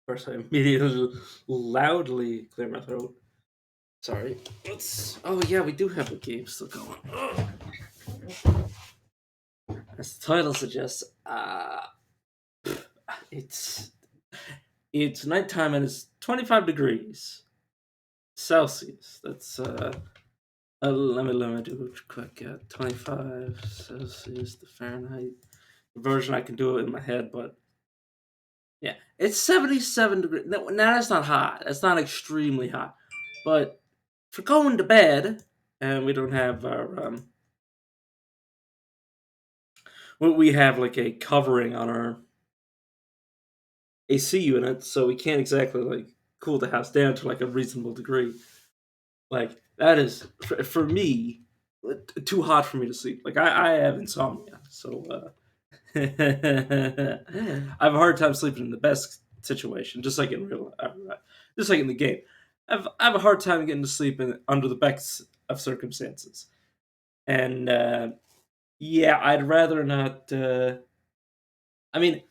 First, I immediately loudly clear my throat. Sorry. Let's. Oh yeah, we do have a game still going. As the title suggests, it's it's nighttime and it's 25 degrees Celsius. That's let me do it quick. 25 Celsius, the Fahrenheit version. I can do it in my head, but yeah, it's 77 degrees. No, now that's not hot. That's not extremely hot, but for going to bed, and we don't have our we have like a covering on our AC unit, so we can't exactly like cool the house down to like a reasonable degree. Like that is for me too hot for me to sleep. Like I have insomnia, so I have a hard time sleeping in the best situation, just like in just like in the game. I have a hard time getting to sleep under the best of circumstances, and yeah, I'd rather not. I mean,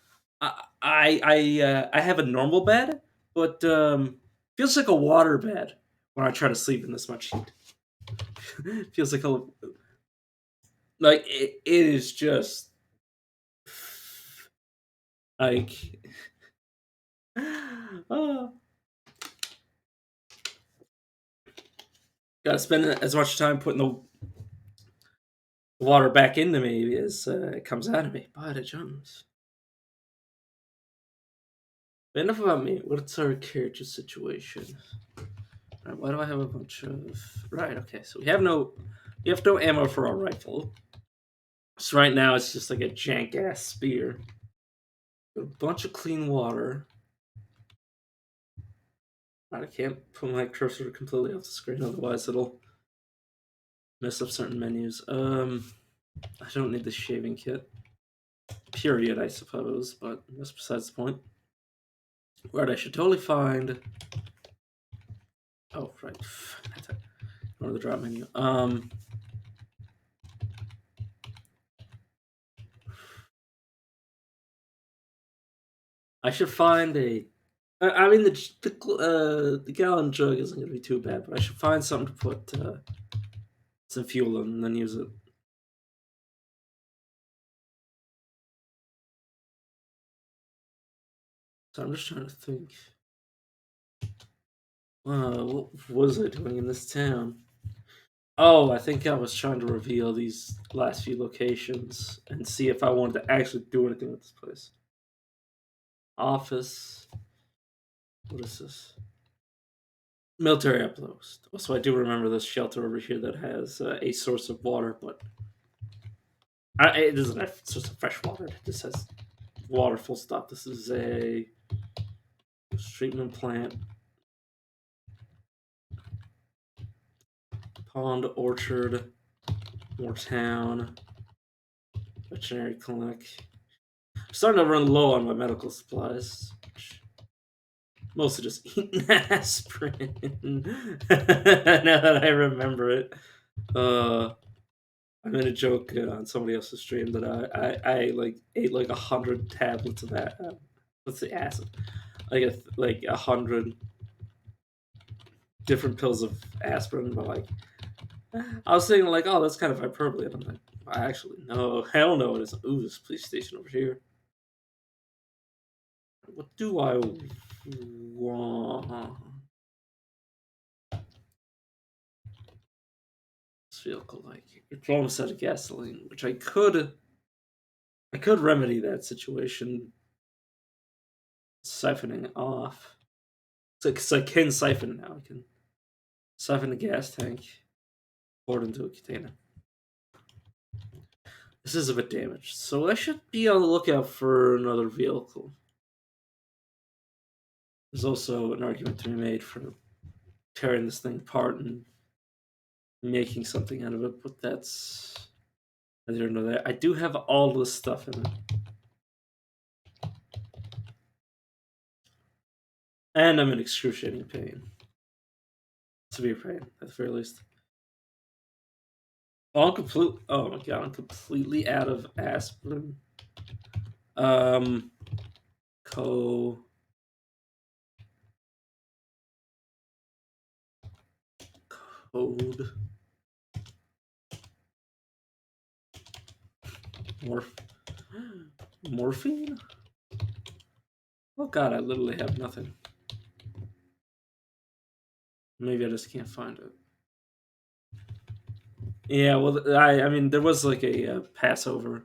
I have a normal bed, but feels like a water bed when I try to sleep in this much heat. Feels like it is just like oh, gotta spend as much time putting the water back into me as it comes out of me. But it jumps. But enough about me. What's our character situation? Right, why do I have a bunch of? Right. Okay. So we have no ammo for our rifle. So right now it's just like a jank ass spear. A bunch of clean water. I can't put my cursor completely off the screen, otherwise it'll mess up certain menus. I don't need the shaving kit. Period, I suppose, but that's besides the point. Right, I should totally find. Oh, right. Go to the drop menu. I should find a. I mean, the gallon jug isn't going to be too bad, but I should find something to put some fuel in and then use it. So I'm just trying to think. What was I doing in this town? Oh, I think I was trying to reveal these last few locations and see if I wanted to actually do anything with this place. Office. What is this? Military outpost. Also, I do remember this shelter over here that has a source of water, but it doesn't have a source of fresh water. It just has water full stop. This is a treatment plant. Pond, orchard, more town, veterinary clinic. I'm starting to run low on my medical supplies. Mostly just eating aspirin. Now that I remember it. I made a joke on somebody else's stream that I like ate like 100 tablets of that. What's the acid? Like 100 different pills of aspirin, but like I was thinking like, oh, that's kind of hyperbole. And I'm like, actually, no, hell no, it isn't. Ooh, this police station over here. What do I want? This vehicle like it's almost out of gasoline, which I could remedy that situation siphoning off. So, because I can siphon now, I can siphon the gas tank, pour it into a container. This is a bit damaged, so I should be on the lookout for another vehicle. There's also an argument to be made for tearing this thing apart and making something out of it, but that's neither here nor there. I do have all this stuff in it. And I'm in excruciating pain. Severe pain, at the very least. Oh, I'm complete. Oh my god, I'm completely out of aspirin. Um, co code morph morphine. Oh god, I literally have nothing. Maybe I just can't find it. Yeah, well, I mean, there was like a Passover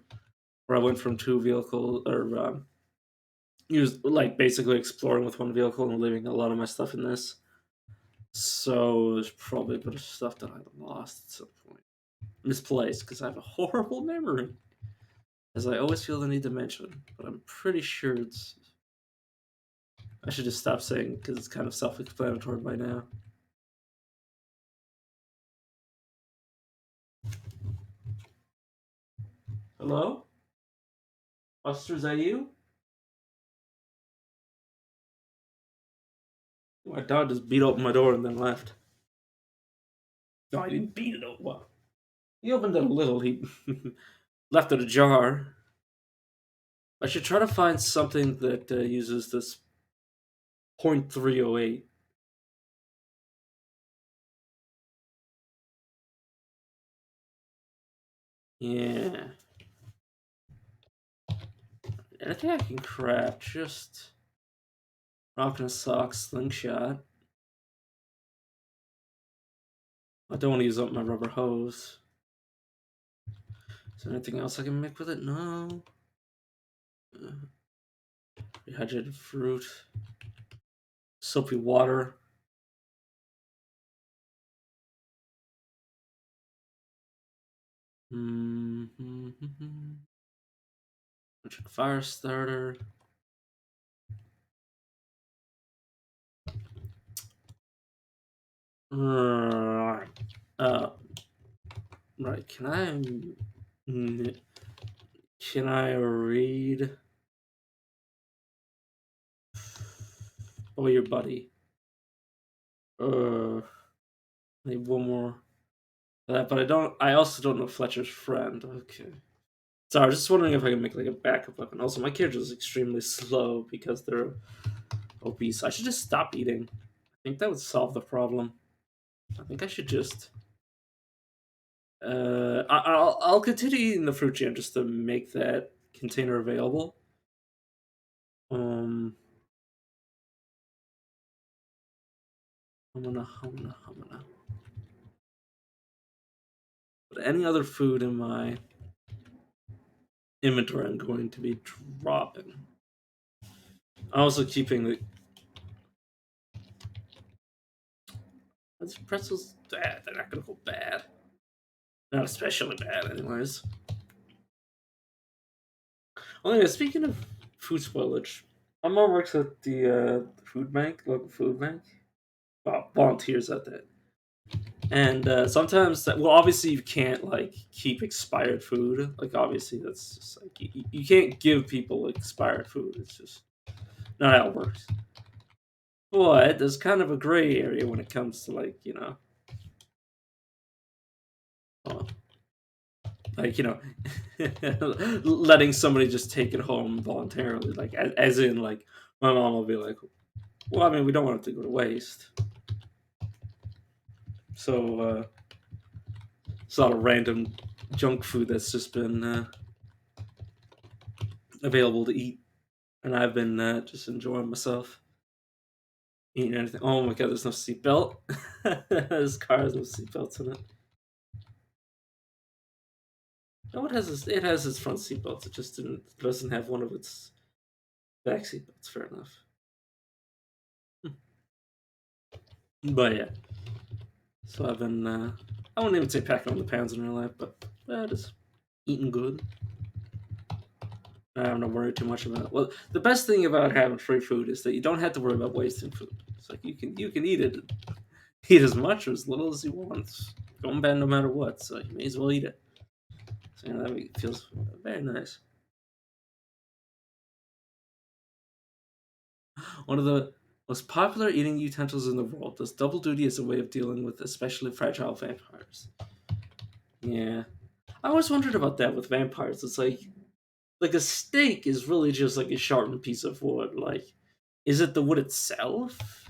where I went from two vehicle or used like basically exploring with one vehicle and leaving a lot of my stuff in this. So there's probably a bit of stuff that I lost at some point, misplaced because I have a horrible memory, as I always feel the need to mention. But I'm pretty sure it's. I should just stop saying because it's kind of self-explanatory by now. Hello, Buster, is that you? My dog just beat open my door and then left. No, I didn't beat it open. Well, he opened it a little. He left it ajar. I should try to find something that uses this 0.308. Yeah. Anything I can craft, just rock and a sock, slingshot. I don't want to use up my rubber hose. Is there anything else I can make with it? No. Rehydrated fruit. Soapy water. Electric fire starter. Uh, right. Can I read? Oh, your buddy. I need one more. That, but I don't. I also don't know Fletcher's friend. Okay. So I was just wondering if I can make like a backup weapon. Also, my character is extremely slow because they're obese. I should just stop eating. I think that would solve the problem. I think I should just. I'll continue eating the fruit jam just to make that container available. Um, I'm gonna. But any other food in my inventory, I'm going to be dropping. I'm also keeping the. These pretzels, they're not gonna go bad. Not especially bad, anyways. Oh yeah, speaking of food spoilage, my mom works at the food bank, local food bank. Well, volunteers at that, and sometimes, well, obviously you can't like keep expired food. Like obviously that's just like you can't give people expired food. It's just not how it works. But there's kind of a gray area when it comes to like uh, letting somebody just take it home voluntarily. Like as in like my mom will be like, well, I mean, we don't want it to go to waste. So it's not a random junk food that's just been available to eat, and I've been just enjoying myself eating anything. Oh my god, there's no seatbelt. This car has no seatbelts in it. No, it has its front seatbelts. It just doesn't have one of its back seatbelts. Fair enough. But yeah, so I've been. I wouldn't even say packing on the pounds in real life, but just eating good. I don't worry too much about it. Well, the best thing about having free food is that you don't have to worry about wasting food. It's like you can eat as much or as little as you want. It's going bad no matter what, so you may as well eat it. So that feels very nice. One of the most popular eating utensils in the world does double duty as a way of dealing with especially fragile vampires. Yeah, I always wondered about that with vampires. It's like Like a steak is really just like a sharpened piece of wood. Like, is it the wood itself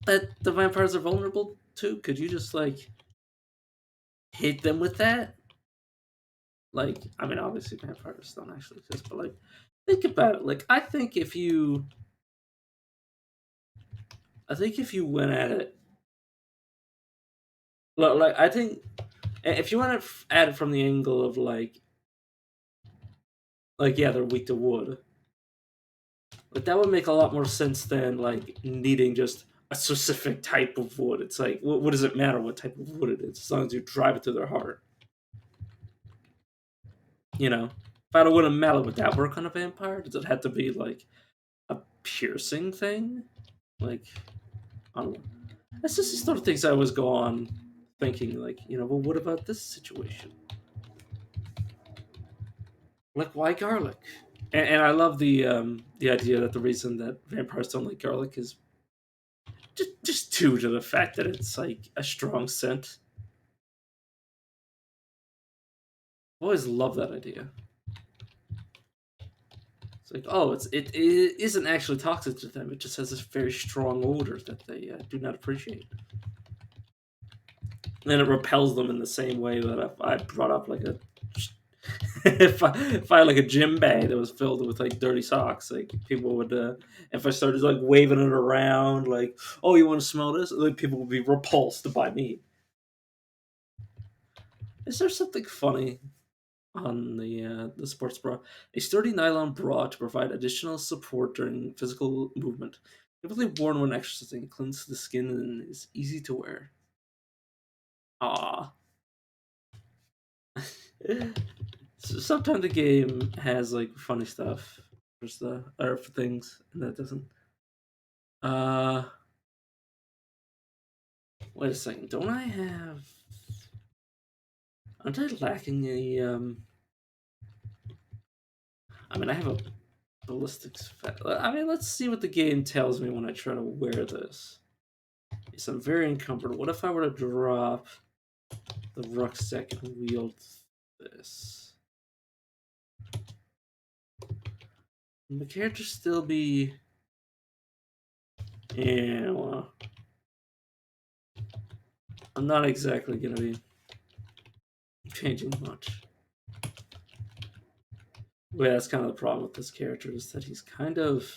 that the vampires are vulnerable to? Could you just like hit them with that? Like, I mean, obviously vampires don't actually exist, but like, think about it. Like, I think if you went at it, like, I think if you went at it from the angle of like, yeah, they're weak to wood. Like that would make a lot more sense than like needing just a specific type of wood. It's like, what does it matter what type of wood it is, as long as you drive it to their heart? You know, if I had a wood and mallet, would that work on a vampire? Does it have to be like a piercing thing? Like, I don't know. That's just the sort of things I always go on thinking, like, well, what about this situation? Like, why garlic? And I love the idea that the reason that vampires don't like garlic is just due to the fact that it's like a strong scent. I always love that idea. It's like, oh, it isn't actually toxic to them. It just has this very strong odor that they do not appreciate, and it repels them in the same way that if I brought up like a if I had like a gym bag that was filled with like dirty socks, like people would if I started like waving it around, like, oh, you want to smell this? Like people would be repulsed by me. Is there something funny on the sports bra? A sturdy nylon bra to provide additional support during physical movement. Typically worn when exercising, it cleans the skin and is easy to wear. Ah. Sometimes the game has like funny stuff for stuff or for things, and that doesn't. Uh, wait a second. Don't I have? Aren't I lacking a? I mean, I have a ballistics. I mean, let's see what the game tells me when I try to wear this. Yes, I'm very encumbered. What if I were to drop the rucksack and wield this? Would the character still be? Yeah, well, I'm not exactly gonna be changing much. Well, that's kind of the problem with this character is that he's kind of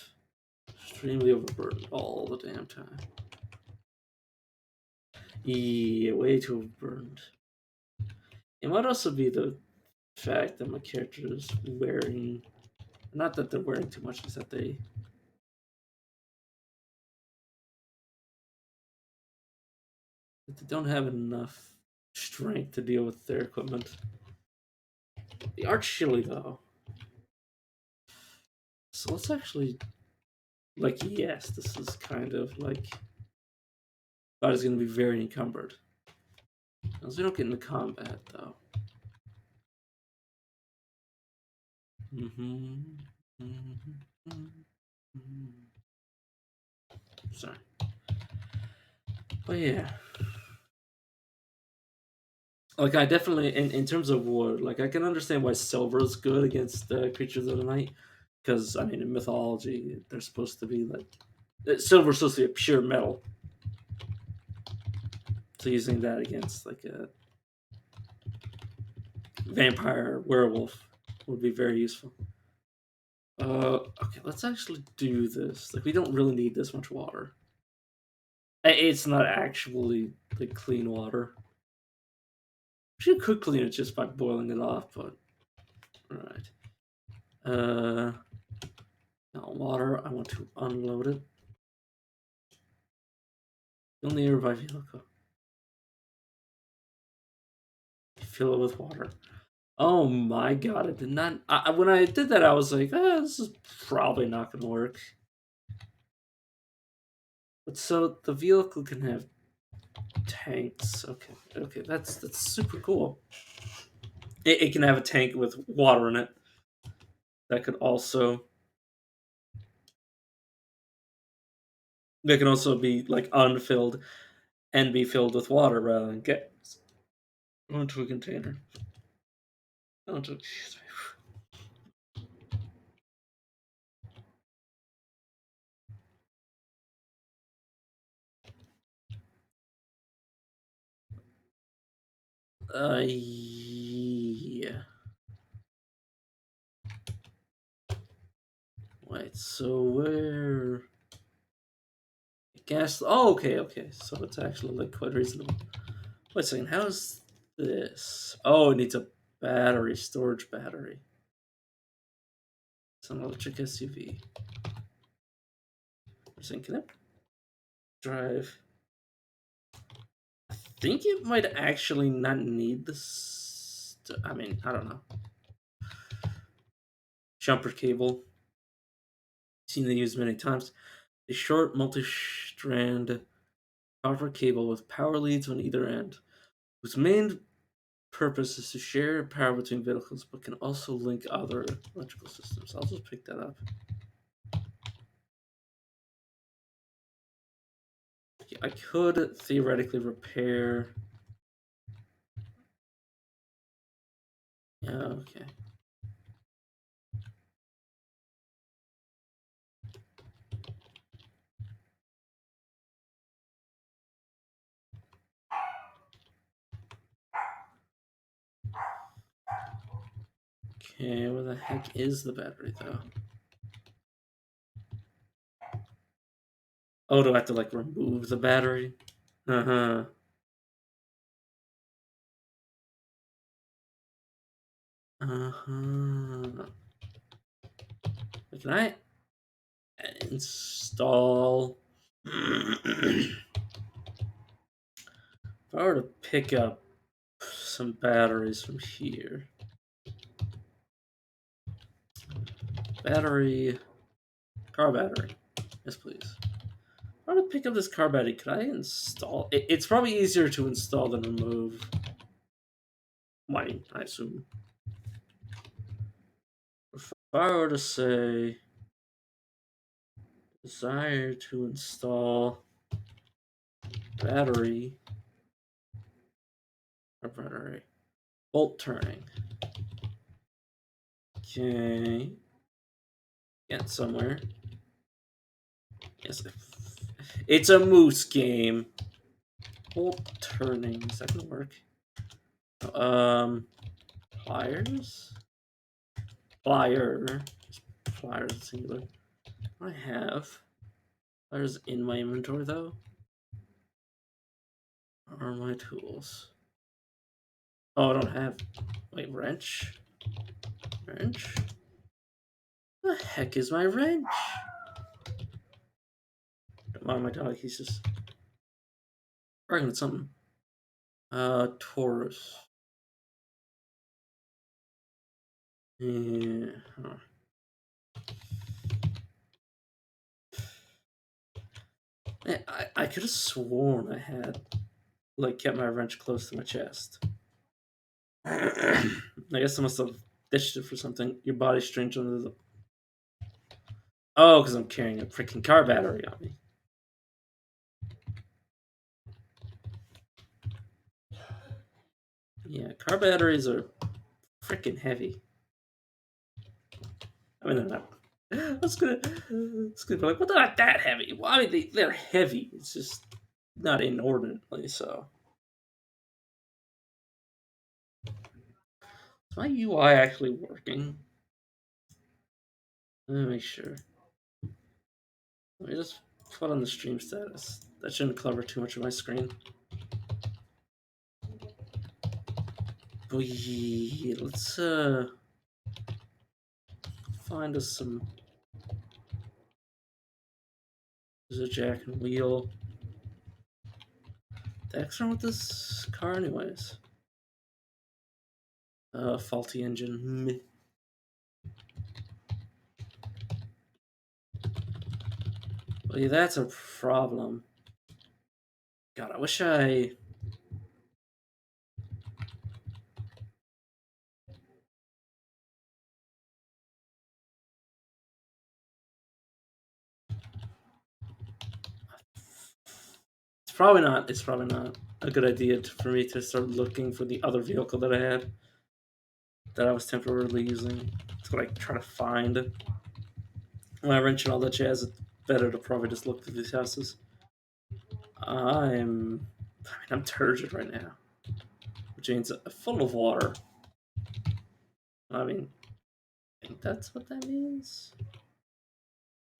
extremely overburdened all the damn time. Yeah, way too overburdened. It might also be the fact that my character is wearing, not that they're wearing too much, is that they don't have enough strength to deal with their equipment. The art's chilly though. So let's actually, like, yes, this is kind of like, body's going to be very encumbered. As we don't get into combat though. Mm-hmm. Mm-hmm. Mm-hmm. Sorry. But yeah. Like, I definitely, in terms of wood, like, I can understand why silver is good against creatures of the night. Because, I mean, in mythology, they're supposed to be like. Silver's supposed to be a pure metal. So using that against, like, a vampire werewolf would be very useful. Okay, let's actually do this. Like, we don't really need this much water. It's not actually like clean water. You could clean it just by boiling it off, but alright. Now water. I want to unload it. Fill the nearby vehicle. Fill it with water. Oh my god! I did not. When I did that, I was like, "This is probably not going to work." But so the vehicle can have tanks. Okay, that's super cool. It can have a tank with water in it. That could also That can also be like unfilled and be filled with water rather than gas. Onto a container. Onto. Yeah. Wait, so where? Gas. Oh, okay, okay. So it's actually like quite reasonable. Wait a second. How's this? Oh, it needs a battery, storage battery. It's an electric SUV. I'm saying, can it drive? I think it might actually not need this. I mean, I don't know. Jumper cable. Seen it used many times. A short multi-strand copper cable with power leads on either end, whose main purpose is to share power between vehicles, but can also link other electrical systems. I'll just pick that up. I could theoretically repair. Yeah, okay. Okay, where the heck is the battery though? Oh, do I have to like remove the battery? Uh huh. Uh huh. Can I install? If I were to pick up some batteries from here, battery, car battery, yes please. If I were to pick up this car battery, could I install? It's probably easier to install than remove. I assume. If I were to say desire to install battery or battery bolt turning. Okay. Get somewhere. Yes. It's a moose game. Bolt turning. Is that gonna work? Pliers? Plier. Pliers singular. I have pliers in my inventory though. Are my tools? Oh, I don't have. Wait, wrench. Wrench. The heck is my wrench? Don't mind my dog. He's just barking at something. Taurus. Yeah. Huh. Man, I could have sworn I had like kept my wrench close to my chest. I guess I must have ditched it for something. Your body's strange under the. Oh, because I'm carrying a freaking car battery on me. Yeah, car batteries are freaking heavy. I mean, they're not. It's gonna be like, well, they're not that heavy. Well, I mean, they're heavy. It's just not inordinately so. Is my UI actually working? Let me make sure. Let me just put on the stream status. That shouldn't cover too much of my screen. But yeah, let's find us some. There's a jack and wheel. The heck's wrong with this car, anyways? Faulty engine. Well, yeah, that's a problem. God, I wish I. It's probably not. It's probably not a good idea for me to start looking for the other vehicle that I had that I was temporarily using to like try to find my wrench and all that jazz. It's better to probably just look through these houses. I mean, I'm turgid right now, Jane's full of water. I mean, I think that's what that means.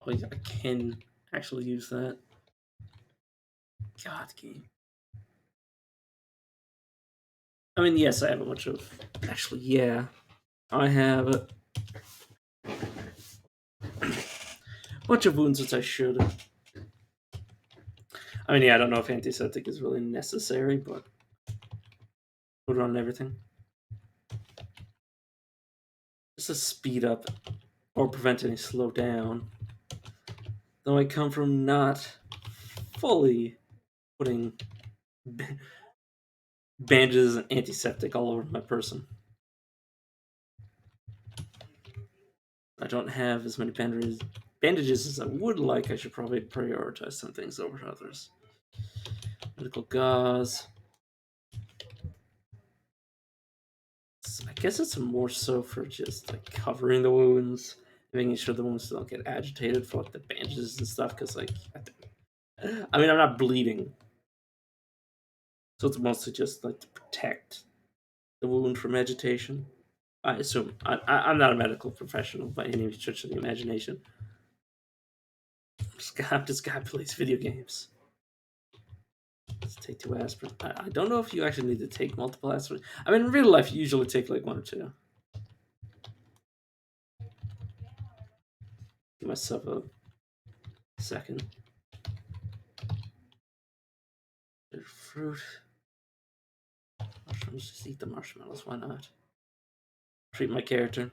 Oh, yeah, I can actually use that. God, game. I mean, yes, I have a bunch of. Actually, yeah, I have a bunch of wounds, which I should. I mean, yeah, I don't know if antiseptic is really necessary, but put it on everything. Just to speed up or prevent any slow down. Though I come from not fully putting bandages and antiseptic all over my person. I don't have as many bandages as I would like. I should probably prioritize some things over others. Medical gauze. I guess it's more so for just like covering the wounds, making sure the wounds don't get agitated for like the bandages and stuff. Because like, I mean, I'm not bleeding, so it's mostly just like to protect the wound from agitation. I assume I'm not a medical professional by any stretch of the imagination. I'm just guy plays video games. Let's take 2 aspirin. I don't know if you actually need to take multiple aspirin. I mean, in real life, you usually take like 1 or 2. Give myself a second. Fruit. Mushrooms. Just eat the marshmallows. Why not? Treat my character.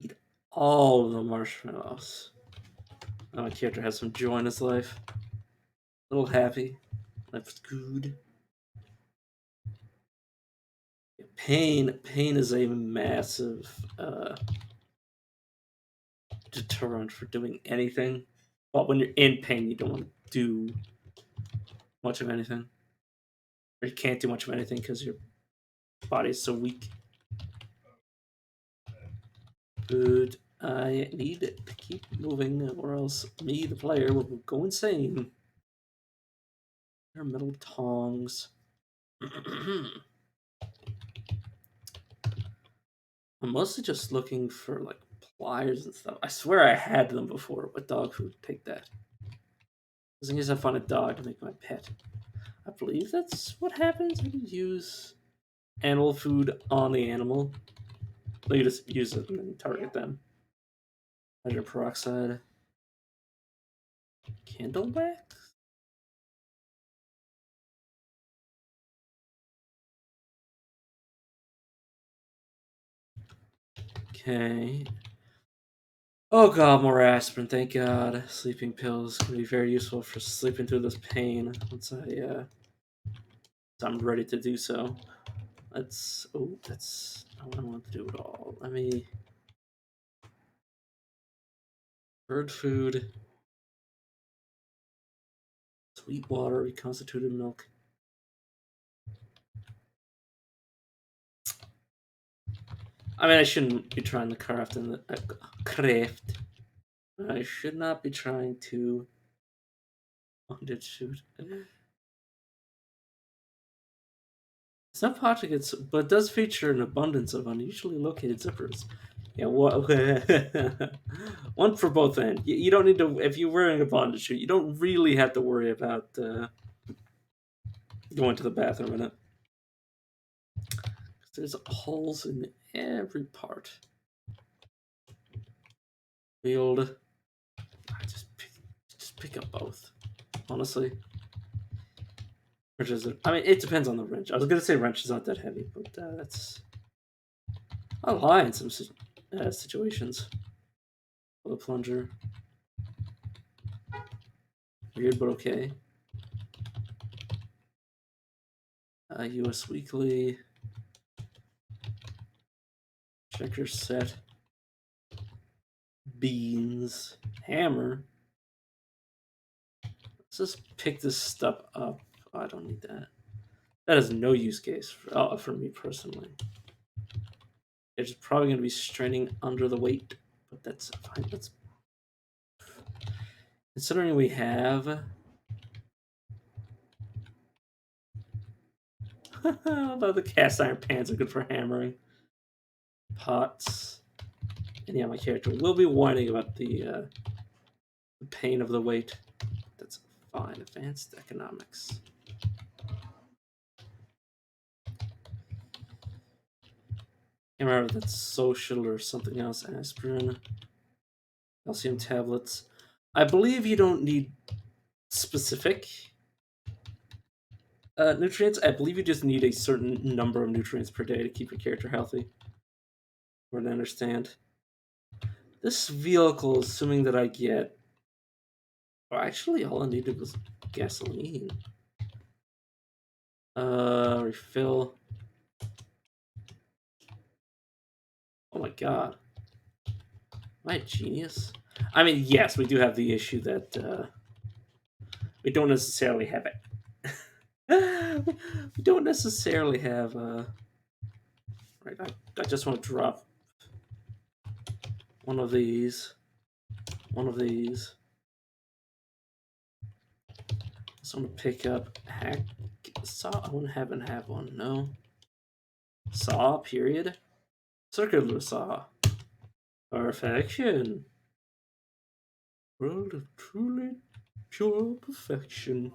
Eat all of the marshmallows. Now my character has some joy in his life. A little happy. Life's good. Pain is a massive deterrent for doing anything. But when you're in pain, you don't want to do much of anything. Or you can't do much of anything because your body is so weak. Good. I need to keep moving, or else me, the player, will go insane. There are metal tongs. I'm mostly just looking for like pliers and stuff. I swear I had them before, but dog food. Take that. As long as I find a dog to make my pet. I believe that's what happens when you use animal food on the animal. You just use it and then target them. Hydrogen peroxide. Candle wax? Okay. Oh god, more aspirin, thank god. Sleeping pills can be very useful for sleeping through this pain once I'm ready to do so. That's not what I want to do at all. Let me bird food, sweet water, reconstituted milk. I mean, I shouldn't be trying to craft in the craft. I should not be trying to bondage shoot. It's not pockets, but it does feature an abundance of unusually located zippers. Yeah, one for both ends. You don't need to. If you're wearing a bondage suit, you don't really have to worry about going to the bathroom in it. There's holes in every part. Field. Just pick up both. Honestly. Which is it? I mean, it depends on the wrench. I was gonna say wrench is not that heavy, but that's I'll lie in some situations. The plunger. Weird, but okay. U.S. Weekly. Checker set. Beans. Hammer. Let's just pick this stuff up. Oh, I don't need that. That has no use case for me personally. It's probably going to be straining under the weight, but that's fine. That's considering we have Although the cast iron pans are good for hammering. Pots. And yeah, my character will be whining about the pain of the weight. That's fine. Advanced economics. Can't remember if that's social or something else. Aspirin. Calcium tablets. I believe you don't need specific nutrients. I believe you just need a certain number of nutrients per day to keep your character healthy. Or to understand. This vehicle, assuming that I get. Well, actually, all I needed was gasoline. Refill. Oh my god. Am I a genius? I mean, yes, we do have the issue that we don't necessarily have it. We don't necessarily have. Right, I just want to drop one of these. One of these. So I'm gonna pick up hack saw. I wouldn't happen to have one. No. Saw. Period. Circular saw. Perfection. World of truly pure perfection.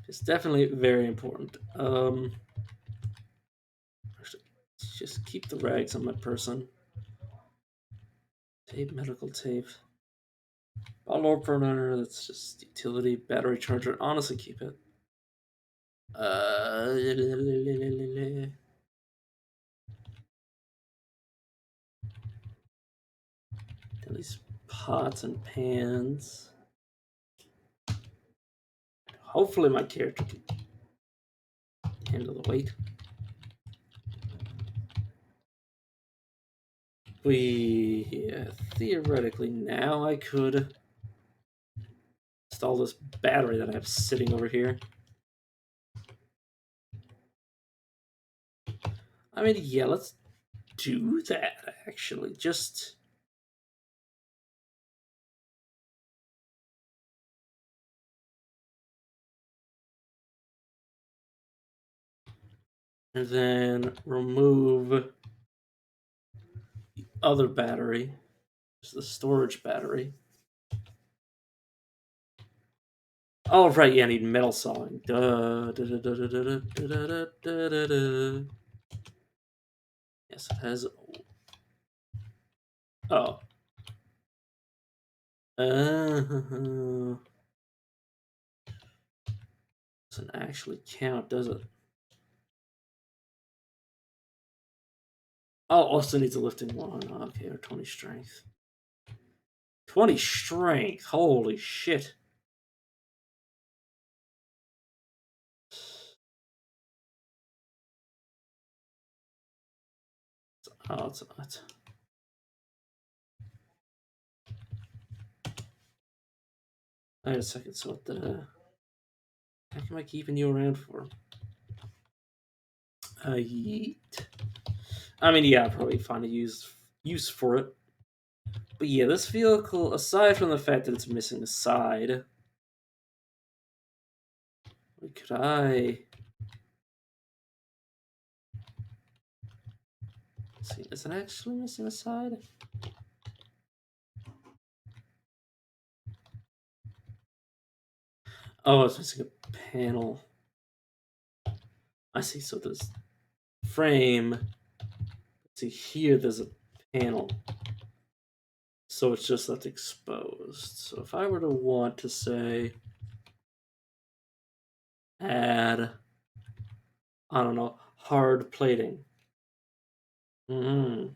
It's definitely very important. Let's just keep the rags on my person. Tape, medical tape. Bottle opener, that's just utility. Battery charger, honestly, keep it. At least pots and pans. Hopefully my character can handle the weight. Theoretically now I could install this battery that I have sitting over here. I mean, yeah, let's do that actually. Just and then remove the other battery, just the storage battery. Oh, right, yeah, I need metal sawing. Yes, it has. Oh. Doesn't actually count, does it? Oh, also needs a lifting one. Okay, or 20 strength. 20 strength. Holy shit. Oh, it's not. Wait a second. So what the heck am I keeping you around for? Yeet. I mean, yeah, I'll probably find a use for it. But yeah, this vehicle, aside from the fact that it's missing a side, could I? Let's see, is it actually missing a side? Oh, it's missing a panel. I see. So there's frame. See here, there's a panel. So it's just left exposed. So if I were to want to say add, I don't know, hard plating. Mm-hmm.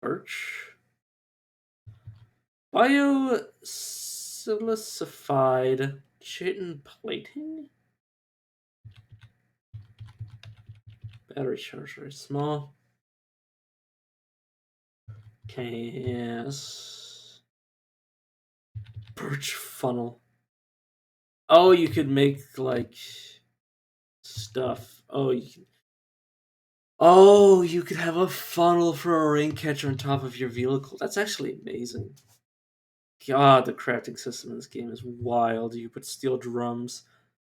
Birch. Biosilicified chitin plating? Battery charger is small. Yes. Birch funnel. Oh, you could make like stuff. Oh, you can. Oh, you could have a funnel for a rain catcher on top of your vehicle. That's actually amazing. God, the crafting system in this game is wild. You put steel drums,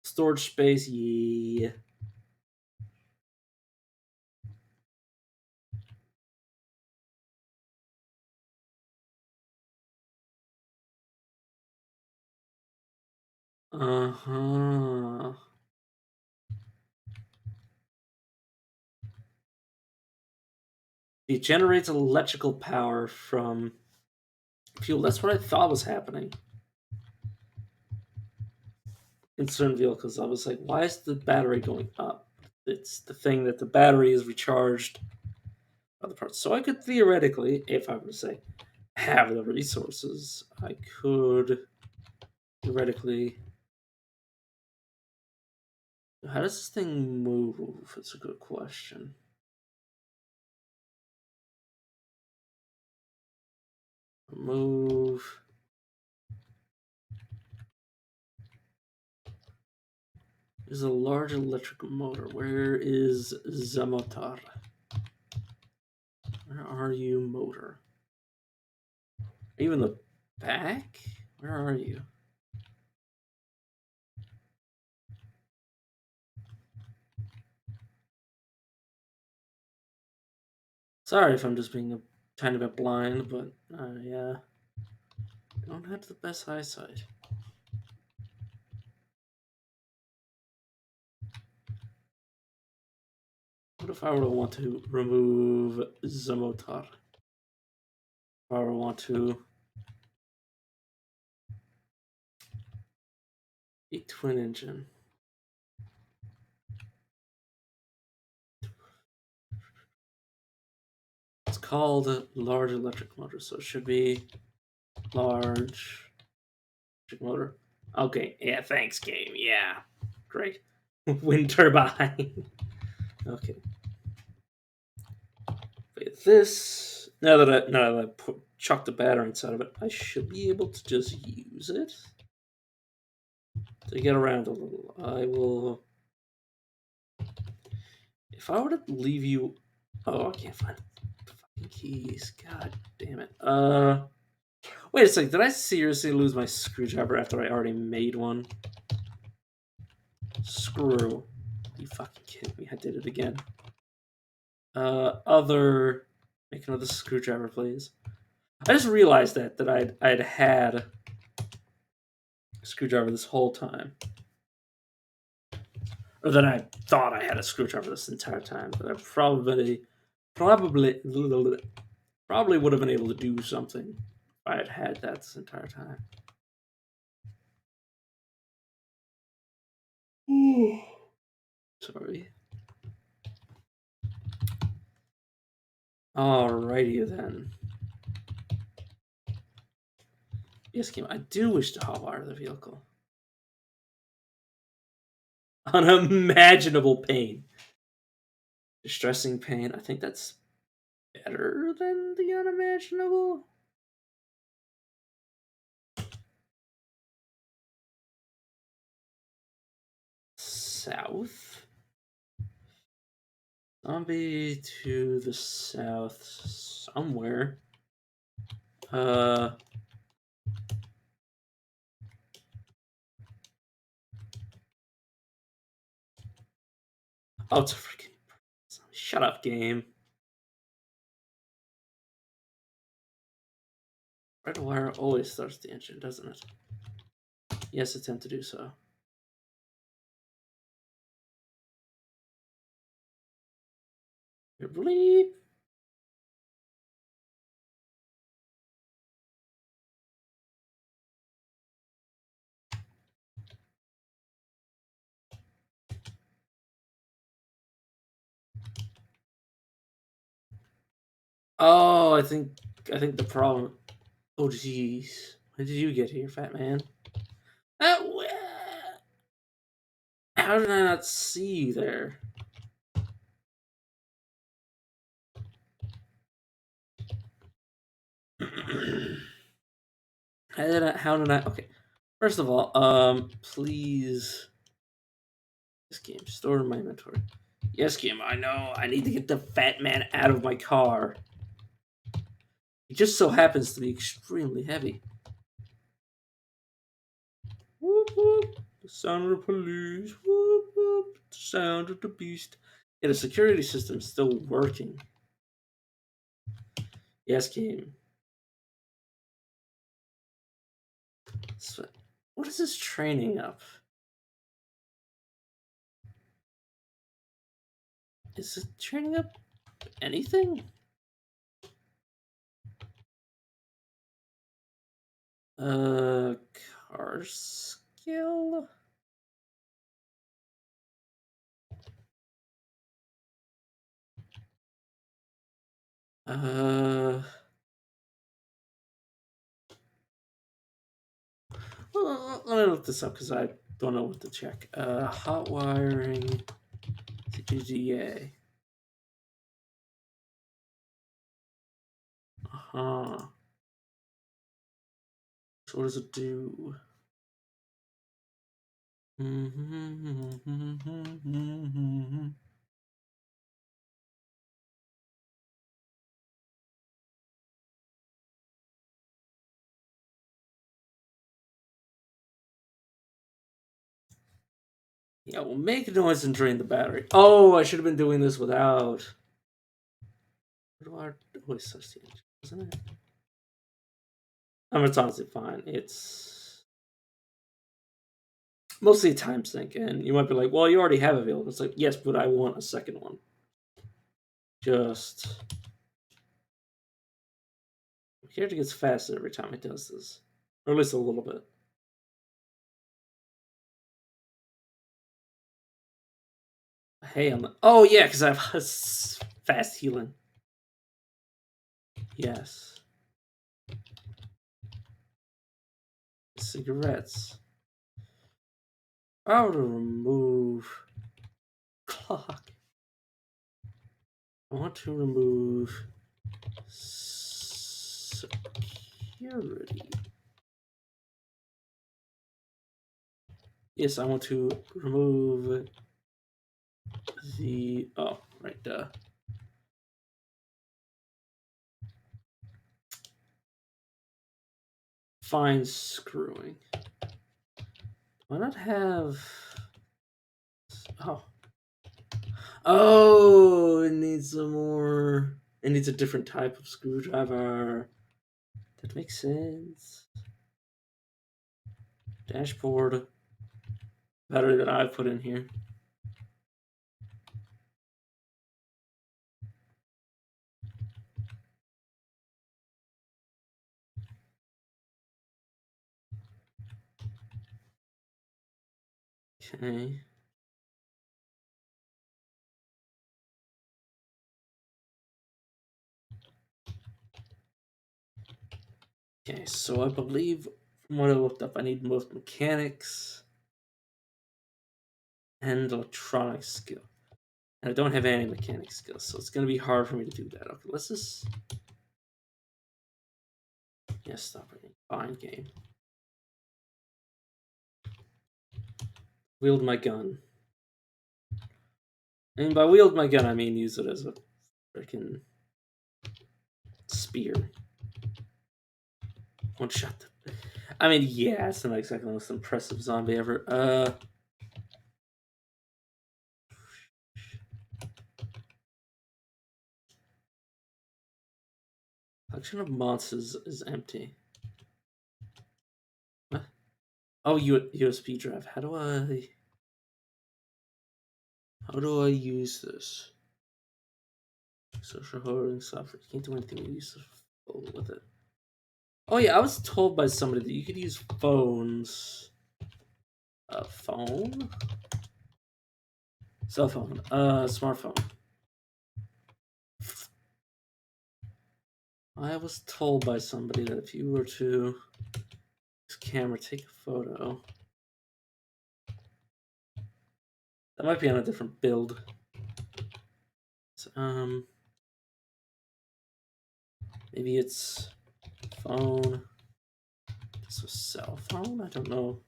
storage space, yeah. Uh huh. It generates electrical power from fuel. That's what I thought was happening in certain vehicles. I was like, why is the battery going up? It's the thing that the battery is recharged by the parts. So I could theoretically, if I were to say, have the resources, I could theoretically. How does this thing move? It's a good question. Move. There's a large electric motor. Where is the motor? Where are you, motor? Are you in the back? Where are you? Sorry if I'm just being a tiny bit blind, but yeah, I don't have the best eyesight. What if I were to want to remove the motor? If I were to want to a twin engine. It's called a large electric motor, so it should be large electric motor. Okay, yeah, thanks, game. Yeah, great. Wind turbine. Okay. With this, now that I chucked the battery inside of it, I should be able to just use it to get around a little. I will. If I were to leave you, oh, I can't find the fucking keys. God damn it. Wait a second. Did I seriously lose my screwdriver after I already made one? Screw. You fucking kidding me? I did it again. Other. Make another screwdriver, please. I just realized that I'd had a screwdriver this whole time, or that I thought I had a screwdriver this entire time. But I probably would have been able to do something if I had had that this entire time. Sorry. Alrighty then. Yes, game. I do wish to hotwire the vehicle. Unimaginable pain. Distressing pain. I think that's better than the unimaginable. South. Zombie to the south somewhere. Uh. Oh, it's a freaking. Shut up, game. Red wire always starts the engine, doesn't it? Yes, attempt to do so. Bleep. Oh, I think the problem. Oh, jeez. When did you get here, fat man? Uh, how did I not see you there? How did I? Okay. First of all, please. This game store in my inventory. Yes, Kim, I know. I need to get the fat man out of my car. He just so happens to be extremely heavy. Whoop whoop. The sound of the police. Whoop whoop. The sound of the beast. Yeah, the security system's still working. Yes, Kim. So, what is this training up? Is it training up anything? Uh, car skill? Uh, well, let me look this up because I don't know what to check. Hot wiring, CGDA. Uh-huh. So what does it do? Yeah, well, make noise and drain the battery. Oh, I should have been doing this without. What do I always such the engine, isn't it? I mean, it's honestly fine. It's mostly a time sink, and you might be like, "Well, you already have available." It's like, yes, but I want a second one. Just the character gets faster every time it does this, or at least a little bit. Hey, I'm. Oh yeah, because I have fast healing. Yes. Cigarettes. How to remove clock. I want to remove security. Yes, I want to remove the. Oh, right. Fine screwing. Why not have. Oh. Oh, it needs some more. It needs a different type of screwdriver. That makes sense. Dashboard. Battery that I put in here. Okay. Okay, so I believe from what I looked up, I need both mechanics and electronic skill. And I don't have any mechanic skills, so it's going to be hard for me to do that. Okay, let's just. Yeah, stop it. Fine game. Wield my gun. And by wield my gun, I mean use it as a freaking spear. One shot. I mean, yeah, it's not exactly the most impressive zombie ever. Collection of monsters is empty. What? Oh, USB drive. How do I use this? Social hoarding software. You can't do anything useful with it. Oh yeah, I was told by somebody that you could use phones. Phone? Cell phone. Smartphone. I was told by somebody that if you were to use camera, take a photo. That might be on a different build. So, maybe it's phone. This was cell phone? I don't know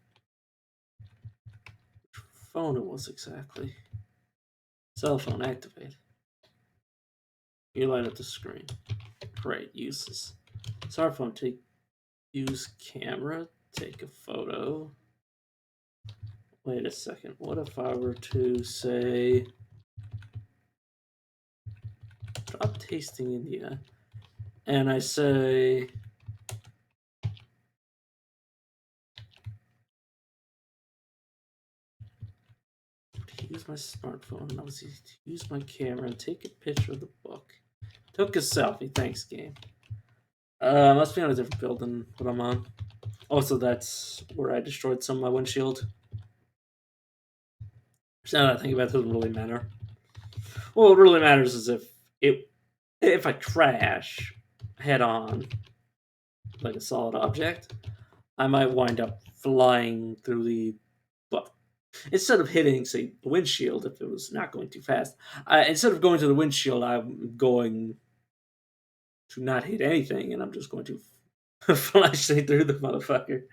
which phone it was exactly. Cell phone activate. You light up the screen. Great uses. Smartphone take use camera. Take a photo. Wait a second. What if I were to say drop tasting India, and I say use my smartphone. Obviously, use my camera and take a picture of the book. Took a selfie. Thanks, game. Must be on a different build than what I'm on. Also, that's where I destroyed some of my windshield. So now that I think about it, doesn't really matter. Well, what really matters is if I crash head on, like a solid object, I might wind up flying through the. Well, instead of hitting, say, the windshield, if it was not going too fast, instead of going to the windshield, I'm going to not hit anything, and I'm just going to fly straight through the motherfucker.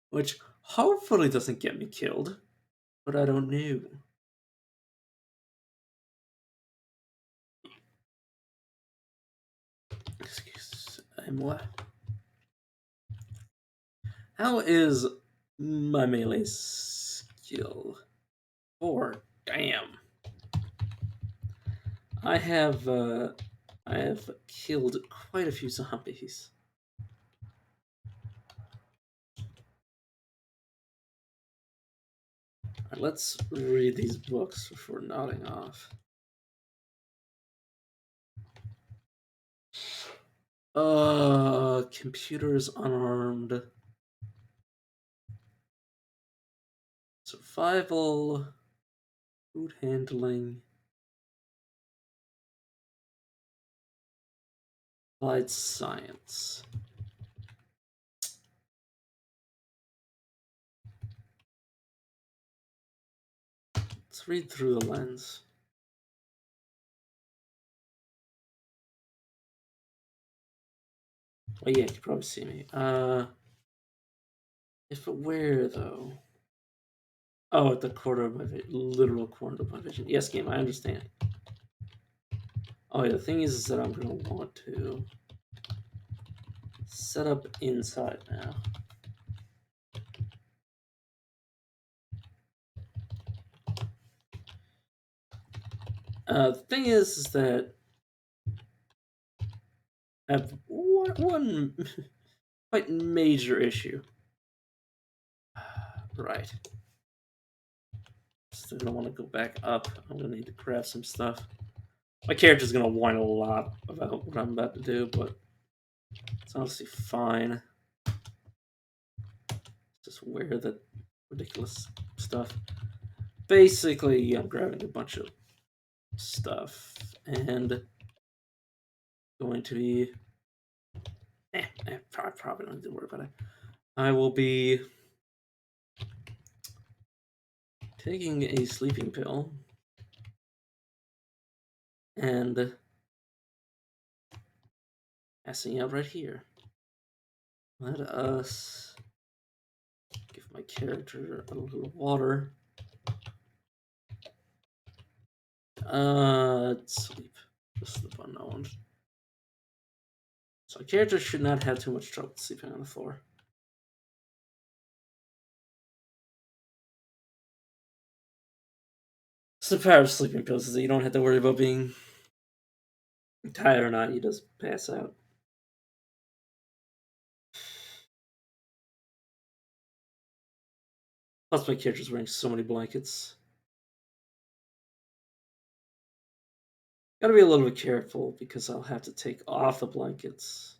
Which hopefully doesn't get me killed, but I don't know. Excuse-moi. How is my melee skill? 4. Damn. I have killed quite a few zombies. Right, let's read these books before nodding off. Computers unarmed. Survival. Food handling. Applied science. Let's read through the lens. Oh yeah, you can probably see me. If where though? Oh, at the corner of my literal corner of my vision. Yes, game, I understand. Oh yeah, the thing is that I'm gonna want to set up inside now. The thing is that I have one quite major issue. Right. Still gonna want to go back up. I'm gonna need to grab some stuff. My character's gonna whine a lot about what I'm about to do, but it's honestly fine. Just wear the ridiculous stuff. Basically, I'm grabbing a bunch of stuff and going to be. Probably don't need to worry about it. I will be taking a sleeping pill and passing out right here. Let us give my character a little water. Sleep. Just sleep unknown. So a character should not have too much trouble sleeping on the floor. So the power of sleeping pills is that you don't have to worry about being tired or not. You just pass out. Plus, my character's wearing so many blankets. Gotta be a little bit careful because I'll have to take off the blankets.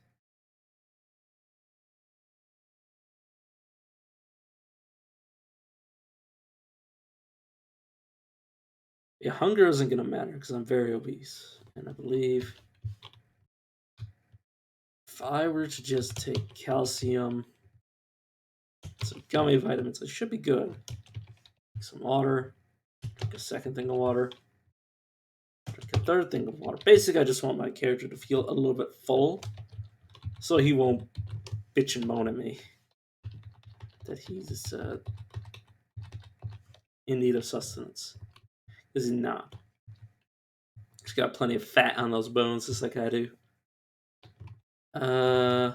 Yeah, hunger isn't gonna matter because I'm very obese. And I believe if I were to just take calcium, some gummy vitamins, I should be good. Some water, drink a second thing of water, drink a third thing of water. Basically, I just want my character to feel a little bit full so he won't bitch and moan at me that he's in need of sustenance. Is he not? He's got plenty of fat on those bones, just like I do. Uh,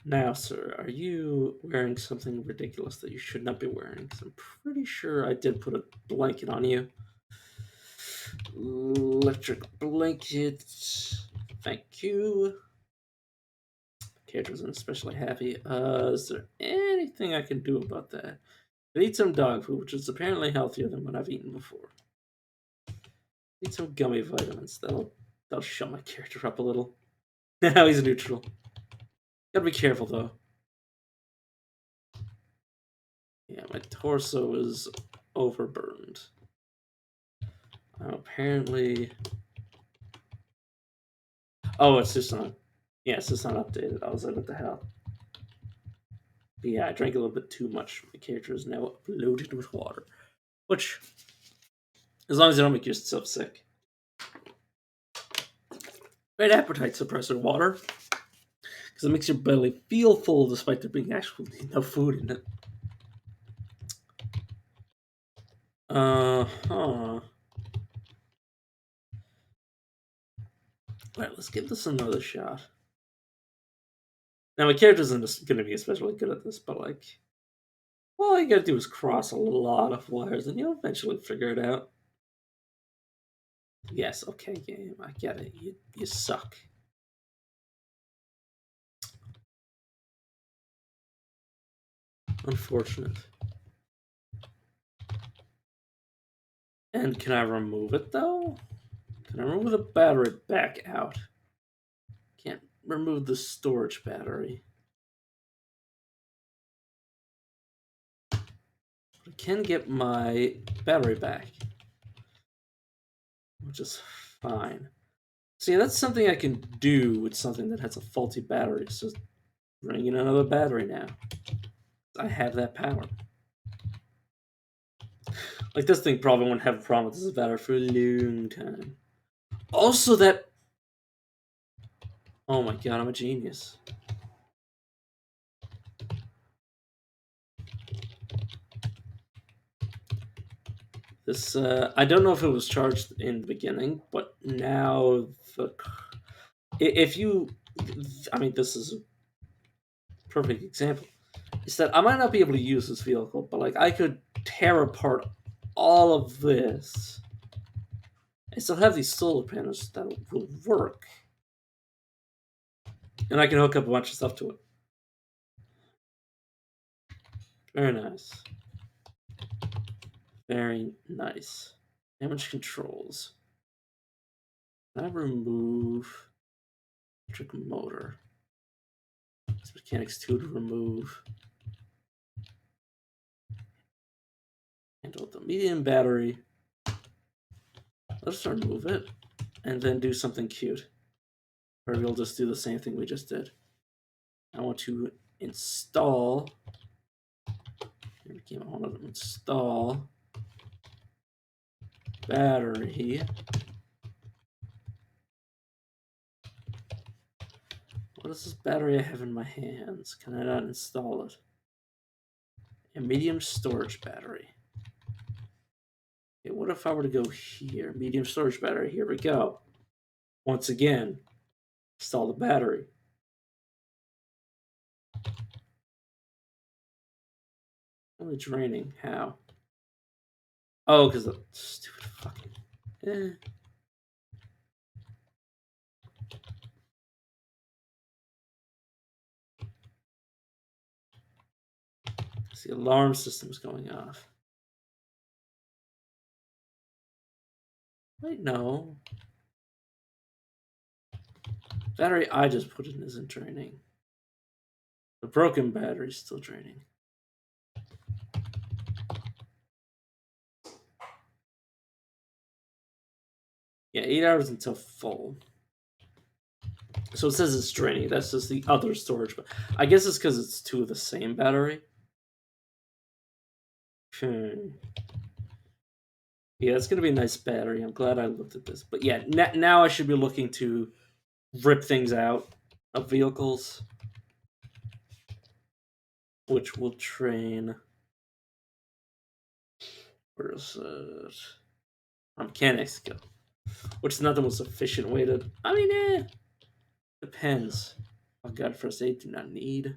Now, sir, are you wearing something ridiculous that you should not be wearing? Because I'm pretty sure I did put a blanket on you. Electric blanket. Thank you. Character wasn't especially happy. Is there anything I can do about that? I eat some dog food, which is apparently healthier than what I've eaten before. Eat some gummy vitamins. That'll shut my character up a little. Now he's neutral. Gotta be careful though. Yeah, my torso is overburned. Apparently. Oh, it's just not. Yeah, it's just not updated. I was like, what the hell? But yeah, I drank a little bit too much. My character is now loaded with water. Which, as long as you don't make yourself sick. Great appetite suppressor water. Because it makes your belly feel full despite there being actually no food in it. Huh. Alright, let's give this another shot. Now, my character isn't going to be especially good at this, but like, all you gotta do is cross a lot of wires and you'll eventually figure it out. Yes, okay, game, I get it. You suck. Unfortunate. And can I remove it though? Can I remove the battery back out? Can't remove the storage battery. But I can get my battery back, which is fine. See, that's something I can do with something that has a faulty battery. It's just bring in another battery now. I have that power. Like, this thing probably won't have a problem with this battery for a long time. Also, that... Oh my god, I'm a genius. This, I don't know if it was charged in the beginning, but now the... If you... I mean, this is a perfect example. Is that I might not be able to use this vehicle, but, like, I could tear apart all of this and still have these solar panels that will work. And I can hook up a bunch of stuff to it. Very nice. Very nice. Damage controls. Can I remove electric motor? It's mechanics 2 to remove. Handle the medium battery. Let's remove it. And then do something cute. Or we'll just do the same thing we just did. I want to install. Here we go. I want to install battery. What is this battery I have in my hands? Can I not install it? A medium storage battery. Okay, what if I were to go here? Medium storage battery. Here we go. Once again, install the battery. Only draining. How? Oh, because the stupid fucking. The alarm system's going off. Wait, no. Battery I just put in isn't draining. The broken battery's still draining. Yeah, 8 hours until full. So it says it's draining. That's just the other storage. But I guess it's because it's two of the same battery. Yeah, it's going to be a nice battery. I'm glad I looked at this. But yeah, now I should be looking to rip things out of vehicles, which will train. Where's it? Mechanic skill, which is not the most efficient way to. I mean, depends. Oh god, first aid do not need.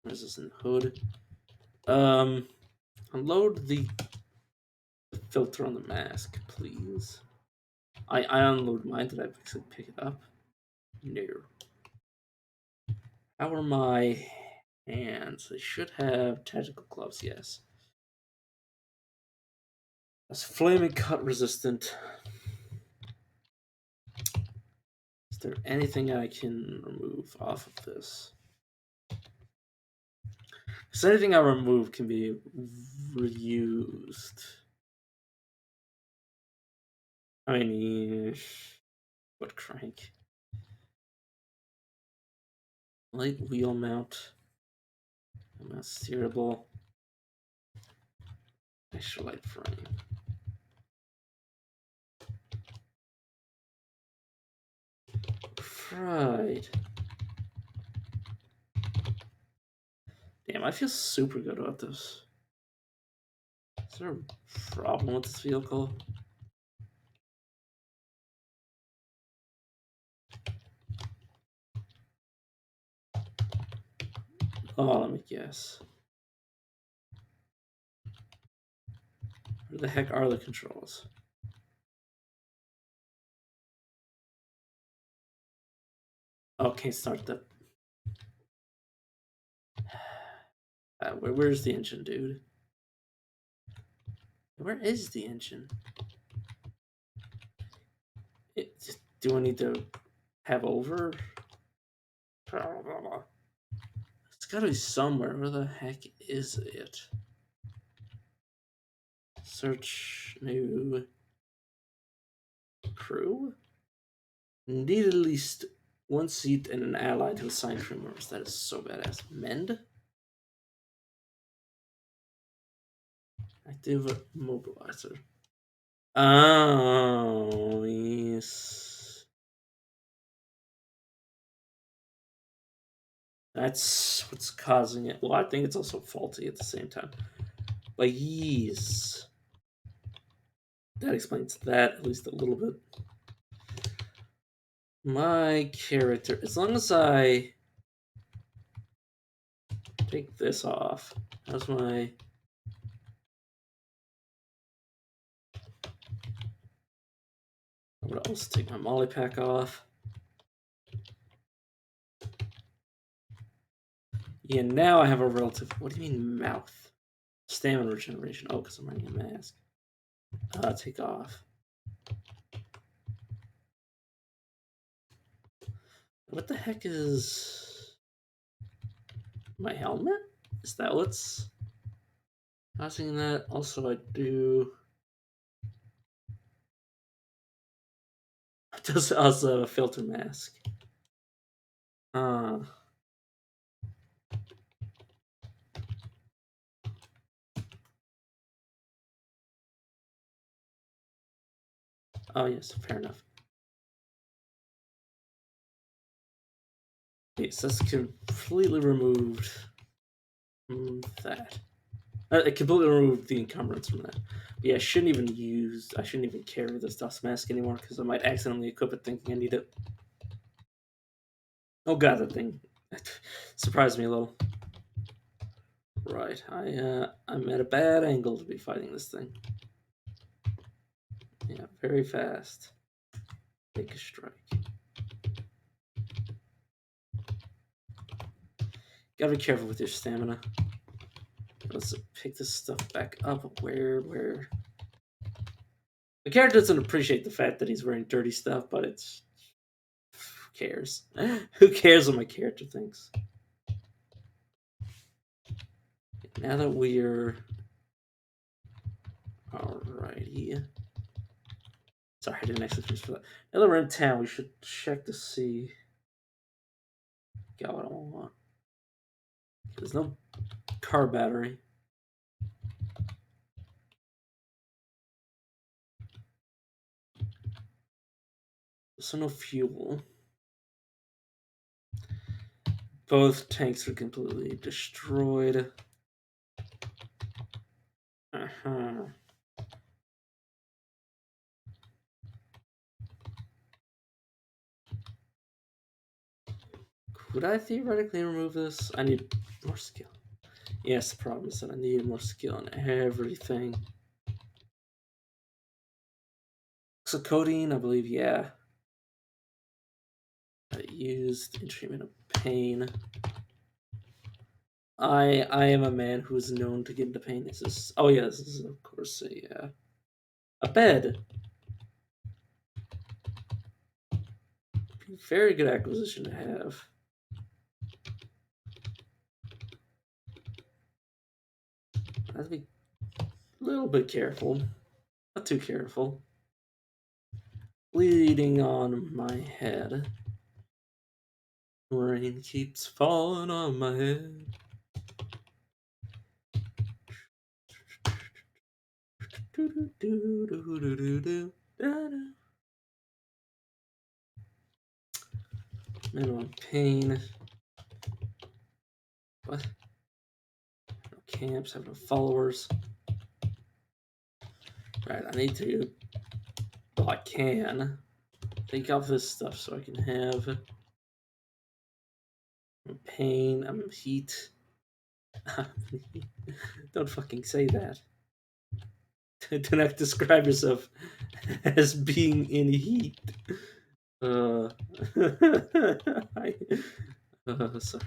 Where's this in the hood? Unload the filter on the mask, please. I unload mine. Did I actually pick it up? No. How are my hands? They should have tactical gloves, yes. That's flaming cut resistant. Is there anything I can remove off of this? Because anything I remove can be reused. I mean, what crank? Light wheel mount. Mount steerable. Extra light frame. Right. Damn, I feel super good about this. Is there a problem with this vehicle? Oh, let me guess. Where the heck are the controls? Oh, can't start that. Where's the engine, dude? Where is the engine? Do I need to have over? It's gotta be somewhere. Where the heck is it? Search new crew. Need at least one seat and an ally to assign crew members. That is so badass. Mend. Active mobilizer. Oh, yes. That's what's causing it. Well, I think it's also faulty at the same time. But yes. That explains that at least a little bit. My character, as long as I take this off, how's my. I would also take my molly pack off. Yeah, now I have a relative. What do you mean mouth? Stamina regeneration. Oh, because I'm wearing a mask. Take off. What the heck is my helmet? Is that what's causing that? Also, I do. Does also a filter mask. Oh yes, fair enough. Yes, that's completely removed that. It completely removed the encumbrance from that. But yeah, I shouldn't even carry this dust mask anymore because I might accidentally equip it thinking I need it. Oh god, that thing surprised me a little. Right, I'm at a bad angle to be fighting this thing. Yeah, very fast. Take a strike. Gotta be careful with your stamina. Let's pick this stuff back up. Where? The character doesn't appreciate the fact that he's wearing dirty stuff, but it's. Who cares? Who cares what my character thinks? Now that we're. Alrighty. Sorry, I didn't actually finish for that. Now that we're in town, we should check to see. Got what I want. There's no car battery. There's no fuel. Both tanks were completely destroyed. Uh-huh. Could I theoretically remove this? I need more skill. Yes, the problem is that I need more skill in everything. So codeine, I believe, yeah. I used in treatment of pain. I am a man who is known to get into pain. This is this is of course a bed. Very good acquisition to have. I have to be a little bit careful. Not too careful. Bleeding on my head. Rain keeps falling on my head. Minimum pain. What? No camps, have no followers. Right, I need to. Well, I can take off this stuff so I can have pain. I'm heat. Don't fucking say that. Do not describe yourself as being in heat. I, sorry.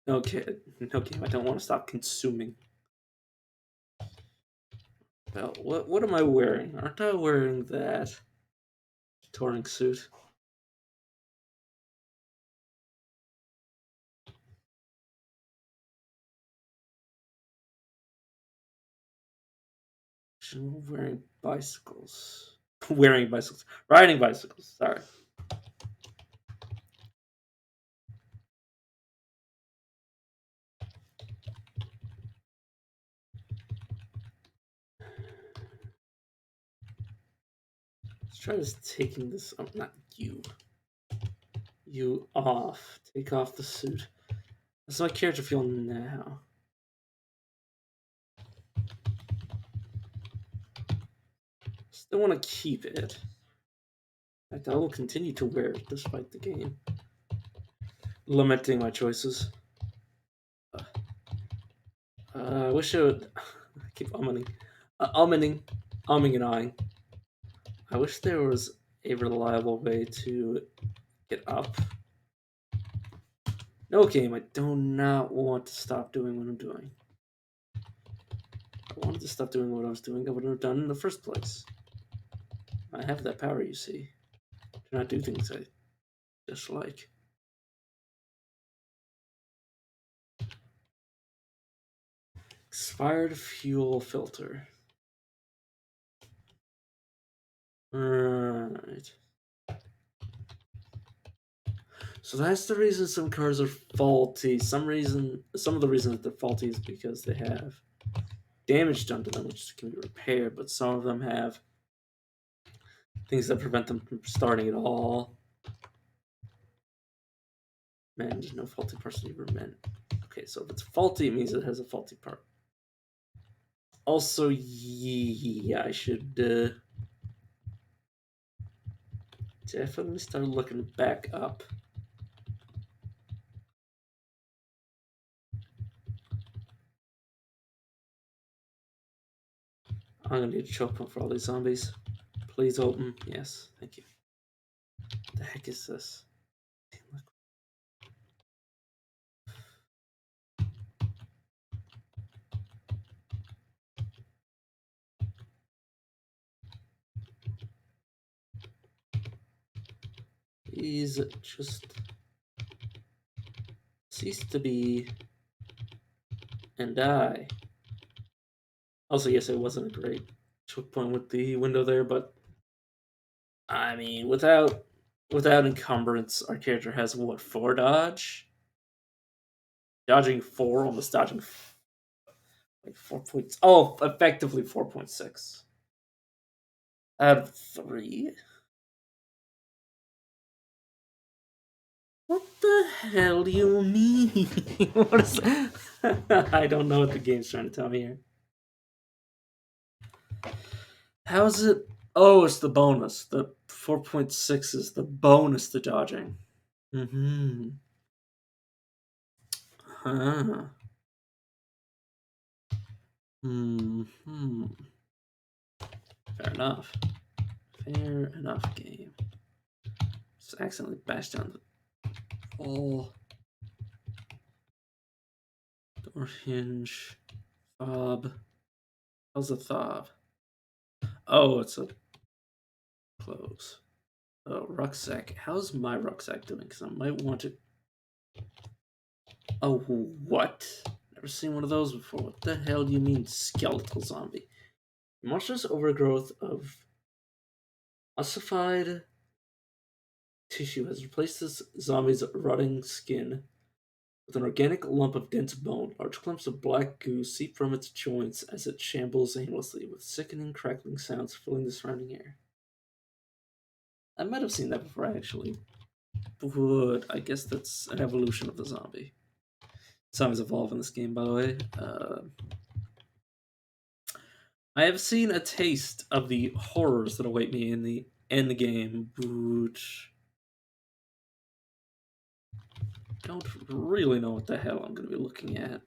Okay, okay. I don't want to stop consuming. Well, what am I wearing? Aren't I wearing that touring suit? Wearing bicycles. Wearing bicycles. Riding bicycles. Sorry. Let's try just taking this. Oh, not you. You off. Take off the suit. That's my character feel now. Still want to keep it. In fact, I will continue to wear it despite the game. Lamenting my choices. I wish I would. I keep umming. Umming and ahhing. I wish there was a reliable way to get up. No game, I do not want to stop doing what I'm doing. If I wanted to stop doing what I was doing, I would have done in the first place. I have that power, you see. Do not do things I dislike. Expired fuel filter. Right. So that's the reason some cars are faulty. Some of the reasons that they're faulty is because they have damage done to them, which can be repaired, but some of them have things that prevent them from starting at all. Man, there's no faulty parts ever meant. Okay, so if it's faulty, it means it has a faulty part. Also, yeah, I should definitely start looking back up. I'm gonna need a choke point for all these zombies. Please open. Yes, thank you. What the heck is this? Please just cease to be and die. Also, yes, it wasn't a great choke point with the window there, but I mean, without encumbrance, our character has what, 4 dodge? Dodging 4, almost dodging like 4 points. Oh, effectively 4.6 out of 3. What the hell do you mean? What is I don't know what the game's trying to tell me here. How is it? Oh, it's the bonus. The 4.6 is the bonus to dodging. Mm-hmm. Huh. Hmm. Fair enough. Fair enough, game. Just accidentally bashed down the wall. Door hinge. Fob. How's a fob? Oh, it's a close. Oh, rucksack. How's my rucksack doing? Because I might want to. Oh, what? Never seen one of those before. What the hell do you mean, skeletal zombie? Monstrous overgrowth of ossified tissue has replaced this zombie's rotting skin with an organic lump of dense bone. Large clumps of black goo seep from its joints as it shambles aimlessly, with sickening crackling sounds filling the surrounding air. I might have seen that before, actually. But I guess that's an evolution of the zombie. Zombies evolve in this game, by the way. I have seen a taste of the horrors that await me in the end game, but don't really know what the hell I'm going to be looking at.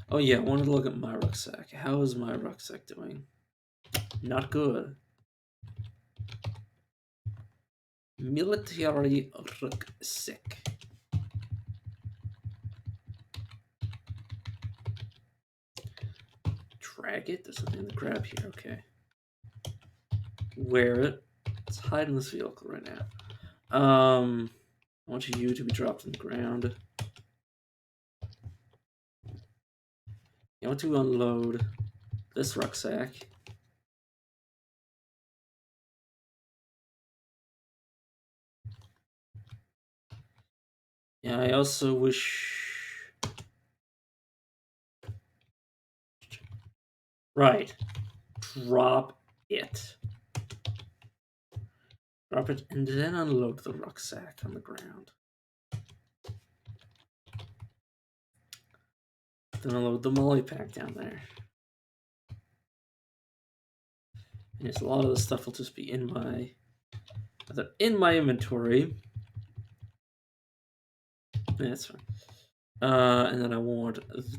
Oh yeah, I wanted to look at my rucksack. How is my rucksack doing? Not good. Military rucksack. Drag it? There's something to grab here. Okay. Wear it. Let's hide in this vehicle right now. I want you to be dropped on the ground. I want to unload this rucksack. Yeah, I also wish. Right. Drop it. Drop it and then unload the rucksack on the ground. Then unload the molly pack down there. And yes, a lot of the stuff will just be in my inventory. Yeah, that's fine. And then I want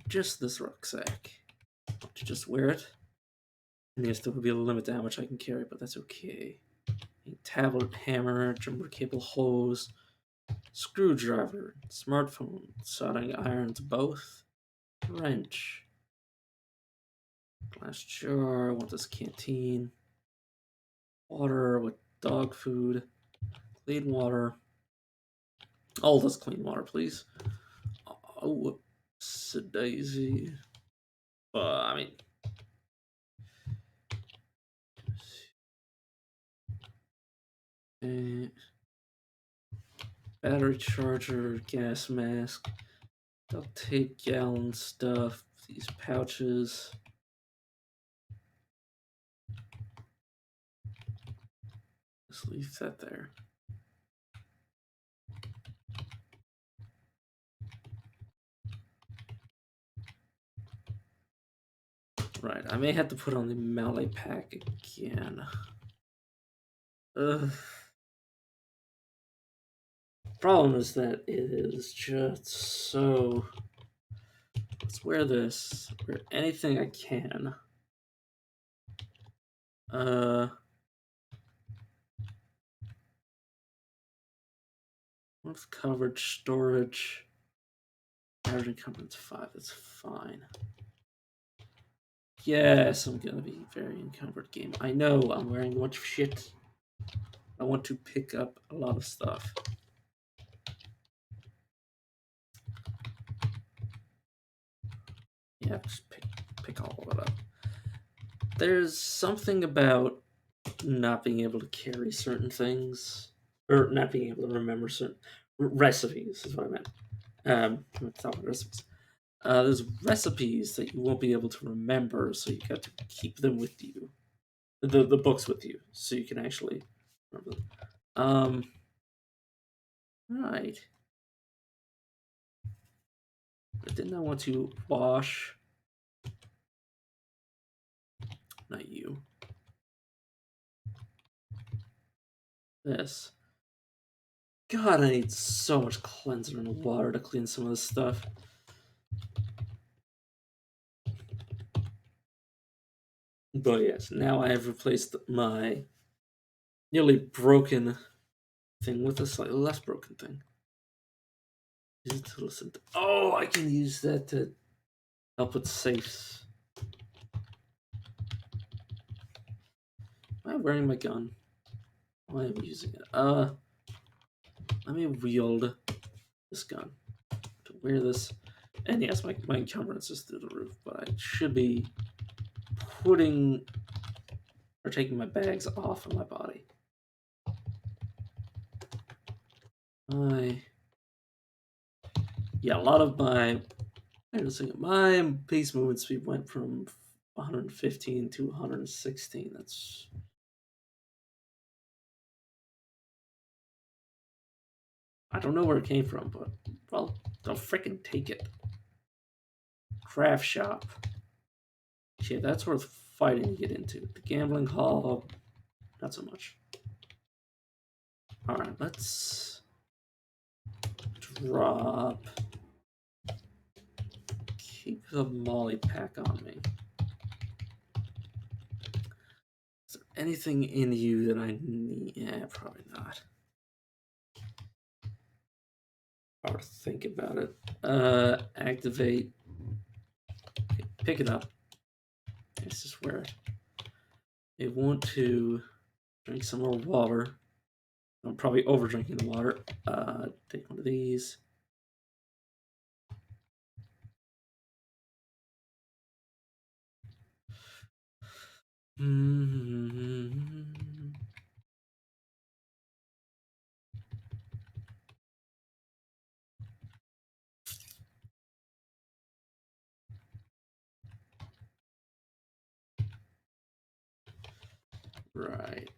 just this rucksack. To just wear it. And yes, there will be a limit to how much I can carry, but that's okay. A tablet, hammer, jumper cable hose, screwdriver, smartphone, soldering irons, both, wrench, glass jar. I want this canteen, water with dog food, clean water. All this clean water, please. Oh, whoops, daisy. I mean, battery charger, gas mask, duct tape, gallon stuff, these pouches. Just leave that there. Right, I may have to put on the melee pack again. Ugh. Problem is that it is just so. Let's wear this. Wear anything I can. What's coverage, storage? Average encumbrance 5. That's fine. Yes, I'm gonna be very encumbered game. I know I'm wearing a bunch of shit. I want to pick up a lot of stuff. Yeah, just pick all of it up. There's something about not being able to carry certain things, or not being able to remember certain recipes. Is what I meant. Recipes. There's recipes that you won't be able to remember, so you got to keep them with you. The books with you, so you can actually remember them. Right. I did not want to wash. Not you. This. God, I need so much cleanser and water to clean some of this stuff. But yes, now I have replaced my nearly broken thing with a slightly less broken thing. Use it to listen to. Oh, I can use that to help with safes. Am I wearing my gun? Why am I using it? Let me wield this gun to wear this. And yes, my encumbrance is through the roof, but I should be putting or taking my bags off of my body. Yeah, a lot of my my pace movement speed went from 115 to 116. That's I don't know where it came from, but well, don't freaking take it. Craft shop. Shit, that's worth fighting to get into. The gambling hall, not so much. All right, let's drop. Keep the molly pack on me. Is there anything in you that I need? Yeah, probably not. Hard to think about it. Activate. Okay, pick it up. This is where I want to drink some more water. I'm probably over drinking the water. Take one of these. Right.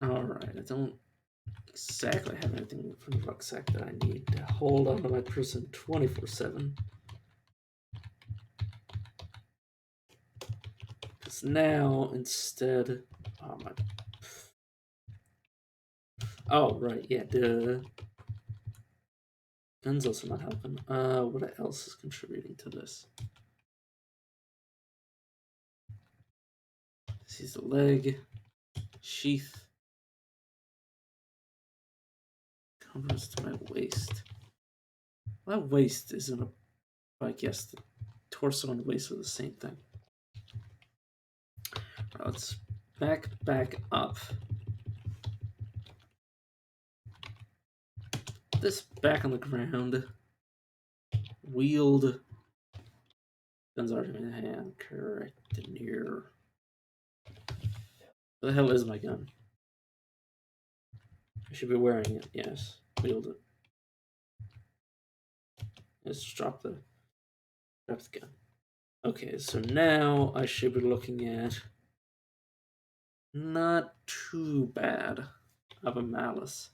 All right. I don't exactly have anything from the rucksack that I need to hold onto my person 24/7. Because now instead, oh my. Oh right, yeah. The gun's also not helping. What else is contributing to this? This is the leg sheath. Covers to my waist. My waist isn't a. I guess the torso and the waist are the same thing. Right, let's back up. This back on the ground. Wield. Guns already in hand. Correct. Near. Where the hell is my gun? I should be wearing it. Yes. Wield it. Let's drop the gun. Okay, so now I should be looking at not too bad of a malice.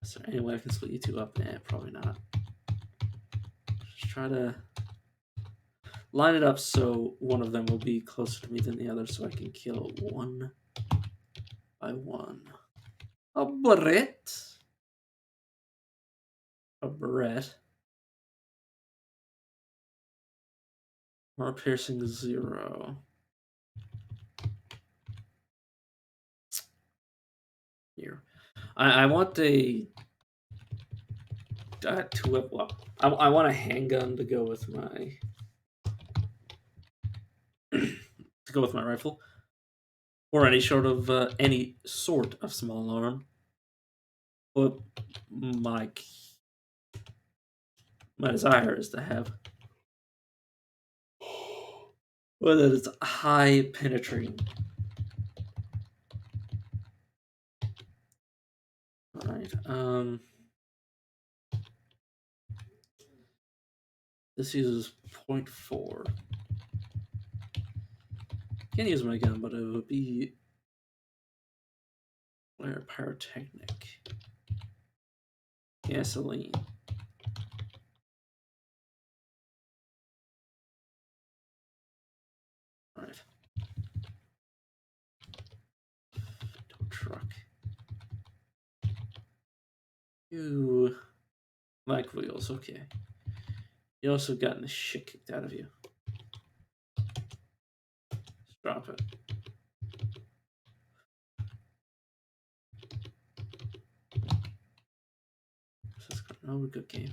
Is there any way I can split you two up? Nah, probably not. Just try to line it up so one of them will be closer to me than the other so I can kill one by one. A Brett. A Brett. Or piercing 0. Here. I want a two. Well, I want a handgun to go with my rifle, or any sort of small arm. But my desire is to have one that is high penetrating. All right. This uses 0.4. Can't use my gun, but it would be flare pyrotechnic. Gasoline. Alright. Tow truck. You like wheels, okay. You also gotten the shit kicked out of you. Just drop it. Oh, good game.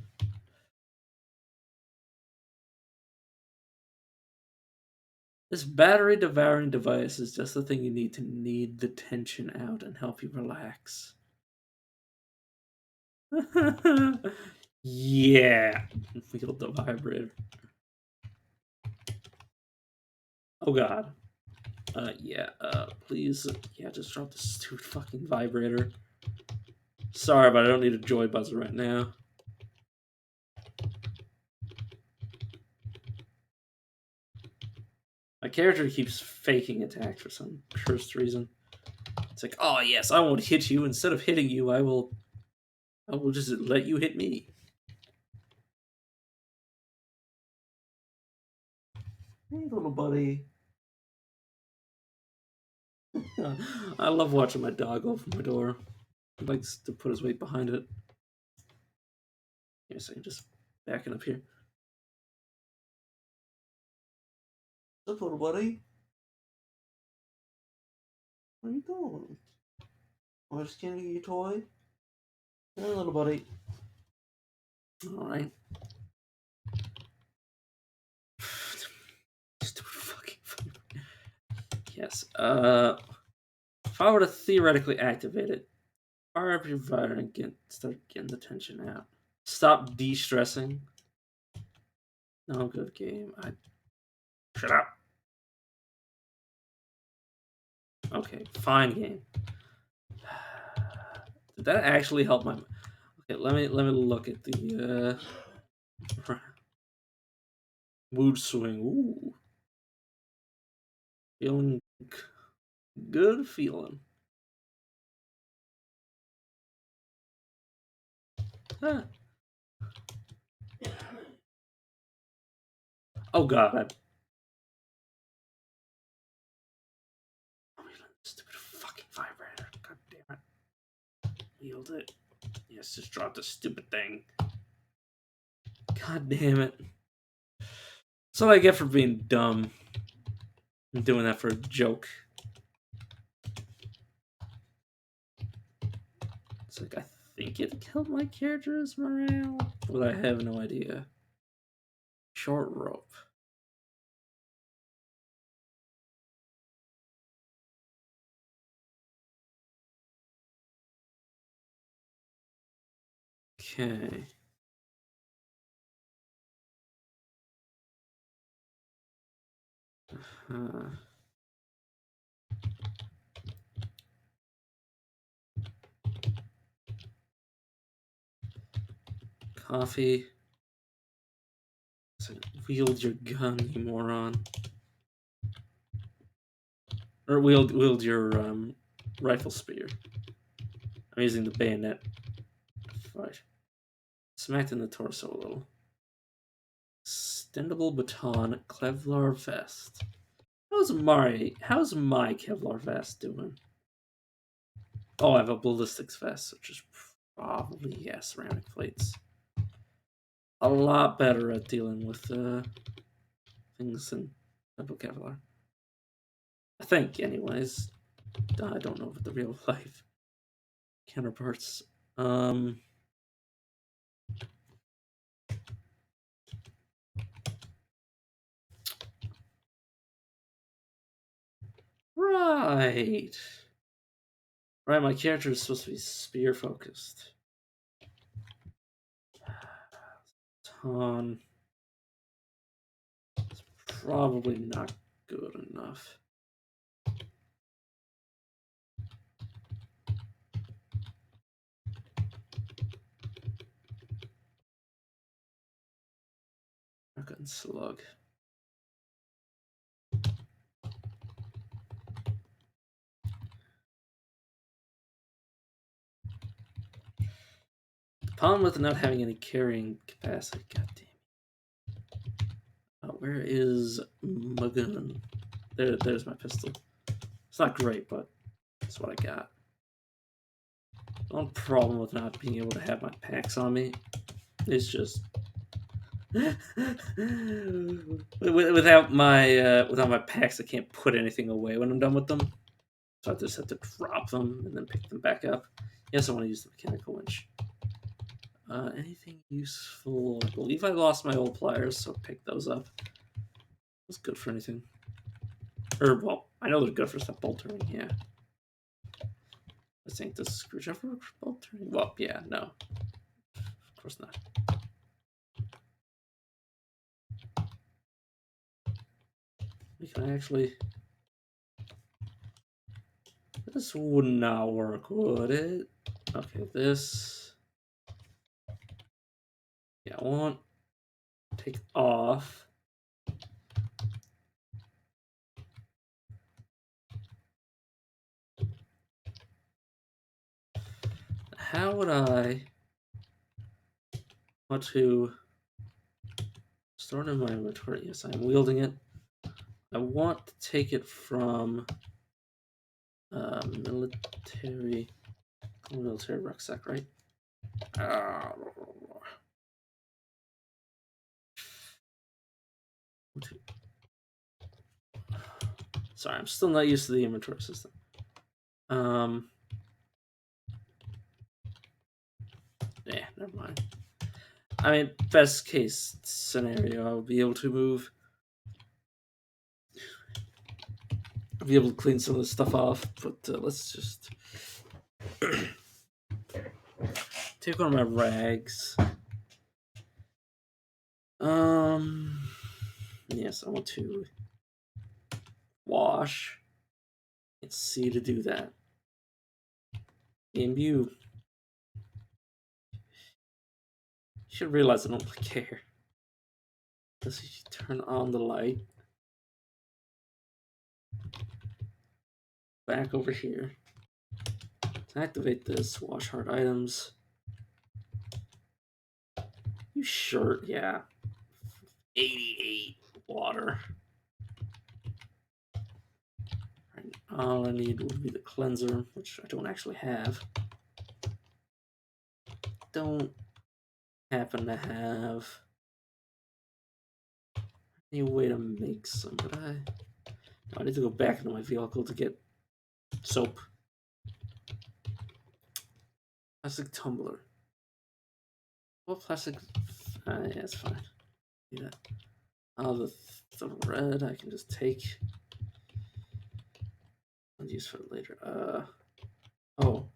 This battery devouring device is just the thing you need to knead the tension out and help you relax. Yeah. Wield the vibrator. Oh god. Yeah, please. Yeah, just drop this stupid fucking vibrator. Sorry, but I don't need a joy buzzer right now. My character keeps faking attacks for some cursed reason. It's like, oh yes, I won't hit you. Instead of hitting you, I will just let you hit me. Hey, little buddy. I love watching my dog open my door. He likes to put his weight behind it. Yes, I can just backing up here. What's up, little buddy? What are you doing? I just can't get you a toy. Hey, little buddy. All right. Stupid fucking. Yes. If I were to theoretically activate it, fire up your provider and start getting the tension out. Stop de-stressing. No good game. Shut up. Okay, fine game. Did that actually help my? Okay, let me look at the mood swing. Ooh, feeling good feeling. Huh. Oh god, stupid fucking vibrator. God damn it. Wield it. Yes, just drop the stupid thing. God damn it. That's what I get for being dumb. I'm doing that for a joke. It's like, I think it killed my character's morale, but I have no idea. Short rope. Okay. Coffee. So wield your gun, you moron. Or wield your rifle spear. I'm using the bayonet. Right. Smacked in the torso a little. Extendable baton, Kevlar vest. How's my Kevlar vest doing? Oh, I have a ballistics vest, which is probably ceramic plates. A lot better at dealing with things than double Kevlar. I think, anyways. I don't know about the real life counterparts. Right. Right, my character is supposed to be spear focused. Ton. It's probably not good enough. Shotgun slug. The problem with not having any carrying capacity. God damn. Where is my gun? There's my pistol. It's not great, but that's what I got. The one problem with not being able to have my packs on me is just without my packs, I can't put anything away when I'm done with them. So I just have to drop them and then pick them back up. Yes, I want to use the mechanical winch. Anything useful? I believe I lost my old pliers, so pick those up. That's good for anything. Or, well, I know they're good for stuff bolt turning, yeah. I think the screwdriver bolt turning? Well, yeah, no. Of course not. Can I actually... This would not work, would it? Okay, this... Yeah, I want to take off. How would I want to store it in my inventory? Yes, I'm wielding it. I want to take it from military rucksack, right? Sorry, I'm still not used to the inventory system. Yeah, never mind. I mean, best case scenario, I'll be able to clean some of this stuff off, but let's just take one of my rags. Yes, I want to wash. Let's see to do that. Game you should realize I don't really care. Let's turn on the light. Back over here. To activate this, wash hard items. You shirt, yeah. 88 water. Right, all I need would be the cleanser, which I don't actually have. Don't happen to have any way to make some, but I need to go back into my vehicle to get soap. Plastic tumbler. What plastic? Yeah, it's fine. Yeah. The thread I can just take and use for later. Oh.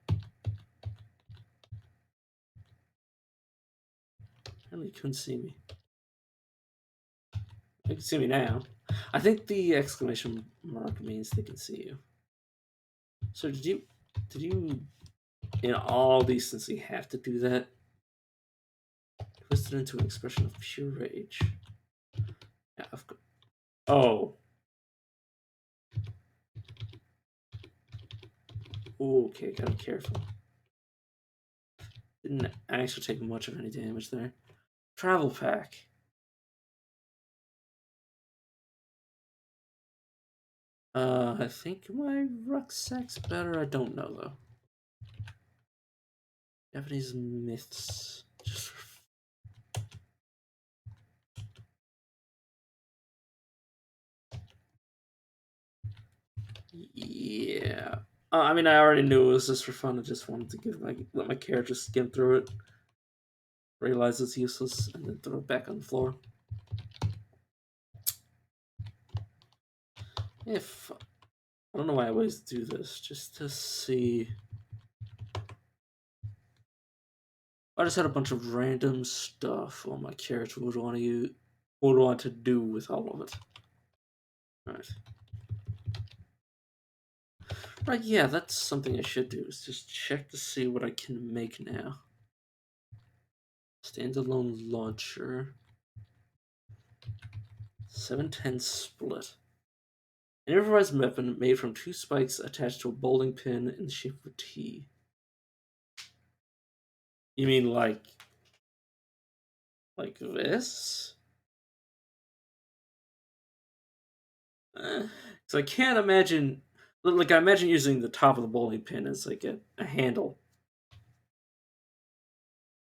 Apparently you couldn't see me. They can see me now. I think the exclamation mark means they can see you. So did you in all decency have to do that? Twisted into an expression of pure rage. Yeah, of course. Oh. Okay, gotta be careful. Didn't actually take much of any damage there. Travel pack. I think my rucksack's better. I don't know though. Japanese myths. Yeah. I mean, I already knew it was just for fun. I just wanted to let my character skim through it, realize it's useless, and then throw it back on the floor. If I don't know why I always do this, just to see. I just had a bunch of random stuff what my character would want to do with all of it. Right. Right, yeah, that's something I should do, is just check to see what I can make now. Standalone launcher. 710 split. An improvised weapon made from two spikes attached to a bowling pin in the shape of a T. You mean like this? So I can't imagine. Like I imagine using the top of the bowling pin as like a handle.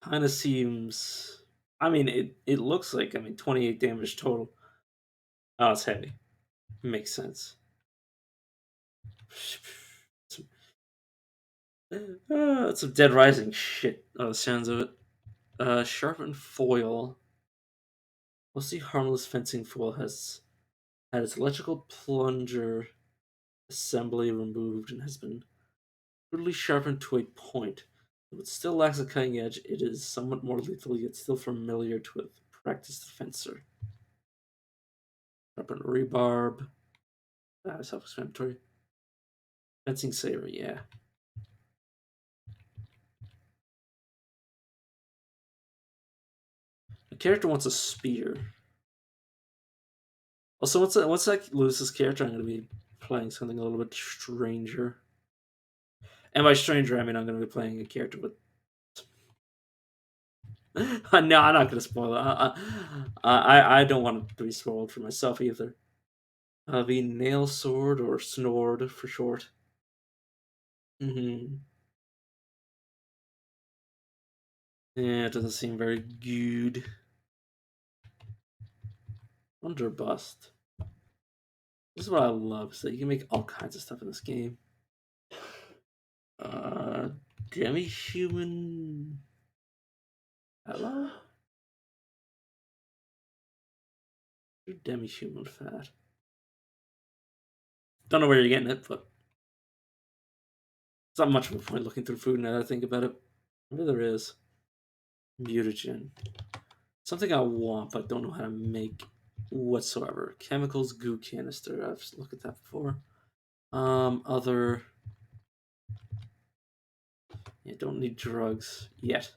Kind of seems. I mean, it looks like 28 damage total. Oh, it's heavy. Makes sense. Some Dead Rising shit. Oh, the sounds of it. Sharpened foil. Mostly harmless fencing foil has had its electrical plunger assembly removed and has been brutally sharpened to a point. Though it still lacks a cutting edge, it is somewhat more lethal, yet still familiar to a practiced fencer. Sharpened rebarb. Self-explanatory. Fencing saber, yeah. The character wants a spear. Also, once I lose this character, I'm going to be playing something a little bit stranger. And by stranger, I mean I'm going to be playing a character with. No, I'm not going to spoil it. I don't want it to be spoiled for myself either. The nail sword or snord for short. Hmm. Yeah, it doesn't seem very good. Underbust. This is what I love, is that you can make all kinds of stuff in this game. Uh, Demi-human. Hello? Demi-human fat. Don't know where you're getting it, but it's not much of a point looking through food now that I think about it. Maybe there is. Mutagen. Something I want, but don't know how to make whatsoever. Chemicals goo canister. I've looked at that before. Other. Yeah, don't need drugs yet.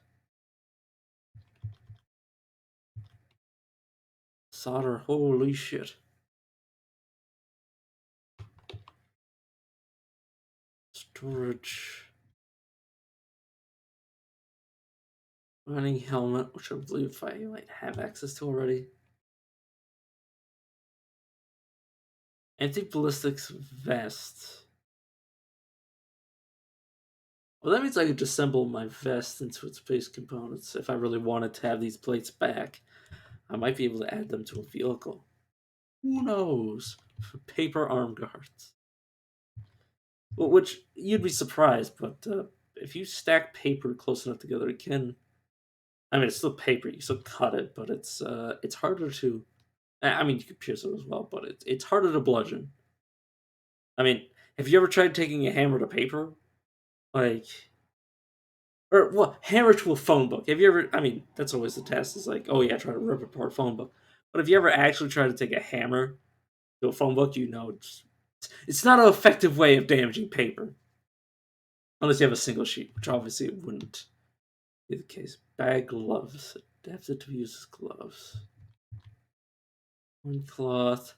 Solder. Holy shit. Storage. Running helmet, which I believe I might have access to already. Anti-ballistics vest. Well, that means I could assemble my vest into its base components. If I really wanted to have these plates back, I might be able to add them to a vehicle. Who knows? Paper arm guards. Well, which you'd be surprised, but if you stack paper close enough together, it can. I mean, it's still paper. You still cut it, but it's harder to. I mean, you could pierce it as well, but it's harder to bludgeon. I mean, have you ever tried taking a hammer to paper? Like, or well, hammer to a phone book. Have you ever? I mean, that's always the test. Is like, oh yeah, try to rip apart a phone book. But if you ever actually try to take a hammer to a phone book, you know it's not an effective way of damaging paper, unless you have a single sheet, which obviously it wouldn't be the case. Bag gloves, adapted to use as gloves. One cloth.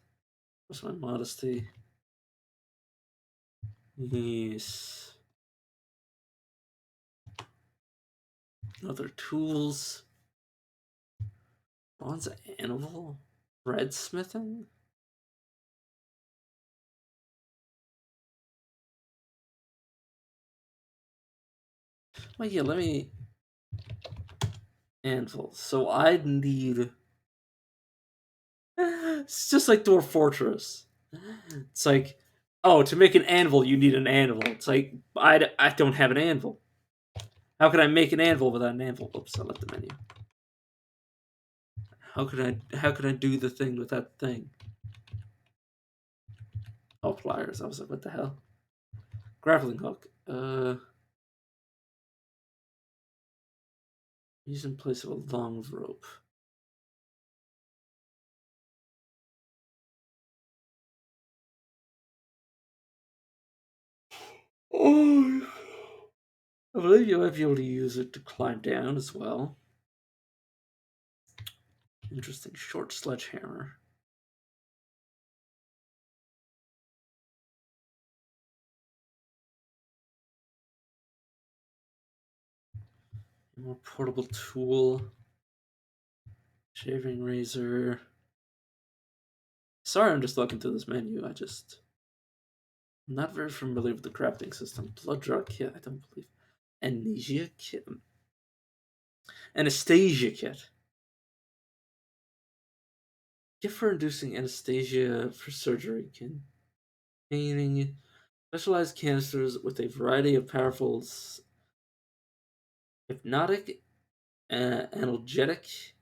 What's my modesty? Yes. Other tools. Bronze anvil. Red smithing. Well, yeah, let me. Anvil. So I'd need. It's just like Dwarf Fortress. It's like, oh, to make an anvil, you need an anvil. It's like, I don't have an anvil. How can I make an anvil without an anvil? Oops, I left the menu. How could I do the thing with that thing? Oh, pliers. I was like, what the hell? Grappling hook. Use in place of a long rope. Oh, I believe you might be able to use it to climb down as well. Interesting. Short sledgehammer. More portable tool. Shaving razor. Sorry, I'm just looking through this menu. I'm not very familiar with the crafting system. Blood draw kit, I don't believe. Amnesia kit. Anesthesia kit. Gift for inducing anesthesia for surgery. Containing specialized canisters with a variety of powerful hypnotic, analgesic,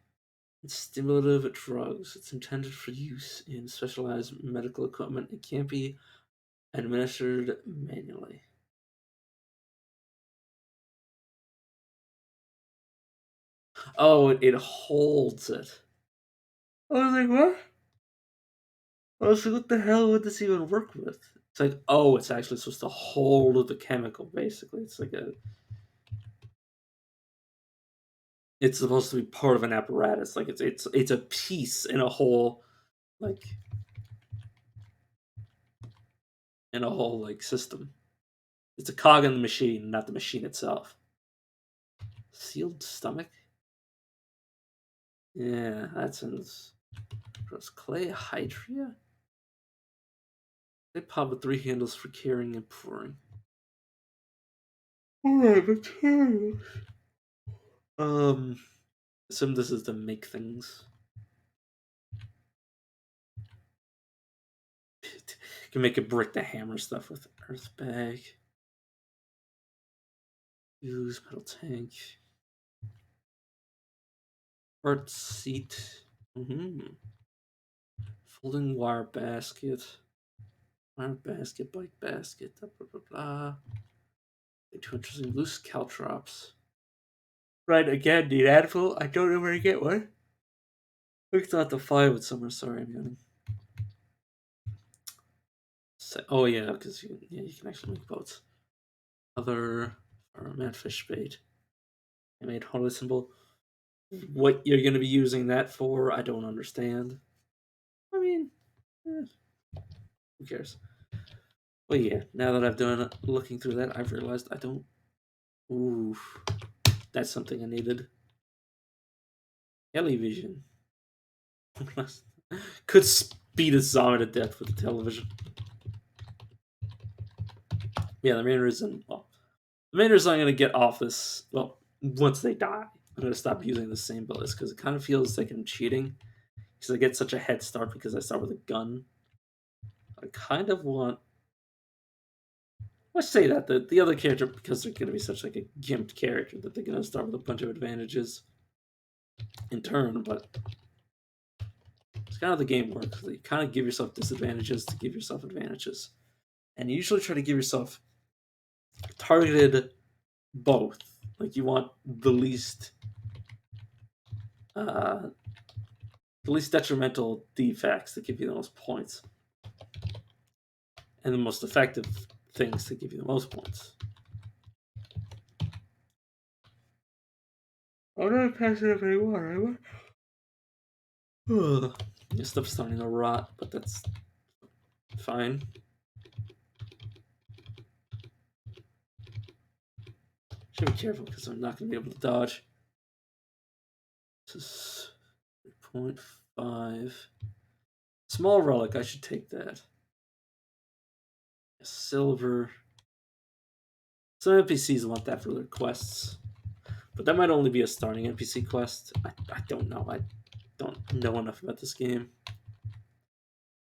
and stimulative drugs. It's intended for use in specialized medical equipment. It can't be administered manually. Oh, it holds it. I was like, what? I was like, what the hell would this even work with? It's like, oh, it's actually supposed to hold the chemical, basically. It's supposed to be part of an apparatus. Like it's a piece in a whole like like system. It's a cog in the machine, not the machine itself. Sealed stomach? Yeah, that sounds gross. Clay hydria? They pop with 3 handles for carrying and pouring. Alright, materials. Assume this is to make things. You can make a brick to hammer stuff with. Earth bag. Use metal tank. Art seat. Folding wire basket. Wire basket, bike basket, blah blah blah blah. Too interesting. Loose caltrops. Right, again, need anvil. I don't know where to get one. We thought the fire with somewhere. Sorry, I'm yawning. Oh yeah, because you can actually make boats. Other mad fish bait. I made holy symbol. What you're going to be using that for, I don't understand. I mean, who cares? Well, yeah. Now that I've done looking through that, I've realized I don't. Ooh, that's something I needed. Television. Could speed a zombie to death with the television. Yeah, the main reason. Well, the main reason I'm going to get off this. Well, once they die, I'm going to stop using the same build because it kind of feels like I'm cheating. Because I get such a head start because I start with a gun. I kind of want. Let's say that the other character, because they're going to be such like a gimped character, that they're going to start with a bunch of advantages in turn, but it's kind of the game works. You kind of give yourself disadvantages to give yourself advantages, and you usually try to give yourself targeted both. Like you want uh, the least detrimental defects that give you the most points, and the most effective things that give you the most points. I'm not passing up any water, am I? Your stuff's starting to rot, but that's fine. Should be careful because I'm not going to be able to dodge. This is 3.5. Small relic, I should take that. Silver. Some NPCs want that for their quests. But that might only be a starting NPC quest. I don't know. I don't know enough about this game.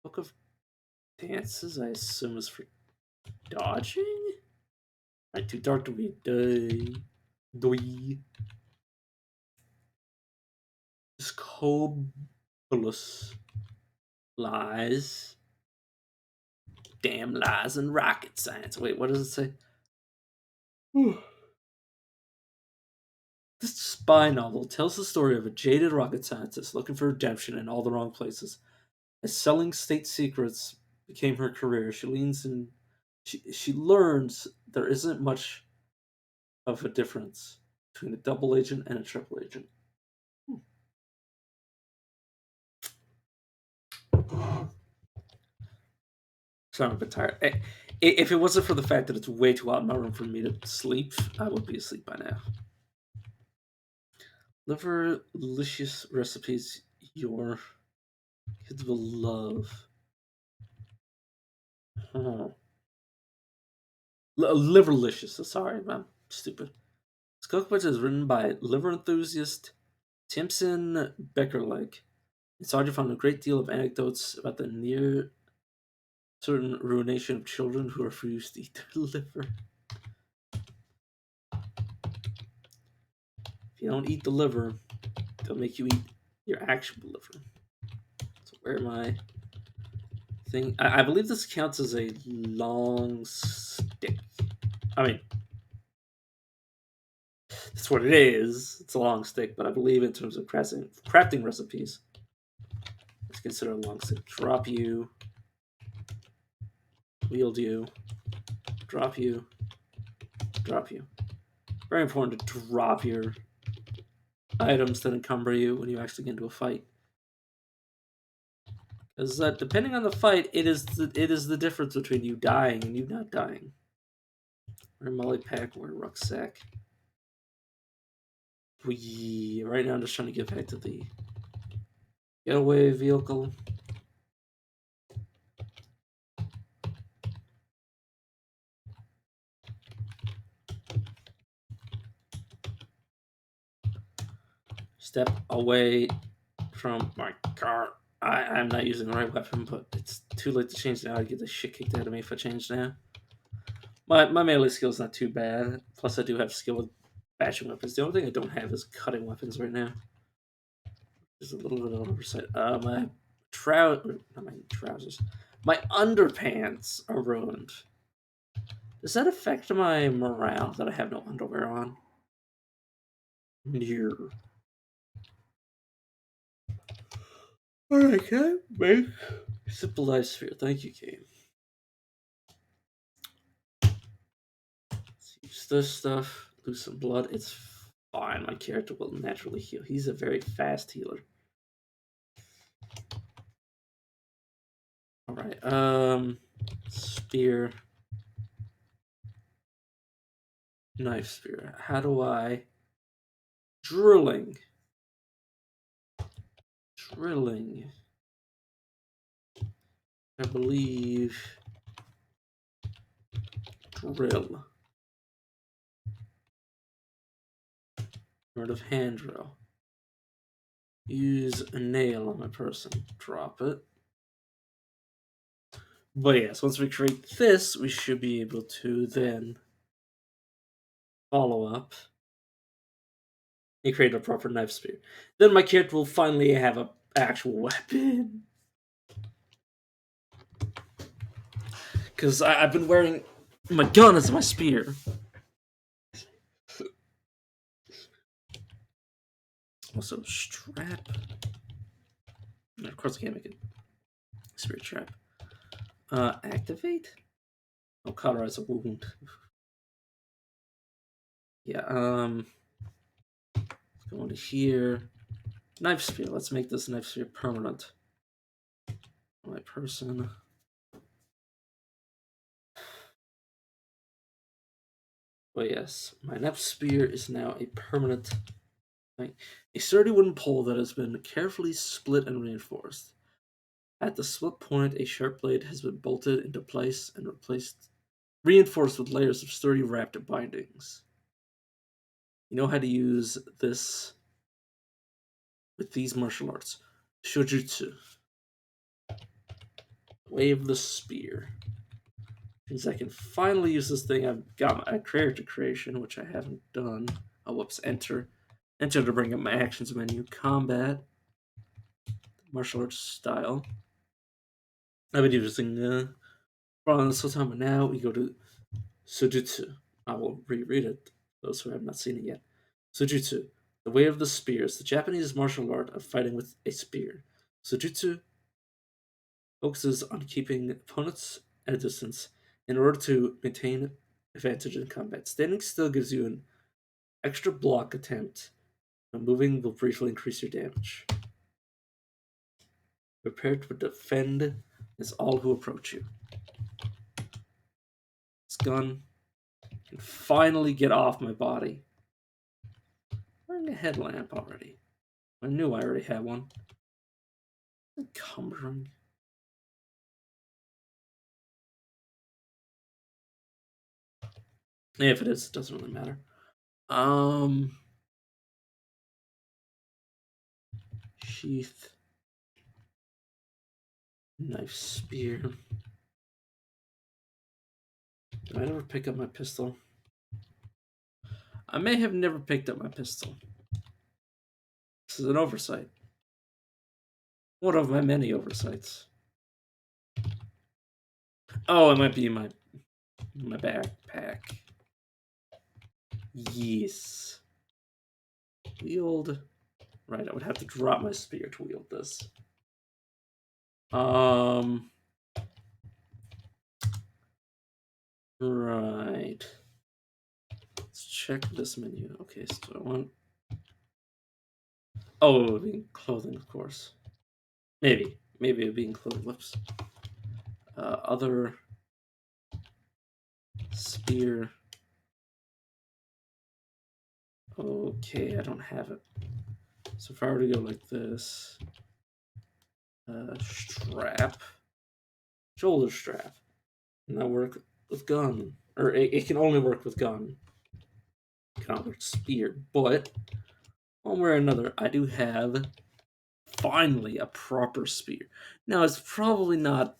Book of Dances, I assume, is for dodging? Right, too dark to read. Doi. Scobulus. Lies. Damn lies and rocket science. Wait, what does it say? This spy novel tells the story of a jaded rocket scientist looking for redemption in all the wrong places. As selling state secrets became her career, she leans in. She learns there isn't much of a difference between a double agent and a triple agent. So I'm a bit tired. If it wasn't for the fact that it's way too hot in my room for me to sleep, I would be asleep by now. Liverlicious recipes your kids will love. Huh. Liverlicious. Sorry, I'm stupid. This cookbook is written by liver enthusiast Timson Beckerleg. Inside you found a great deal of anecdotes about the near certain ruination of children who refuse to eat their liver. If you don't eat the liver, they'll make you eat your actual liver. So where am I? I believe this counts as a long stick. I mean, that's what it is. It's a long stick, but I believe in terms of crafting recipes, it's considered a long stick. Drop you, wield you, drop you, drop you. Very important to drop your items that encumber you when you actually get into a fight. Because depending on the fight, it is the difference between you dying and you not dying. Wear molly pack, wear rucksack. Right now I'm just trying to get back to the getaway vehicle. Step away from my car. I'm not using the right weapon, but it's too late to change now. I get the shit kicked out of me if I change now. My melee skill's not too bad. Plus, I do have skill with bashing weapons. The only thing I don't have is cutting weapons right now. There's a little bit of oversight. My not my trousers. My underpants are ruined. Does that affect my morale that I have no underwear on? Near. Alright, can I make simple life sphere? Thank you, game. Let's use this stuff. Lose some blood. It's fine. My character will naturally heal. He's a very fast healer. Alright, spear. Knife spear. How do I... Drilling. I believe... Drill. Word of hand drill. Use a nail on my person. Drop it. But yes, once we create this, we should be able to then follow up and create a proper knife spear. Then my character will finally have an actual weapon. Because I've been wearing my gun as my spear. Also, strap. And of course, I can't make it. Spear trap. Activate? Oh, cauterize a wound. Yeah, let's go into here. Knife spear. Let's make this knife spear permanent. My person. But yes, my knife spear is now a permanent thing. A sturdy wooden pole that has been carefully split and reinforced. At the split point, a sharp blade has been bolted into place and reinforced with layers of sturdy wrapped bindings. You know how to use this with these martial arts. Shojutsu. Wave the spear. Means I can finally use this thing. I've got my character creation, which I haven't done. Oh, whoops, enter. Enter to bring up my actions menu. Combat. Martial arts style. I've been using from this whole time, but now we go to Sojutsu. I will reread it, those who have not seen it yet. Sojutsu, the way of the spears, the Japanese martial art of fighting with a spear. Sojutsu focuses on keeping opponents at a distance in order to maintain advantage in combat. Standing still gives you an extra block attempt, but moving will briefly increase your damage. Prepare to defend as all who approach you. This gun can finally get off my body. wearing a headlamp already? I knew I already had one. Encumbering. Yeah, if it is, it doesn't really matter. Sheath. Knife, spear. Did I never pick up my pistol? I may have never picked up my pistol. This is an oversight. One of my many oversights. Oh, it might be in my backpack. Yes. Wield. Right, I would have to drop my spear to wield this. Right. Let's check this menu. Okay, so I want. Oh, it would be clothing, of course. Maybe it would be in clothing. Whoops. Other spear. Okay, I don't have it. So if I were to go like this, strap, shoulder strap, and that work with gun, or it can only work with gun. It cannot work spear, but one way or another, I do have finally a proper spear. Now it's probably not.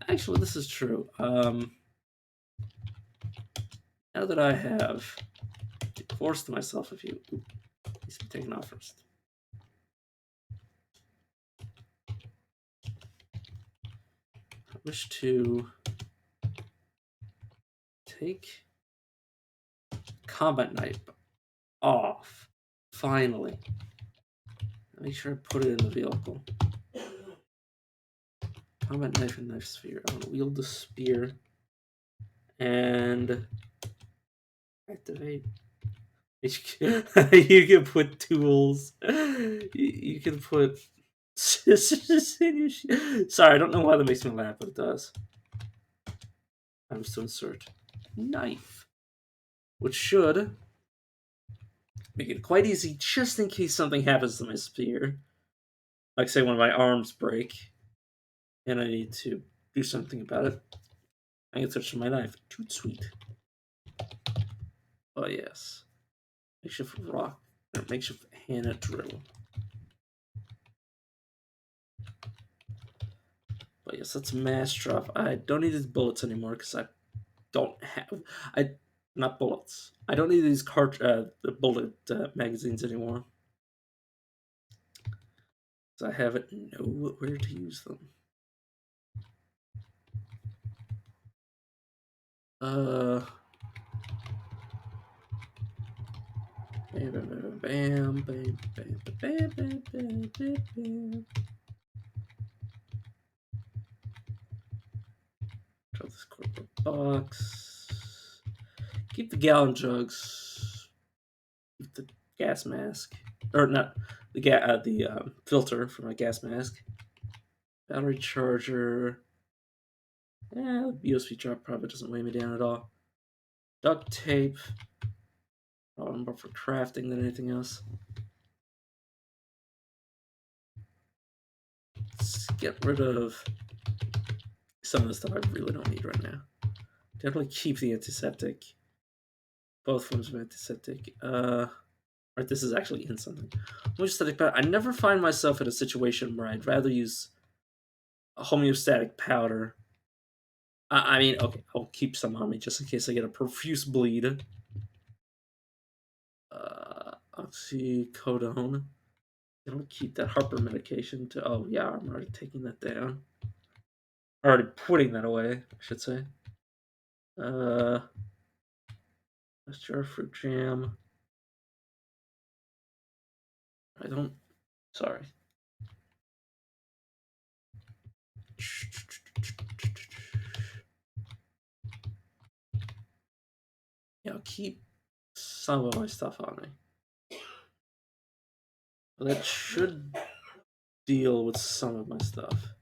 Actually, this is true. Now that I have forced myself a few, needs to be taken off first. I wish to take combat knife off. Finally. Make sure I put it in the vehicle. Combat knife and knife spear. I want to wield the spear and activate. You can put tools. You can put scissors in your Sorry, I don't know why that makes me laugh, but it does. I'm just to insert knife, which should make it quite easy just in case something happens to my spear. Like, say, one of my arms break and I need to do something about it. I can touch my knife. Toot sweet. Oh, yes. Makeshift rock. Or makeshift hand drill. But yes, let's mass drop. I don't need these bullets anymore because I don't have. Not bullets. I don't need these the bullet magazines anymore. So I haven't know where to use them. Bam, bam, bam, bam, bam, bam, bam, bam, bam, bam, bam. Drop this corporate box. Keep the gallon jugs. Keep the gas mask, or not the filter for my gas mask. Battery charger. Yeah, USB drop probably doesn't weigh me down at all. Duct tape. Probably more for crafting than anything else. Let's get rid of some of the stuff I really don't need right now. Definitely keep the antiseptic. Both forms of antiseptic. Right, this is actually in something. Homeostatic powder. I never find myself in a situation where I'd rather use a homeostatic powder. I mean, okay, I'll keep some on me just in case I get a profuse bleed. Oxycodone. I don't keep that Harper medication to. Oh yeah, I'm already taking that down. Already putting that away, I should say. Let's jar fruit jam. I don't. Sorry. Yeah, I'll keep some of my stuff on me. That should deal with some of my stuff.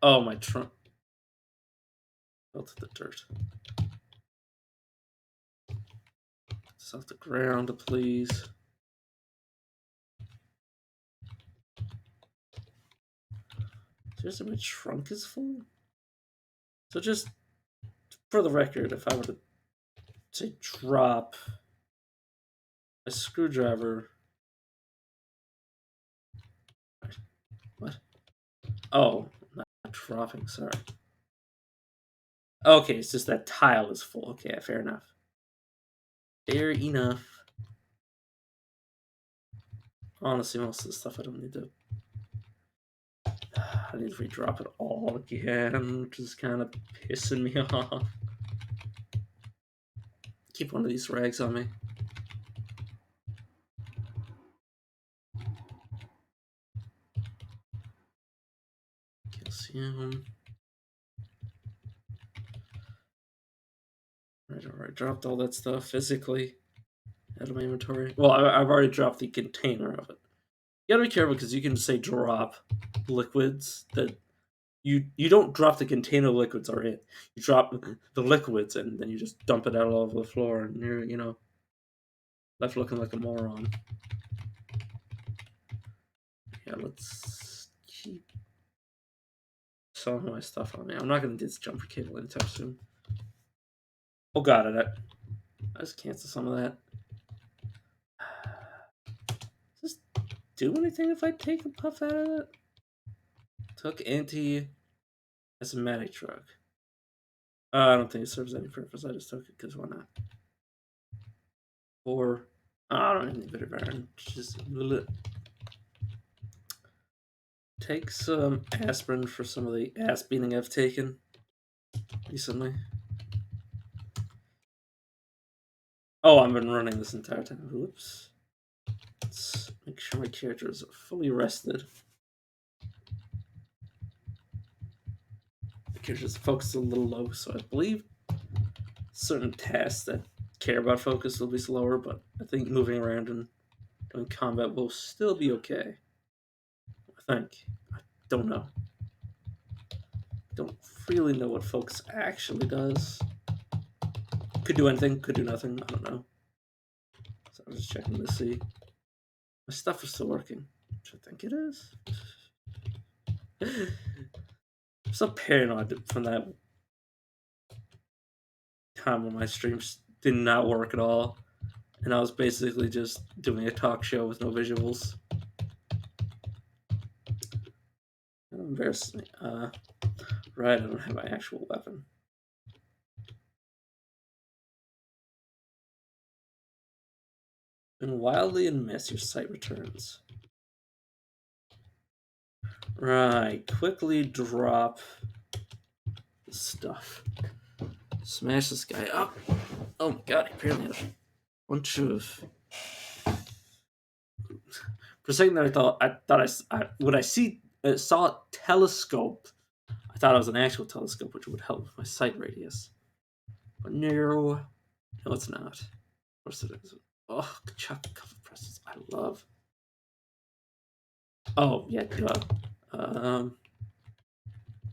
Oh, my trunk. Fell to the dirt. This off the ground, please. Seriously, my trunk is full? So just for the record, if I were to say drop a screwdriver. What? Oh, not dropping, sorry. Okay, it's just that tile is full. Okay, fair enough. Fair enough. Honestly, most of the stuff I don't need to. I need to redrop it all again, which is kind of pissing me off. Keep one of these rags on me. Calcium. Alright, dropped all that stuff physically out of my inventory. Well, I've already dropped the container of it. You gotta be careful because you can say drop liquids that you don't drop the container liquids are in. You drop the liquids and then you just dump it out all over the floor and you're left looking like a moron. Yeah, let's keep some of my stuff on me. I'm not gonna do this jumper cable anytime soon. Oh god, I just cancel some of that. Does this do anything if I take a puff out of it? Took anti-asthmatic drug. I don't think it serves any purpose. I just took it because why not? Or I don't need bitter iron. Just take some aspirin for some of the ass beating I've taken recently. Oh, I've been running this entire time. Whoops. Let's make sure my character is fully rested. The character's focus is a little low, so I believe certain tasks that care about focus will be slower, but I think moving around and doing combat will still be okay. I think. I don't know. Don't really know what focus actually does. Could do anything, could do nothing, I don't know. So I'm just checking to see. My stuff is still working, which I think it is. I'm so paranoid from that time when my streams did not work at all. And I was basically just doing a talk show with no visuals. That embarrassed me. Right, I don't have my actual weapon. Been wildly in miss, your sight returns. Right, quickly drop the stuff. Smash this guy up. Oh my god, he apparently has a bunch of. For a second there, when I saw it telescoped, I thought it was an actual telescope, which would help with my sight radius. But no, it's not. Of course it is. Oh, chocolate covered pretzels, I love. Oh yeah,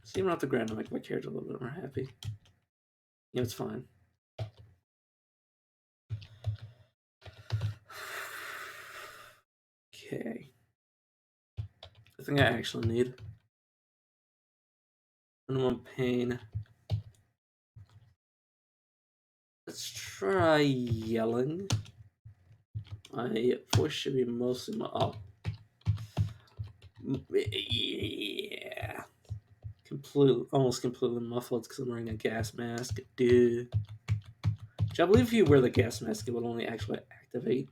see him off the ground to make my character a little bit more happy. Yeah, it's fine. Okay. I think I actually need minimum pain. Let's try yelling. My voice should be mostly yeah, almost completely muffled because I'm wearing a gas mask. Dude, which I believe if you wear the gas mask, it will only actually activate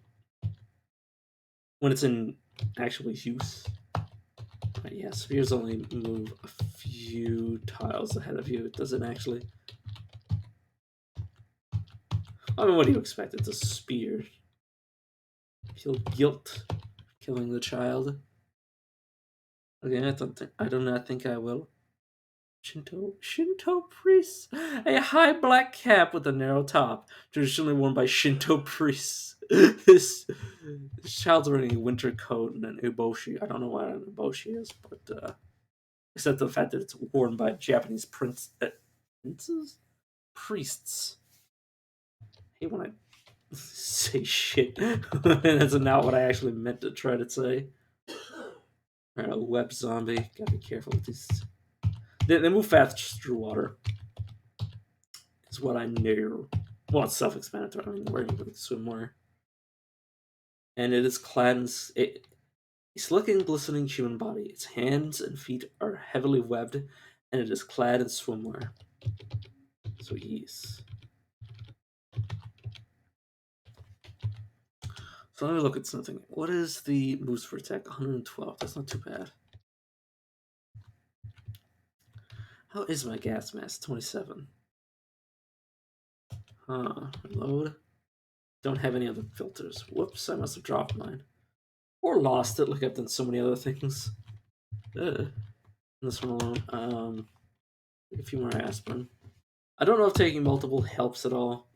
when it's in actual use. Right, yeah, spheres only move a few tiles ahead of you. It doesn't actually. I mean, what do you expect? It's a spear. Feel guilt for killing the child. Okay, I do not think I will. Shinto priests. A high black cap with a narrow top, traditionally worn by Shinto priests. this child's wearing a winter coat and an uboshi. I don't know what an uboshi is, but except the fact that it's worn by Japanese princes, priests. I hate when say shit. That's not what I actually meant to try to say. Alright, a web zombie. Gotta be careful with these. They move fast through water. Is what I knew. Well, it's self-explanatory. I mean, where you would swim more. And it is clad in a slick and glistening human body. Its hands and feet are heavily webbed, and it is clad in swimwear. So yes. So let me look at something. What is the boost for attack? 112. That's not too bad. How is my gas mask? 27. Reload. Don't have any other filters. Whoops, I must have dropped mine. Or lost it, like I've done so many other things. This one alone. A few more aspirin. I don't know if taking multiple helps at all.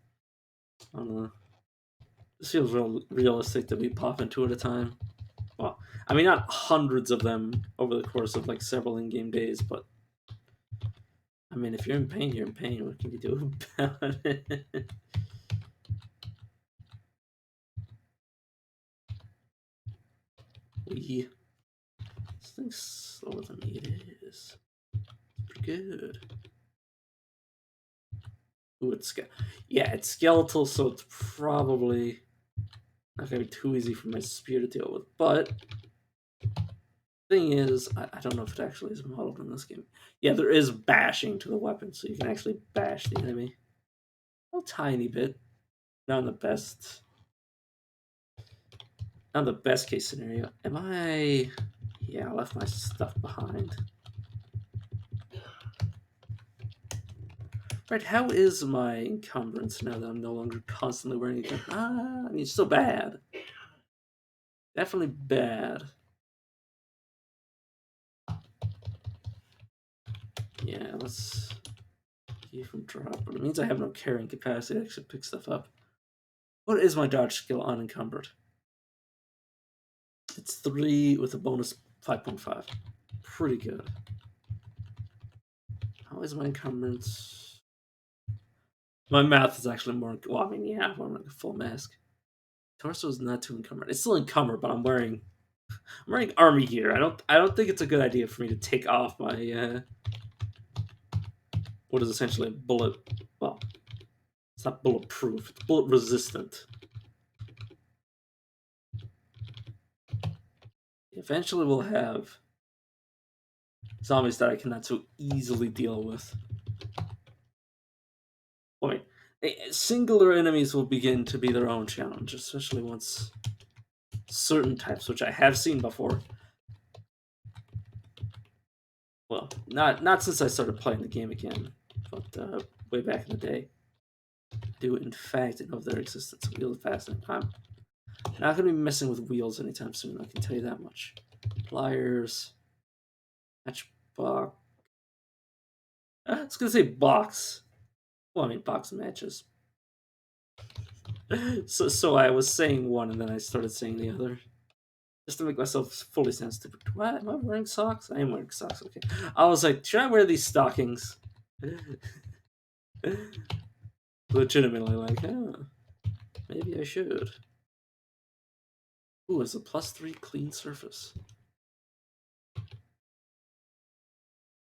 I don't know. This feels realistic that we pop in two at a time. Well, I mean, not hundreds of them over the course of like several in-game days, but I mean, if you're in pain, you're in pain. What can you do about it? This thing's slower than me. It is. Pretty good. Ooh, it's skeletal, so it's probably not gonna be too easy for my spear to deal with. But thing is, I don't know if it actually is modeled in this game. Yeah, there is bashing to the weapon, so you can actually bash the enemy a tiny bit. Not in the best. Not the best case scenario. Am I? Yeah, I left my stuff behind. Right, how is my encumbrance now that I'm no longer constantly wearing a gun? I mean, it's still bad. Definitely bad. Yeah, let's keep from drop. But it means I have no carrying capacity to actually pick stuff up. What is my dodge skill unencumbered? It's 3 with a bonus 5.5. Pretty good. How is my encumbrance? My math is actually more. Well, I mean, yeah, I'm wearing a full mask. Torso is not too encumbered. It's still encumbered, but I'm wearing army gear. I don't think it's a good idea for me to take off my what is essentially a bullet. Well, it's not bulletproof. It's bullet resistant. Eventually, we'll have zombies that I cannot so easily deal with. Well, I mean, singular enemies will begin to be their own challenge, especially once certain types, which I have seen before. Well, not since I started playing the game again, but way back in the day. Do in fact know of their existence. Wheel of fastening. I'm not going to be messing with wheels anytime soon. I can tell you that much. Pliers, matchbox. I was going to say box. Well, I mean box matches. So I was saying one, and then I started saying the other, just to make myself fully sound stupid. What? Am I wearing socks? I am wearing socks. Okay. I was like, should I wear these stockings? Legitimately, like, maybe I should. Ooh, it's a +3 clean surface.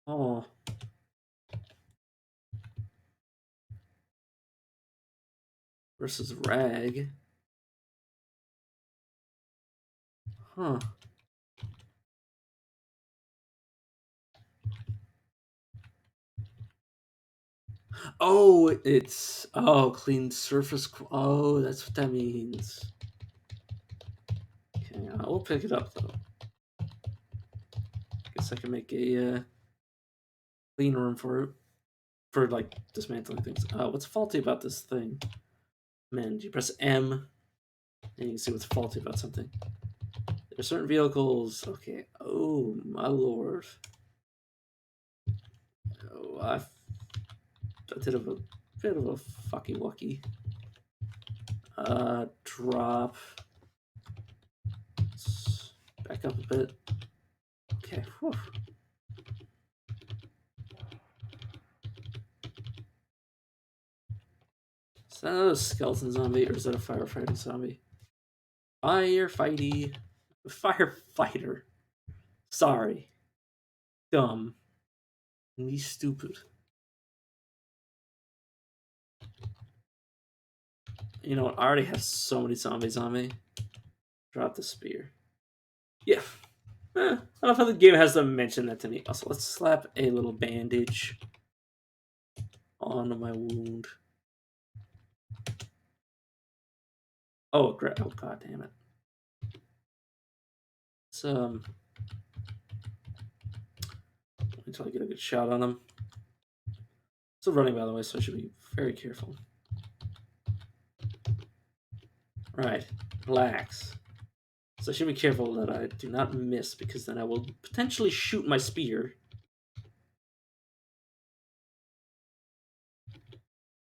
Oh. Versus rag. Huh. Oh, it's clean surface. Oh, that's what that means. Okay, I will pick it up though. Guess I can make a clean room for like dismantling things. What's faulty about this thing? Man, you press M, and you can see what's faulty about something. There are certain vehicles. Okay. Oh my lord. Oh, I did a bit of a fucky wucky. Drop. Let's back up a bit. Okay. Whew. Is that a skeleton zombie or is that a firefighting zombie? Firefighty. Firefighter. Sorry. Dumb. Me stupid. You know what? I already have so many zombies on me. Drop the spear. Yeah. I love how the game has to mention that to me. Also, let's slap a little bandage on my wound. Oh, crap. Oh, god damn it. It's, until I get a good shot on him. Still running, by the way, so I should be very careful. Right. Relax. So I should be careful that I do not miss, because then I will potentially shoot my spear.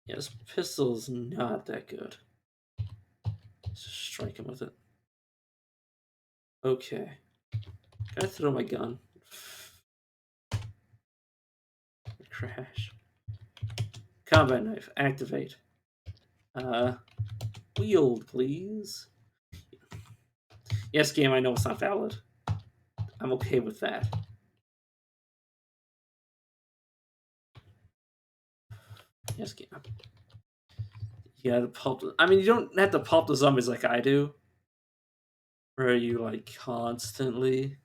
Yeah, this pistol is not that good. Let's just strike him with it. Okay. Gotta throw my gun. Crash. Combat knife. Activate. Wield, please. Yes, game, I know it's not valid. I'm okay with that. Yes, game. You gotta pulp. I mean, you don't have to pulp the zombies like I do, where you like constantly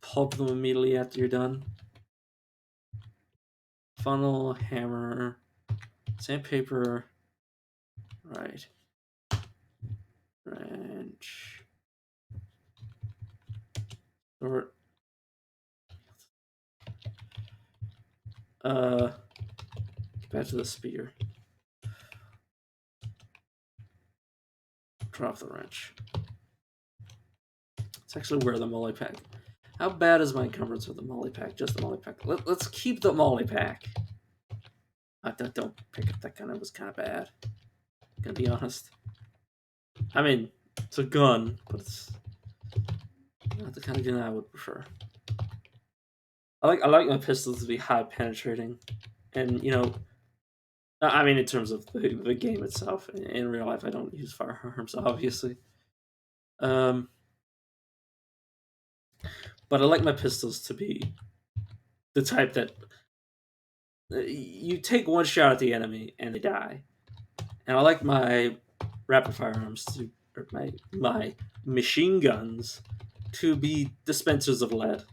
pulp them immediately after you're done. Funnel, hammer, sandpaper. Right. Wrench. Or back to the spear. Drop the wrench. It's actually where the molly pack. How bad is my encumbrance with the molly pack? Just the molly pack. Let's keep the molly pack. Don't pick up that gun. It was kind of bad. Gonna be honest. I mean, it's a gun, but it's not the kind of gun I would prefer. I like my pistols to be high penetrating, and you know, I mean, in terms of the game itself. In real life, I don't use firearms, obviously. But I like my pistols to be the type that you take one shot at the enemy and they die. And I like my rapid firearms to, or my machine guns to be dispensers of lead.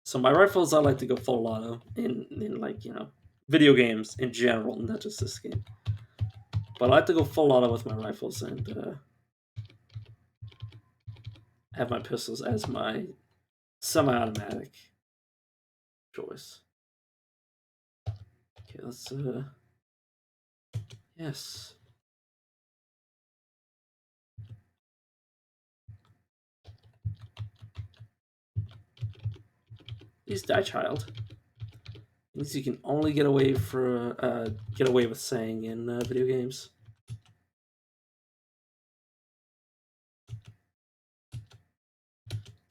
So my rifles, I like to go full auto in like, you know, video games in general, not just this game. But I like to go full auto with my rifles and have my pistols as my semi-automatic choice. Okay, let's yes. Please die, child. Things you can only get away with saying in video games.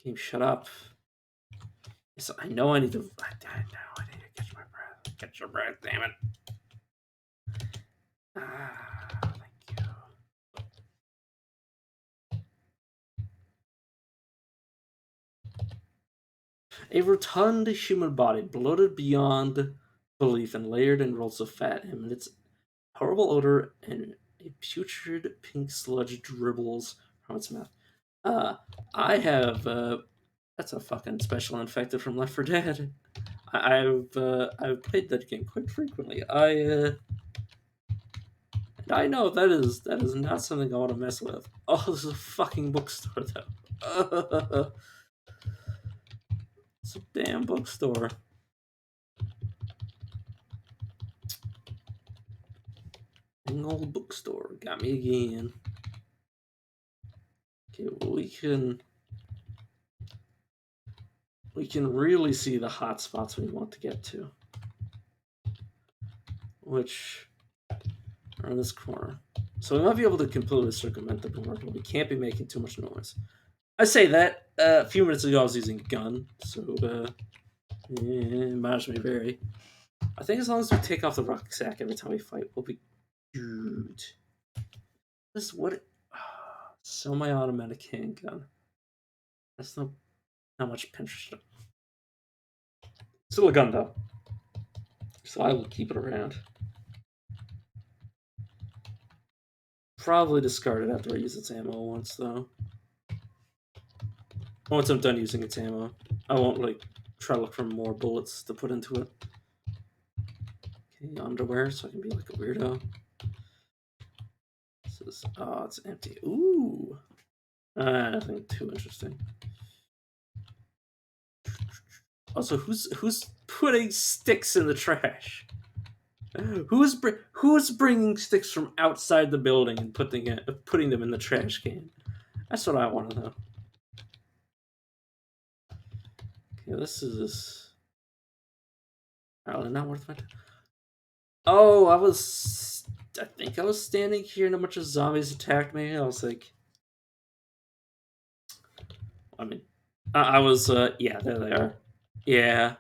Game, shut up. So I know I need to. I need to catch my breath. Catch your breath, damn it. Thank you. A rotund human body, bloated beyond belief and layered in rolls of fat, emits horrible odor and a putrid pink sludge dribbles from its mouth. I have. That's a fucking special infected from Left 4 Dead. I've played that game quite frequently. I know that is not something I want to mess with. Oh, this is a fucking bookstore though. It's a damn bookstore. Dang old bookstore got me again. Okay, well, we can really see the hot spots we want to get to, which are in this corner. So we might be able to completely circumvent the board, but we can't be making too much noise. I say that a few minutes ago I was using a gun, so It matters me very. I think as long as we take off the rucksack every time we fight, we'll be good. This is what. So my automatic handgun. That's not much pinch. Still a gun though, so I will keep it around. Probably discard it after I use its ammo once though. Once I'm done using its ammo, I won't like try to look for more bullets to put into it. Okay, underwear, so I can be like a weirdo. This is it's empty. Ooh, nothing too interesting. Also, who's putting sticks in the trash? Who's bringing sticks from outside the building and putting them in the trash can? That's what I want to know. Okay, this is probably not worth my time. Oh, I think I was standing here and a bunch of zombies attacked me. I was like, I mean, I was, yeah, there they are. Yeah,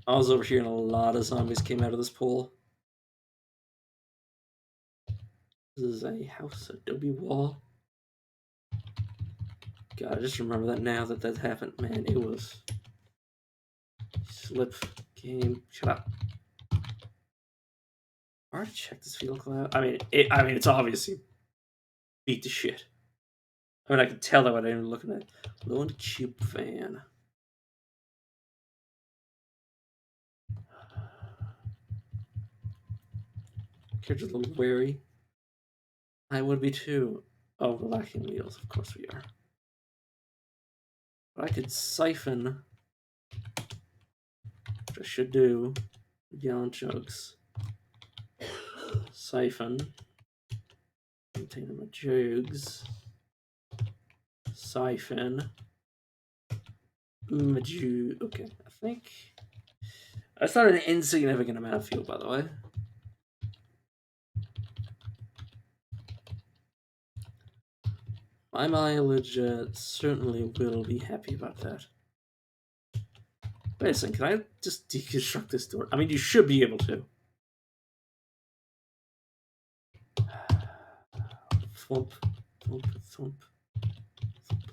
I was over here and a lot of zombies came out of this pool. This is a house adobe wall. God, I just remember that now that happened. Man, it was slip game. Shut up. I already checked this field cloud. I mean, it's obviously beat to shit. I mean, I could tell that when I didn't look at it. Lone cube van. Character's a little wary. I would be too. Oh, the lacking wheels. Of course we are. But I could siphon, which I should do. Gallon jugs. Siphon. Container my jugs. Siphon. Okay, I think that's not an insignificant amount of fuel, by the way. My mileage certainly will be happy about that. Wait a second, can I just deconstruct this door? I mean, you should be able to. Thump, thump, thump,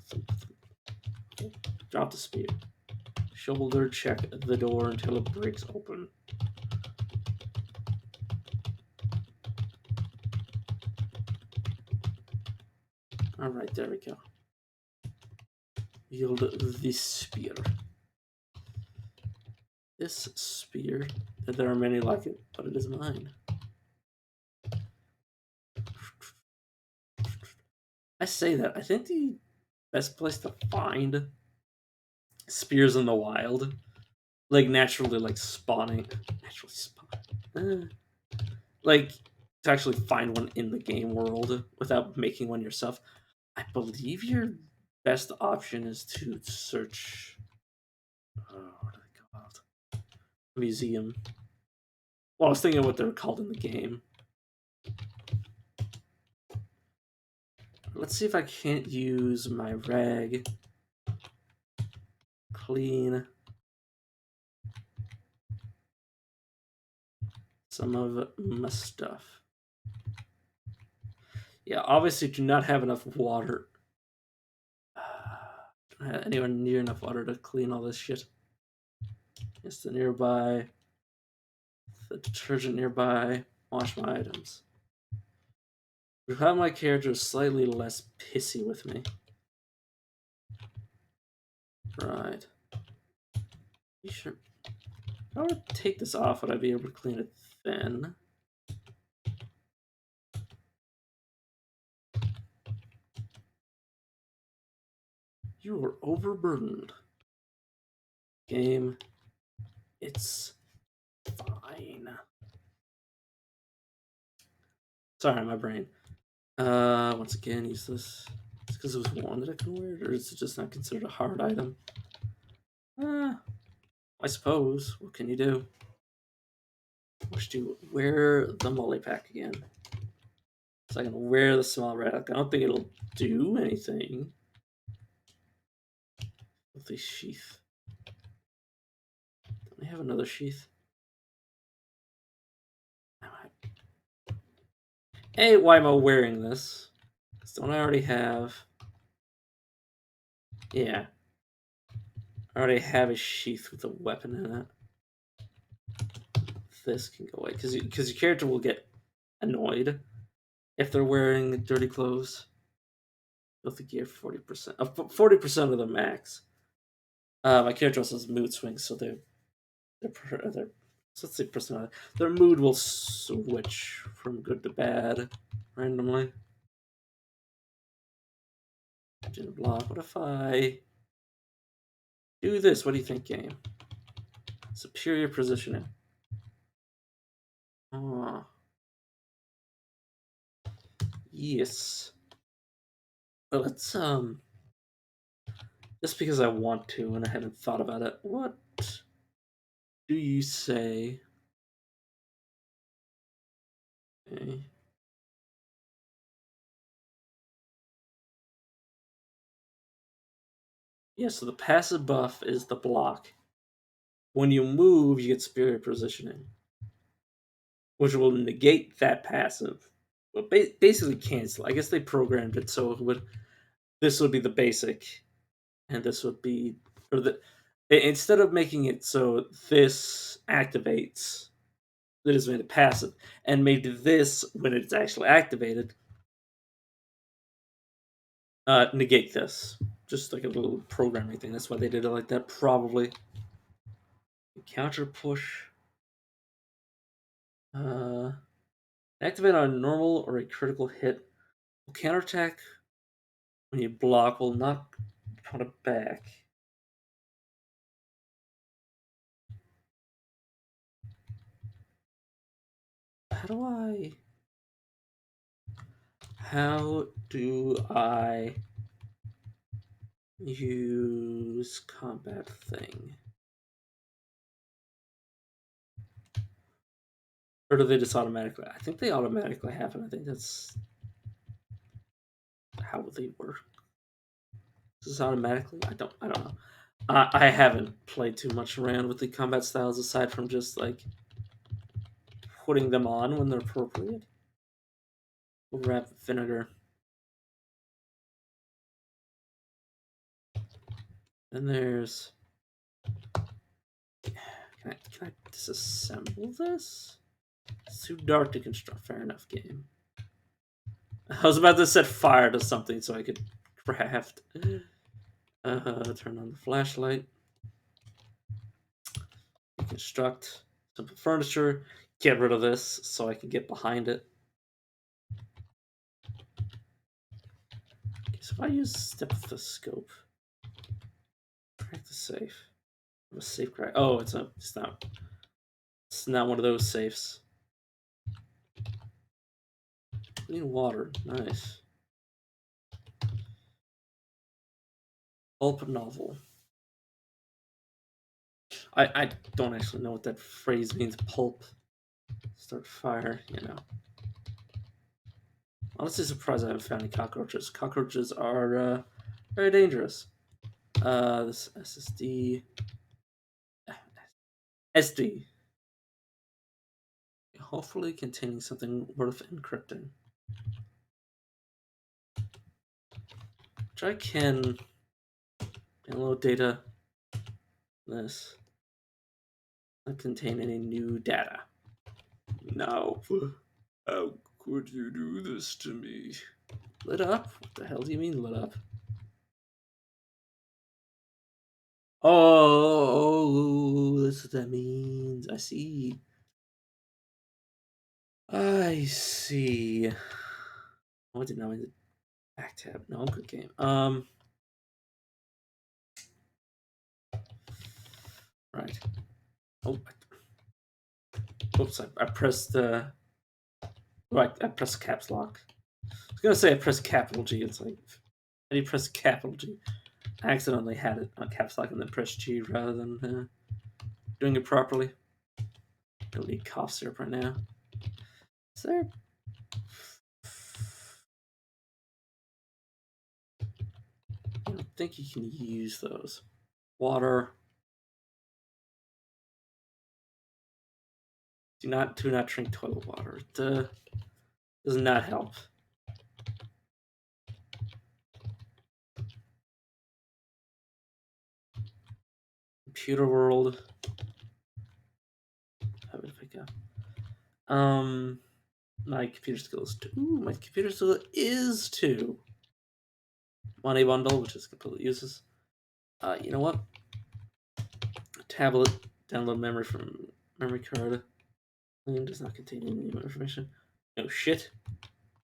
thump, thump, thump. Drop the spear. Shoulder check the door until it breaks open. Alright, there we go. Yield this spear. This spear, there are many like it, but it is mine. I say that. I think the best place to find spears in the wild, like naturally, like spawning, naturally spawn, like to actually find one in the game world without making one yourself. I believe your best option is to search. What are they called? Museum. Well, I was thinking what they're called in the game. Let's see if I can't use my rag. Clean some of my stuff. Yeah, obviously do not have enough water. Don't have anywhere near enough water to clean all this shit. Yes, the nearby. The detergent nearby. Wash my items. How my character is slightly less pissy with me. Right. You sure? If I were to take this off, would I be able to clean it then? You are overburdened. Game. It's fine. Sorry, my brain. Once again, use this. It's because it was one that I can wear, or is it just not considered a hard item? I suppose. What can you do? Wish to wear the mully pack again. So I can wear the small red. I don't think it'll do anything with the sheath. have another sheath? Hey, why am I wearing this? Don't I already have... Yeah. I already have a sheath with a weapon in it. This can go away, because your character will get annoyed if they're wearing dirty clothes. Filthy gear, 40%. 40% of the max. My character also has mood swings, so they're so let's say personality. Their mood will switch from good to bad randomly. Didn't block. What if I do this? What do you think, game? Superior positioning. Oh. Yes. But let's just because I want to and I haven't thought about it, what do you say? Okay. Yeah, so the passive buff is the block. When you move, you get superior positioning, which will negate that passive. Well, basically cancel. I guess they programmed it so it would. This would be the basic, and this would be, or the instead of making it so this activates, they just made it passive and made this when it's actually activated negate this. Just like a little programming thing. That's why they did it like that. Probably counter push. Activate on a normal or a critical hit. Will counterattack when you block. Will knock opponent back. How do I? How do I use combat thing? Or do they just automatically? I think they automatically happen. I think that's how they work. Is this automatically? I don't know. I haven't played too much around with the combat styles aside from just like putting them on when they're appropriate. We'll wrap vinegar. Then there's. Can I disassemble this? It's too dark to construct. Fair enough, game. I was about to set fire to something so I could craft. Turn on the flashlight. Construct simple furniture. Get rid of this so I can get behind it. Okay, so if I use stethoscope, crack the safe. A safe crack. Oh, it's not. It's not one of those safes. Clean water. Nice. Pulp novel. I don't actually know what that phrase means. Pulp. Start fire. You know. Honestly, surprised I haven't found any cockroaches. Cockroaches are very dangerous. This SSD. SD. Hopefully containing something worth encrypting. Which I can download data. This. Not contain any new data. No. How could you do this to me? Lit up? What the hell do you mean lit up? Oh, that's what that means. I see. I see. Oh, I didn't know I did back tab. No, good game. Right. Oh, oops! I pressed right. I pressed caps lock. I was gonna say I pressed capital G. It's like how do you press capital G? I accidentally had it on caps lock and then pressed G rather than doing it properly. Don't need cough syrup right now. Is there? I don't think you can use those. Water. Do not drink toilet water. It does not help. Computer world. How would I pick up? My computer skill is 2. Ooh, my computer skill is 2. Money bundle, which is completely useless. You know what? Tablet, download memory from memory card. Does not contain any new information. No shit.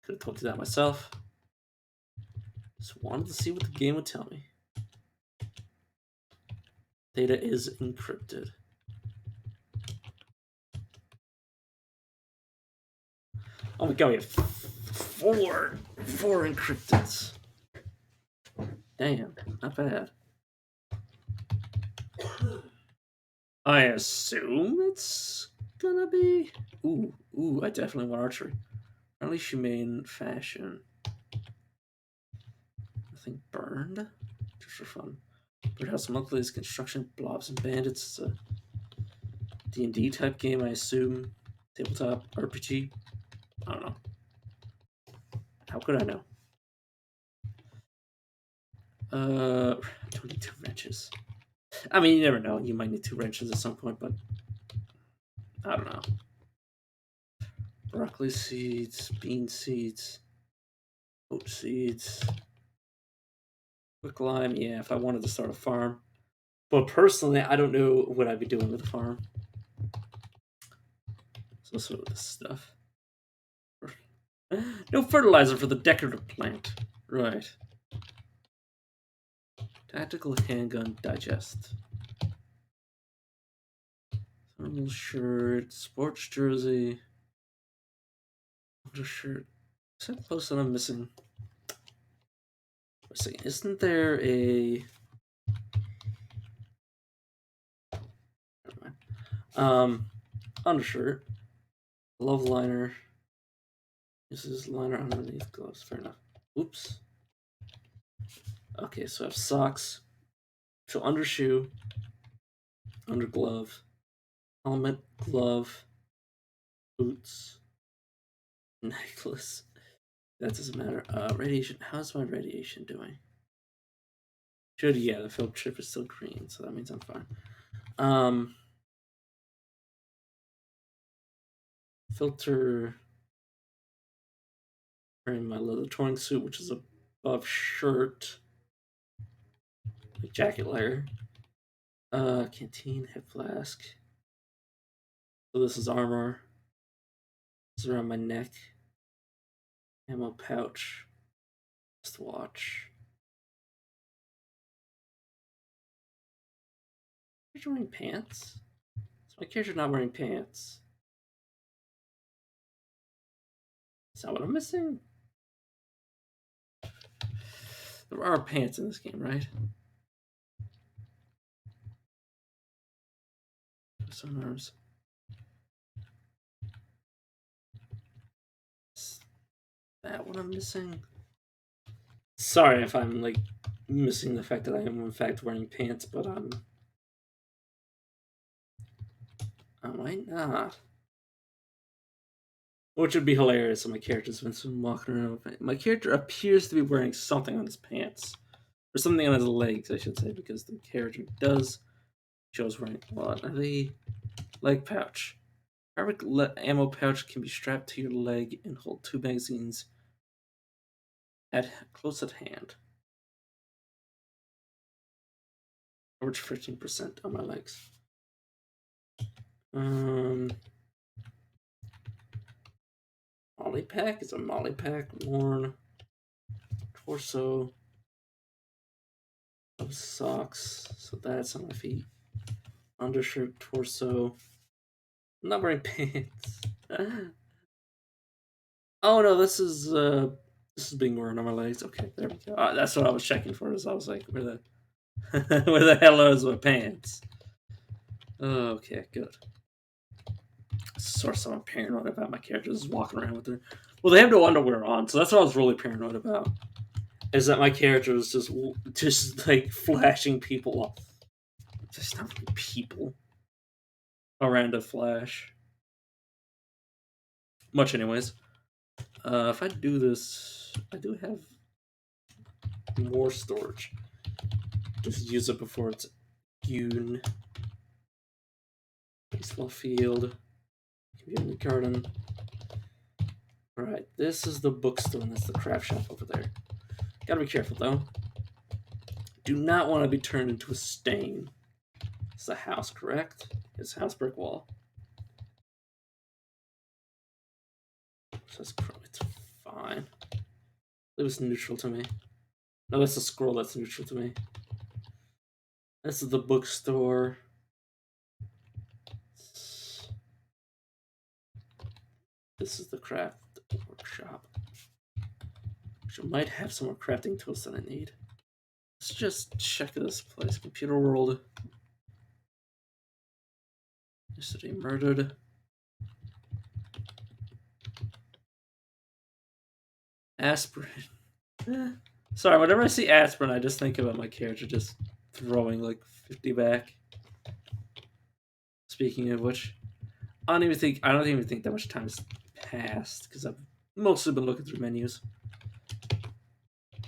Could have told you that myself. Just wanted to see what the game would tell me. Data is encrypted. Oh my god, we have 4 encrypteds. Damn, not bad. I assume it's gonna be. Ooh, I definitely want archery. Friendly, humane fashion. Nothing burned. Just for fun. Birdhouse Monthly's construction, blobs and bandits. It's a D&D type game, I assume. Tabletop RPG. I don't know. How could I know? 22 wrenches. I mean, you never know. You might need 2 wrenches at some point, but I don't know. Broccoli seeds, bean seeds, oat seeds, quick lime. Yeah, if I wanted to start a farm. But personally, I don't know what I'd be doing with a farm. So sort of this stuff. No fertilizer for the decorative plant. Right. Tactical handgun digest. Thermal shirt, sports jersey, undershirt. Is that close that I'm missing? Let's see. Isn't there a? Never mind. Undershirt, glove liner. This is liner underneath gloves. Fair enough. Oops. Okay, so I have socks. So undershoe, under glove, helmet, glove, boots, necklace. That doesn't matter. Radiation. How's my radiation doing? Should, yeah, the field trip is still green, so that means I'm fine. Filter. Wearing my leather touring suit, which is above shirt, like jacket layer. Canteen, hip flask. So this is armor. This is around my neck. Ammo pouch. Wristwatch. Character wearing pants? Is my character not wearing pants? Is that what I'm missing? There are pants in this game, right? Some arms. Is that what I'm missing? Sorry if I'm like missing the fact that I am in fact wearing pants, but I might not. Which would be hilarious if my character's been walking around with my character appears to be wearing something on his pants. Or something on his legs, I should say, because the character does shows wearing a leg pouch. Perfect ammo pouch can be strapped to your leg and hold 2 magazines close at hand. Average 15% on my legs. Molly pack is a molly pack worn. Torso of socks, so that's on my feet. Undershirt, torso. I'm not wearing pants. Oh no, this is being worn on my legs. Okay, there we go. That's what I was checking for. Is I was like, where the where the hell is my pants? Okay, good. Source I'm paranoid about my characters walking around with their. Well, they have no underwear on, so that's what I was really paranoid about. Is that my character is just like flashing people off. Just not really people around a flash. much anyways. If I do this, I do have more storage. Just use it before it's hewn. Baseball field. Community garden. Alright, this is the bookstore, and that's the craft shop over there. Gotta be careful, though. Do not want to be turned into a stain. It's the house, correct? It's house brick wall. So it's fine. It was neutral to me. No, that's a scroll that's neutral to me. This is the bookstore. This is the craft workshop. Which might have some more crafting tools that I need. Let's just check this place. Computer world. Yesterday murdered. Aspirin. Sorry, whenever I see aspirin, I just think about my character just throwing like 50 back. Speaking of which, I don't even think that much time has passed because I've mostly been looking through menus.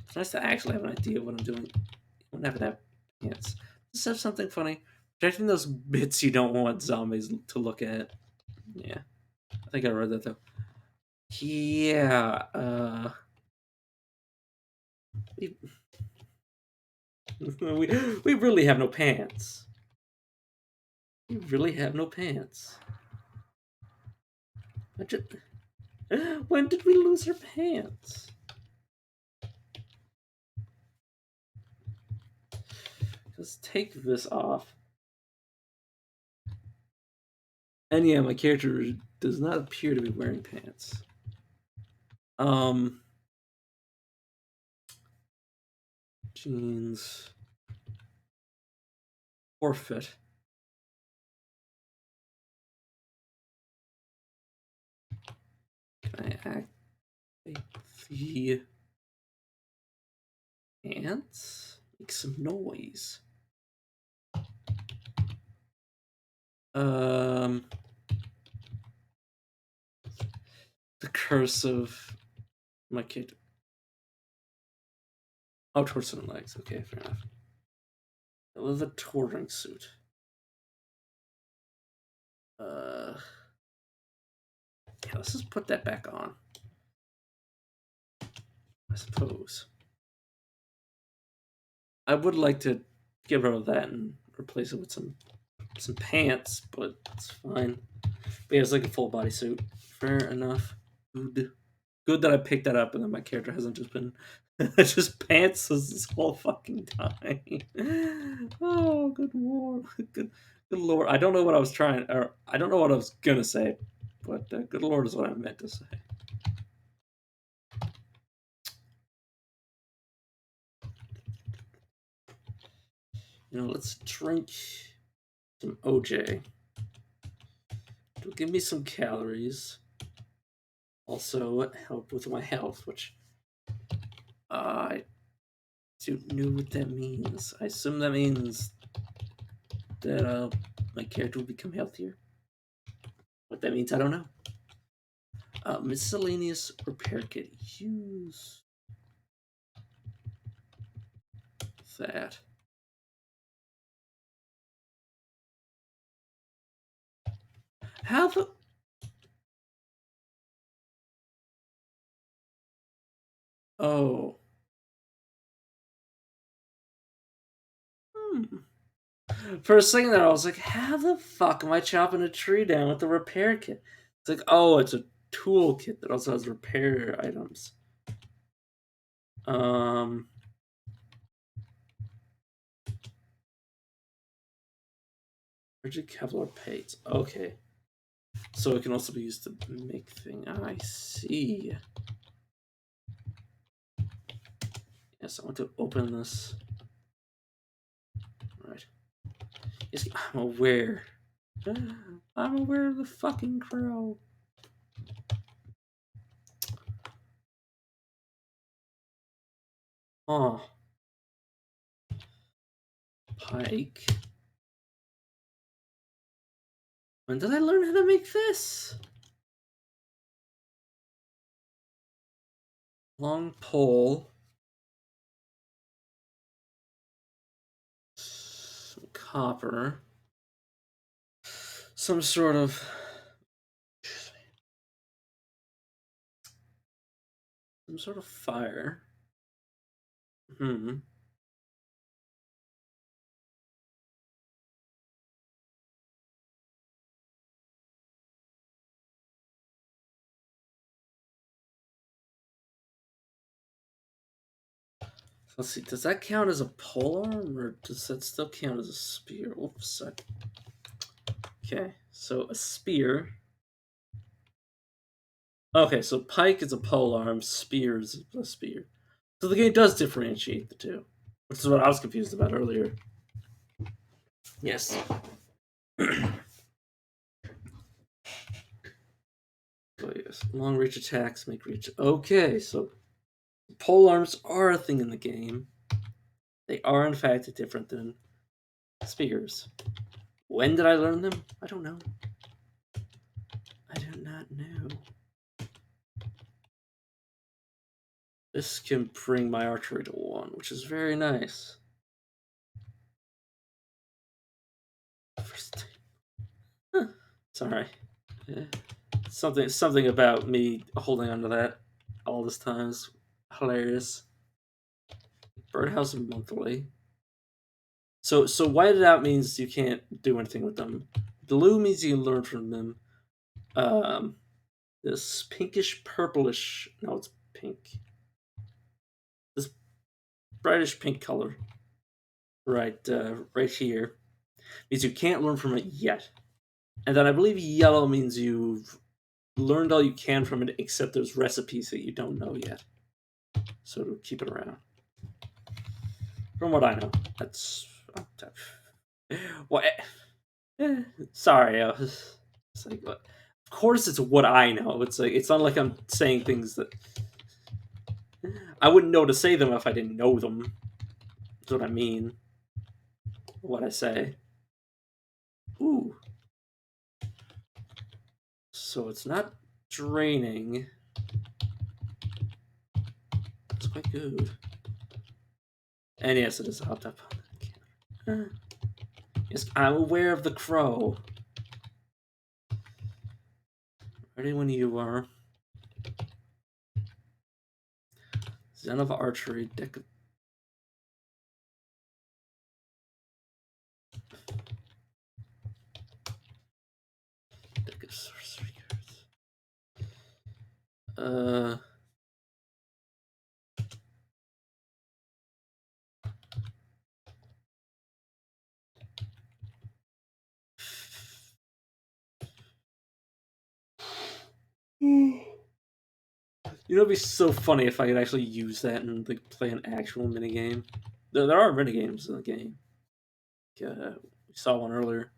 It's nice to actually have an idea of what I'm doing. You don't have to have pants. Just have something funny. Protecting those bits you don't want zombies to look at. Yeah. I think I read that though. Yeah, we really have no pants. We really have no pants. When did we lose our pants? Let's take this off. And yeah, my character does not appear to be wearing pants. Jeans. Forfeit. Can I activate the pants? Make some noise. The curse of my kid. Oh, torso and legs. Okay, fair enough. I love the touring suit. Yeah, let's just put that back on. I suppose. I would like to get rid of that and replace it with some pants, but it's fine. But yeah, it's like a full body suit. Fair enough. Good that I picked that up and then my character hasn't just been just pantsless this whole fucking time. Oh, good lord. Good lord. I don't know what I was trying, or I don't know what I was gonna say, but good lord is what I meant to say. Let's drink some OJ. It'll give me some calories. Also help with my health, which I don't know what that means. I assume that means that my character will become healthier. What that means, I don't know. Miscellaneous repair kit. Use that. How the... Oh. For a second there, I was like, how the fuck am I chopping a tree down with the repair kit? It's like, oh, it's a tool kit that also has repair items. Rigid Kevlar plates. Okay. So it can also be used to make things. I see. Yes, I want to open this. Right. Yes, I'm aware. I'm aware of the fucking crow. Oh. Pike. When did I learn how to make this? Long pole. Some copper. Some sort of... Some sort of fire. Hmm. Let's see, does that count as a polearm, or does that still count as a spear? Oops. Okay, so a spear. Okay, so pike is a polearm, spear is a spear. So the game does differentiate the two, which is what I was confused about earlier. Yes. Oh, yes. Long reach attacks make reach. Okay, so polearms are a thing in the game. They are, in fact, different than spears. When did I learn them? I don't know. I do not know. This can bring my archery to 1, which is very nice. First. Huh. Sorry. Yeah. Something about me holding onto that all this time is hilarious. Birdhouse monthly. So whited out means you can't do anything with them. Blue means you can learn from them. Um, this pinkish purplish. No, it's pink. This brightish pink color, right here, means you can't learn from it yet. And then I believe yellow means you've learned all you can from it, except there's recipes that you don't know yet. So keep it around. From what I know, that's what. Sorry, I was it's like, what? Of course, it's what I know. It's like it's not like I'm saying things that I wouldn't know to say them if I didn't know them. That's what I mean. What I say. Ooh. So it's not draining. It's quite good. And yes, it is hopped up. Yes, I'm aware of the crow. Ready when you are. Zen of Archery, deck of... Deck of sorcery cards. You know, it'd be so funny if I could actually use that and like play an actual minigame. There are minigames in the game. We saw one earlier,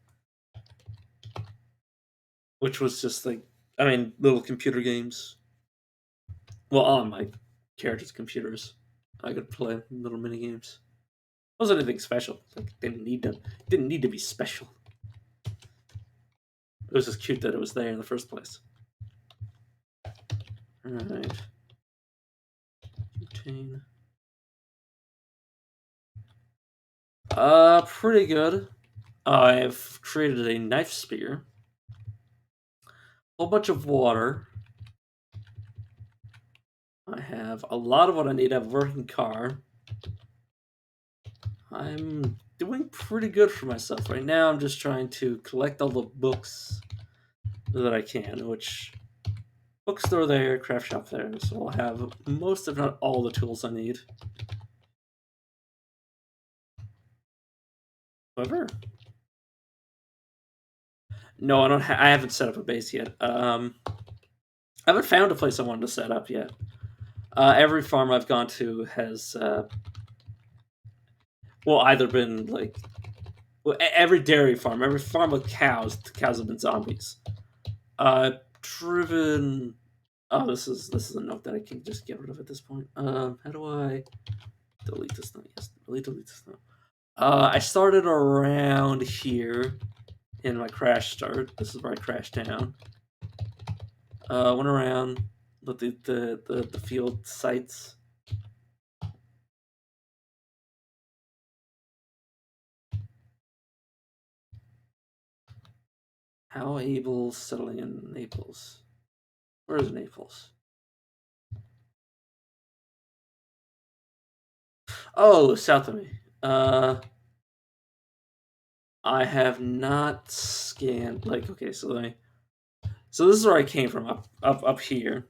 which was just like, I mean, little computer games. Well, on my character's computers, I could play little minigames. It wasn't anything special. Like, didn't need to be special. It was just cute that it was there in the first place. All right. Butane. Pretty good. I've created a knife spear, a whole bunch of water. I have a lot of what I need. I have a working car. I'm doing pretty good for myself right now. I'm just trying to collect all the books that I can, which bookstore there, craft shop there, so I'll have most, if not all, the tools I need. However, no, I don't. I haven't set up a base yet. I haven't found a place I wanted to set up yet. Every farm I've gone to has, well, either been like, well, every dairy farm, every farm with cows, the cows have been zombies. Driven. Oh, this is a note that I can just get rid of at this point. How do I delete this note? Yes, delete this note. I started around here in my crash start. This is where I crashed down. Went around, But the field sites. How able settling in Naples? Where is Naples? Oh, south of me. I have not scanned. Like, okay, so let me. So this is where I came from, up here.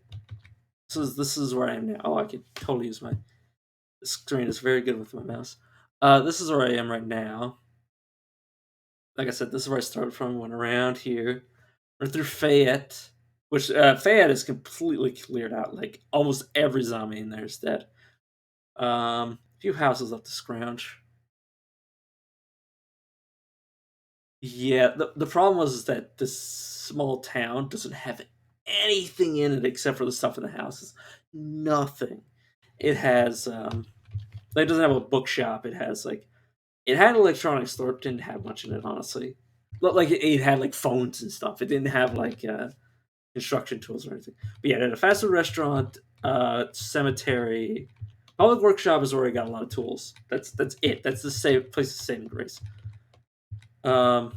This is where I am now. Oh, I could totally use my. The screen is very good with my mouse. This is where I am right now. Like I said, this is where I started from. Went around here, went through Fayette, which Fayette is completely cleared out. Like almost every zombie in there is dead. A few houses left to scrounge. Yeah, the problem was is that this small town doesn't have anything in it except for the stuff in the houses. Nothing. It has like, it doesn't have a bookshop. It has like it had an electronics store. It didn't have much in it, honestly. Like it had like phones and stuff. It didn't have like construction tools or anything. But yeah, it had a fast food restaurant, cemetery, public workshop is where I got a lot of tools. That's it. That's the same place of saving grace. Um,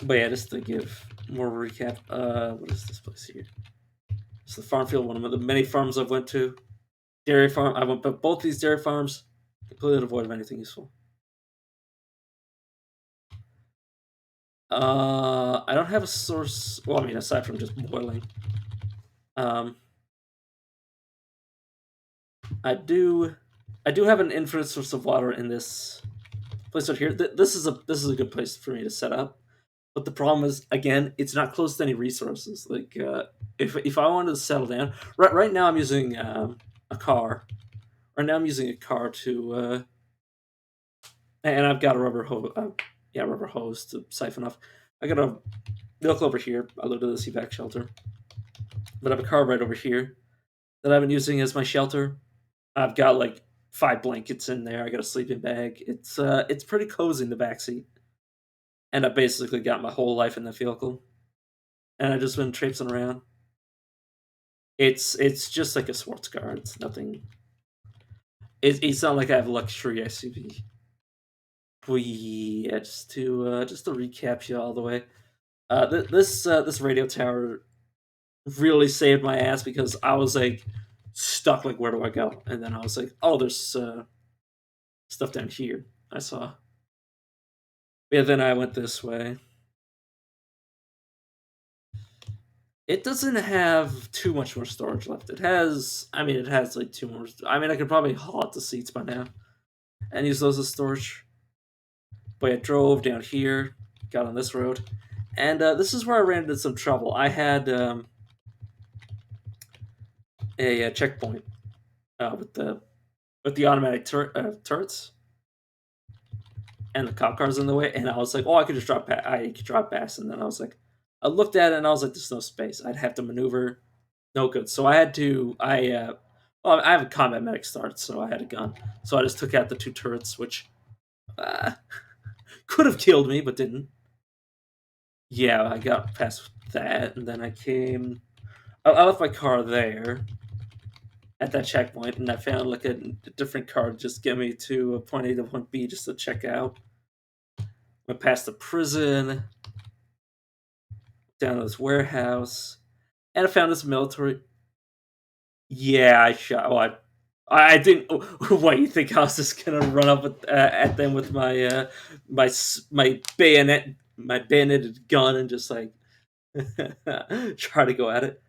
but yeah, just to give more recap, what is this place here? It's the farm field, one of the many farms I've went to. Dairy farm. I went to both these dairy farms, completely devoid of anything useful. I don't have a source. Well, I mean, aside from just boiling, um, I do, I do have an infinite source of water in this place right here. This is a good place for me to set up. But the problem is, again, it's not close to any resources. Like, if I wanted to settle down, right now I'm using a car. Right now I'm using a car to, and I've got a rubber hose. Yeah, rubber hose to siphon off. I got a vehicle over here. I loaded this evac shelter, but I have a car right over here that I've been using as my shelter. I've got like 5 blankets in there. I got a sleeping bag. It's pretty cozy in the backseat, and I basically got my whole life in the vehicle, and I've just been traipsing around. It's just like a sports car. It's nothing. It's not like I have a luxury SUV. We yeah, just to recap you all the way. This radio tower really saved my ass because I was like stuck. Like, where do I go? And then I was like, oh, there's stuff down here. I saw. Yeah, then I went this way. It doesn't have too much more storage left. It has, I mean, it has like two more. I mean, I could probably haul out the seats by now and use those as storage. But I drove down here, got on this road, and this is where I ran into some trouble. I had a checkpoint with the automatic turrets, and the cop cars in the way, and I was like, oh, I could just drop past. I could drop past, and then I was like, I looked at it, and I was like, there's no space. I'd have to maneuver. No good. So I had to. Well, I have a combat medic start, so I had a gun. So I just took out the two turrets, which uh, could have killed me, but didn't. Yeah, I got past that, and then I came. I left my car there at that checkpoint, and I found like a different car to just get me to point A to point B just to check out. Went past the prison, down to this warehouse, and I found this military. Yeah, I shot. Oh, I didn't. What you think I was just gonna run up at them with my bayoneted gun and just like try to go at it?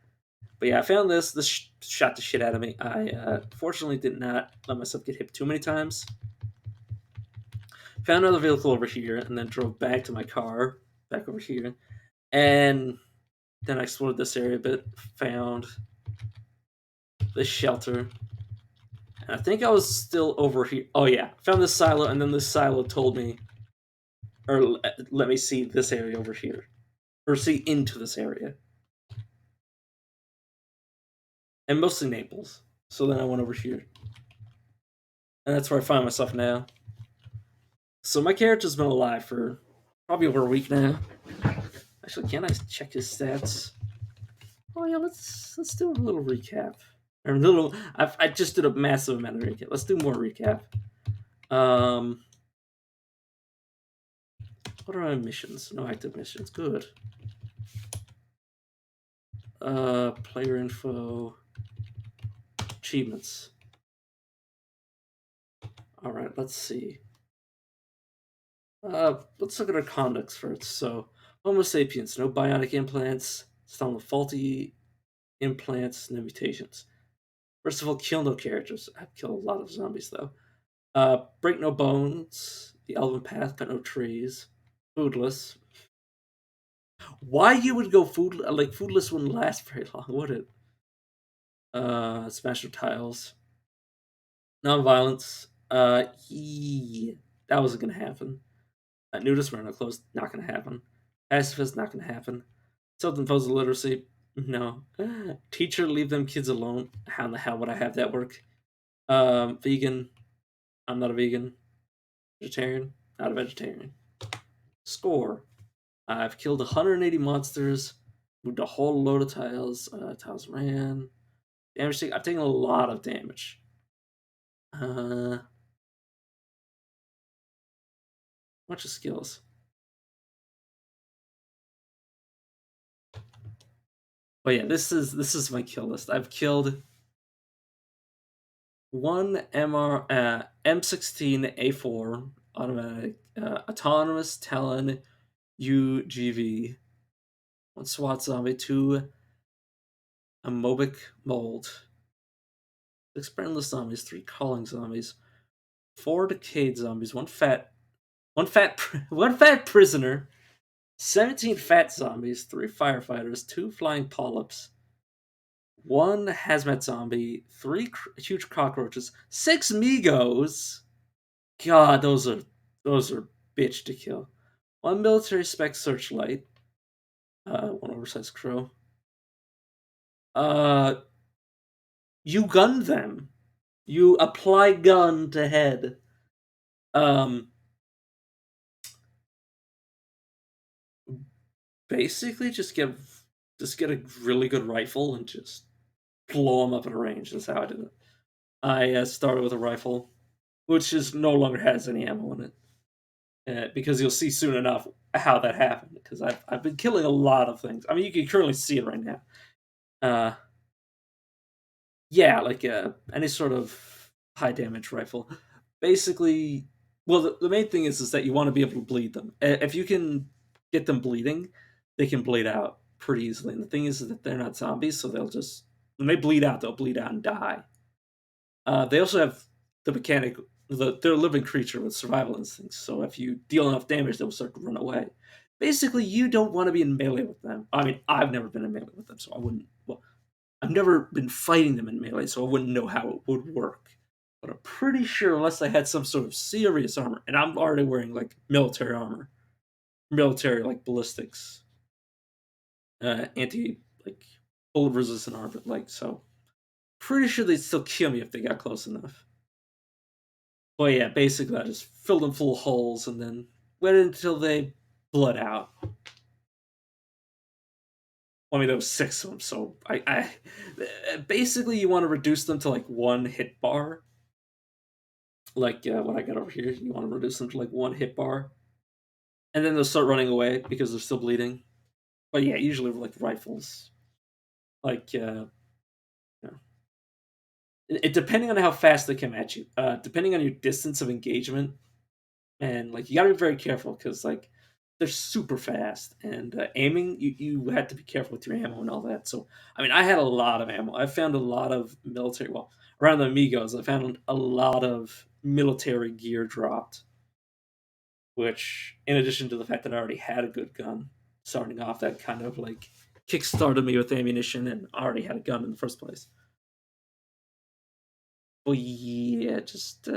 But yeah, I found this. This shot the shit out of me. I fortunately did not let myself get hit too many times. Found another vehicle over here, and then drove back to my car, back over here, and then I explored this area a bit. Found this shelter. And I think I was still over here. Oh yeah, found this silo, and then this silo told me, or let me see this area over here, or see into this area, and mostly Naples. So then I went over here, and that's where I find myself now. So my character's been alive for probably over a week now. Actually, can I check his stats? Oh yeah, let's do a little recap. Or a little. I just did a massive amount of recap. Let's do more recap. Um, what are my missions? No active missions. Good. Player info, achievements. All right, let's see. Let's look at our conducts first. So, Homo sapiens, no bionic implants, still no faulty implants, no mutations. First of all, kill no characters. I've killed a lot of zombies though. Break no bones. The elven path got no trees. Foodless. Why you would go food like foodless wouldn't last very long, would it? Smash your tiles. Non-violence. That wasn't gonna happen. Nudist wearing no clothes, not gonna happen. Pacifist, not gonna happen. Self-imposed illiteracy, no. Teacher, leave them kids alone. How in the hell would I have that work? Vegan, I'm not a vegan. Vegetarian, not a vegetarian. Score. I've killed 180 monsters, moved a whole load of tiles. Tiles ran. Damage. I've taken a lot of damage. Bunch of skills. But yeah, this is my kill list. I've killed one M16A4 automatic autonomous Talon UGV, one SWAT zombie, two amoebic mold, six brainless zombies, three crawling zombies, four decayed zombies, one fat prisoner, 17 fat zombies, three firefighters, two flying polyps, one hazmat zombie, three huge cockroaches, six Migos. God, those are bitch to kill. One military spec searchlight, one oversized crow. Uh, you gun them. You apply gun to head. Um, basically just get a really good rifle and just blow them up at a range. That's how I did it. I started with a rifle, which is no longer has any ammo in it, because you'll see soon enough how that happened. Because I've been killing a lot of things. I mean, you can currently see it right now. Uh, yeah, like any sort of high damage rifle. Basically, well, the main thing is that you want to be able to bleed them. If you can get them bleeding, they can bleed out pretty easily. And the thing is that they're not zombies, so they'll just when they bleed out, they'll bleed out and die. They also have the mechanic. They're a living creature with survival instincts, so if you deal enough damage, they'll start to run away. Basically, you don't want to be in melee with them. I mean, I've never been in melee with them, so I wouldn't. Well, I've never been fighting them in melee, so I wouldn't know how it would work. But I'm pretty sure, unless I had some sort of serious armor, and I'm already wearing like military armor, military like ballistics, anti like bullet resistant armor, like so. Pretty sure they'd still kill me if they got close enough. But yeah, basically I just filled them full of holes and then waited until they bled out. I mean, there was six of them, so I basically you want to reduce them to like one hit bar. Like what I got over here, you want to reduce them to like one hit bar, and then they'll start running away because they're still bleeding. But yeah, usually with like rifles, like you know, depending on how fast they come at you, depending on your distance of engagement, and like you got to be very careful because like they're super fast and aiming you had to be careful with your ammo and all that. So I mean, I had a lot of ammo. I found a lot of military, well, around the Amigos I found a lot of military gear dropped, which in addition to the fact that I already had a good gun starting off, that kind of like kickstarted me with ammunition and I already had a gun in the first place. Well, yeah, just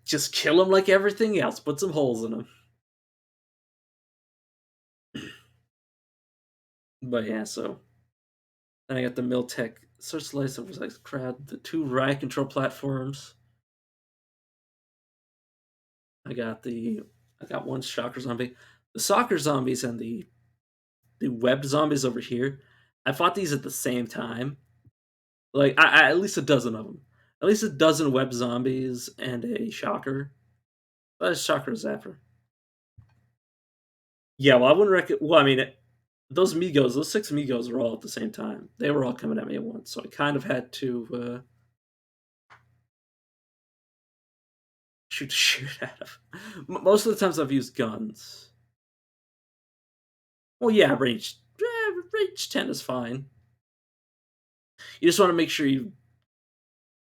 just kill them like everything else. Put some holes in them. But yeah, so then I got the Miltech search slice oversized crowd, the two riot control platforms. I got the I got one shocker zombie. The soccer zombies and the web zombies over here. I fought these at the same time. Like at least a dozen of them. At least a dozen web zombies and a shocker. Shocker zapper. Yeah, well, I wouldn't recommend. Well, I mean, those Migos, those six Migos were all at the same time. They were all coming at me at once, so I kind of had to shoot the shit out of. Most of the times I've used guns. Well, yeah, range 10 is fine. You just want to make sure you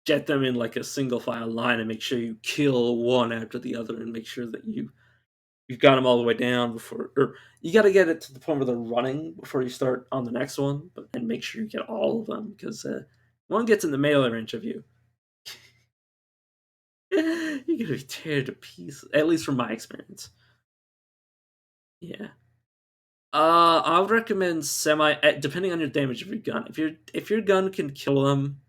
get them in like a single file line and make sure you kill one after the other and make sure that you've got them all the way down before, or you got to get it to the point where they're running before you start on the next one, but and make sure you get all of them because one gets in the melee range of you. You're gonna be teared to pieces. At least from my experience. Yeah. I would recommend semi. Depending on your damage of your gun. If your gun can kill them,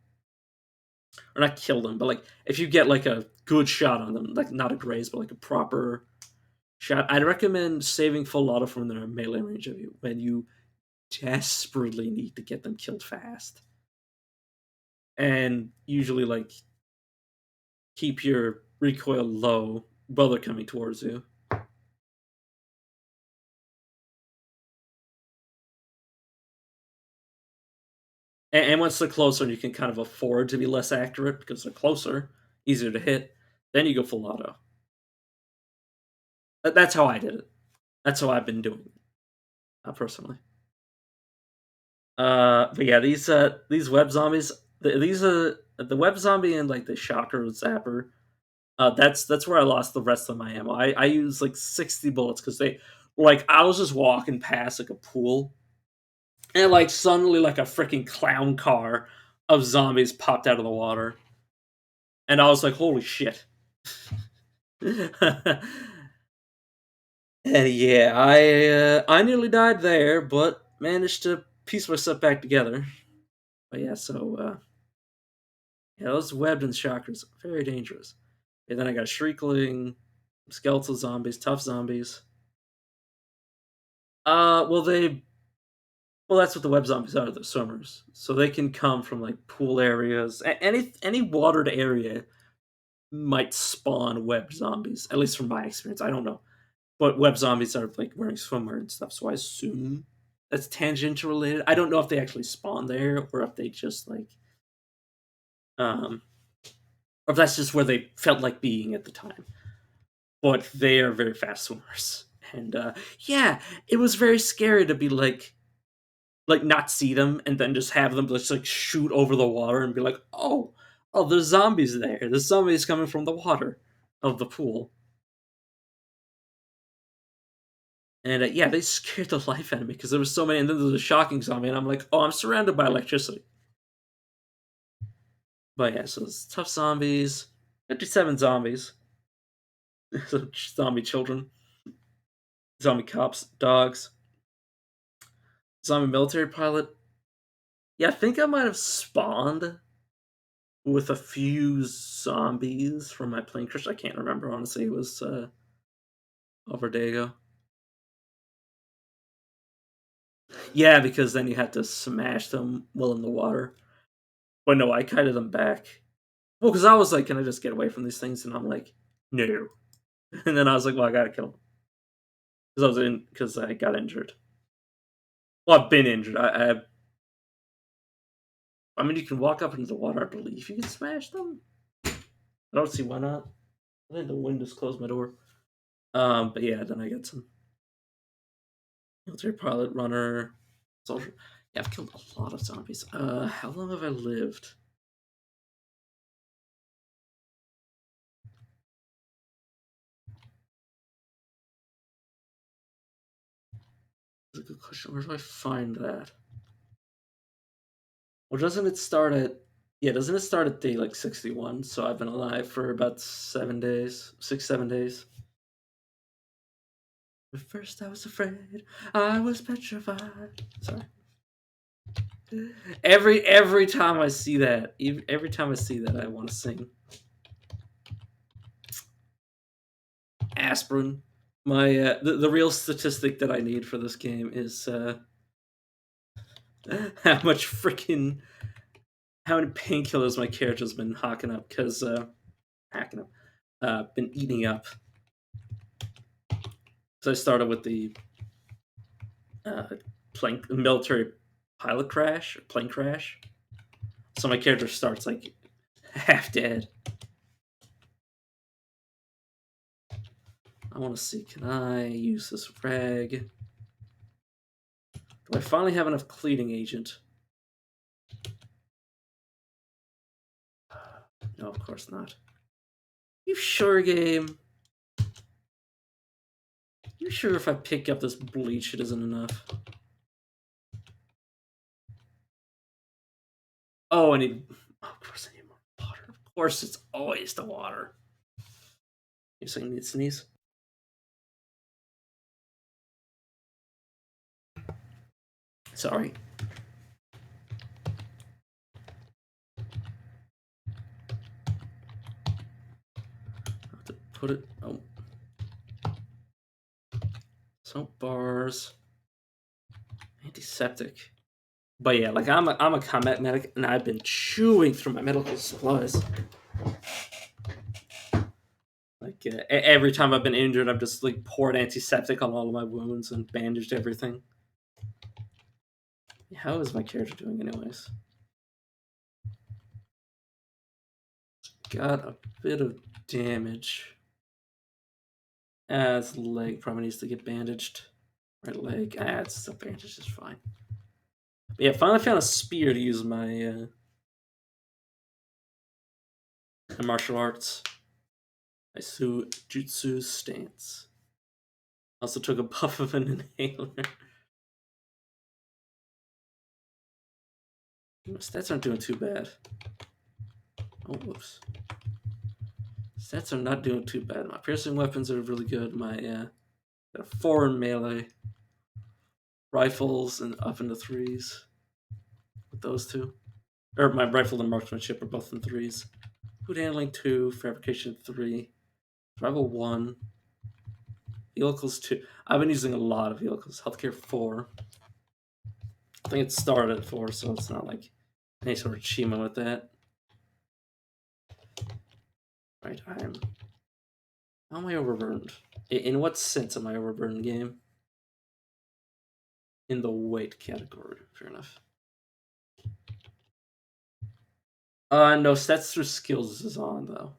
or not kill them, but like if you get like a good shot on them, like not a graze, but like a proper shot, I'd recommend saving full auto from their melee range of you when you desperately need to get them killed fast. And usually, like, keep your recoil low while they're coming towards you. And once they're closer, you can kind of afford to be less accurate because they're closer, easier to hit. Then you go full auto. That's how I did it. That's how I've been doing it, personally. But yeah, these web zombies, these the web zombie and like the shocker zapper. That's where I lost the rest of my ammo. I used like 60 bullets because they like I was just walking past like a pool, and like suddenly like a freaking clown car of zombies popped out of the water, and I was like, holy shit. And yeah, I nearly died there, but managed to piece myself back together. But yeah, so yeah, those webbed and shockers very dangerous. And then I got shriekling, skeletal zombies, tough zombies. Well that's what the web zombies are. They're swimmers, so they can come from like pool areas. Any watered area might spawn web zombies. At least from my experience, I don't know, but web zombies are like wearing swimwear and stuff. So I assume that's tangential related. I don't know if they actually spawn there or if they just like um or if that's just where they felt like being at the time. But they are very fast swimmers, and yeah, it was very scary to be like not see them and then just have them just like shoot over the water and be like, oh, there's zombies there. There's zombies coming from the water of the pool. And yeah, they scared the life out of me because there was so many. And then there's a shocking zombie, and I'm like, oh, I'm surrounded by electricity. But yeah, so it's tough zombies, 57 zombies, zombie children, zombie cops, dogs, zombie military pilot. Yeah, I think I might have spawned with a few zombies from my plane crash. I can't remember honestly. It was over a day ago. Yeah, because then you had to smash them while in the water. But no, I kited them back. Well, because I was like, can I just get away from these things? And I'm like, no. And then I was like, well, I gotta kill them because I got injured. Well, I've been injured. I mean, you can walk up into the water. I believe you can smash them. I don't see why not. I think the wind just closed my door. But yeah, then I got some military pilot, runner, soldier. Yeah, I've killed a lot of zombies. How long have I lived? That's a good question. Where do I find that? Well, doesn't it start at? Yeah, doesn't it start at day like 61? So I've been alive for about 7 days, 6, 7 days. At first I was afraid, I was petrified. Sorry. Every time I see that, every time I see that, I want to sing. Aspirin. My the real statistic that I need for this game is how much freaking how many painkillers my character's been hacking up because hacking up been eating up. So I started with the uh, plane military pilot crash or plane crash. So my character starts like half dead. I want to see, can I use this rag? Do I finally have enough cleaning agent? No, of course not. You sure, game? You sure if I pick up this bleach it isn't enough? Oh, I need. Oh, of course, I need more water. Of course, it's always the water. You saying I need to sneeze? Sorry. I have to put it. Oh. Soap bars. Antiseptic. But yeah, like I'm a combat medic, and I've been chewing through my medical supplies. Like every time I've been injured, I've just like poured antiseptic on all of my wounds and bandaged everything. How is my character doing, anyways? Got a bit of damage. His leg probably needs to get bandaged. Right leg. It's still bandaged. It's fine. But yeah, finally found a spear to use my martial arts. My jutsu stance. Also took a puff of an inhaler. My stats aren't doing too bad. Oh, whoops. Stats are not doing too bad. My piercing weapons are really good. My got a 4 in melee. Rifles and up into 3s. With those two. Or my rifle and marksmanship are both in 3s. Food handling 2. Fabrication 3. Survival 1. Vehicles 2. I've been using a lot of vehicles. Healthcare 4. I think it started at 4, so it's not like any sort of achievement with that. Right, I'm. How am I overburdened? In what sense am I overburdened, game? In the weight category, fair enough. No, stats through skills is on though.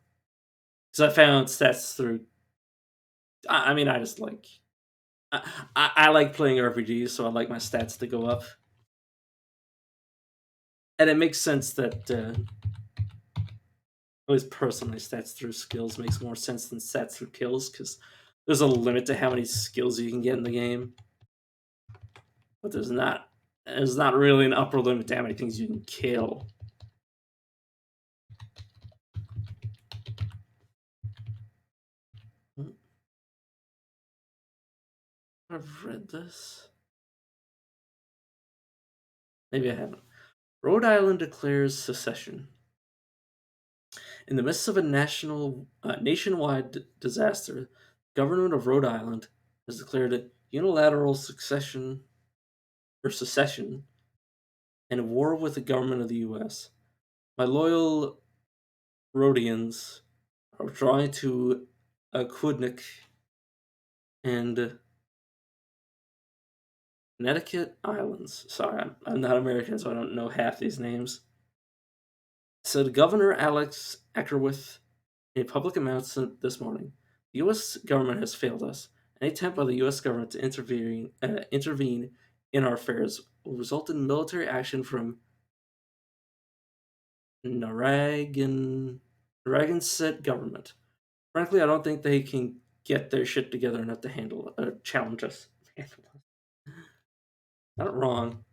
Because I found stats through. I mean, I just like. I like playing RPGs, so I like my stats to go up. And it makes sense that, at least personally, stats through skills makes more sense than stats through kills, because there's a limit to how many skills you can get in the game. But there's not really an upper limit to how many things you can kill. I've read this. Maybe I haven't. Rhode Island declares secession. In the midst of a nationwide disaster, the government of Rhode Island has declared a unilateral secession and war with the government of the U.S. My loyal Rhodians are withdrawing to Aquidneck and Connecticut Islands. Sorry, I'm not American, so I don't know half these names. Said Governor Alex Ackerwith in a public announcement this morning. The U.S. government has failed us. Any attempt by the U.S. government to intervene in our affairs will result in military action from Narragansett government. Frankly, I don't think they can get their shit together enough to handle challenge us. Not wrong.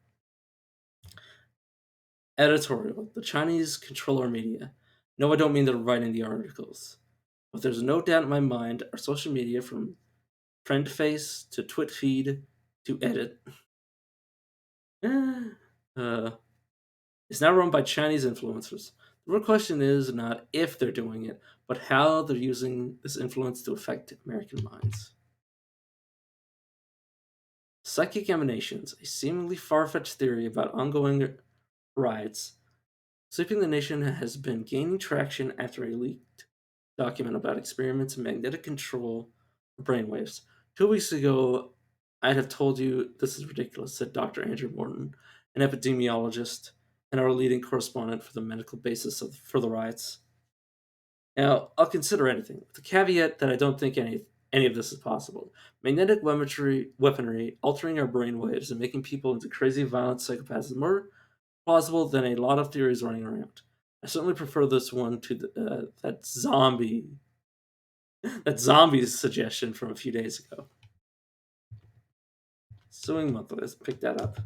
Editorial: the Chinese control our media. No, I don't mean they're writing the articles. But there's no doubt in my mind our social media, from friend face to twit feed to edit, uh, is now run by Chinese influencers. The real question is not if they're doing it, but how they're using this influence to affect American minds. Psychic emanations, a seemingly far-fetched theory about ongoing riots sweeping the nation, has been gaining traction after a leaked document about experiments in magnetic control of brainwaves. 2 weeks ago, I'd have told you this is ridiculous, said Dr. Andrew Morton, an epidemiologist and our leading correspondent for the medical basis for the riots. Now, I'll consider anything, with the caveat that I don't think any of this is possible. Magnetic weaponry altering our brainwaves and making people into crazy, violent psychopaths is more plausible than a lot of theories running around. I certainly prefer this one to that zombie's suggestion from a few days ago. Suing Monthly, let's pick that up.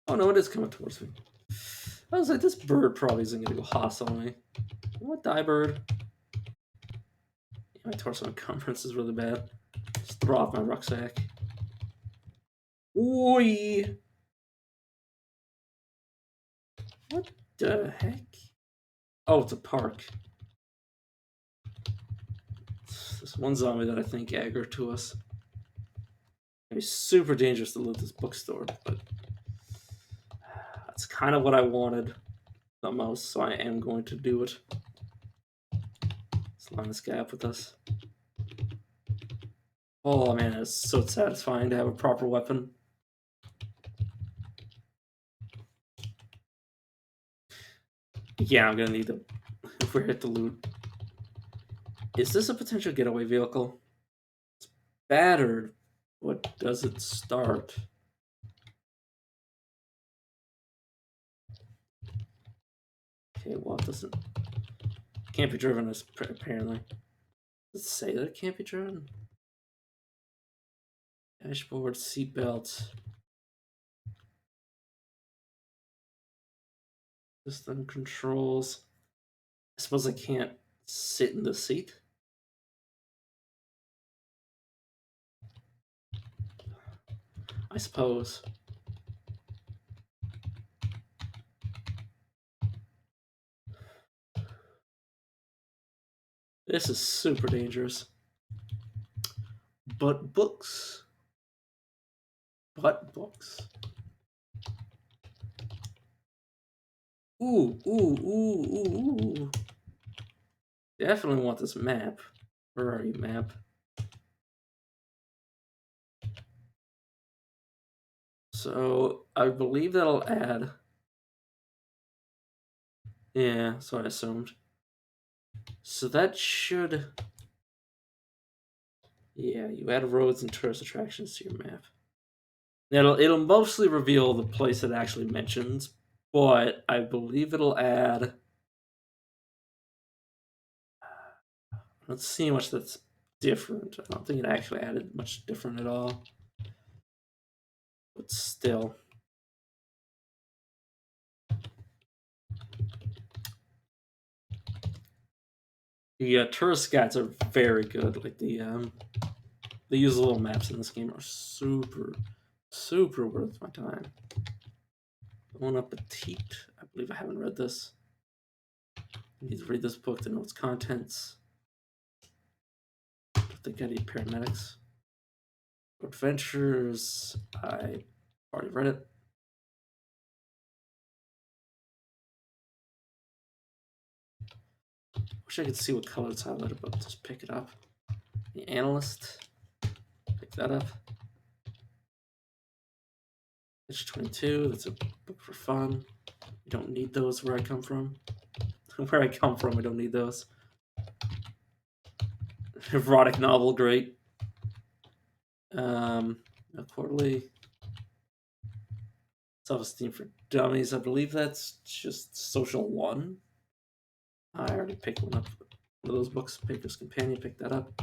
Oh no, it is coming towards me. I was like, this bird probably isn't going to go hostile on me. What, die bird? Yeah, my torso encumbrance is really bad. Just throw off my rucksack. Oi! What the heck? Oh, it's a park. This one zombie that I think aggroed to us. It'd be super dangerous to loot this bookstore, but that's kind of what I wanted the most, so I am going to do it. Let's line this guy up with us. Oh man, it's so satisfying to have a proper weapon. Yeah, I'm gonna need them if we hit the loot. Is this a potential getaway vehicle? It's battered. What does it start? Okay, well, it doesn't. Can't be driven, apparently. Does it say that it can't be driven? Dashboard, seatbelt. System controls. I suppose I can't sit in the seat. I suppose. This is super dangerous. But books. But books. Ooh, ooh, ooh, ooh, ooh. Definitely want this map. Where are you, map? So I believe that'll add. Yeah, so I assumed. So that should. Yeah, you add roads and tourist attractions to your map. It'll mostly reveal the place it actually mentions, but I believe it'll add. Let's see how much that's different. I don't think it actually added much different at all. But still. The tourist guides are very good. Like they use little maps in this game are super, super worth my time. Bon Appetit. I believe I haven't read this. I need to read this book to know its contents. I think I need paramedics. Adventures. I already read it. Wish I could see what color it's highlighted, but just pick it up. The Analyst. Pick that up. Page 22. That's a book for fun. You don't need those where I come from. Where I come from, we don't need those. Erotic novel, great. A quarterly. Self-esteem for dummies. I believe that's just Social One. I already picked one up. One of those books. Baker's Companion. Pick that up.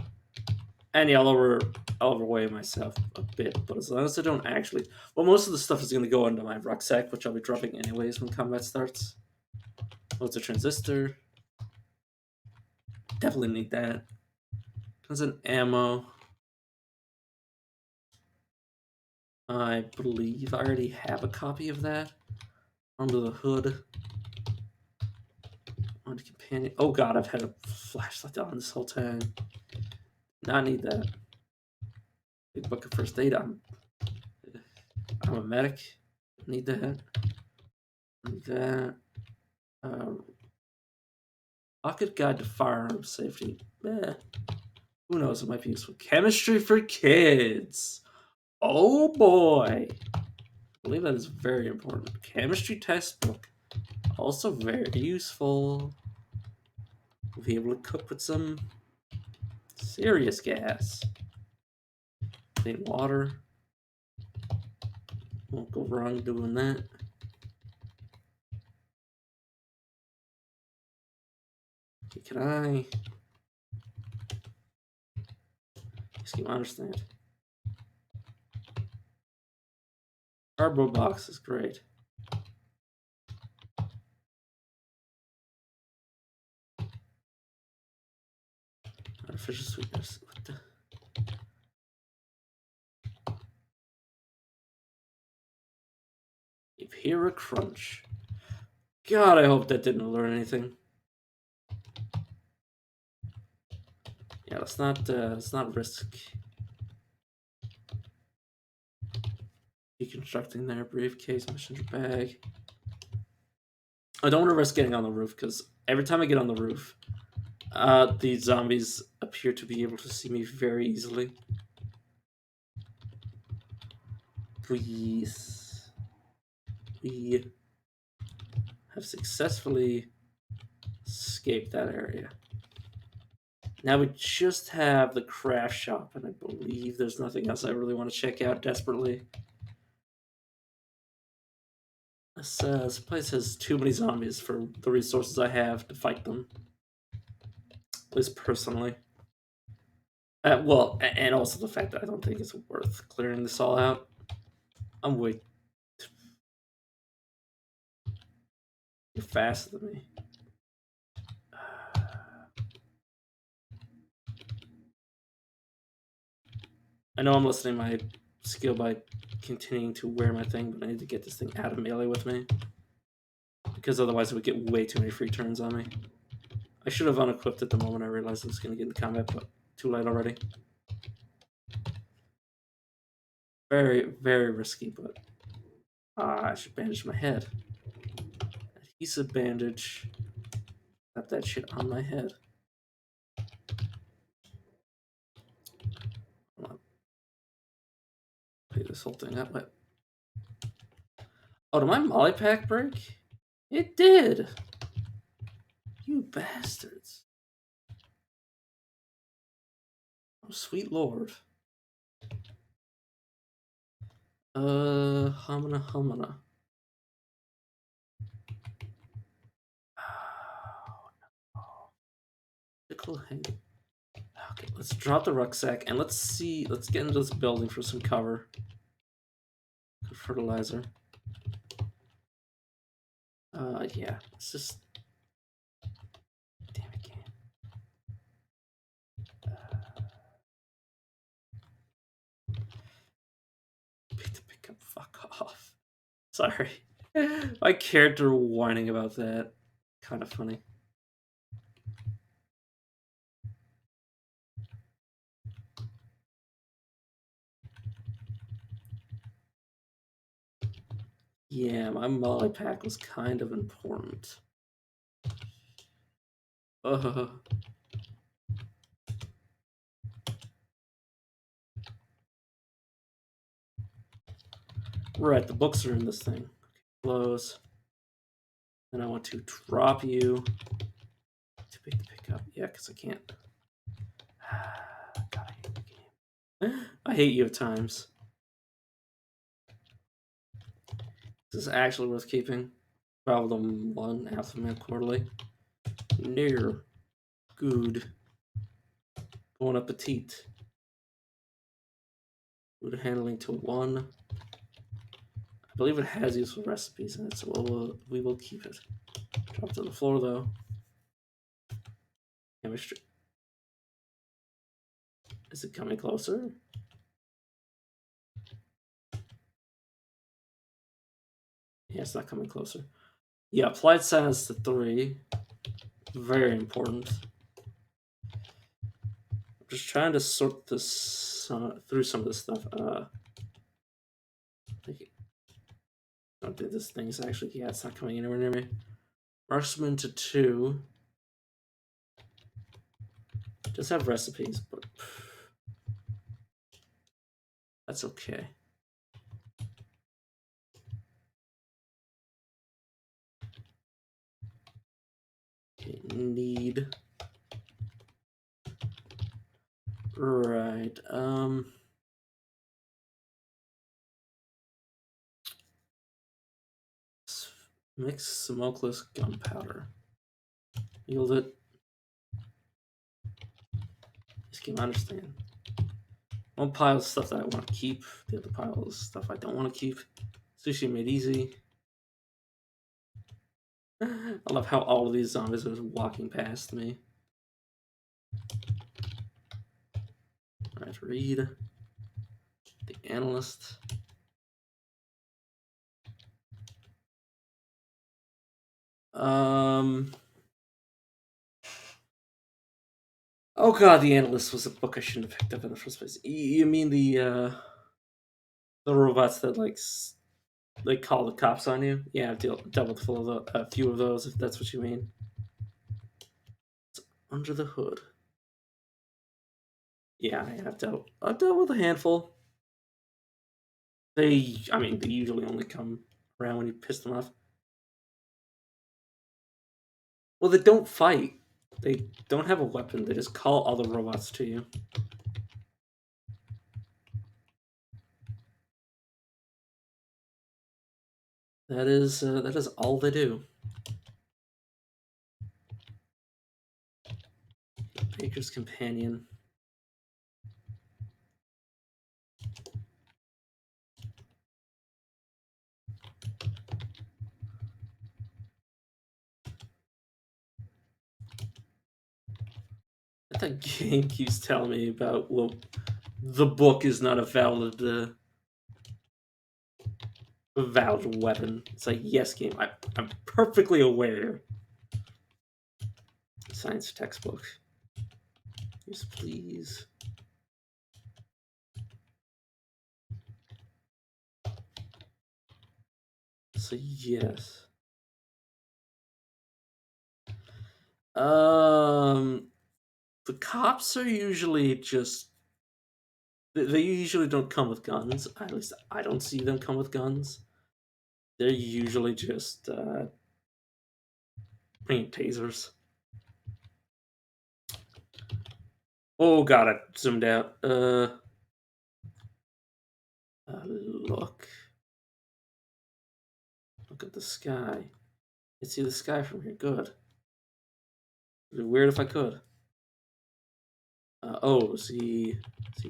And yeah, I'll overweigh myself a bit, but as long as I don't actually. Well, most of the stuff is going to go into my rucksack, which I'll be dropping anyways when combat starts. Oh, it's a transistor. Definitely need that. Tons of ammo. I believe I already have a copy of that. Under the hood. On companion. Oh god, I've had a flashlight on this whole time. Not need that. Big book of first aid. I'm a medic. Need that. Need that. Pocket guide to firearm safety. Who knows? It might be useful. Chemistry for kids. Oh boy. I believe that is very important. Chemistry textbook. Also very useful. We'll be able to cook with some serious gas. Clean water. Won't go wrong doing that. Okay, can I... Excuse me, I understand. Cardboard box is great. Artificial sweetness. What the... Here a crunch. God, I hope that didn't learn anything. Yeah, let's not risk deconstructing their briefcase, messenger bag. I don't want to risk getting on the roof because every time I get on the roof, the zombies appear to be able to see me very easily. Please. We have successfully escaped that area. Now we just have the craft shop, and I believe there's nothing else I really want to check out desperately. This place has too many zombies for the resources I have to fight them. At least personally. Well, and also the fact that I don't think it's worth clearing this all out. I'm way You're faster than me. I know I'm listening my skill by continuing to wear my thing, but I need to get this thing out of melee with me. Because otherwise it would get way too many free turns on me. I should have unequipped it the moment I realized I was going to get into combat, but too late already. Very, very risky, but I should bandage my head. Adhesive bandage. Got that shit on my head. Play this whole thing that way. Oh, did my molly pack break? It did. You bastards. Oh, sweet lord. Humana. Oh, no. Pickle hang. Okay, let's drop the rucksack and let's get into this building for some cover. Good fertilizer. Yeah, it's just... Damn it, game. Pick up, fuck off. Sorry. My character whining about that. Kind of funny. Yeah, my molly pack was kind of important. Right, the books are in this thing. Close. Then I want to drop you to pick the pickup. Yeah, because I can't. God, I hate the game. I hate you at times. This is actually worth keeping. Problem 1, Alphabet Quarterly. Near. Good. Bon appetit. Food handling to 1. I believe it has useful recipes in it, so we will keep it. Drop to the floor, though. Chemistry. Is it coming closer? Yeah, it's not coming closer. Yeah, applied science to 3. Very important. I'm Just trying to sort this through some of this stuff. Like, I don't think this thing's actually. Yeah, it's not coming anywhere near me. Marksman to 2. Does have recipes, but that's okay. Okay, need. Right. Mix smokeless gunpowder. Yield it. This game, I understand. One pile of stuff that I want to keep. The other pile is stuff I don't want to keep. Sushi made easy. I love how all of these zombies are walking past me. Alright, read. The analyst. Oh god, the analyst was a book I shouldn't have picked up in the first place. You mean the robots that like call the cops on you? Yeah, I've dealt with a few of those, if that's what you mean. It's under the hood. Yeah, I've dealt with a handful. They usually only come around when you piss them off. Well, they don't fight. They don't have a weapon. They just call other robots to you. That is all they do. Baker's companion. That game keeps telling me about, well, the book is not a valid weapon. It's like, yes, game, I'm perfectly aware. Science textbook. Yes, please. So yes. The cops are usually just. They usually don't come with guns. At least I don't see them come with guns. They're usually just bringing tasers. Oh god, I zoomed out. Look. Look at the sky. I can see the sky from here. Good. It'd be weird if I could. See. I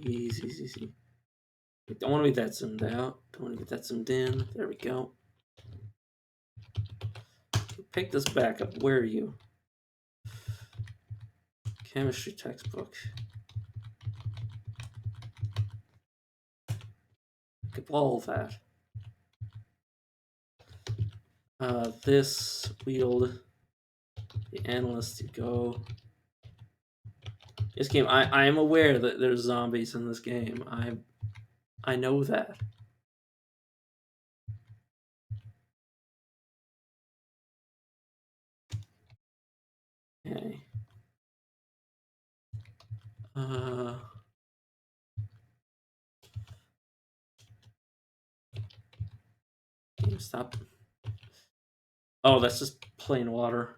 don't want to be that zoomed out. Don't want to get that zoomed in. There we go. Pick this back up. Where are you? Chemistry textbook. Pick up all of that. This wield. The analyst to go. This game, I am aware that there's zombies in this game. I know that. Okay. Stop. Oh, that's just plain water.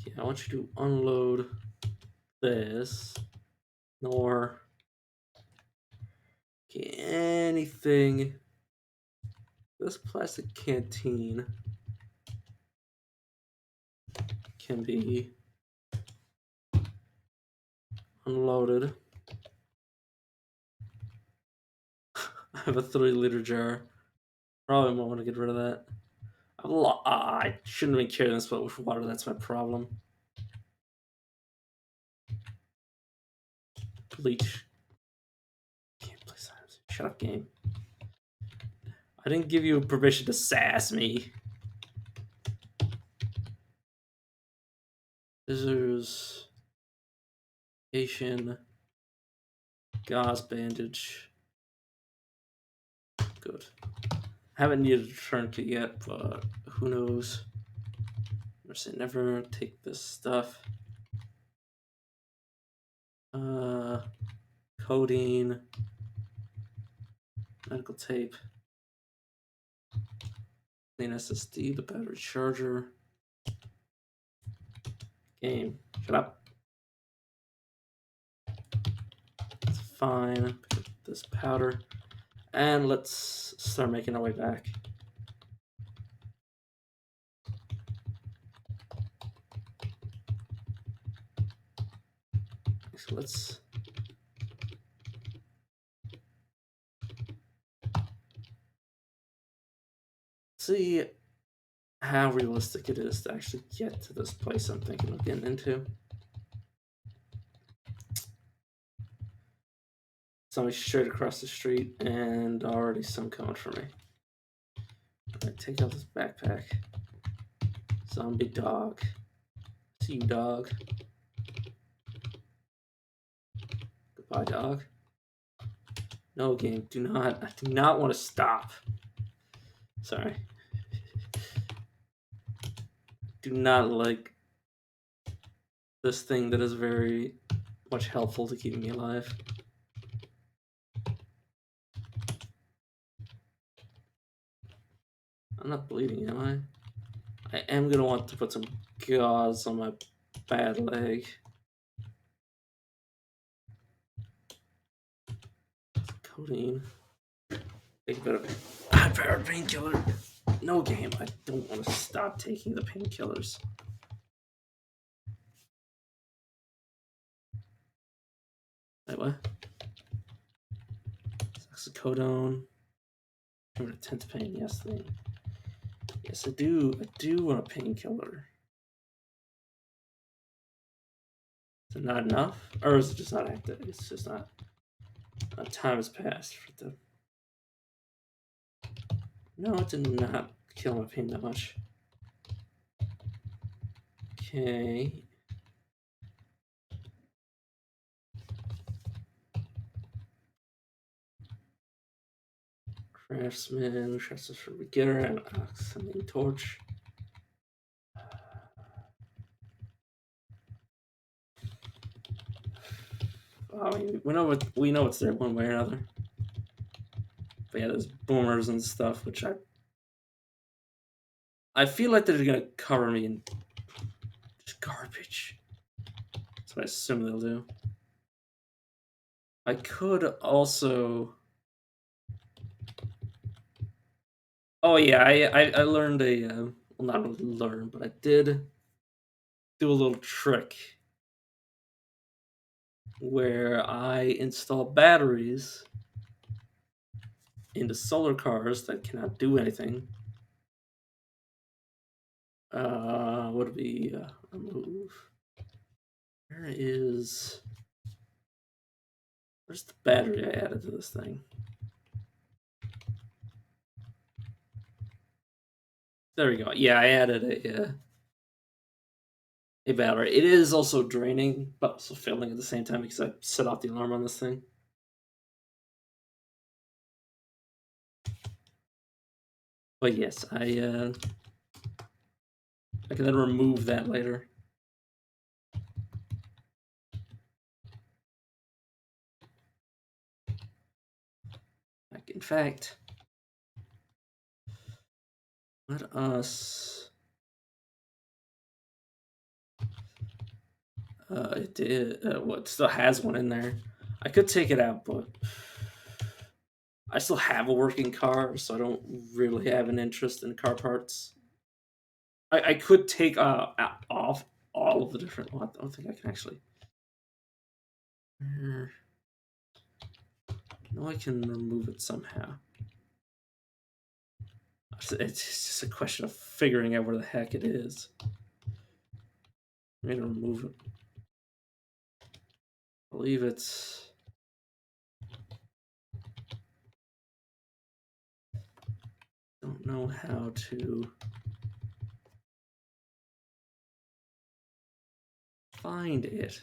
Okay, I want you to unload this. Nor. Okay, anything. This plastic canteen can be unloaded. I have a 3-liter jar. Probably won't want to get rid of that. I shouldn't be carrying this with water. That's my problem. Bleach. Can't play science. Shut up, game. I didn't give you permission to sass me. Scissors. Asian. Gauze bandage. Good. Haven't needed a tourniquet yet, but who knows? Never take this stuff. Codeine. Medical tape. Clean SSD, the battery charger. Game. Shut up. It's fine. Pick up this powder. And let's start making our way back. So let's see how realistic it is to actually get to this place I'm thinking of getting into. Somebody straight across the street, and already some coming for me. Alright, take out this backpack. Zombie dog. See you, dog. Goodbye, dog. No, game. I do not want to stop. Sorry. Do not like this thing that is very much helpful to keeping me alive. I'm not bleeding, am I? I am gonna want to put some gauze on my bad leg. Codeine. Take a bit of high-powered painkiller. No, game. I don't want to stop taking the painkillers. Wait, what? Oxycodone. Intense pain. Yes, thing. Yes, I do. I do want a painkiller. Is it not enough, or is it just not active? It's just not. Time has passed for the. No, it did not kill my pain that much. Okay. Craftsman, craftsman for beginner, and oxygen torch. I mean, we know it's there one way or another. But yeah, there's boomers and stuff, which I feel like they're gonna cover me in just garbage. That's what I assume they'll do. I could also. Oh yeah, I learned a well, not really learned, but I did do a little trick where I install batteries into solar cars that cannot do anything. Would it be remove? Where's the battery I added to this thing? There we go. Yeah, I added a battery. It is also draining, but also filling at the same time because I set off the alarm on this thing. But yes, I can then remove that later. In fact, let us. It did. Well, it still has one in there. I could take it out, but I still have a working car, so I don't really have an interest in car parts. I could take off all of the different. Well, I don't think I can actually. No, I can remove it somehow. It's just a question of figuring out where the heck it is. I'm gonna remove it. I believe it's. Don't know how to. find it.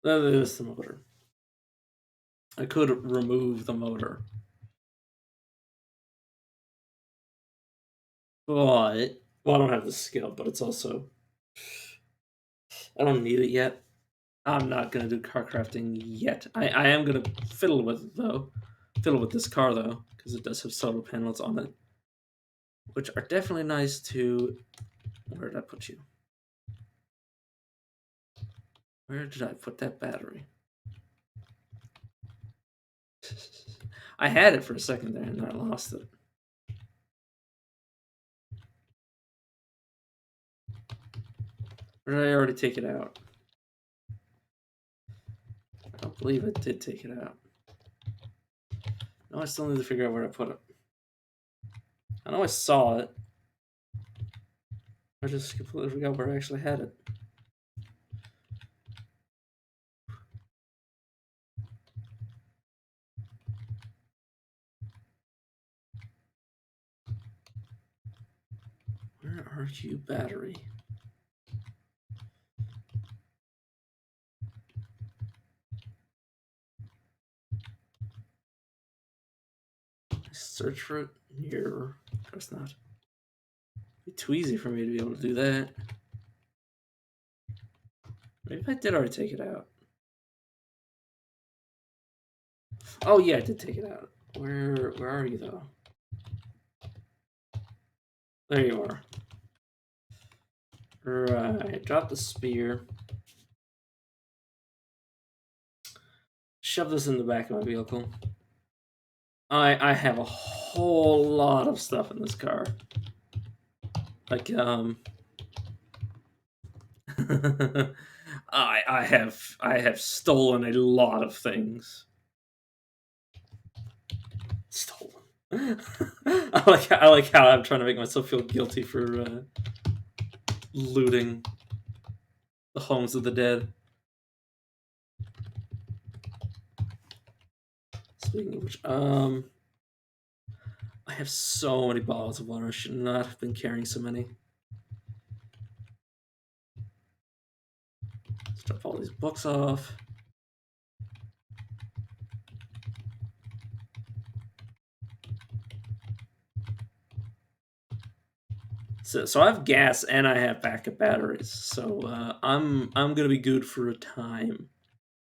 That is the motor. I could remove the motor. But, well, I don't have the skill, but it's also... I don't need it yet. I'm not going to do car crafting yet. I am going to fiddle with it, though. Fiddle with this car, though, because it does have solar panels on it. Which are definitely nice to... Where did I put you? Where did I put that battery? I had it for a second there, and then I lost it. Or did I already take it out? I don't believe I did take it out. No, I still need to figure out where I put it. I know I saw it. I just completely forgot where I actually had it. Where are you, battery? Search for it here. Of course not. It'd be too easy for me to be able to do that. Maybe I did already take it out. Oh yeah, I did take it out. Where are you though? There you are. Right, drop the spear. Shove this in the back of my vehicle. I have a whole lot of stuff in this car. Like I have stolen a lot of things. Stolen. I like how I'm trying to make myself feel guilty for looting the homes of the dead. Speaking of which, I have so many bottles of water. I should not have been carrying so many. Let's drop all these books off. So I have gas and I have backup batteries. So I'm gonna be good for a time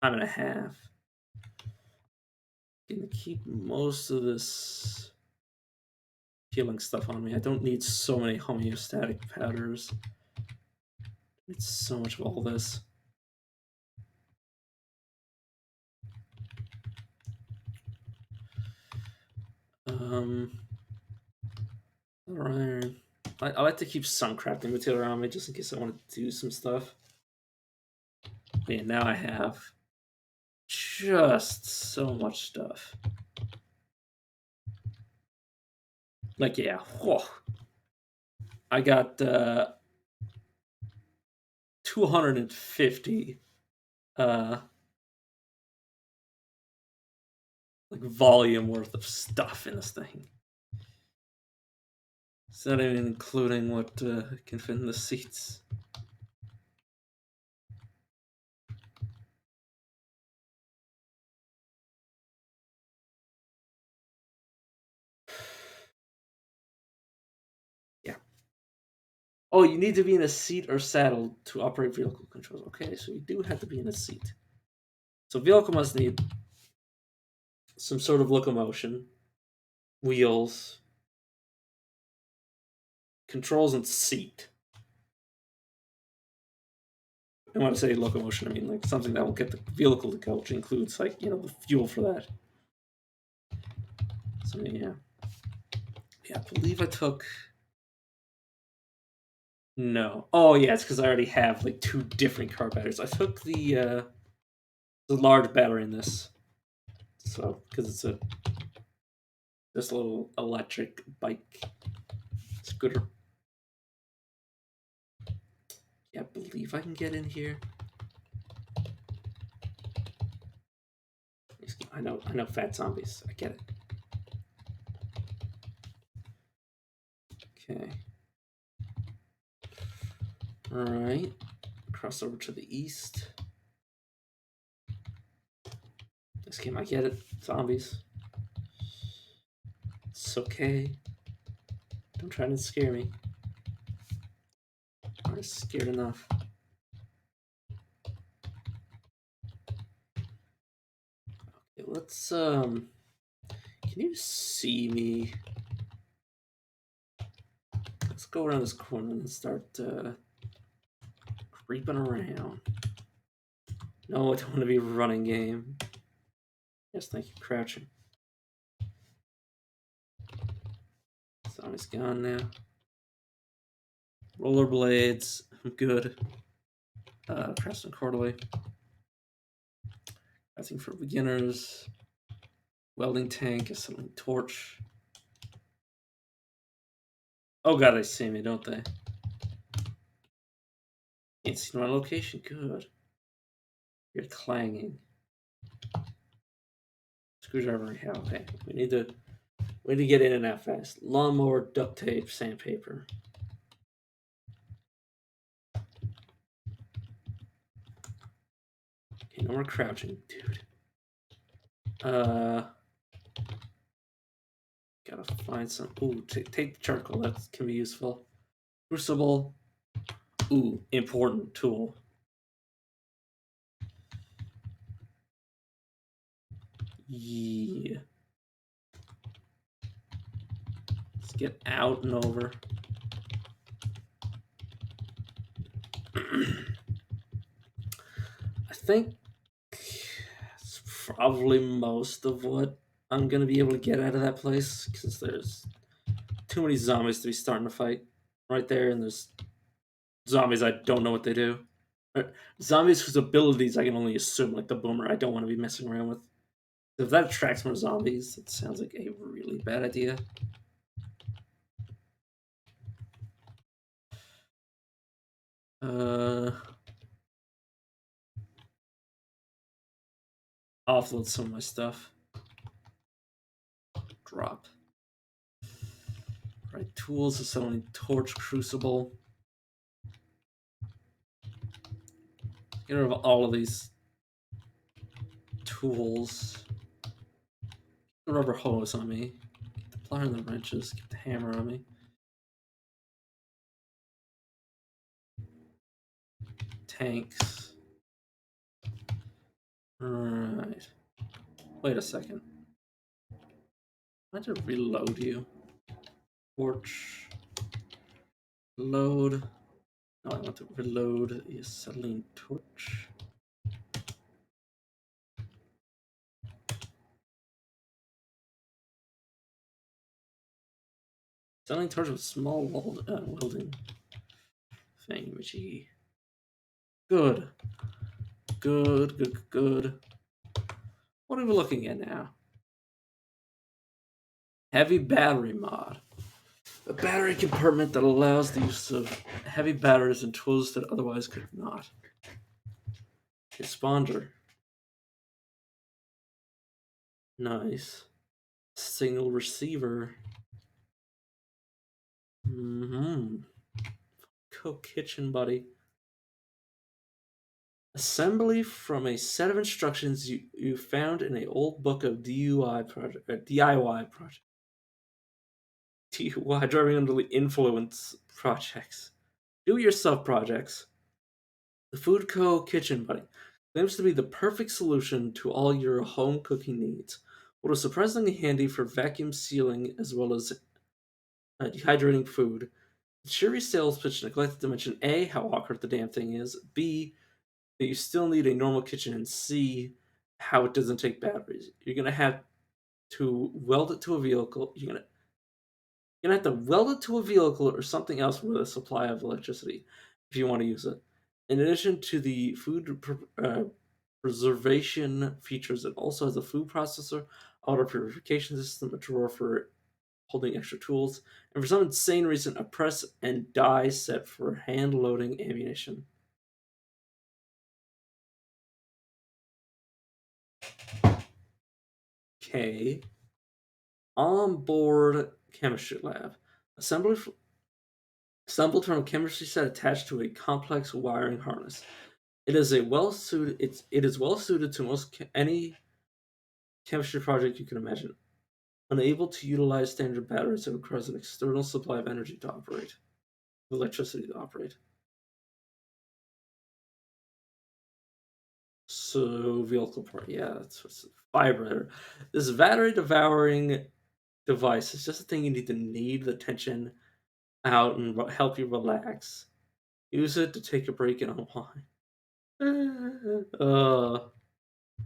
and a half. Gonna keep most of this healing stuff on me. I don't need so many homeostatic powders. It's so much of all this. Iron. I like to keep some crafting material around me just in case I want to do some stuff. Man, now I have just so much stuff. Like, yeah, whoa. I got 250 like volume worth of stuff in this thing. It's not even including what can fit in the seats. Yeah. Oh, you need to be in a seat or saddle to operate vehicle controls. Okay, so you do have to be in a seat. So vehicle must need some sort of locomotion, wheels, controls, and seat. And when I say locomotion, I mean like something that will get the vehicle to go, which includes like the fuel for that. So yeah, I believe I took. No. Oh yeah, it's because I already have like 2 different car batteries. I took the large battery in this, so because it's this little electric bike scooter. Yeah, I believe I can get in here. I know fat zombies. I get it. Okay. Alright. Cross over to the east. This game, I get it. Zombies. It's okay. Don't try to scare me. I'm scared enough. Okay, let's can you see me? Let's go around this corner and start creeping around. No, I don't want to be a running game. Yes, thank you. Crouching. Zombie's gone now. Rollerblades. I'm good. Crafting quarterly. Crafting for beginners. Welding tank. Assembling torch. Oh god, they see me, don't they? Can't see my location. Good. You're clanging. Screwdriver. Yeah, okay. We need to get in and out fast. Lawnmower, duct tape, sandpaper. Okay, no more crouching, dude. Gotta find some. Ooh, take the charcoal. That can be useful. Crucible. Ooh, important tool. Yeah. Let's get out and over. I think it's probably most of what I'm gonna be able to get out of that place because there's too many zombies to be starting to fight right there, and there's zombies I don't know what they do. Zombies whose abilities I can only assume, like the boomer, I don't want to be messing around with. If that attracts more zombies, it sounds like a really bad idea. Offload some of my stuff. Drop. Right, tools, assembling torch, crucible. Get rid of all of these tools. Get the rubber hose on me. Get the plier and the wrenches. Get the hammer on me. Tanks. Alright. Wait a second. I have to reload you. Torch. Load. No, I want to reload the acetylene torch. Acetylene torch with small welding thingamajiggy. Good. Good. What are we looking at now? Heavy battery mod. A battery compartment that allows the use of heavy batteries and tools that otherwise could not. Responder. Nice. Signal receiver. Cook kitchen buddy. Assembly from a set of instructions you found in an old book of DIY project. DIY, driving under the influence projects. Do-it-yourself projects. The Food Co. Kitchen Buddy claims to be the perfect solution to all your home cooking needs. What is surprisingly handy for vacuum sealing as well as dehydrating food. The cheery sales pitch neglected to mention A, how awkward the damn thing is, B, that you still need a normal kitchen, and C, how it doesn't take batteries. You're going to have to weld it to a vehicle. You're gonna have to weld it to a vehicle or something else with a supply of electricity if you want to use it. In addition to the food preservation features, it also has a food processor, auto purification system, a drawer for holding extra tools, and for some insane reason, a press and die set for hand loading ammunition. Okay. On-board chemistry lab. Assembled from a chemistry set attached to a complex wiring harness. It is well suited to any chemistry project you can imagine. Unable to utilize standard batteries, it requires an external supply of energy to operate, electricity to operate. So vehicle part, yeah, that's what's vibrator. This battery devouring device is just a thing you need to knead the tension out and help you relax. Use it to take a break and unwind.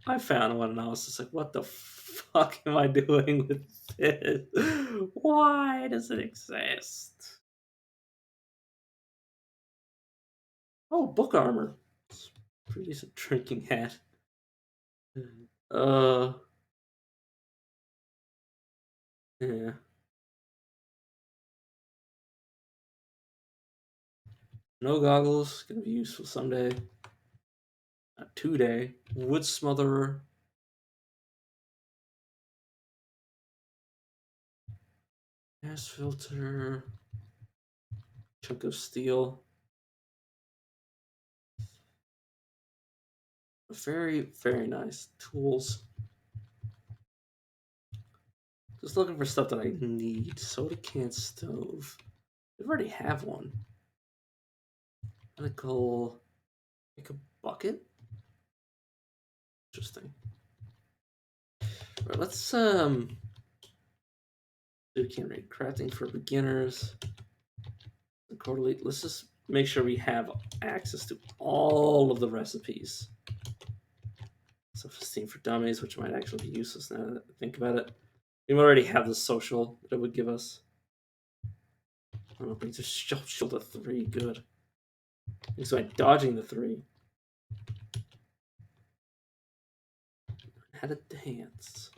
I found one and I was just like, what the fuck am I doing with this? Why does it exist? Oh, book armor. It's a pretty decent drinking hat. Uh, yeah. No goggles. Gonna be useful someday. Not today. Wood smotherer. Gas filter. Chunk of steel. Very, very nice tools. Just looking for stuff that I need. Soda can stove. We already have one. Medical. Make a bucket. Interesting. Right, let's do can read crafting for beginners. Quarterly. Let's just make sure we have access to all of the recipes. Self-esteem for dummies, which might actually be useless now that I think about it. We already have the social that it would give us. I don't think just shield a 3. Good. So I'm dodging the 3. How to dance.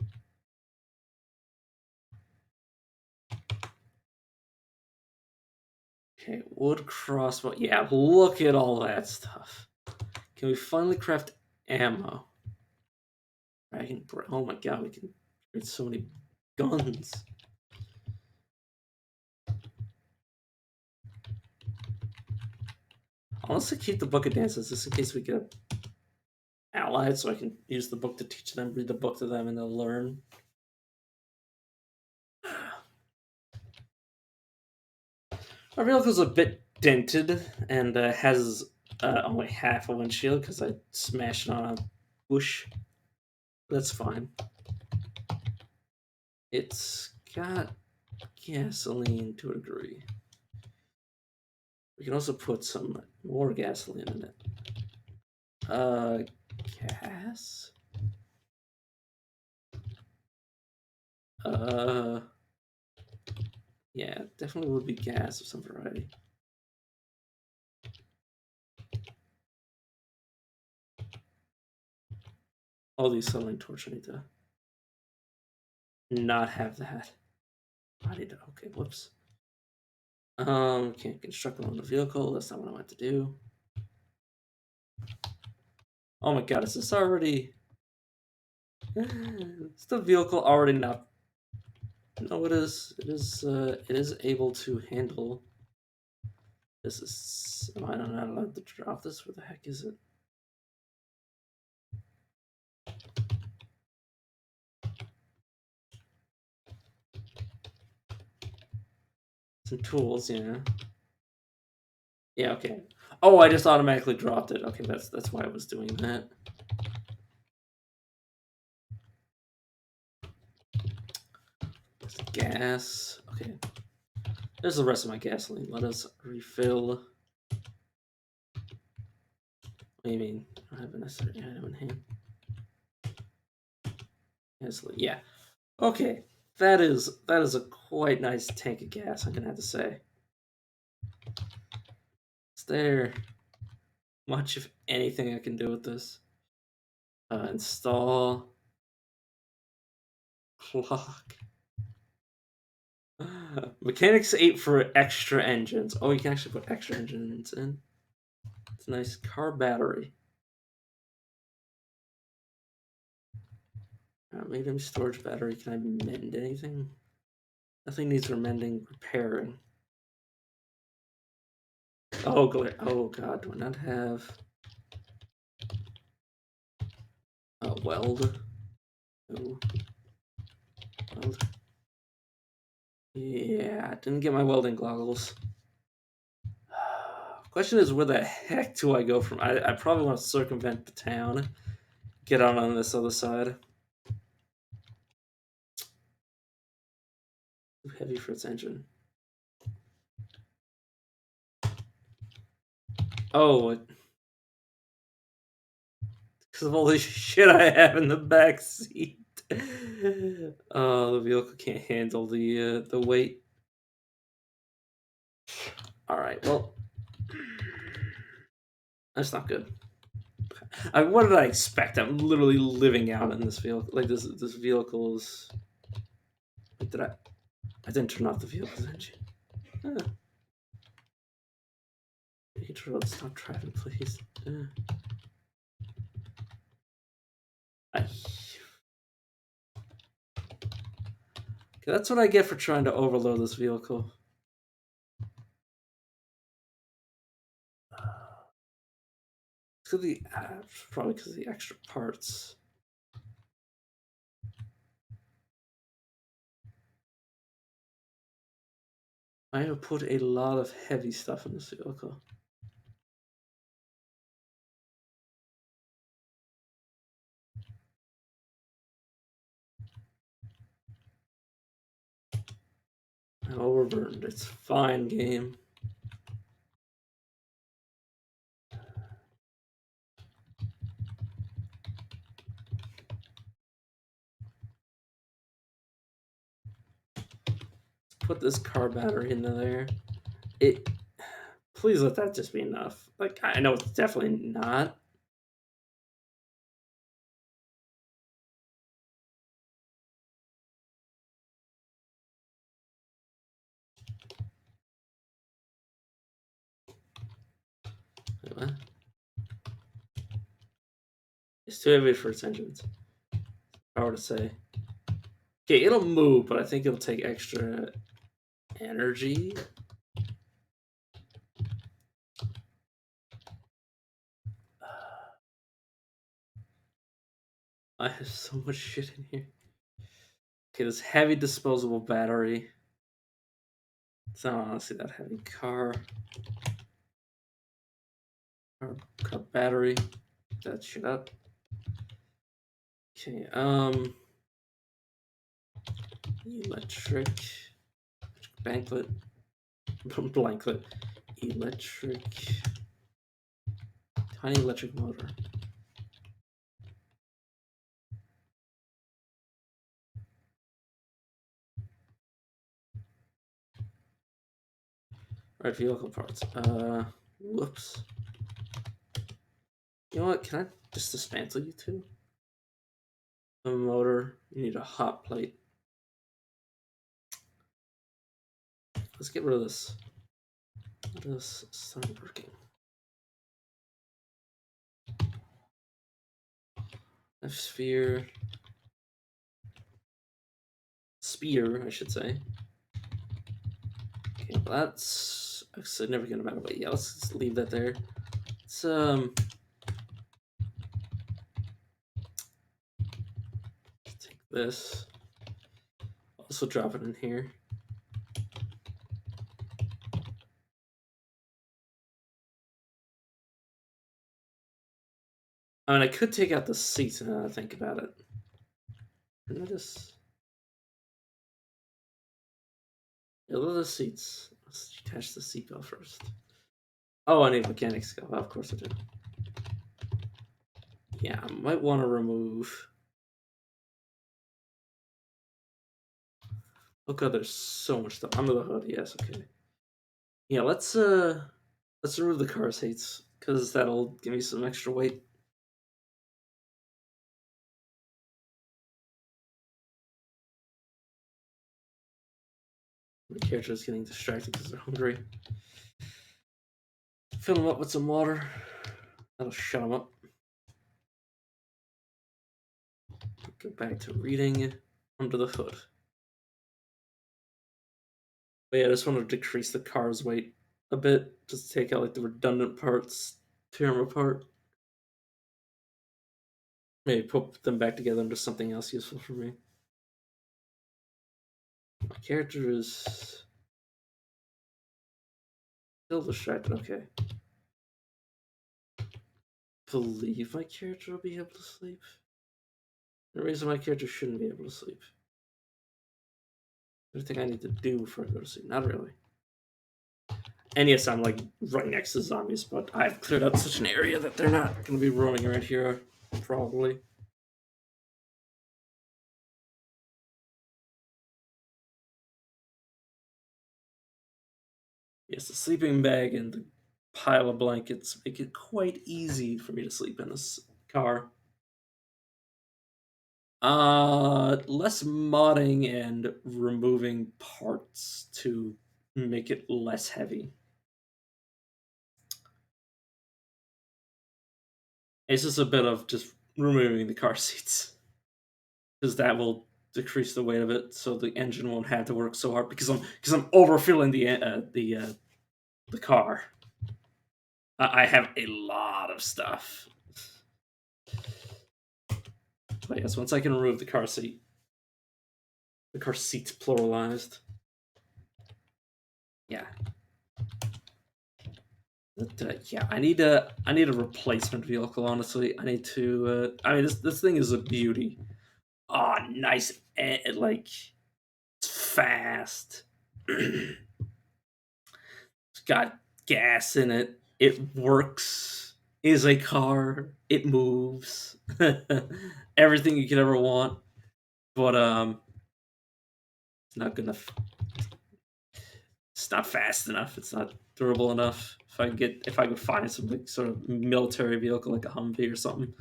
Okay, wood crossbow. Yeah, look at all that stuff. Can we finally craft ammo? Oh my god, we can create so many guns. I'll also keep the book of dances just in case we get allied, so I can use the book to teach them, read the book to them, and they'll learn. Our vehicle's a bit dented and has only half a windshield because I smashed it on a bush. That's fine. It's got gasoline to a degree. We can also put some more gasoline in it. Gas? Yeah, definitely would be gas of some variety. All these acetylene torch, I need to not have that. I need to, okay, whoops. Can't construct on the vehicle, that's not what I want to do. Oh my god, is this already... Is the vehicle already not... No, it is. It is able to handle... This is... Am I not allowed to drop this? Where the heck is it? Some tools, yeah. Yeah, okay. Oh, I just automatically dropped it. Okay, that's why I was doing that. Gas. Okay. There's the rest of my gasoline. Let us refill. What do you mean? I don't have a necessary item in hand. Gasoline. Yeah. Okay. That is a quite nice tank of gas, I'm gonna have to say. Is there much of anything I can do with this? Install clock. Mechanics 8 for extra engines. Oh, you can actually put extra engines in. It's a nice car battery. Medium storage battery. Can I mend anything? Nothing needs mending, repairing. Oh, oh god, do I not have a weld? No. Weld. Yeah, I didn't get my welding goggles. Question is, where the heck do I go from? I probably want to circumvent the town, get out on this other side. Too heavy for its engine. Oh, because of all the shit I have in the back seat. Oh, the vehicle can't handle the weight. All right, well, that's not good. What did I expect? I'm literally living out in this vehicle. Like this vehicle is. What did I? I didn't turn off the vehicle's engine. Huh. Road, stop driving, please. Okay, that's what I get for trying to overload this vehicle. Probably because of the extra parts. I have put a lot of heavy stuff in this vehicle. I overburned. It's fine, game. Let's put this car battery into there. Please let that just be enough. Like, I know it's definitely not. Wait, what? It's too heavy for its engines. If I were to say. Okay, it'll move, but I think it'll take extra energy. I have so much shit in here. Okay, this heavy disposable battery. It's not honestly that heavy. Car battery. That shit up. Okay, electric banklet. Blanklet. Electric. Tiny electric motor. Right, vehicle parts. Whoops. You know what? Can I just dismantle you two? The motor. You need a hot plate. Let's get rid of this. This isn't working. F sphere. Spear, I should say. Okay, well, that's a significant amount of weight. Yeah, let's just leave that there. Let's take this. Also drop it in here. I mean, I could take out the seats now that I think about it. Can I just... Yeah, look at the seats. Let's detach the seatbelt first. Oh, I need mechanic skill. Of course I do. Yeah, I might want to remove... Oh god, there's so much stuff under the hood. Yes, okay. Yeah, let's remove the car seats, because that'll give me some extra weight. The character's getting distracted because they're hungry. Fill them up with some water. That'll shut them up. Go back to reading Under the Hood. But yeah, I just want to decrease the car's weight a bit. Just take out like the redundant parts, tear them apart. Maybe put them back together into something else useful for me. My character is still distracted. Okay. Believe my character will be able to sleep. The reason my character shouldn't be able to sleep. Anything I need to do before I go to sleep? Not really. And yes, I'm like right next to zombies, but I've cleared out such an area that they're not going to be roaming around here, probably. Yes, the sleeping bag and the pile of blankets make it quite easy for me to sleep in this car. Less modding and removing parts to make it less heavy. It's just a bit of just removing the car seats because that will decrease the weight of it, so the engine won't have to work so hard because I'm overfilling the car. I have a lot of stuff. But yes, once I can remove the car seat's pluralized. Yeah. But, yeah, I need a replacement vehicle. Honestly, I need to. I mean, this thing is a beauty. Oh, nice! Like it's fast. It's got gas in it. It works. Is a car. It moves. Everything you could ever want. But it's not good enough. It's not fast enough. It's not durable enough. If I could find some like, sort of military vehicle like a Humvee or something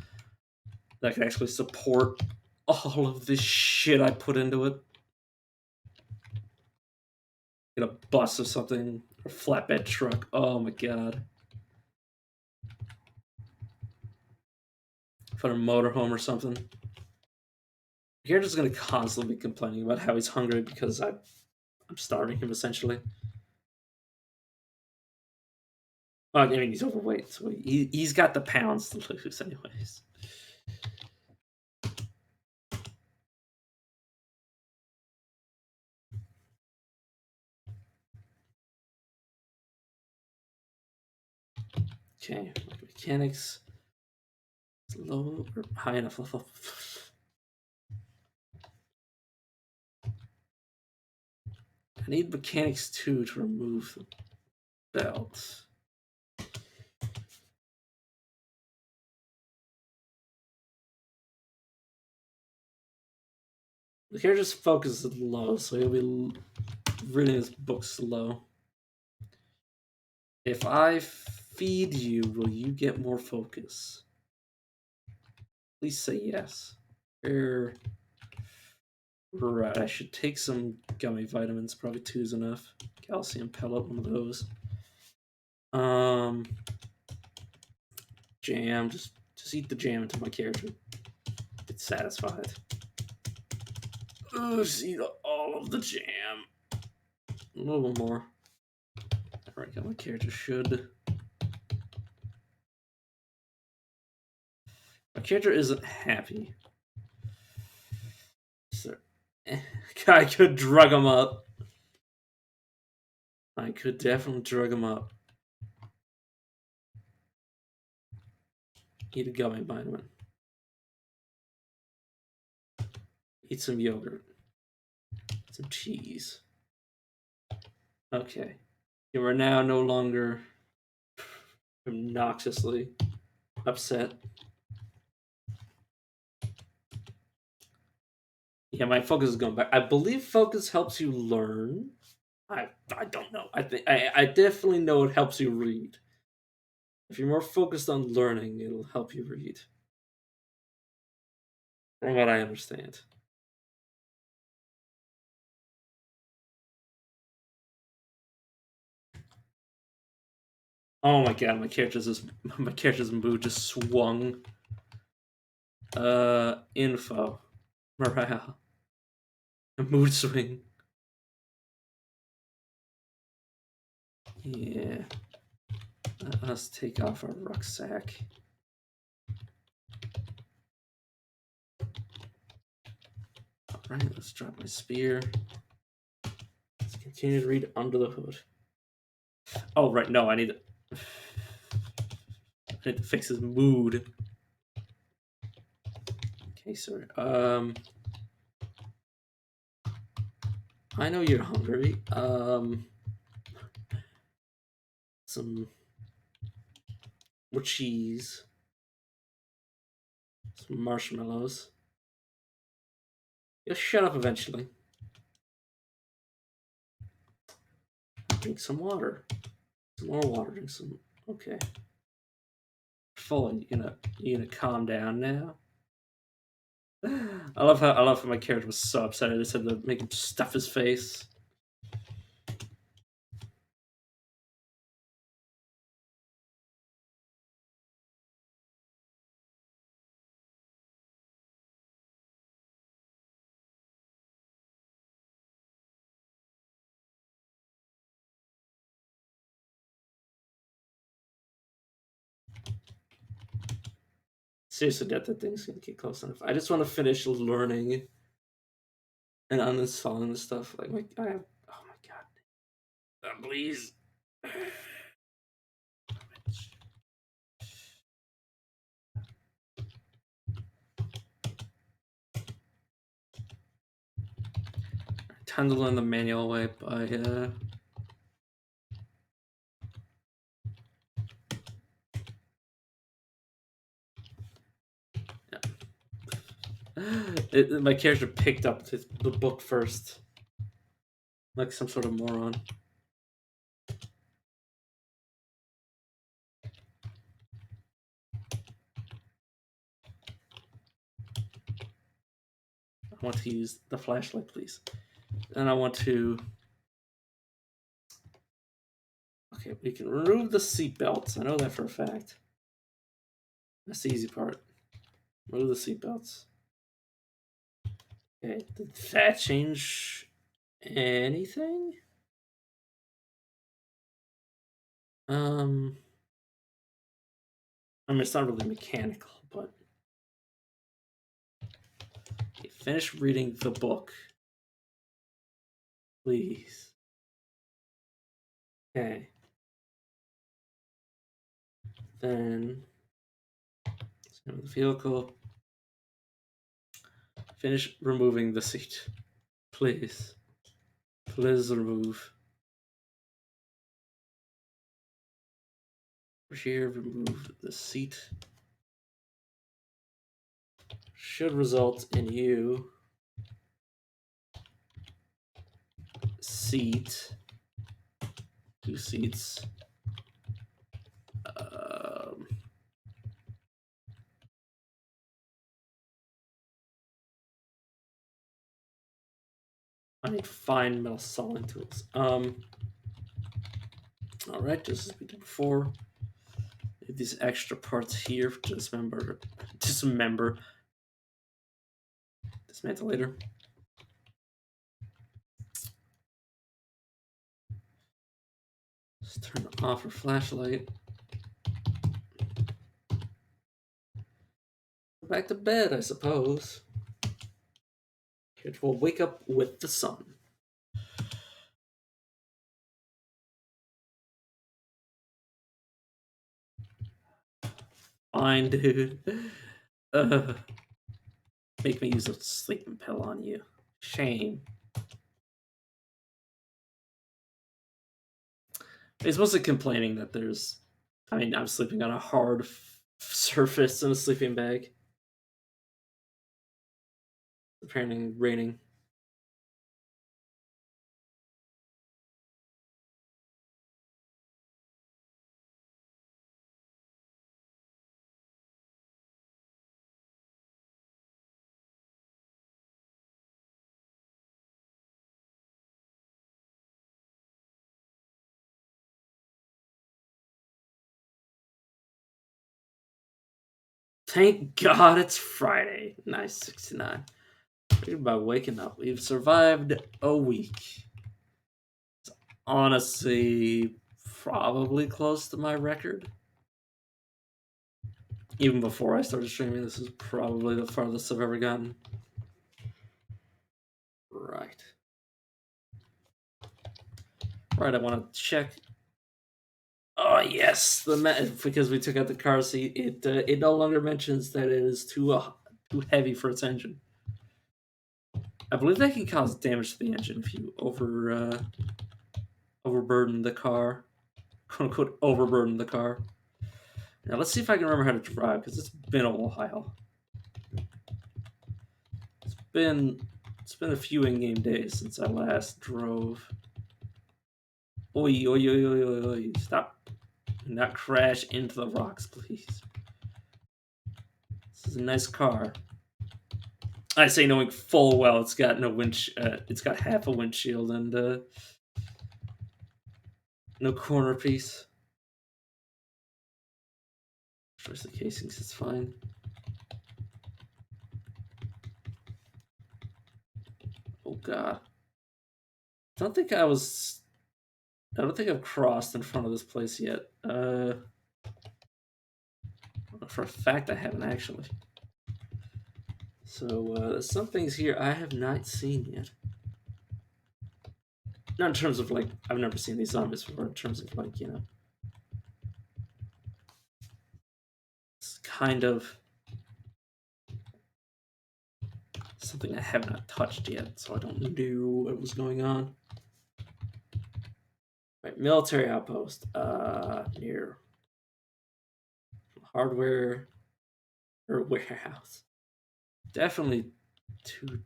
that could actually support all of this shit I put into it. Get a bus or something, or a flatbed truck. Oh my god. Put a motorhome or something. You're just gonna constantly be complaining about how he's hungry because I'm starving him essentially. Well, I mean, he's overweight, so he's got the pounds to lose, anyways. Okay, mechanics. Low or high enough level. I need mechanics 2 to remove the belt. The character's focus is low, so he'll be reading his books low. If I feed you, will you get more focus? Please say yes. Right, I should take some gummy vitamins. Probably two's enough. Calcium pellet, one of those. Jam. Just eat the jam until my character gets satisfied. Just eat all of the jam. A little more. I reckon my character should. My character isn't happy. So, I could drug him up. I could definitely drug him up. Eat a gummy vitamin. Eat some yogurt. Some cheese. Okay. You are now no longer obnoxiously upset. Yeah, my focus is going back. I believe focus helps you learn. I don't know. I definitely know it helps you read. If you're more focused on learning, it'll help you read. From what I understand. Oh my god, my character's mood just swung. Info. morale, a mood swing. Yeah. Let us take off our rucksack. Alright, let's drop my spear. Let's continue to read Under the Hood. Oh, right, no, I need to fix his mood. Okay, sorry. I know you're hungry. Some more cheese. Some marshmallows. You'll shut up eventually. Drink some water. Some more water. Drink some. Okay. Full. You gonna calm down now? I love how my character was so upset. I just had to make him stuff his face. Seriously, that thing's gonna get close enough. I just want to finish learning and uninstalling the stuff. Like I have. Oh my god. Please. Time to learn the manual way by my character picked up the book first, like some sort of moron. I want to use the flashlight, please. And I want to. Okay, we can remove the seatbelts. I know that for a fact. That's the easy part. Remove the seatbelts. Okay, did that change anything? I mean, it's not really mechanical, but okay, finish reading the book, please. Okay. Then let's go to the vehicle. Finish removing the seat, please. Please remove. Here, remove the seat. Should result in you seat 2 seats. I need fine metal sawing tools. All right, just as we did before. These extra parts here to dismantle later. Just turn off our flashlight. Go back to bed, I suppose. It will wake up with the sun. Fine, dude. Make me use a sleeping pill on you. Shame. He's mostly complaining that there's. I mean, I'm sleeping on a hard surface in a sleeping bag. Apparently raining. Thank God it's Friday. Nice 69. By waking up. We've survived a week. It's honestly probably close to my record. Even before I started streaming, this is probably the farthest I've ever gotten. Right. Right, I want to check. Oh yes, because we took out the car seat, it no longer mentions that it is too heavy for its engine. I believe that can cause damage to the engine if you overburden the car, quote unquote overburden the car. Now let's see if I can remember how to drive because it's been a while. It's been a few in-game days since I last drove. Oi, oi, oi, oi, oi, oi. Stop. Do not crash into the rocks, please. This is a nice car. I say knowing full well it's got no it's got half a windshield and no corner piece. First the casings, it's fine. Oh god. I don't think I've crossed in front of this place yet. For a fact I haven't actually. So there's some things here I have not seen yet. Not in terms of like I've never seen these zombies before. In terms of like it's kind of something I have not touched yet, so I don't know what was going on. Right, military outpost near hardware or warehouse. Definitely too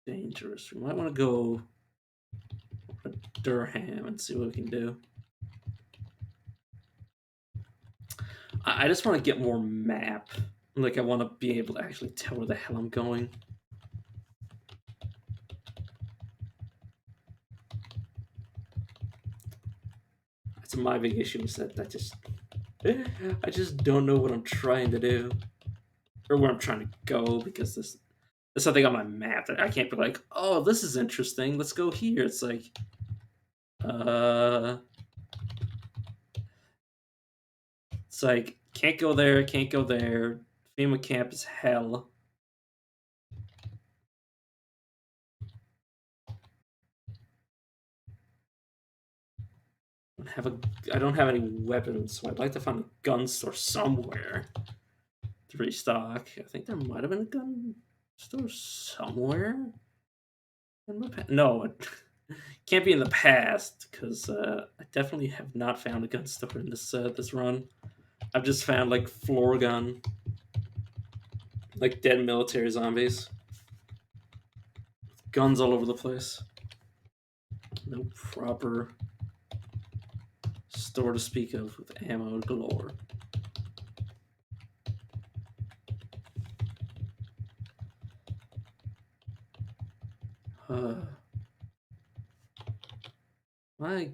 dangerous. We might want to go to Durham and see what we can do. I just want to get more map. Like I want to be able to actually tell where the hell I'm going. That's my big issue is that I just don't know what I'm trying to do or where I'm trying to go because there's something on my map that I can't be like, oh, this is interesting. Let's go here. It's like, it's like can't go there, can't go there. FEMA camp is hell. I don't have any weapons, so I'd like to find a gun store somewhere to restock. I think there might have been a gun store somewhere. No, it can't be in the past because I definitely have not found a gun store in this run. I've just found like floor gun, like dead military zombies, guns all over the place. No proper store to speak of with ammo galore. My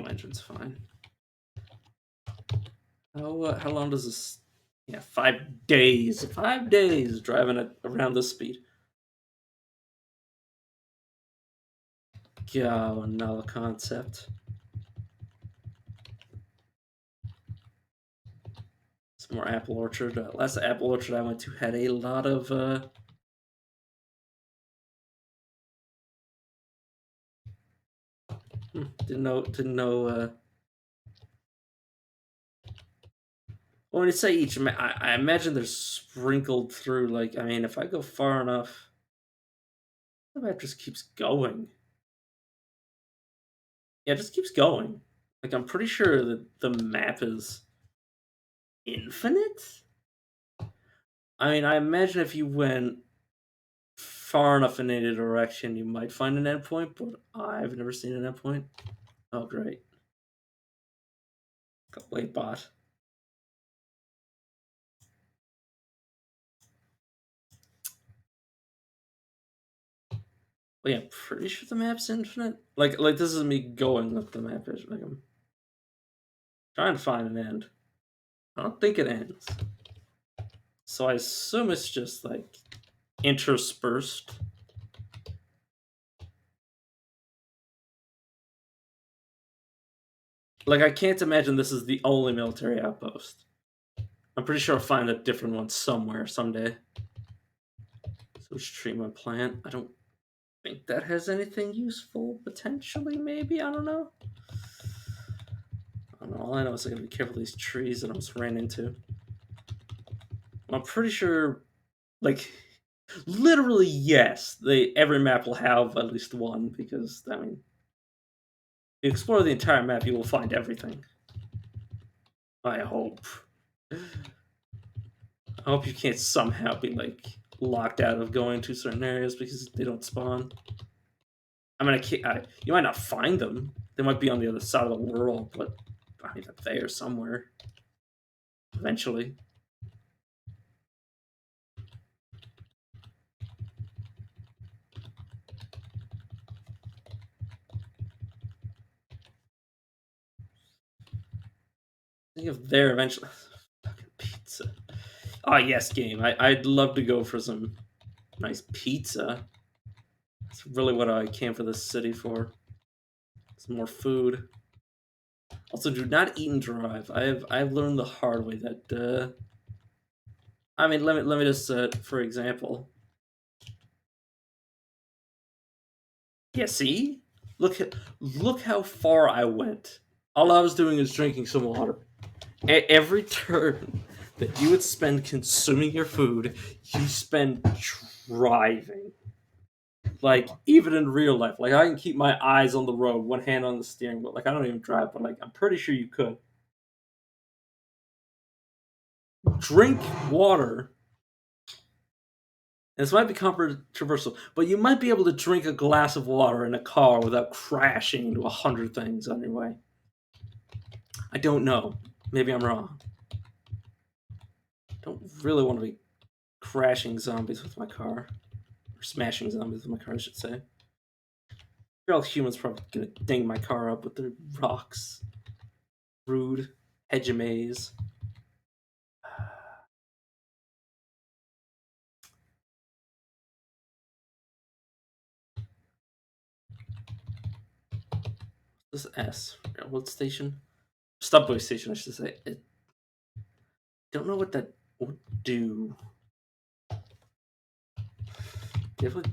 engine's fine. How long does this? Yeah, 5 days. 5 days driving it around this speed. Go, another concept. Some more apple orchard. Last apple orchard I went to had a lot of. Didn't know. Well, when you say each, I imagine they're sprinkled through. Like, I mean, if I go far enough, the map just keeps going. Yeah, it just keeps going. Like, I'm pretty sure that the map is infinite. I mean, I imagine if you went far enough in any direction, you might find an endpoint, but I've never seen an endpoint. Oh, great. Late bot. Well, yeah, I'm pretty sure the map's infinite. Like this is me going with the map is. Like I'm trying to find an end. I don't think it ends. So I assume it's just like interspersed. Like, I can't imagine this is the only military outpost. I'm pretty sure I'll find a different one somewhere someday. Sewage treatment plant. I don't think that has anything useful. Potentially, maybe. I don't know. I don't know. All I know is I gotta be careful of these trees that I almost ran into. I'm pretty sure, like, literally, yes. Every map will have at least one because I mean, if you explore the entire map, you will find everything. I hope. I hope you can't somehow be like locked out of going to certain areas because they don't spawn. I mean, you might not find them. They might be on the other side of the world, but I mean, they're there somewhere. Eventually. Think of there eventually. Fucking pizza. Oh yes, game. I'd love to go for some nice pizza. That's really what I came for this city for. Some more food. Also, do not eat and drive. I've learned the hard way that I mean, let me just for example. Yeah, see? Look how far I went. All I was doing is drinking some water. Every turn that you would spend consuming your food, you spend driving. Like, even in real life, like I can keep my eyes on the road, one hand on the steering wheel. Like, I don't even drive, but like I'm pretty sure you could drink water. And this might be controversial, but you might be able to drink a glass of water in a car without crashing into 100 things on your way. I don't know. Maybe I'm wrong. Don't really want to be crashing zombies with my car. Or smashing zombies with my car, I should say. All humans probably gonna ding my car up with their rocks. Rude. Hedge a maze. This is S. Railroad station? Subway station, I should say. I don't know what that would do. Definitely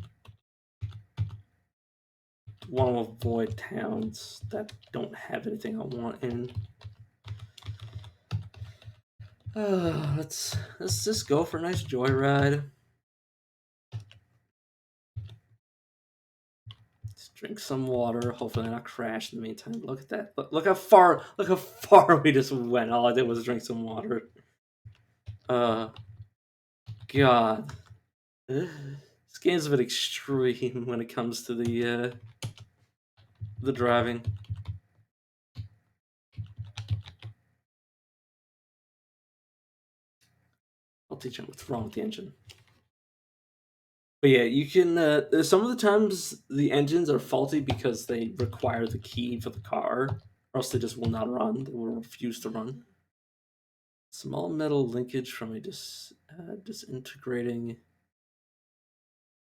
want to avoid towns that don't have anything I want in. Let's just go for a nice joyride. Let's drink some water. Hopefully not crash in the meantime. Look at that. Look how far we just went. All I did was drink some water. Uh God. This game's a bit extreme when it comes to the driving. I'll teach him what's wrong with the engine. But yeah, you can. Some of the times the engines are faulty because they require the key for the car, or else they just will not run. They will refuse to run. Small metal linkage from a disintegrating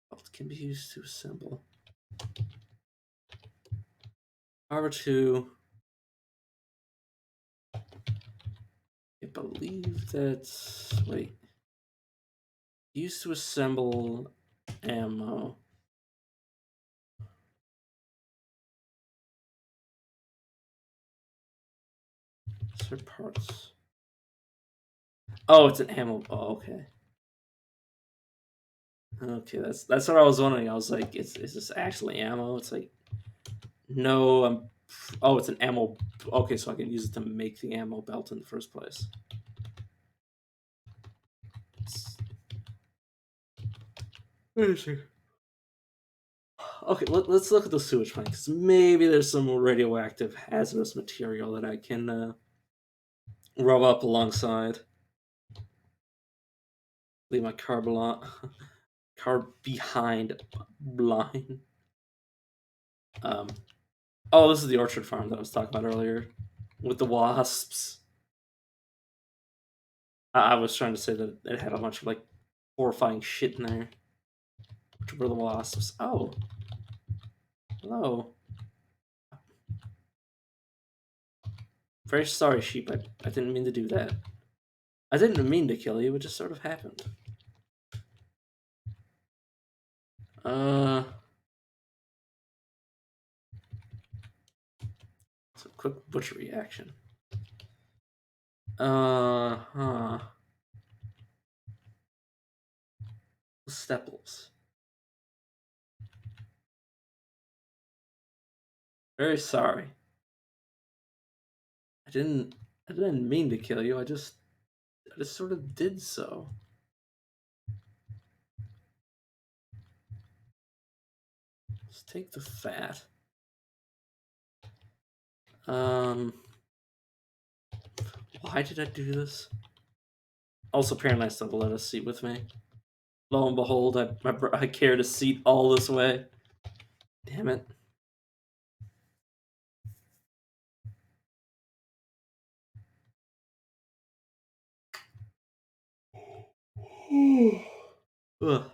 belt can be used to assemble. Power 2. I believe that's. Wait. Used to assemble ammo. Third parts. Oh, it's an ammo. Oh, okay. Okay, that's what I was wondering. I was like, is this actually ammo? It's like, no, oh, it's an ammo. Okay, so I can use it to make the ammo belt in the first place. Okay, let's look at the sewage plant because maybe there's some radioactive hazardous material that I can rub up alongside. Leave my car behind blind. Oh, this is the orchard farm that I was talking about earlier with the wasps. I was trying to say that it had a bunch of like horrifying shit in there. Which were the wasps? Oh. Hello. Very sorry, sheep. I didn't mean to do that. I didn't mean to kill you, it just sort of happened. It's a quick butchery action. Huh. Stepples. Very sorry. I didn't mean to kill you, I just sort of did so. Let's take the fat. Why did I do this? Also, apparently I still let a seat with me. Lo and behold, I carried a seat all this way. Damn it. Ugh.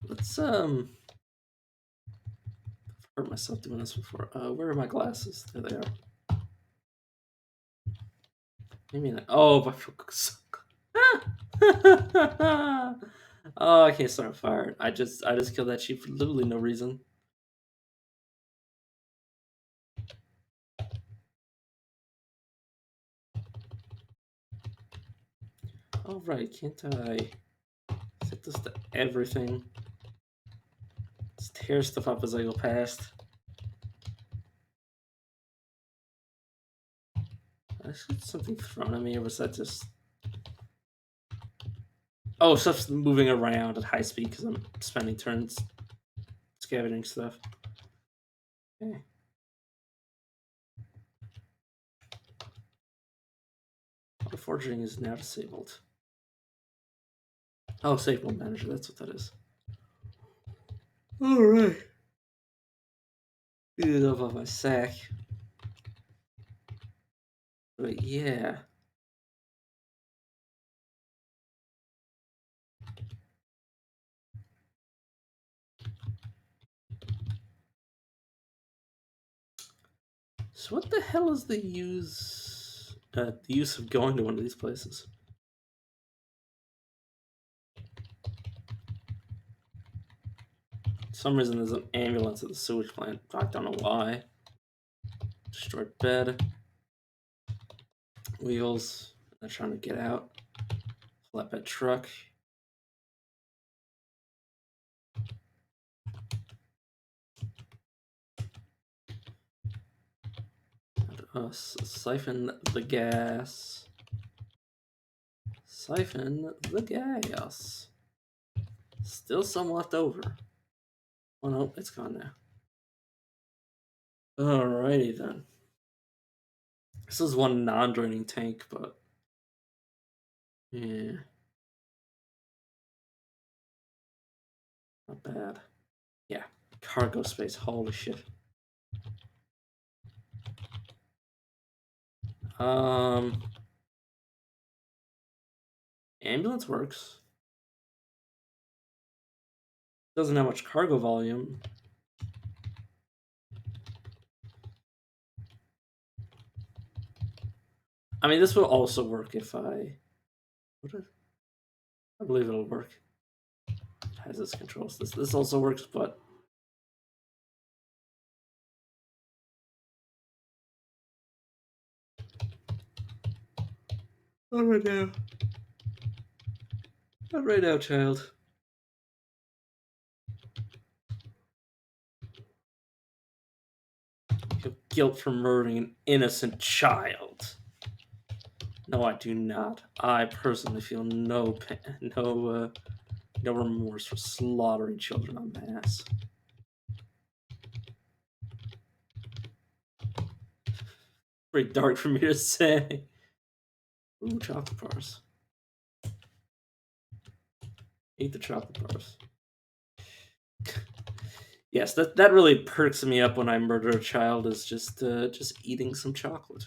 Let's I've hurt myself doing this before. Where are my glasses? There they are. Maybe not. Oh, I feel so oh, I can't start a fire. I just killed that sheep for literally no reason. Oh right, can't I set this to everything? Just tear stuff up as I go past. I should something thrown at me, or was that just? Oh, stuff's moving around at high speed because I'm spending turns scavenging stuff. Okay. Auto forging is now disabled. Oh, save mode manager. That's what that is. All right. Get it off my sack. But yeah. So what the hell is the use of going to one of these places? For some reason there's an ambulance at the sewage plant. I don't know why. Destroyed bed. Wheels. They're trying to get out. Flatbed truck. Siphon the gas. Siphon the gas. Still some left over. Oh no, it's gone now. Alrighty then. This is one non-draining tank, but yeah, not bad. Yeah, cargo space. Holy shit. Ambulance works. Doesn't have much cargo volume. I mean, this will also work if I. I believe it'll work. It has its controls. This also works, but. Not right now. Not right now, child. You feel guilt for murdering an innocent child. No, I do not. I personally feel no pain, no remorse for slaughtering children en masse. Very dark for me to say. Ooh, chocolate bars. Eat the chocolate bars. Yes, that really perks me up when I murder a child. Is just eating some chocolate.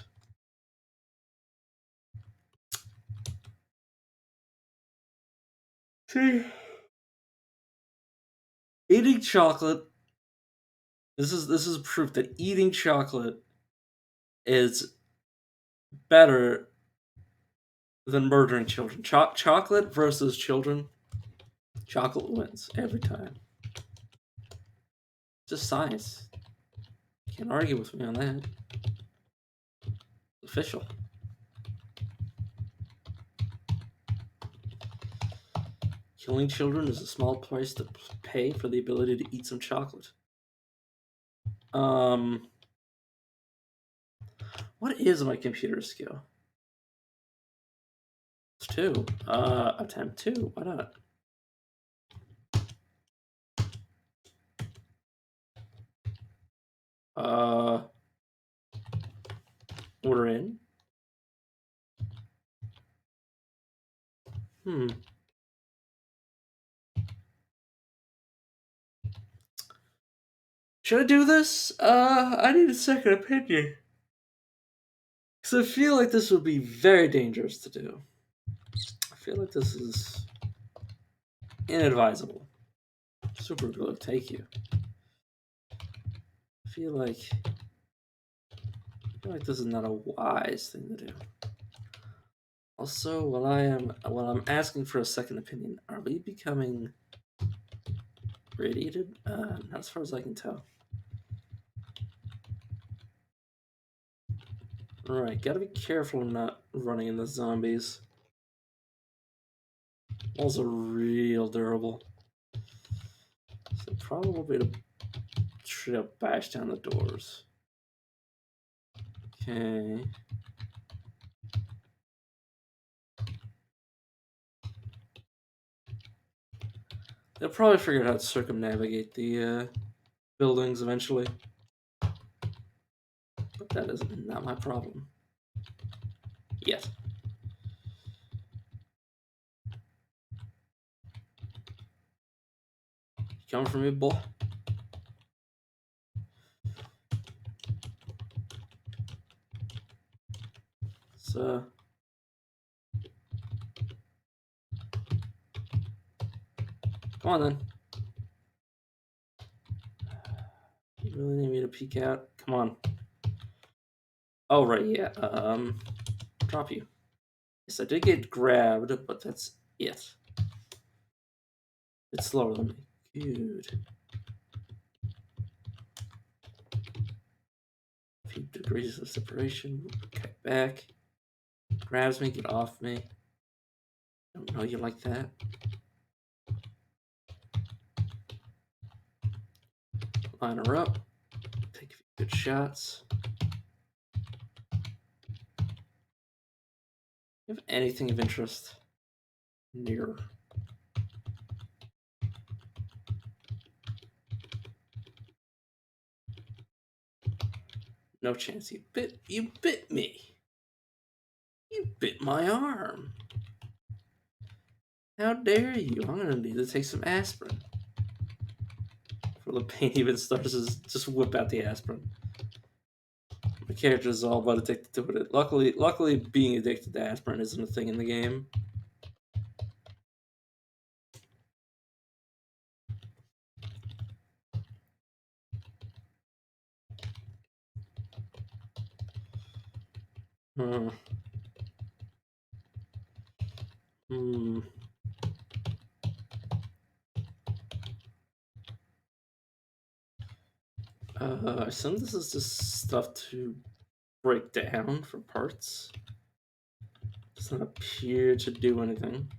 See, eating chocolate. This is proof that eating chocolate is better than murdering children. Chocolate versus children. Chocolate wins every time. Just science. Can't argue with me on that. Official. Killing children is a small price to pay for the ability to eat some chocolate. Um, what is my computer skill? It's two. Attempt two. Why not? Uh, order in. Hmm. Should I do this? I need a second opinion. Because I feel like this would be very dangerous to do. I feel like this is inadvisable. Super glue, take you. I feel like this is not a wise thing to do. Also, while I'm asking for a second opinion, are we becoming radiated? Not as far as I can tell. Alright, gotta be careful I'm not running into zombies. Walls are real durable. So probably to straight up bash down the doors. Okay. They'll probably figure out how to circumnavigate the buildings eventually. But that is not my problem. Yet. You coming for me, boy? So, come on then. You really need me to peek out? Come on. Oh, right, yeah. Drop you. Yes, I did get grabbed, but that's it. It's slower than me. Good. A few degrees of separation. Cut back. Grabs me, get off me. Don't know you like that. Line her up. Take a few good shots. You have anything of interest near? No chance. You bit me. You bit my arm. How dare you? I'm gonna need to take some aspirin. Before the pain even starts, just whip out the aspirin. My character is all but addicted to it. Luckily, being addicted to aspirin isn't a thing in the game. Hmm. Hmm. I assume this is just stuff to break down for parts. Doesn't appear to do anything.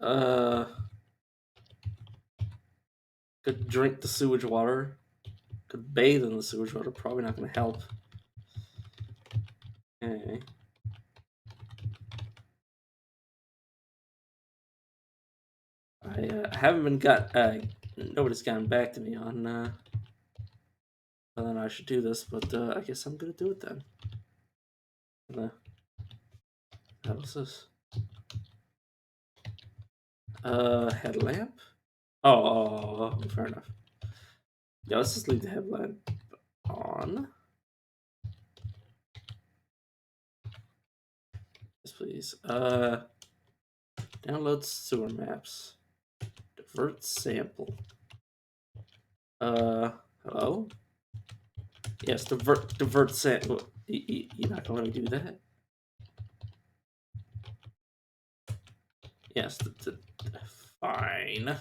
Uh, could drink the sewage water. Could bathe in the sewage water. Probably not going to help. Okay. I haven't been got. Nobody's gotten back to me on whether or not I should do this, but I guess I'm gonna do it then. Uh, What was this? Headlamp. Oh, fair enough. Yeah, let's just leave the headline on. Yes, please. Download sewer maps. Divert sample. Hello? Yes, divert sample. You're not gonna let me do that? Yes, fine.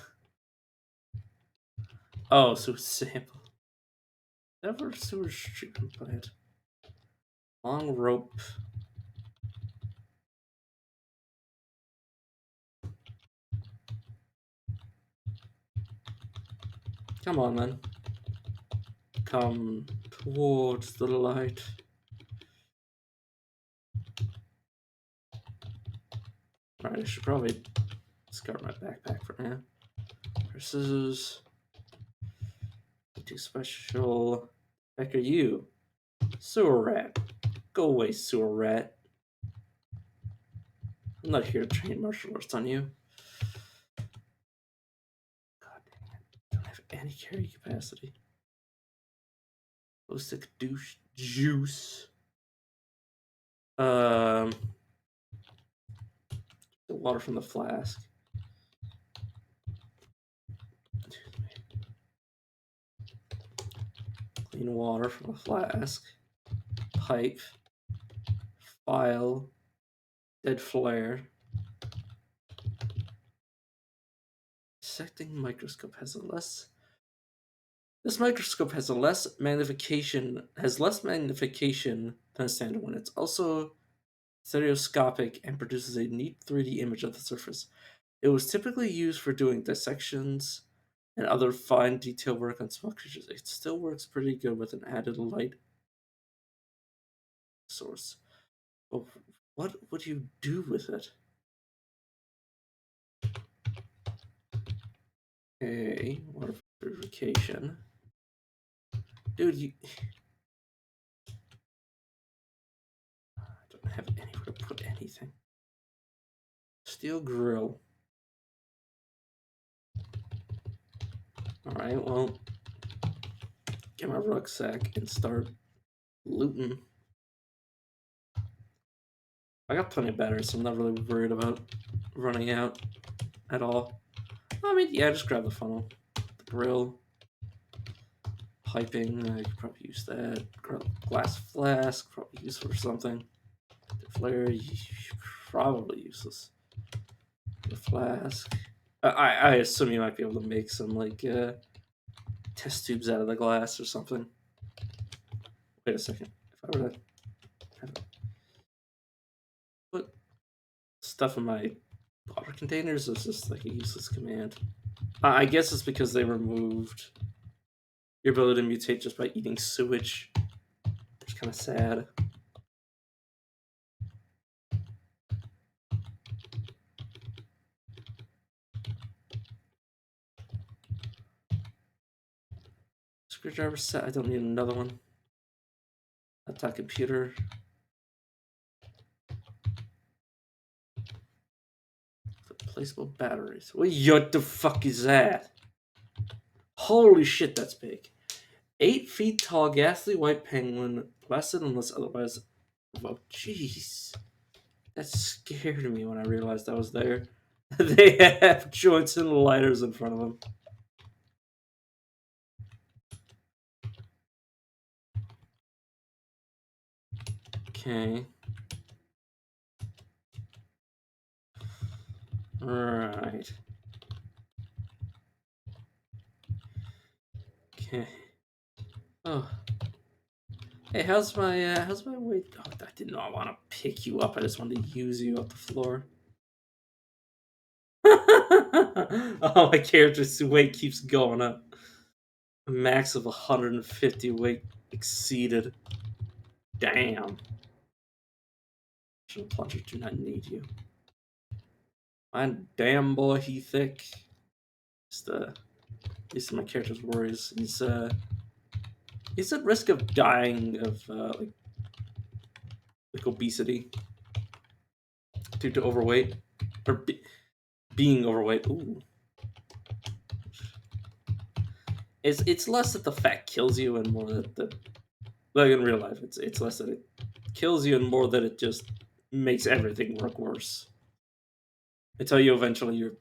Oh, sewer sample. Never sewer treatment plant. Long rope. Come on, man. Come towards the light. Alright, I should probably discard my backpack for now. Scissors. Too special. Heck are you? Sewer rat. Go away, sewer rat. I'm not here to train martial arts on you. God dang it. I don't have any carry capacity. Lipstick douche juice. The water from the flask. Clean water from the flask. Pipe. File. Dead flare. Dissecting microscope has a less. This microscope has less magnification than a standard one. It's also stereoscopic and produces a neat 3D image of the surface. It was typically used for doing dissections and other fine detail work on small creatures. It still works pretty good with an added light source. But what would you do with it? Okay, water purification. Dude, I don't have anywhere to put anything. Steel grill. Alright, well, get my rucksack and start looting. I got plenty of batteries, so I'm not really worried about running out at all. I mean, yeah, just grab the funnel. The grill. Piping, I could probably use that. Glass flask, probably use for something. The flare, probably useless. The flask. I assume you might be able to make some, like, test tubes out of the glass or something. Wait a second. If I were to put stuff in my water containers, it's just like a useless command. I guess it's because they removed your ability to mutate just by eating sewage. It's kind of sad. Screwdriver set. I don't need another one. Laptop computer. Replaceable batteries. What the fuck is that? Holy shit, that's big. 8 feet tall, ghastly white penguin, blasted unless otherwise. Oh, jeez. That scared me when I realized I was there. They have joints and lighters in front of them. Okay. Right. Okay. Oh. Hey, how's my weight? Oh, I did not want to pick you up. I just wanted to use you off the floor. Oh, my character's weight keeps going up. A max of 150 weight exceeded. Damn. Plunger do not need you. My damn boy, he thick. It's these are my character's worries. He's at risk of dying of like obesity due to overweight or being overweight. Ooh, It's less that the fact kills you and more that the like in real life it's less that it kills you and more that it just makes everything work worse until you eventually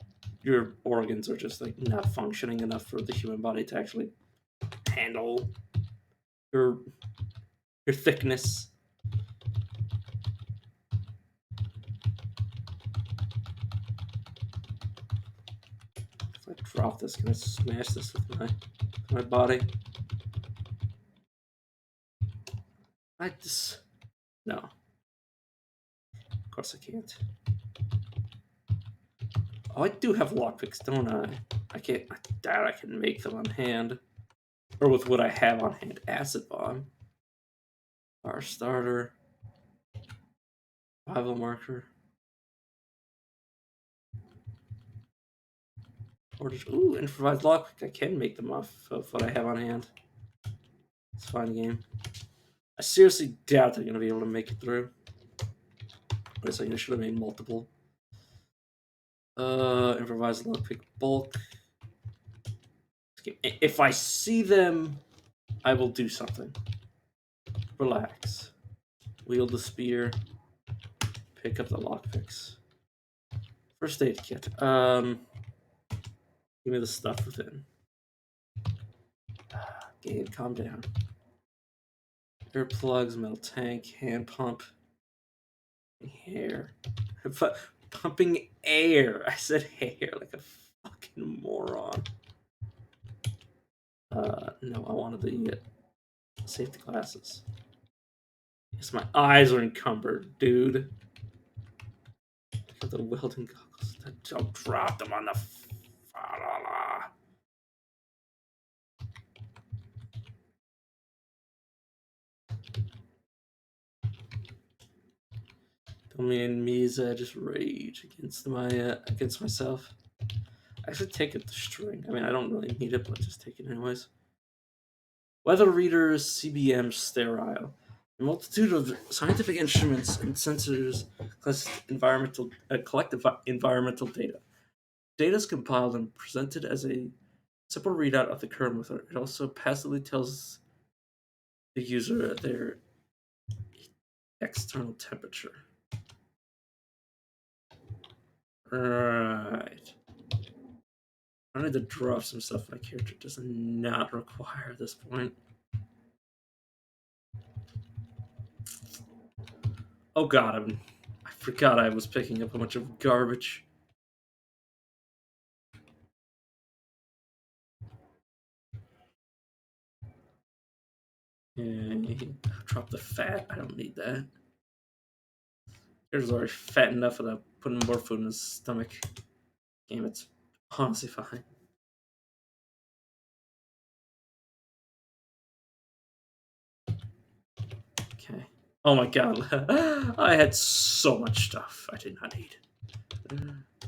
your organs are just like not functioning enough for the human body to actually handle your your thickness. If I drop this, can I smash this with my body? I just no. Of course I can't. Oh, I do have lockpicks, don't I? I can't. I doubt I can make them on hand, or with what I have on hand. Acid bomb, fire starter, survival marker, or just ooh, improvised lockpick. I can make them off of what I have on hand. It's fine game. I seriously doubt they're gonna be able to make it through. I guess I should have made multiple. Improvised lockpick bulk. If I see them, I will do something. Relax. Wield the spear. Pick up the lockpicks. First aid kit. Give me the stuff within. Gabe, calm down. Air plugs, metal tank, hand pump, hair. Pumping air. I said hair like a fucking moron. No, I wanted the safety glasses. Yes, my eyes are encumbered, dude. The welding goggles. Don't drop them on the. Me and Misa just rage against against myself. I should take it the string. I mean, I don't really need it, but just take it anyways. Weather readers, CBM sterile. A multitude of scientific instruments and sensors collect environmental data. Data is compiled and presented as a simple readout of the current weather. It also passively tells the user their external temperature. Right. I need to draw some stuff my character does not require at this point. Oh god, I forgot I was picking up a bunch of garbage. And drop the fat. I don't need that. There's already fat enough without putting more food in his stomach. Damn, it's honestly fine. Okay. Oh my god. I had so much stuff I did not need.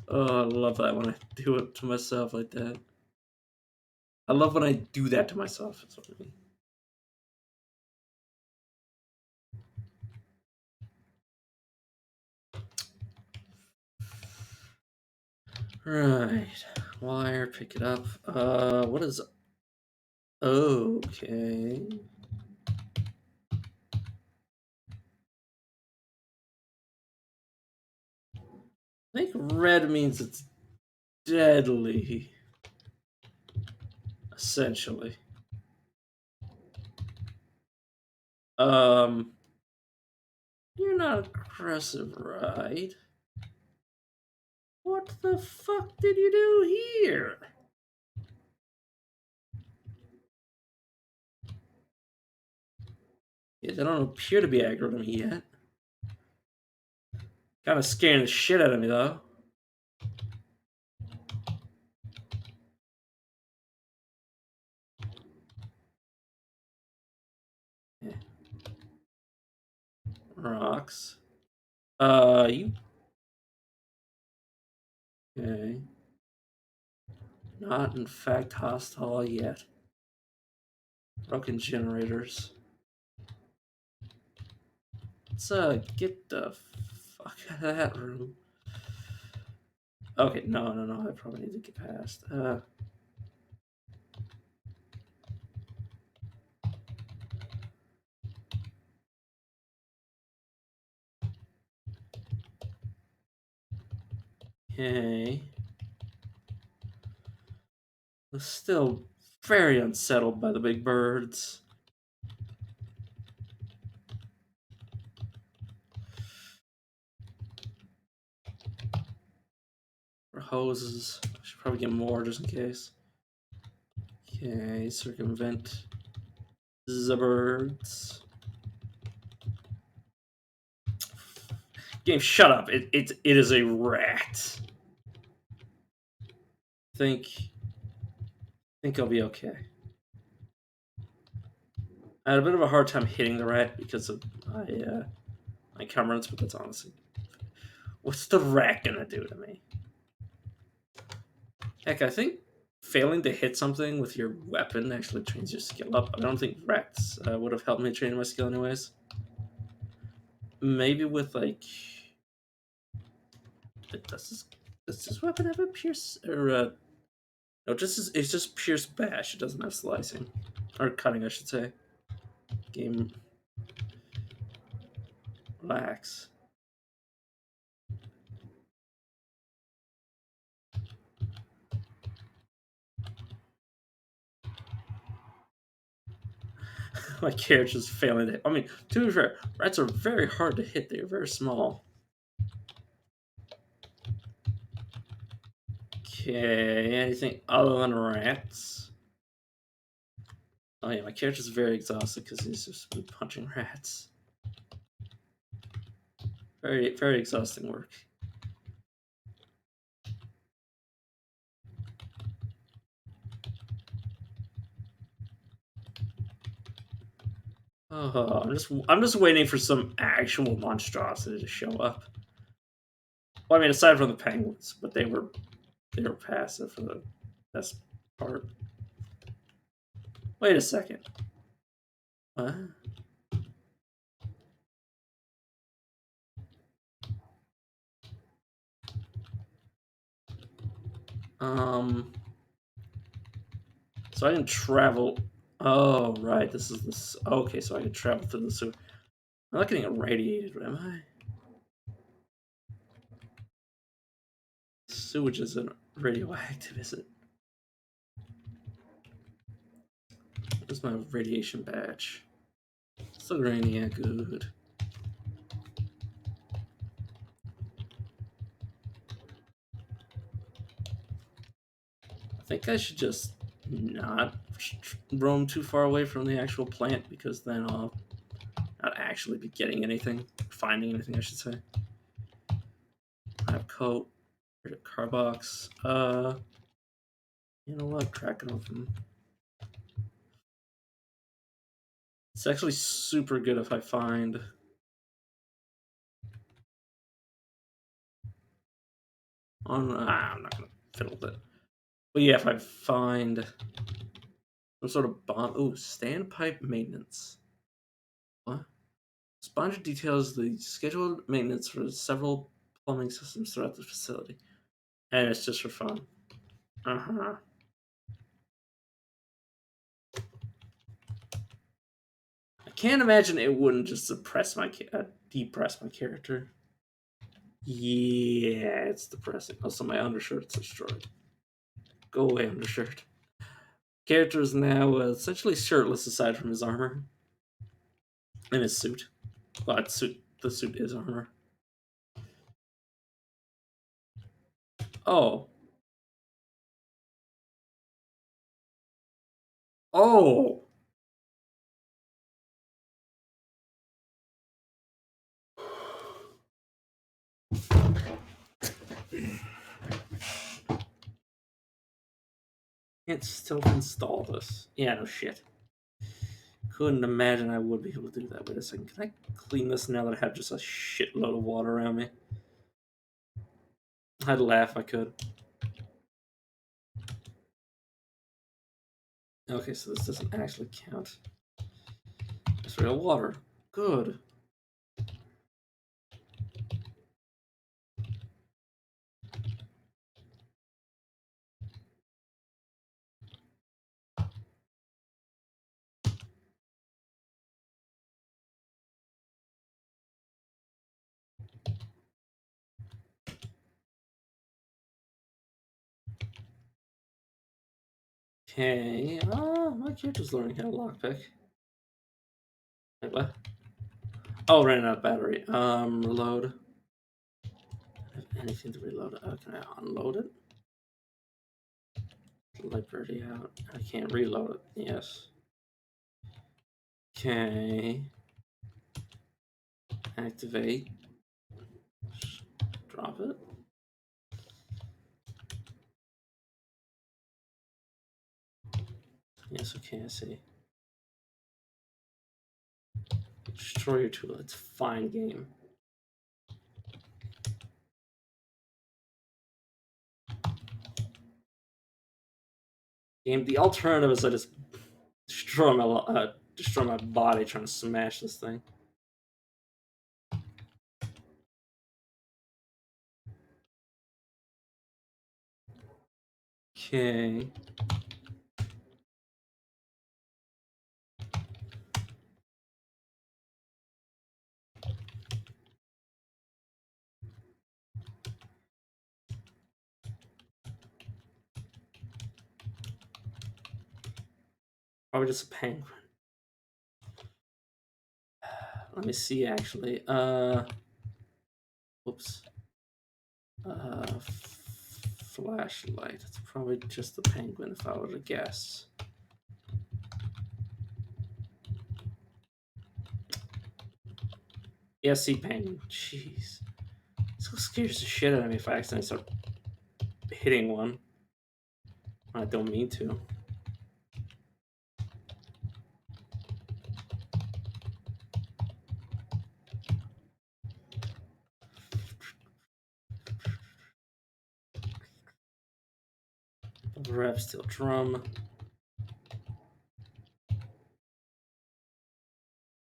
Oh, I love that when I do it to myself like that. I love when I do that to myself. That's what I mean. Right. Wire, pick it up. What is... Okay. I think red means it's deadly. Essentially. You're not aggressive, right? What the fuck did you do here? Yeah, they don't appear to be aggro to me yet. Kind of scaring the shit out of me, though. Yeah. Rocks. You... Okay. Not, in fact, hostile yet. Broken generators. Let's, get the fuck out of that room. Okay, no, I probably need to get past. Okay. I'm still very unsettled by the big birds. Or hoses. I should probably get more just in case. Okay, circumvent the birds. Game, shut up. It is a rat. Think I'll be okay. I had a bit of a hard time hitting the rat because of my encumbrance, but that's honestly, what's the rat gonna do to me? Heck, I think failing to hit something with your weapon actually trains your skill up. I don't think rats would have helped me train my skill anyways. Maybe with like, does this weapon have a pierce or no? It's just pierce bash. It doesn't have slicing or cutting, I should say. Game, relax. My character's failing to hit. I mean, to be fair, rats are very hard to hit. They are very small. Okay, anything other than rats? Oh yeah, my character's very exhausted because he's just been punching rats. Very, very exhausting work. Oh, I'm just waiting for some actual monstrosity to show up. Well, I mean, aside from the penguins, but they were passive for the best part. Wait a second. What? Um. So I can travel. Oh, right. This is this. Okay, so I can travel through the sewer. I'm not getting irradiated, am I? Sewage isn't radioactive, is it? Where's my radiation badge? Still green, yeah, good. I think I should just not roam too far away from the actual plant because then I'll not actually be getting anything, finding anything, I should say. I have coat, car box. You know what? Crack it open. It's actually super good if I find. I'm not gonna fiddle with it. But yeah, if I find some sort of bomb. Oh, standpipe maintenance. What? Sponge details the scheduled maintenance for several plumbing systems throughout the facility. And it's just for fun. Uh huh. I can't imagine it wouldn't just depress my character. Yeah, it's depressing. Also, my undershirt's destroyed. Go away, undershirt. Character is now essentially shirtless aside from his armor and his suit. Well, the suit is armor. Oh. Oh! Can't still install this. Yeah, no shit. Couldn't imagine I would be able to do that. Wait a second. Can I clean this now that I have just a shitload of water around me? I'd laugh if I could. Okay, so this doesn't actually count. It's real water. Good. Okay. My character's learning how to lockpick. Wait, what? Oh, ran out of battery. Reload. Have anything to reload? Can I unload it? Library out. I can't reload it. Yes. Okay. Activate. Drop it. Yes, okay, I see. Destroy your tool. It's a fine game. The alternative is I just destroy my body trying to smash this thing. Okay. Probably just a penguin. Let me see actually. Whoops. Flashlight. It's probably just a penguin if I were to guess. Yeah, sea penguin. Jeez. This scares the shit out of me if I accidentally start hitting one. I don't mean to. Rev steel drum.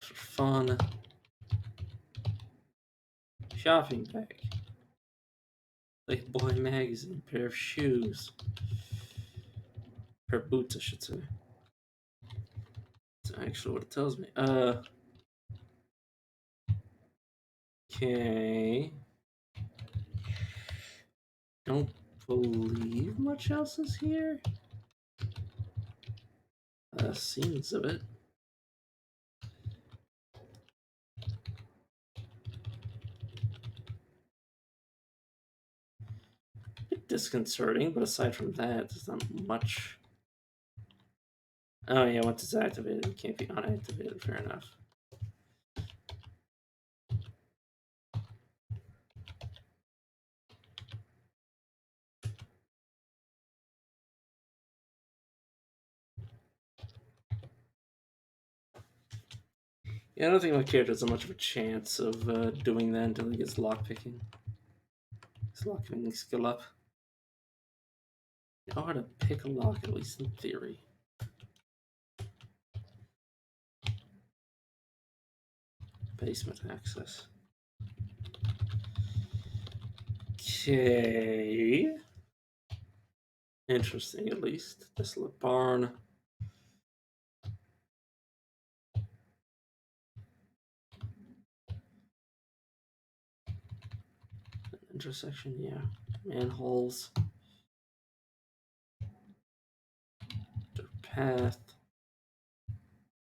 For fun. Shopping bag. Playboy magazine. Pair of shoes. Pair of boots, I should say. That's actually what it tells me. Okay. Don't believe much else is here. Scenes of it. Bit disconcerting, but aside from that, there's not much. Oh yeah, once it's activated, it can't be unactivated. Fair enough. Yeah, I don't think my character has much of a chance of doing that until he gets lockpicking. His lockpicking skill up. You know how to pick a lock, at least in theory. Basement access. Okay. Interesting, at least. Desolate barn. Intersection, yeah. Manholes. Dirt path.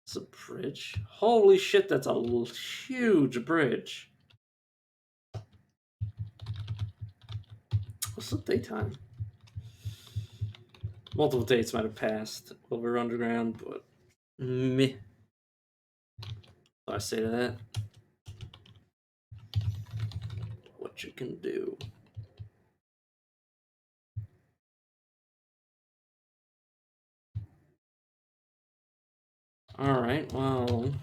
It's a bridge. Holy shit, that's a huge bridge. What's the daytime? Multiple dates might have passed over underground, but meh. I say to that. What you can do. Alright, well.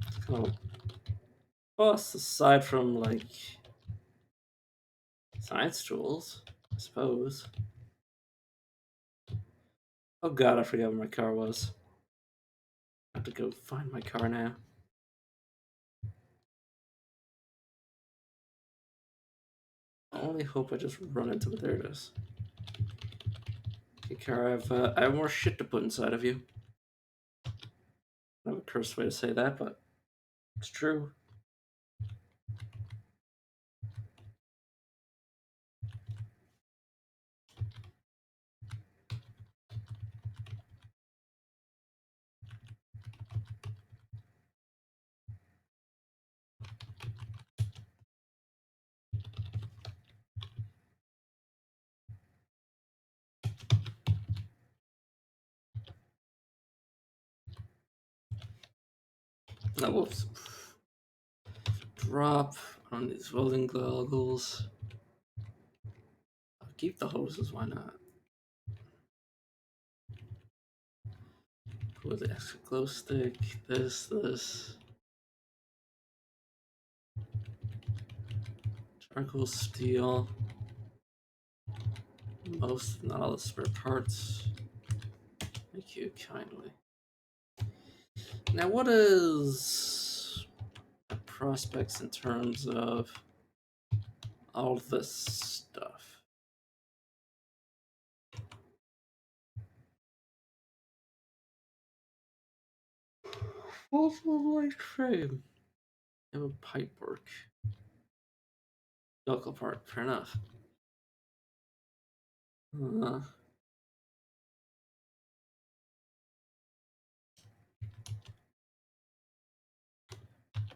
It's kind of bust aside from, like, science tools, I suppose. Oh god, I forgot where my car was. I have to go find my car now. I only hope I just run into it. There it is. Okay, car, I have more shit to put inside of you. I have a cursed way to say that, but it's true. That was drop on these welding goggles. I'll keep the hoses, why not? With the extra glow stick, this. Charcoal steel. Most, not all the spare parts. Thank you kindly. Now, what is the prospects in terms of all this stuff? Also, light frame. Have a pipe work. Local part, fair enough. Uh,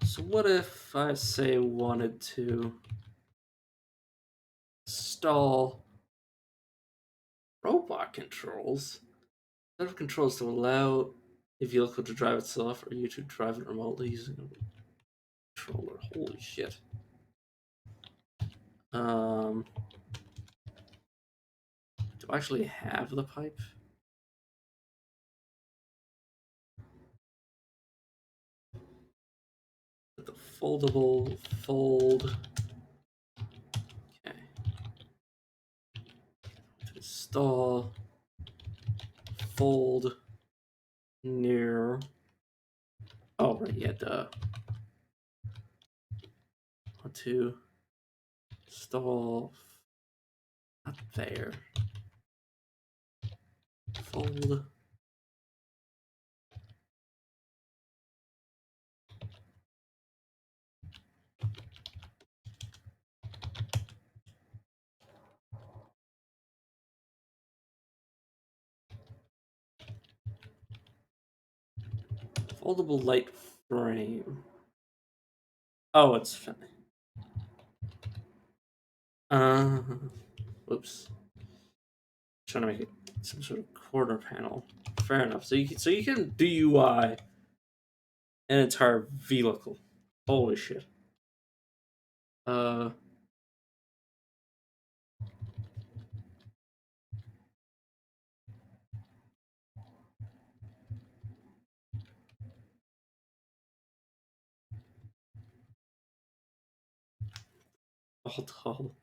so what if I say wanted to install robot controls? Set of controls to allow a vehicle to drive itself or you to drive it remotely using a controller. Holy shit. Do I actually have the pipe? The foldable fold. Okay. To install fold near. Oh right, yeah, duh. Want to install not there. Fold. Foldable light frame. Oh, it's fine. Whoops. Trying to make it some sort of quarter panel. Fair enough. So you can DUI an entire vehicle. Holy shit. Uh. All.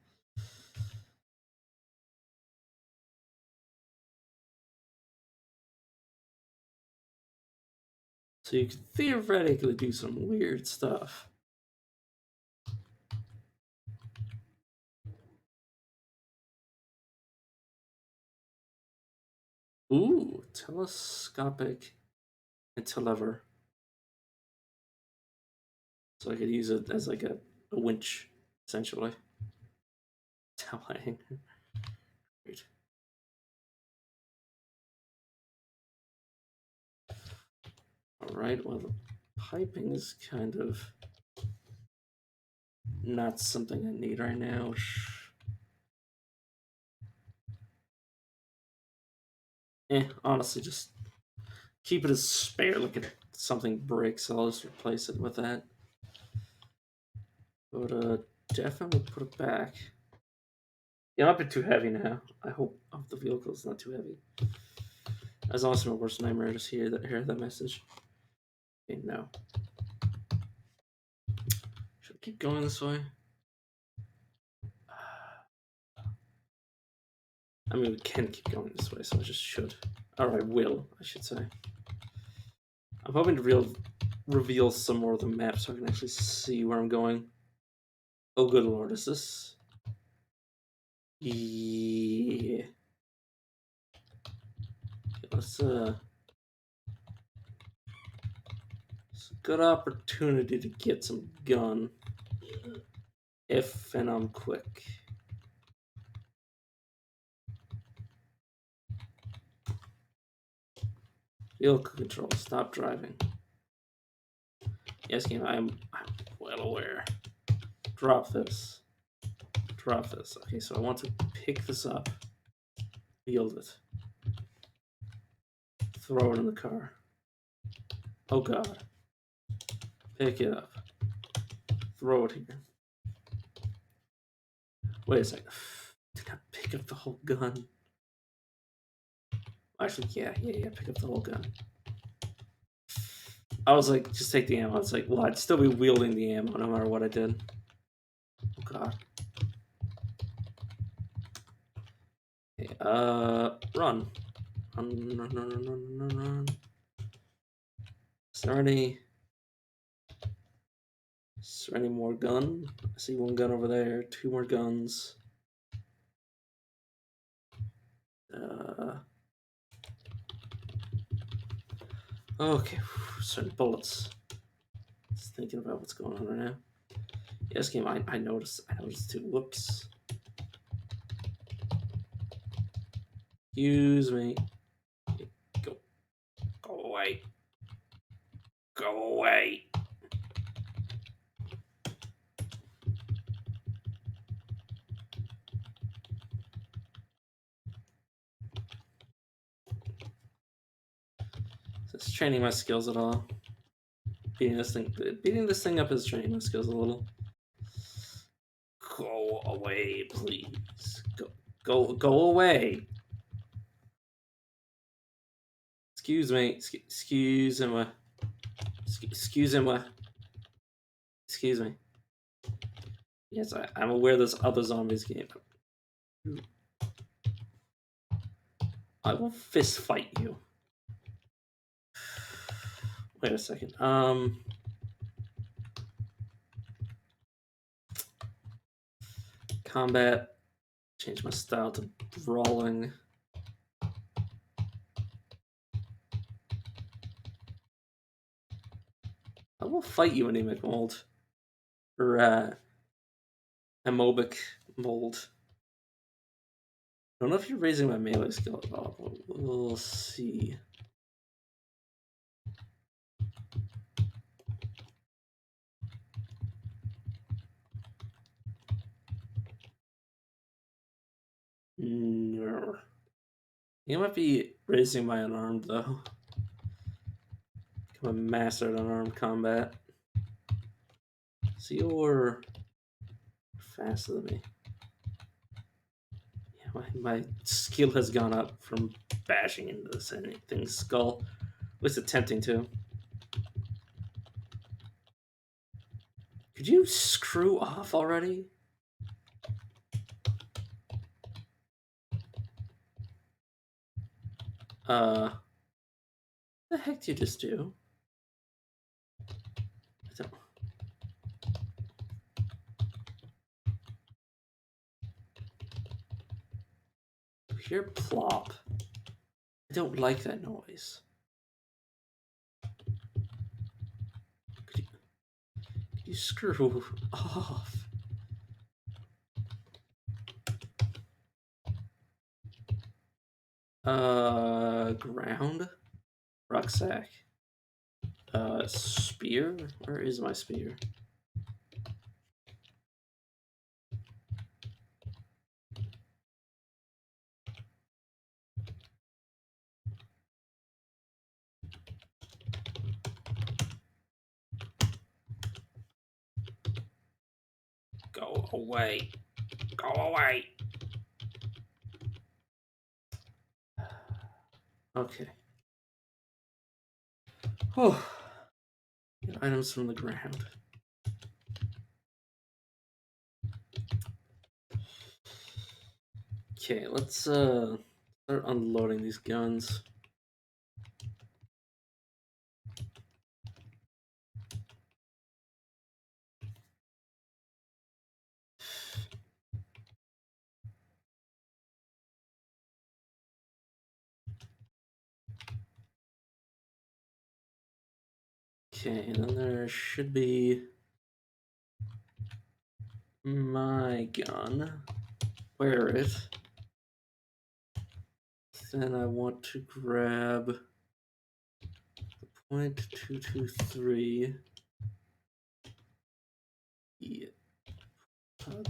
So you can theoretically do some weird stuff. Ooh, telescopic interlever. So I could use it as like a winch, essentially. Telling. Great. Alright, well, the piping is kind of not something I need right now. Honestly, just keep it as spare. Look at something breaks, I'll just replace it with that. But definitely put it back. Yeah, not be too heavy now. I hope the vehicle is not too heavy. That's also my worst nightmare. Just hear that message. Okay, no. Should I keep going this way? I mean, we can keep going this way, so I just should. Or I will, I should say. I'm hoping to reveal some more of the map so I can actually see where I'm going. Oh, good lord, is this? Yeah. Let's, it's a good opportunity to get some gun. If and I'm quick. Vehicle control, stop driving. Yes, game, I'm well aware. Drop this. Drop this. Okay, so I want to pick this up. Yield it. Throw it in the car. Oh god. Pick it up. Throw it here. Wait a second. Did I pick up the whole gun? Actually, yeah. Pick up the whole gun. I was like, just take the ammo. It's like, well, I'd still be wielding the ammo no matter what I did. Oh god. Okay, run. Run. Is there any more gun? I see one gun over there. 2 more guns. Okay, certain bullets. Just thinking about what's going on right now. Yes, game. I noticed. I noticed too. Whoops. Excuse me. Go away. Go away. Is this training my skills at all? Beating this thing up is training my skills a little. Go away, please. Go away. Excuse me. Excuse me. Excuse me. Excuse me. Yes, I'm aware there's other zombies game. I will fist fight you. Wait a second. Combat. Change my style to brawling. I will fight you, anemic mold. Or, amoebic mold. I don't know if you're raising my melee skill at all, but we'll see. No. You might be raising my unarmed, though. I'm a master at unarmed combat. So you're faster than me. Yeah, my skill has gone up from bashing into this thing's skull. At least attempting to. Could you screw off already? What the heck did you just do? I don't... Hear plop. I don't like that noise. Could you screw off? Ground? Rucksack. Spear? Where is my spear? Go away. Go away. Okay. Oh. Get items from the ground. Okay, let's start unloading these guns. Okay, and then there should be my gun. Wear it. Then I want to grab the .223. Yeah.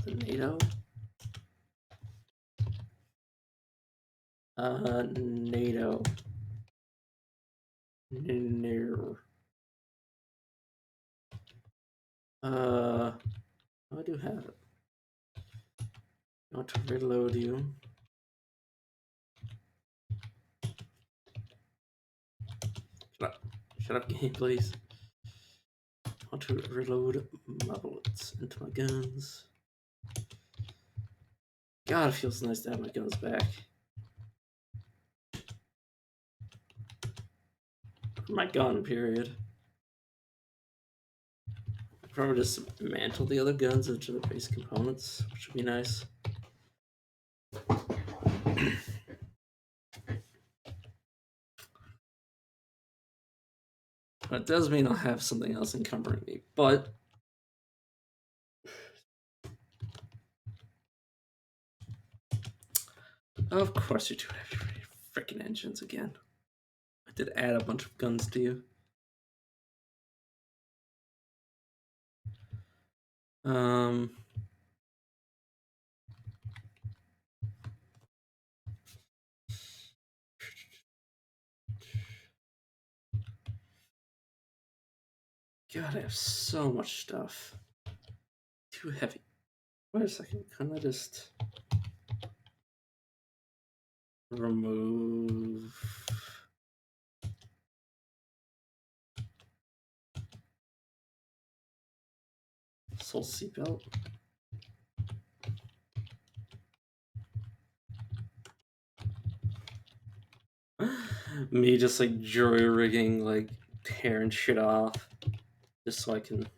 The NATO. NATO. No. Oh, I do have it. I want to reload you. Shut up, game, please. I want to reload my bullets into my guns. God, it feels nice to have my guns back. My gun, period. I'd probably just mantle the other guns into the base components, which would be nice. But it does mean I'll have something else encumbering me. But of course you do have your freaking engines again. I did add a bunch of guns to you. Um, God, I have so much stuff. Too heavy. Wait a second. Can I just remove soul seatbelt? Me just like jury rigging, like tearing shit off, just so I can.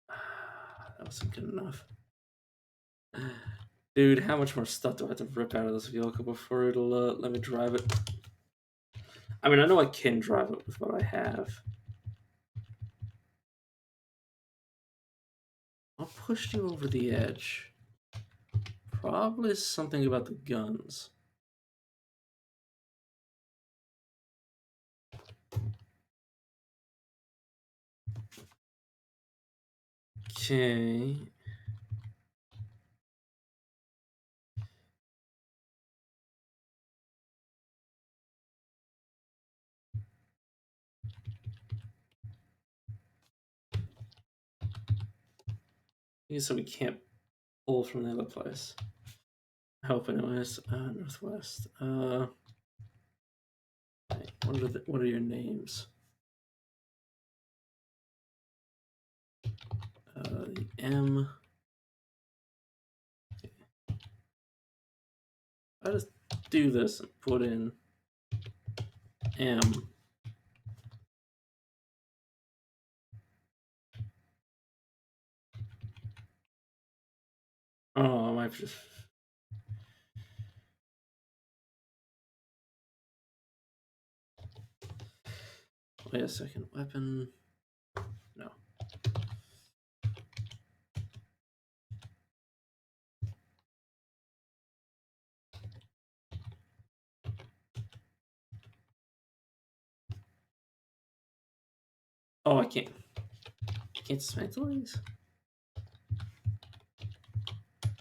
That wasn't good enough. Dude, how much more stuff do I have to rip out of this vehicle before it'll let me drive it? I mean, I know I can drive it with what I have. What pushed you over the edge? Probably something about the guns. Okay. So we can't pull from the other place. I hope, anyways. Northwest. What are your names? The M. I just do this and put in M. Oh, I might just. Wait a second. Weapon. No. Oh, I can't. I can't dismantle these?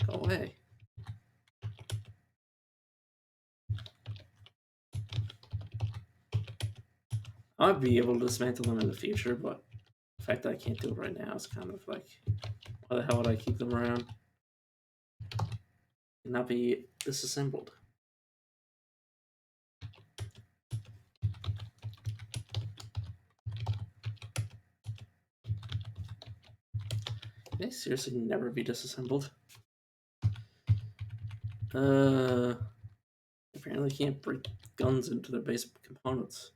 Go away. I might be able to dismantle them in the future, but the fact that I can't do it right now is kind of like, why the hell would I keep them around? And not be disassembled. Can they seriously never be disassembled? Apparently can't break guns into their base components.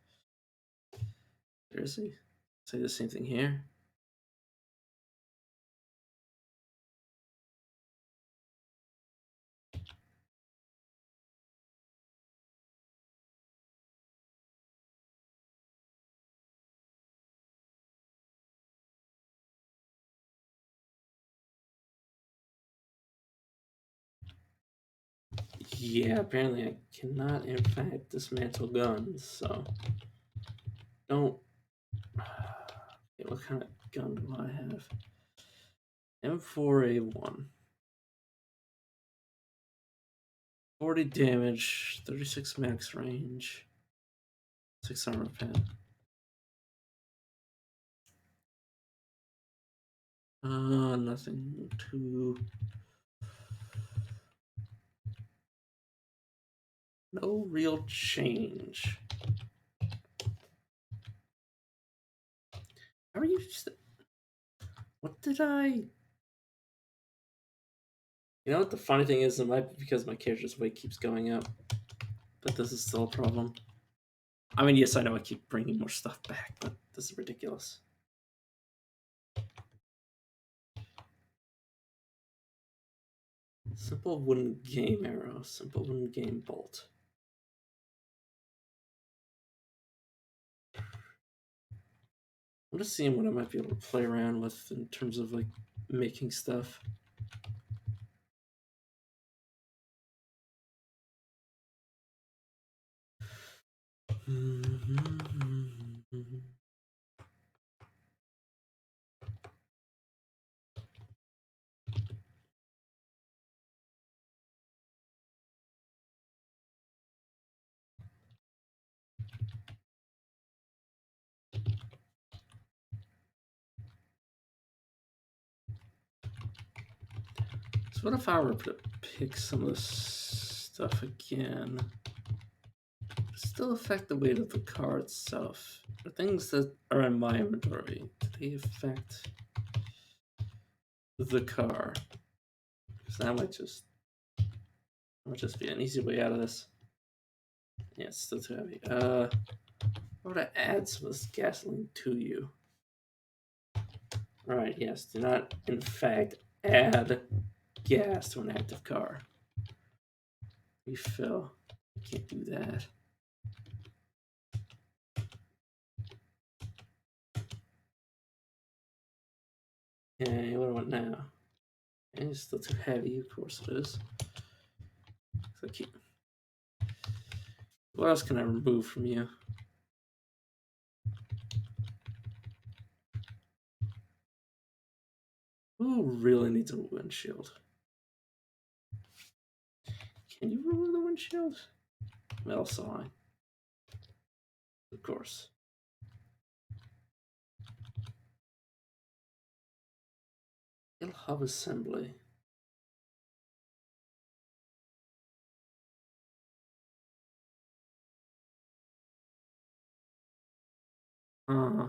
Seriously? Say the same thing here? Yeah, apparently I cannot, in fact, dismantle guns, so don't. Okay, what kind of gun do I have? M4A1. 40 damage, 36 max range. 6 armor pen. Nothing to. No real change. How are you just. What did I. You know what the funny thing is? It might be because my character's weight keeps going up. But this is still a problem. I mean, yes, I know I keep bringing more stuff back, but this is ridiculous. Simple wooden game arrow. Simple wooden game bolt. I'm just seeing what I might be able to play around with in terms of like making stuff. So what if I were to pick some of this stuff again? Still affect the weight of the car itself. The things that are in my inventory, do they affect the car? Because that might just be an easy way out of this. Yeah, it's still too heavy. How would I add some of this gasoline to you? Alright, yes, do not in fact add gas to an active car. Refill. I can't do that. Okay, what do I want now? And it's still too heavy, of course it is. So what else can I remove from you? Who really needs a windshield? Can you remove the windshield? Metal sawing. Of course. Hub assembly. Uh.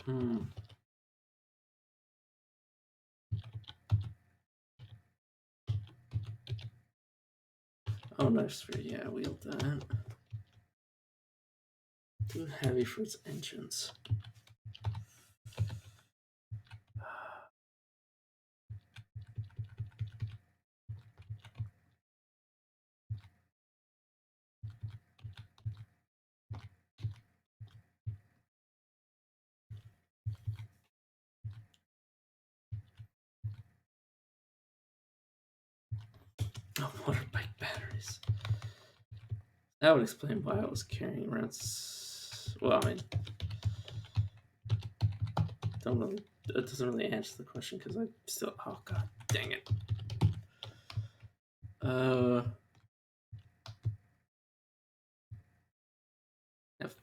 Hmm. Oh, nice sphere. Yeah, wield that. Too heavy for its engines. Oh, motorbike batteries. That would explain why I was carrying around. Well, I mean, it doesn't really answer the question because I still. Oh god, dang it. I have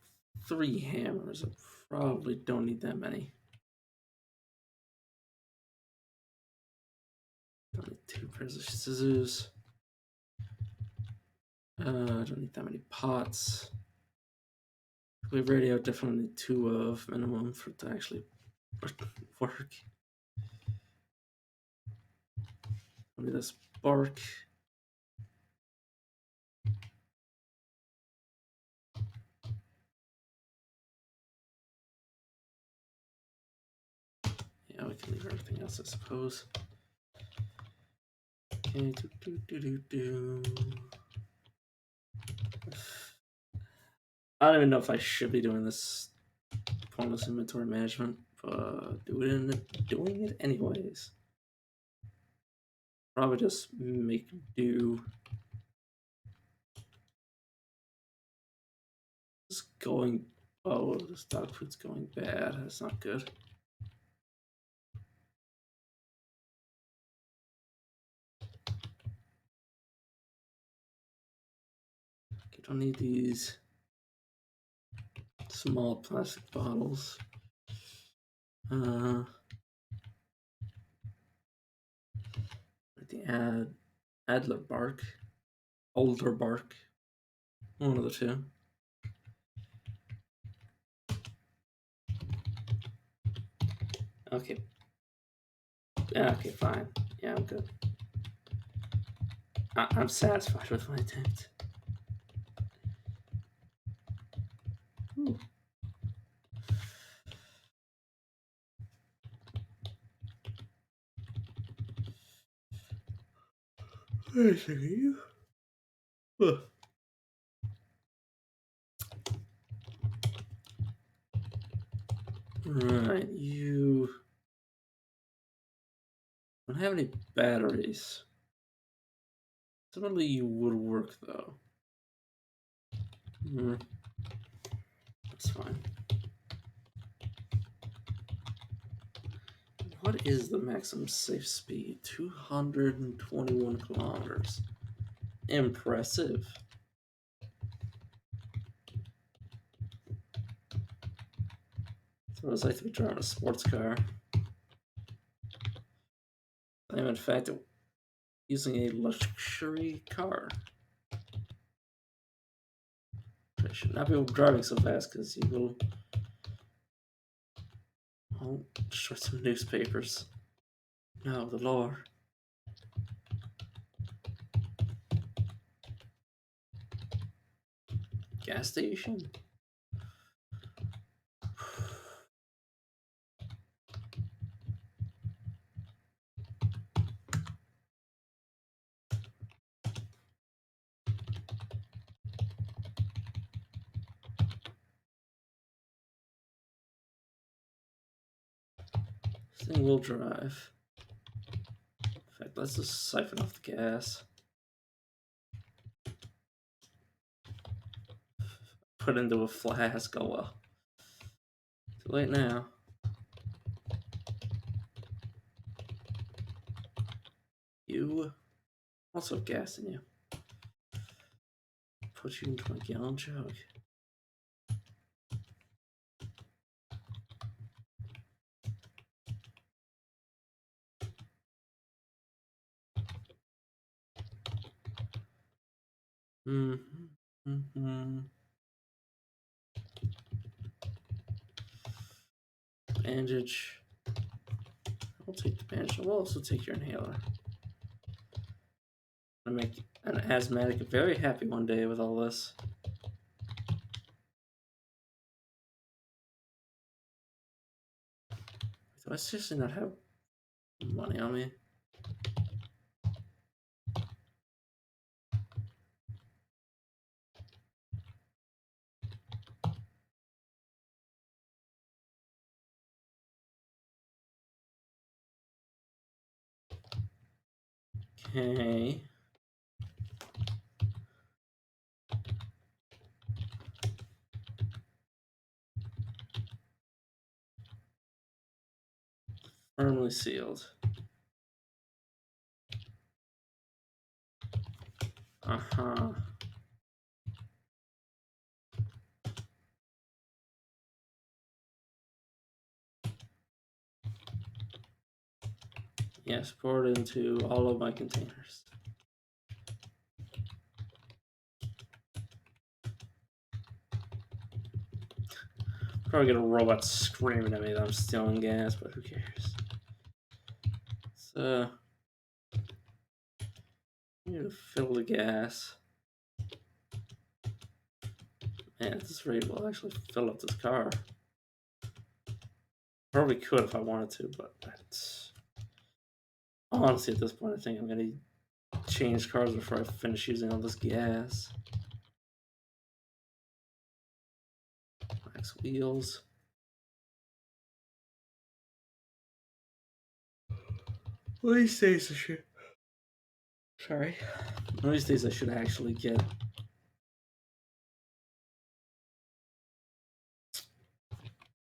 3 hammers. I probably don't need that many. Don't need 2 pairs of scissors. I don't need that many pots. Wave radio definitely need 2 of minimum for it to actually work. Let me this bark. Yeah, we can leave everything else, I suppose. Okay, I don't even know if I should be doing this pointless inventory management, but doing it anyways. Probably just make do. It's going. Oh, this dog food's going bad. That's not good. don't need these small plastic bottles. The Adler bark, older bark, one of the two. Okay. Yeah, okay, fine. Yeah, I'm good. I'm satisfied with my attempt. Ooh. Wait a second, you. Right, you don't have any batteries. Suddenly you would work though. That's fine. What is the maximum safe speed? 221 kilometers. Impressive. So what it's like to be driving a sports car. I am in fact using a luxury car. I should not be driving so fast because you will destroy some newspapers. No, the lore. Gas station? This thing will drive. In fact, let's just siphon off the gas. Put into a flask. Oh well. Too late now. You also have gas in you. Put you into my gallon jug. Bandage. I'll take the bandage. We'll also take your inhaler. I'm gonna make an asthmatic very happy one day with all this. Do I seriously not have money on me? Okay. Firmly sealed. Uh-huh. Yes, pour it into all of my containers. Probably get a robot screaming at me that I'm stealing gas, but who cares? So, I need to fill the gas. Man, at this rate, we'll actually fill up this car. Probably could if I wanted to, but that's... Honestly, at this point, I think I'm gonna change cars before I finish using all this gas. Max wheels. One of these days I should... Sorry. One of these days I should actually get...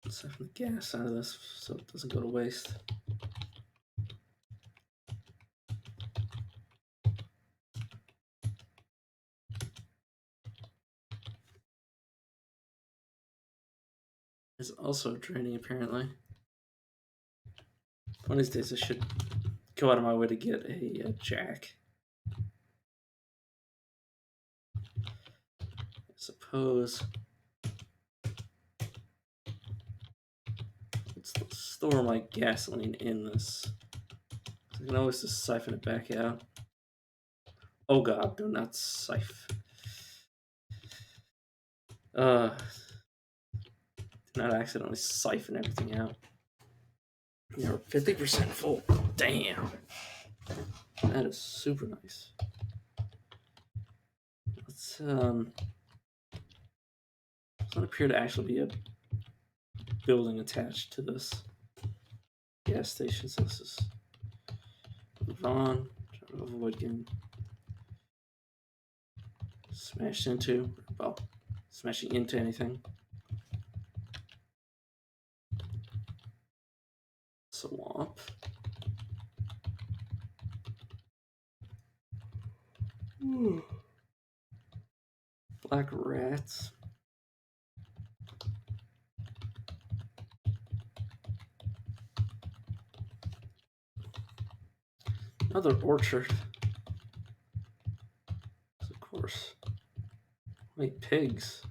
siphon the gas out of this so it doesn't go to waste. is also draining, apparently. One of these days I should go out of my way to get a jack. I suppose. Let's store my gasoline in this. I can always just siphon it back out. Oh god, do not siphon. Do not accidentally siphon everything out. You're 50% full. Damn. That is super nice. Let's doesn't appear to actually be a building attached to this gas station, so this is move on. Try to avoid getting smashed into. Well, smashing into anything. Swamp. Black rats. Another orchard. Of course. Wait, pigs.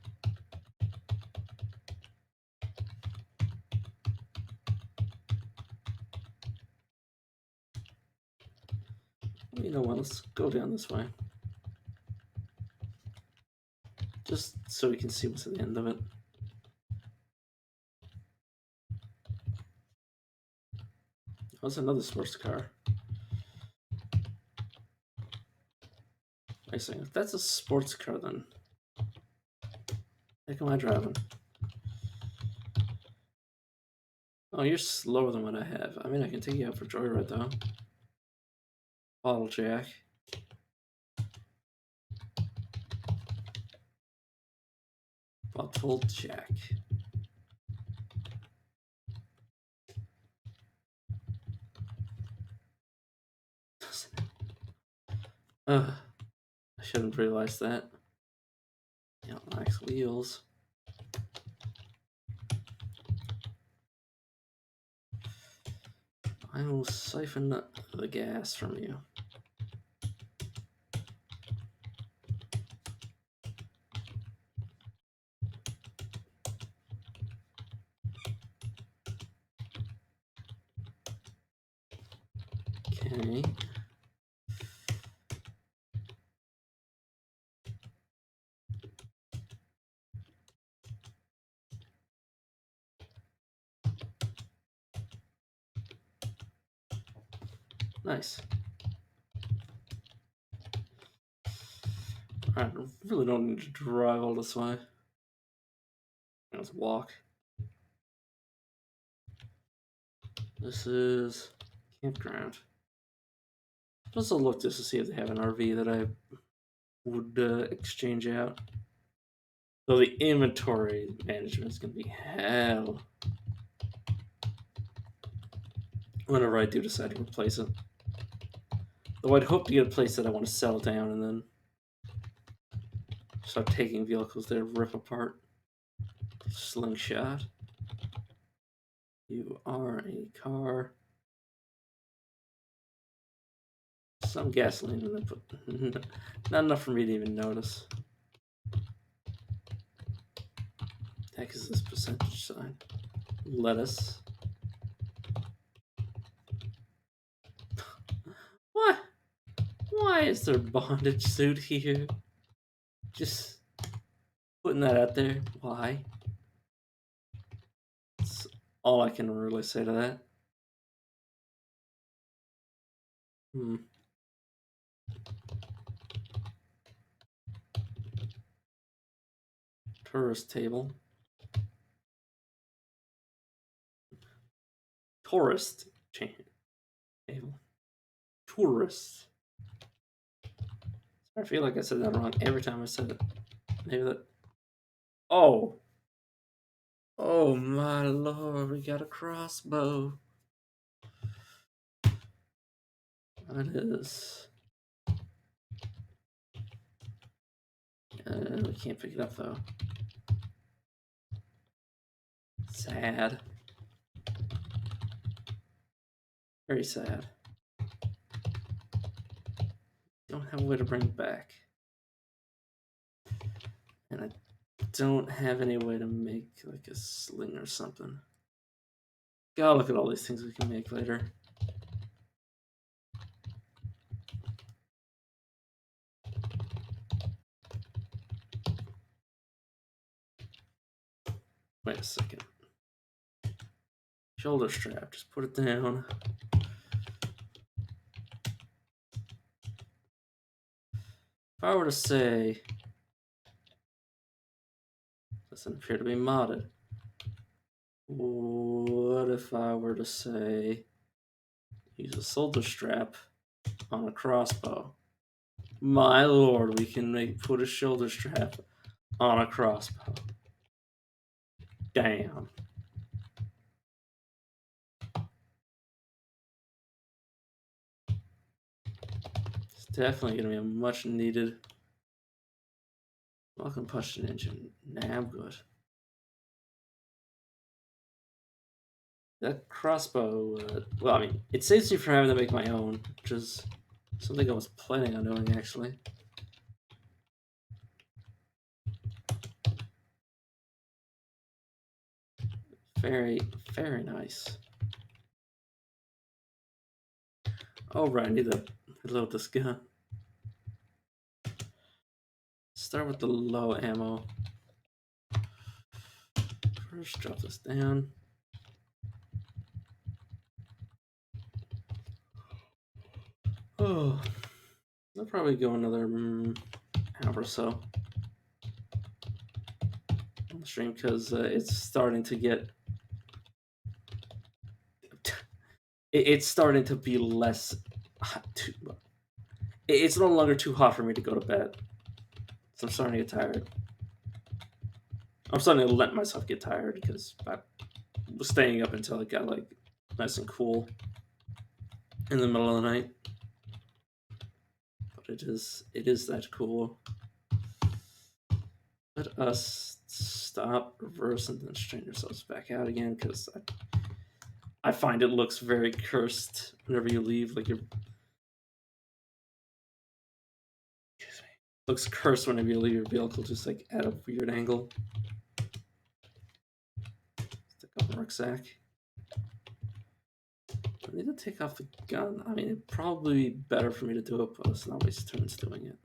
You know what? Let's go down this way. Just so we can see what's at the end of it. What's another sports car? Wait a second. If that's a sports car, then heck am I driving? Oh, you're slower than what I have. I mean, I can take you out for joyride though. Bottle jack. Bottle jack. I shouldn't have realized that. Yeah, nice wheels. I will siphon the gas from you. Okay. Nice. I really don't need to drive all this way. Let's walk. This is campground. Let's look just to see if they have an RV that I would exchange out. Though the inventory management is going to be hell whenever I do decide to replace it. Though I'd hope to get a place that I want to settle down and then start taking vehicles that rip apart. Slingshot. You are a car. Some gasoline in it, but not enough for me to even notice. Heck is this percentage sign? Lettuce. What? Why is there bondage suit here? Just putting that out there. Why? That's all I can really say to that. Tourist table. Tourist table. Tourist. I feel like I said that wrong every time I said it. Maybe that. Oh. Oh my lord, we got a crossbow. That is. We can't pick it up though. Sad. Very sad. Don't have a way to bring it back. And I don't have any way to make like a sling or something. Gotta look at all these things we can make later. Wait a second. Shoulder strap, just put it down. If I were to say, doesn't appear to be modded. What if I were to say, use a shoulder strap on a crossbow? My lord, we can put a shoulder strap on a crossbow. Damn. It's definitely gonna be a much needed combustion engine. Nah, I'm good. That crossbow, well, I mean, it saves me from having to make my own, which is something I was planning on doing, actually. Very, very nice. Oh, right, I need to reload this gun. Start with the low ammo. First, drop this down. Oh, I'll probably go another hour or so on the stream because it's starting to get. It's starting to be less. It's no longer too hot for me to go to bed, so I'm starting to get tired. I'm starting to let myself get tired because I was staying up until it got like nice and cool in the middle of the night. But it is that cool. Let us stop, reverse, and then straighten ourselves back out again because I find it looks very cursed whenever you leave. Like looks cursed whenever you leave your vehicle just like at a weird angle. Stick up the rucksack. I need to take off the gun. I mean, it'd probably be better for me to do it, but let's not waste turns doing it.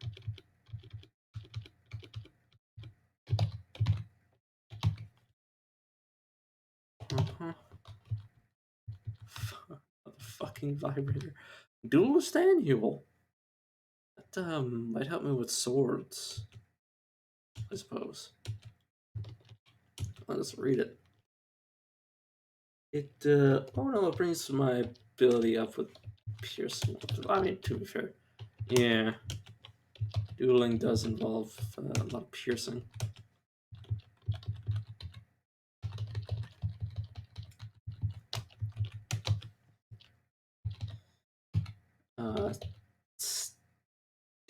The fucking vibrator. Duelist annual. That might help me with swords, I suppose. Let's read it. It oh no, it brings my ability up with piercing. I mean, to be fair, yeah, dueling does involve a lot of piercing.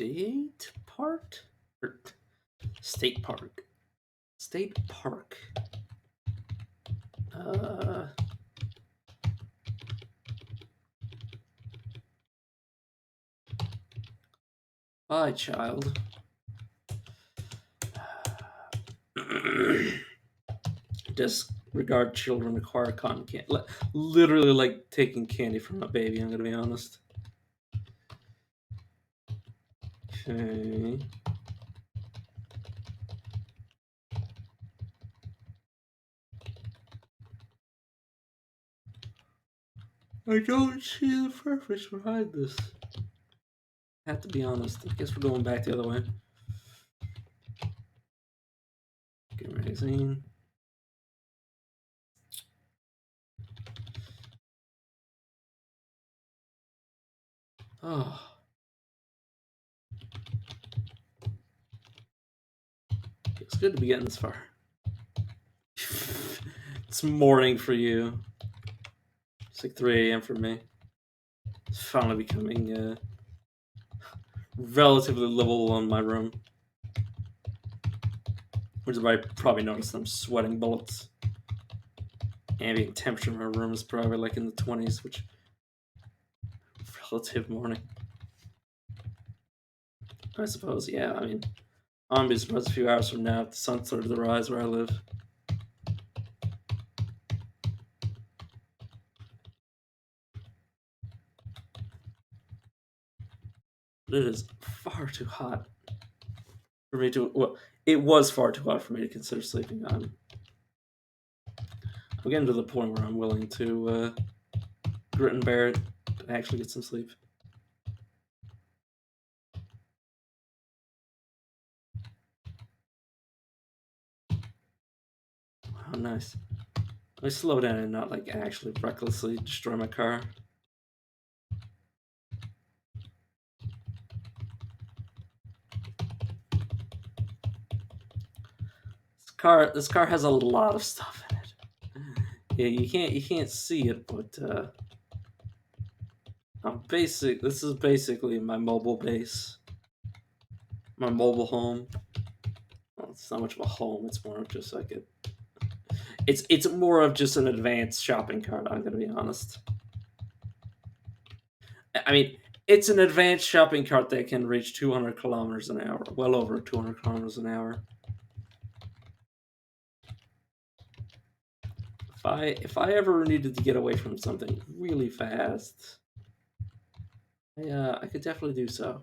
State park or state park, state park. Bye, child. Disregard children, acquire cotton candy. Literally like taking candy from a baby, I'm gonna be honest. Okay. I don't see the purpose behind this. I have to be honest. I guess we're going back the other way. Okay, magazine. Oh. It's good to be getting this far. It's morning for you. It's like 3 a.m. for me. It's finally becoming relatively livable in my room. Which is why I probably noticed I'm sweating bullets. ambient temperature in my room is probably like in the 20s, which relative morning. I suppose, yeah. I mean, I'm be surprised a few hours from now if the sun started to rise where I live. But it is far too hot for me to. Well, it was far too hot for me to consider sleeping. I'm getting to the point where I'm willing to grit and bear it and actually get some sleep. Oh, nice. Let me slow down and not like actually recklessly destroy my car. This car has a lot of stuff in it. Yeah, you can't see it, but this is basically my mobile base, my mobile home. Well, it's not much of a home. It's more of just like a. It's more of just an advanced shopping cart. I'm gonna be honest. I mean, it's an advanced shopping cart that can reach 200 kilometers an hour, well over 200 kilometers an hour. If I ever needed to get away from something really fast, I could definitely do so.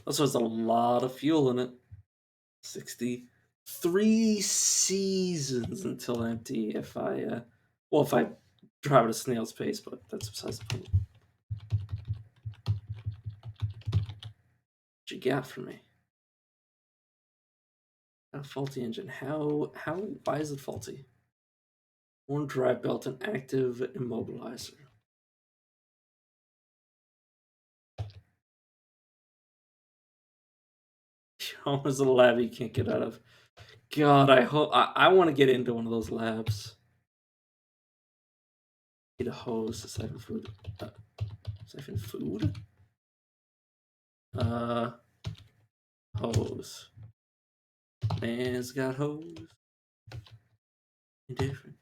Also, has a lot of fuel in it. 63 seasons until empty. If I drive at a snail's pace, but that's besides the point. What you got for me? A faulty engine. Why is it faulty? Worn drive belt and active immobilizer. Almost a lab you can't get out of. God, I want to get into one of those labs. Get a hose to siphon food. Siphon food? Uh, Hose. Man's got hose. Different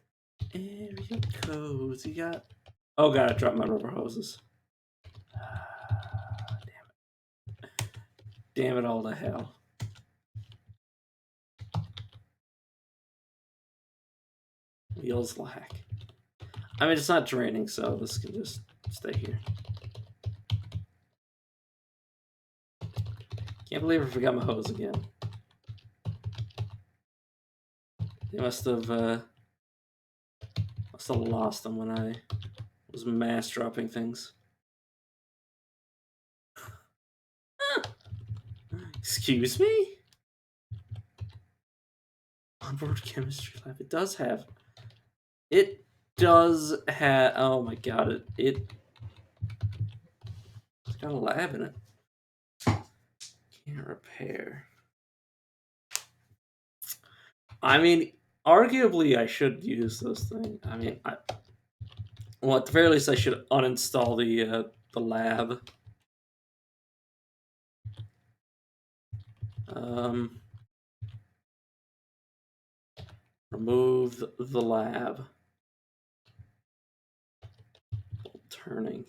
area codes. You got. Oh god, I dropped my rubber hoses. Damn it all to hell. Wheels lack. I mean, it's not draining, so this can just stay here. Can't believe I forgot my hose again. They must have lost them when I was mass dropping things. Excuse me? Onboard chemistry lab. It does have. It does have. Oh my god! It's got a lab in it. Can't repair. I mean, arguably, I should use this thing. I mean, well, at the very least, I should uninstall the lab. Remove the lab. Turning.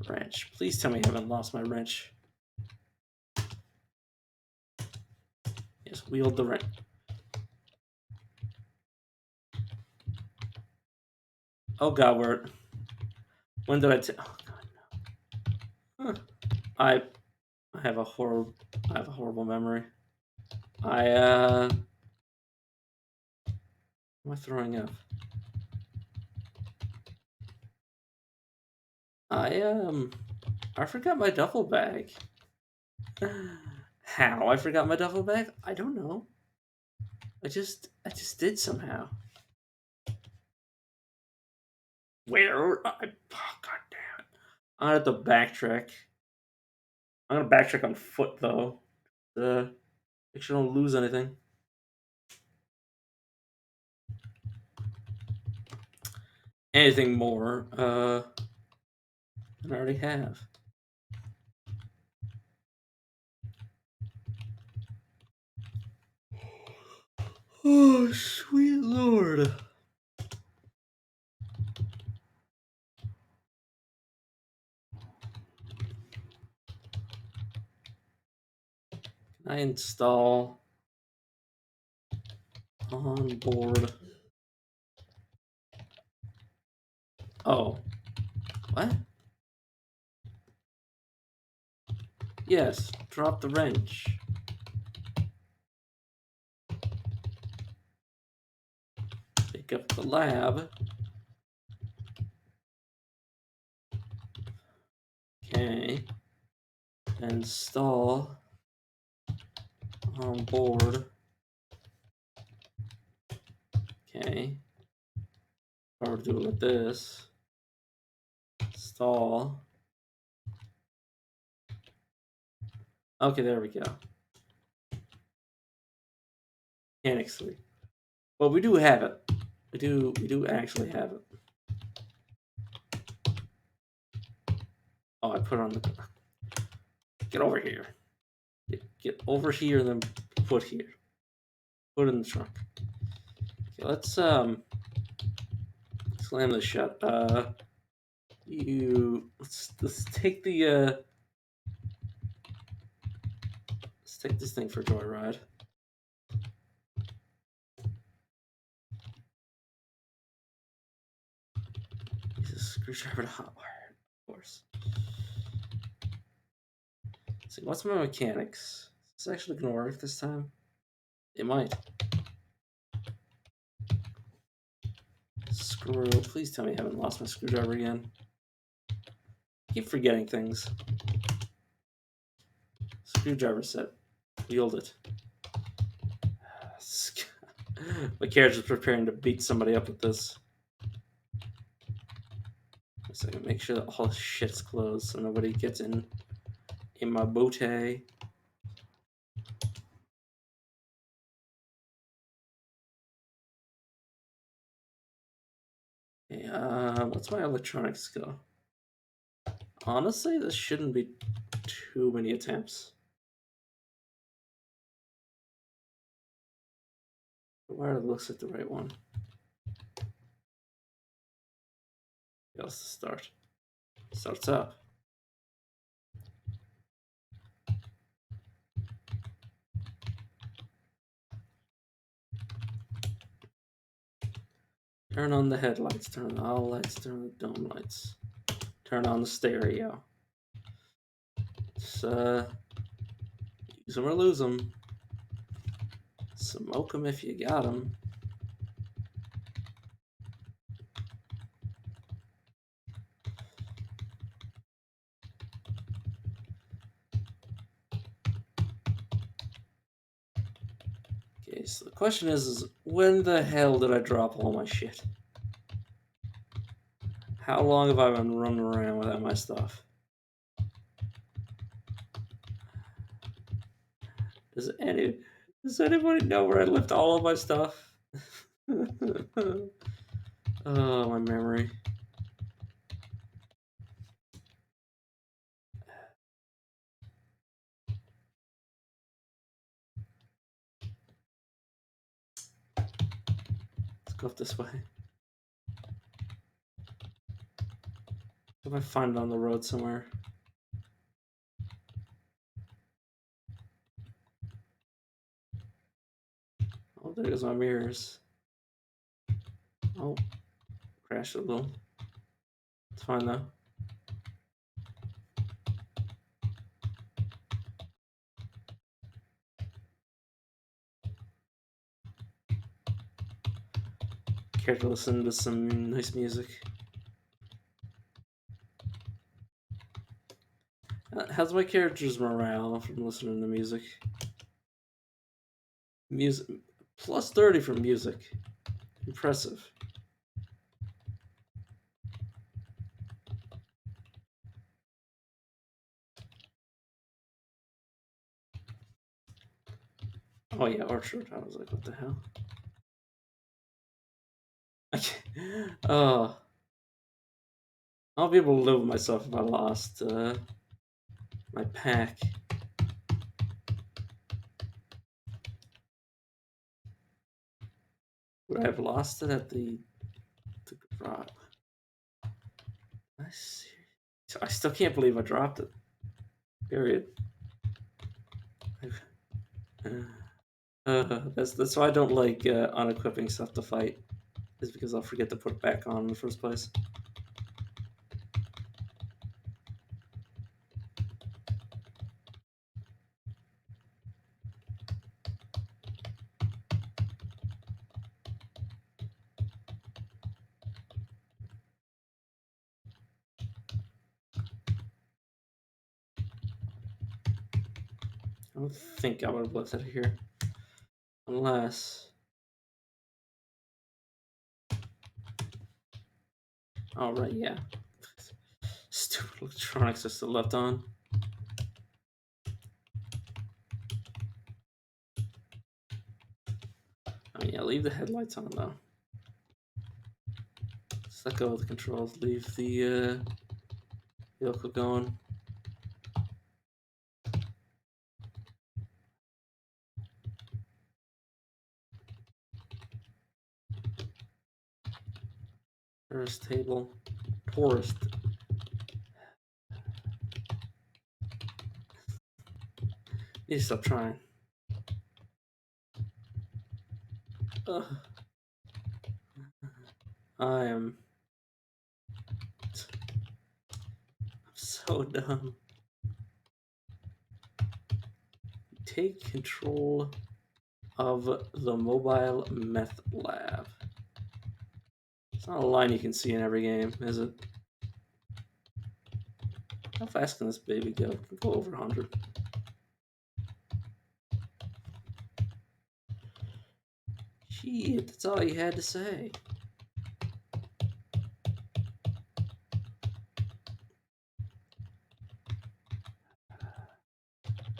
Wrench. Please tell me I haven't lost my wrench. Yes, wield the wrench. Oh god, when did I oh god, no. Huh. I have a horrible memory. Am I throwing up? I forgot my duffel bag. How I forgot my duffel bag? I don't know. I just did somehow. Where? Oh, god damn it! I have to backtrack. I'm gonna backtrack on foot though. Make sure I don't lose anything. Anything more? I already have. Oh, sweet lord. Can I install on board? Oh. What? Yes, drop the wrench. Pick up the lab. Okay. Install on board. Okay. If I were to do it with this. Install. Okay, there we go. Mechanics 3. Well, we do have it. We do actually have it. Oh, I put it on the. Get over here. Get over here, and then put here. Put it in the trunk. Okay, let's slam this shut. Let's take the let's take this thing for a joyride. Use a screwdriver to hotwire, of course. Let's see, what's my mechanics? Is this actually gonna work this time? It might. Screw. Please tell me I haven't lost my screwdriver again. I keep forgetting things. Screwdriver set. Wield it. My character's preparing to beat somebody up with this. So I can make sure that all the shit's closed so nobody gets in my bote. Okay, what's my electronics skill? Honestly, this shouldn't be too many attempts. Where it looks like the right one. Else to start. Starts up. Turn on the headlights, turn on all lights, turn on the dome lights. Turn on the stereo. Just, use them or lose them. Smoke them if you got them. Okay, so the question is when the hell did I drop all my shit? How long have I been running around without my stuff? Does anybody know where I left all of my stuff? Oh, my memory. Let's go up this way. If I find it on the road somewhere. Oh, there goes my mirrors. Oh, crashed a little. It's fine though. Care to listen to some nice music. How's my character's morale from listening to music? Music plus 30 from music. Impressive. Oh yeah, Orchard. I was like, what the hell? Oh, I'll be able to live with myself if I lost my pack. Would I have lost it at the drop? I see. I still can't believe I dropped it. Period. That's why I don't like unequipping stuff to fight. Is because I'll forget to put it back on in the first place. I don't think I would have left it here. Unless... Oh, right, yeah. Stupid electronics are still left on. I mean, yeah, leave the headlights on, though. Just let go of the controls. Leave the vehicle going. Tourist table. Tourist. Need to stop trying. Ugh. I am so dumb. Take control of the mobile meth lab. It's not a line you can see in every game, is it? How fast can this baby go? It can go over 100. Shit, that's all you had to say.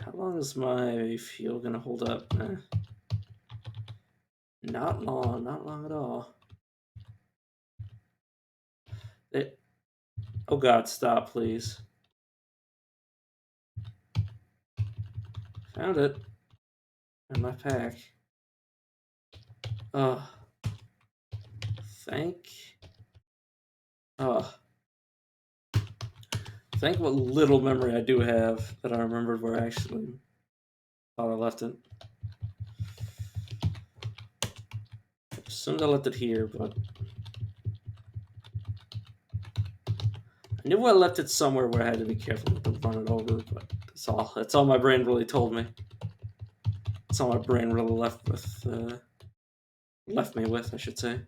How long is my fuel gonna hold up? Not long, not long at all. It... Oh god, stop, please. Found it. In my pack. Oh. Thank... Oh. Thank what little memory I do have that I remembered where I actually thought I left it. I assumed I left it here, but... I knew I left it somewhere where I had to be careful not to run it over, but that's all my brain really told me. That's all my brain really left me with, I should say.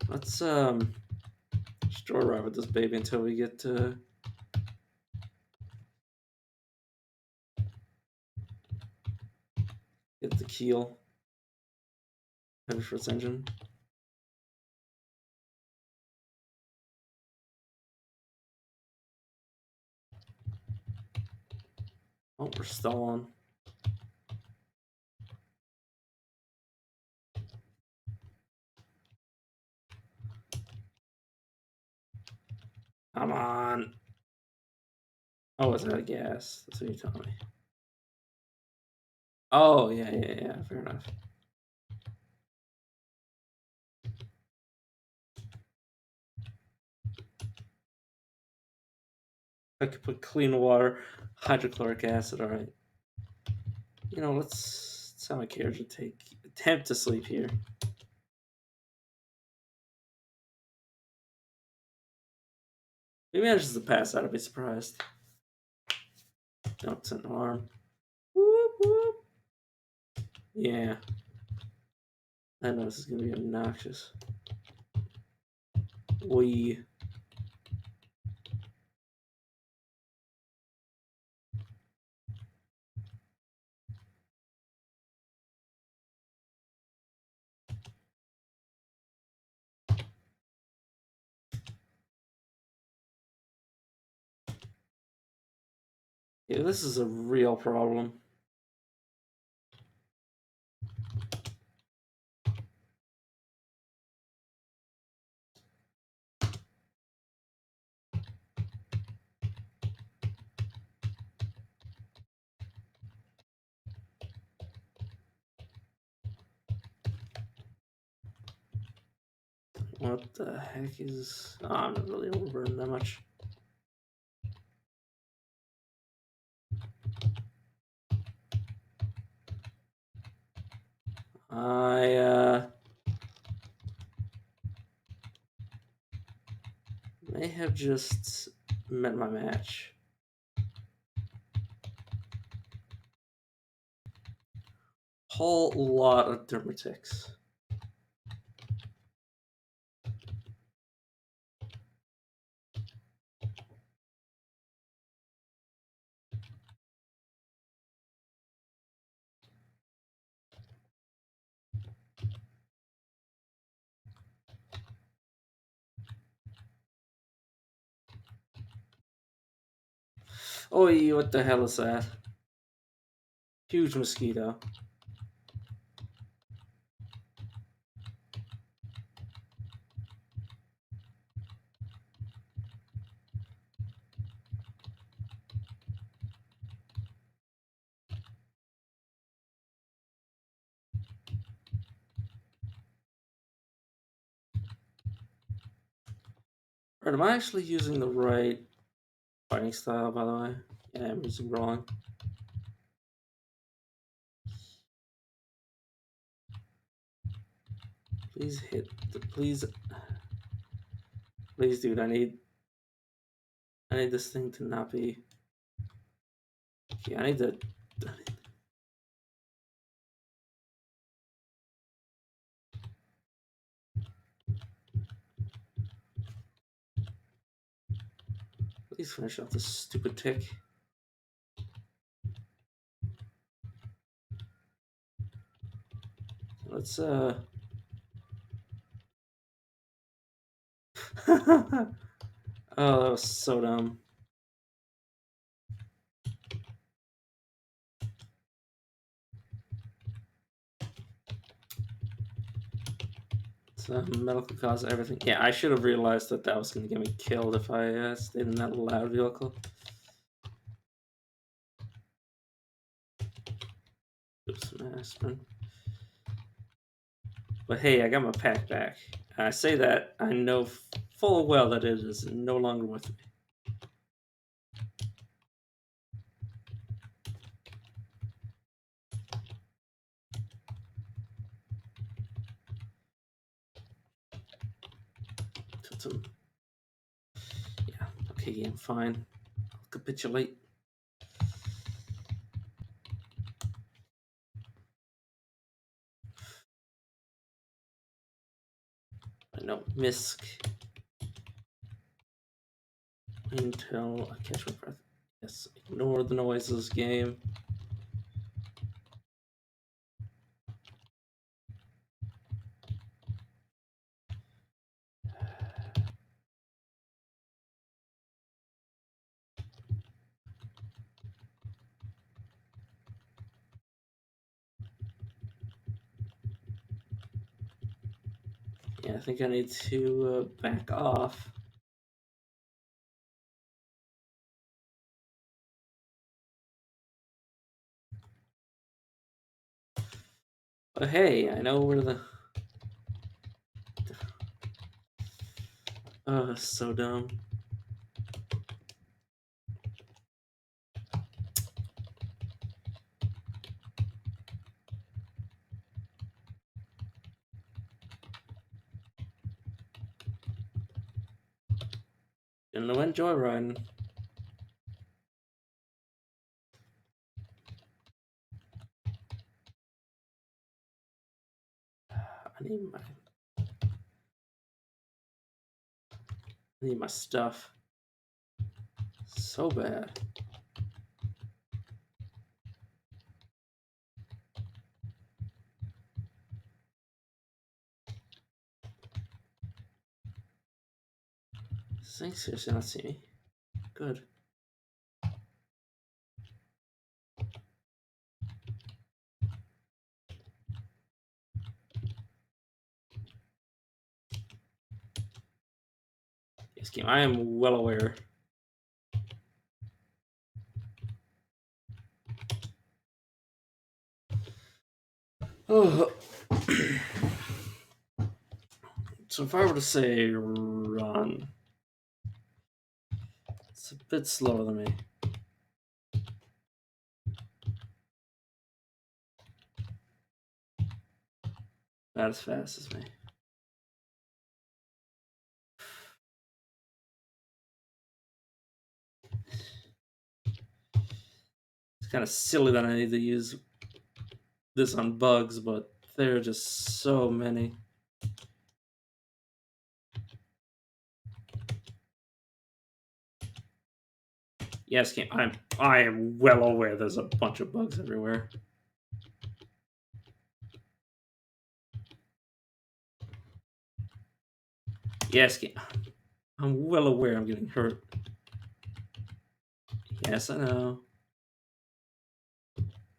Let's just joyride with this baby until we get the keel. Heavy for its engine. Oh, we're stalling. Come on. Oh, it's out of gas. That's what you're telling me. Oh, yeah. Fair enough. I could put clean water, hydrochloric acid. All right. You know, let's have my carriage attempt to sleep here. Maybe he manages to pass out. I'd be surprised. No, it's an alarm. Whoop, whoop. Yeah. I know this is going to be obnoxious. We. Yeah, this is a real problem. What the heck is... Oh, I'm not really overburdened that much. I may have just met my match. Whole lot of dermatics. Oi, what the hell is that? Huge mosquito. Right, am I actually using the right fighting style, by the way? Yeah, I'm using wrong. Please hit the please dude, I need this thing to not be... Okay, I need to... Please finish off this stupid tick. Let's oh, that was so dumb. So medical cause everything. Yeah, I should have realized that was going to get me killed if I stayed in that loud vehicle. Oops, some aspirin. But hey, I got my pack back. I say that, I know full well that it is no longer with me. Yeah, okay, game, fine. I'll capitulate. No, misc. Until I catch my breath. Yes, ignore the noises, game. Yeah, I think I need to back off. But hey, I know where the... Oh, so dumb. Didn't know enjoy riding. I need my stuff. So bad. This thing seriously not see me. Good. Yes, game, I am well aware. Oh. So if I were to say run, it's a bit slower than me. Not as fast as me. It's kind of silly that I need to use this on bugs, but there are just so many. Yes, I am well aware there's a bunch of bugs everywhere. Yes, I'm well aware I'm getting hurt. Yes, I know.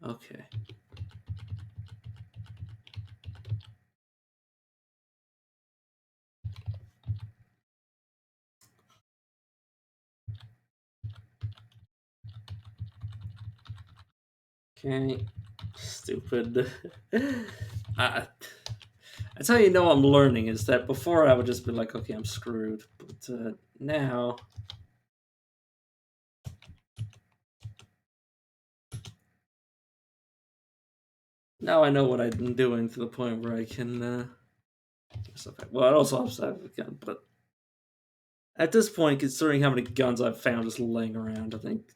Okay. Okay. Stupid. That's how you know I'm learning, is that before I would just be like, okay, I'm screwed. But now... Now I know what I'm doing to the point where I can... well, it also helps to have a gun, but... At this point, considering how many guns I've found just laying around, I think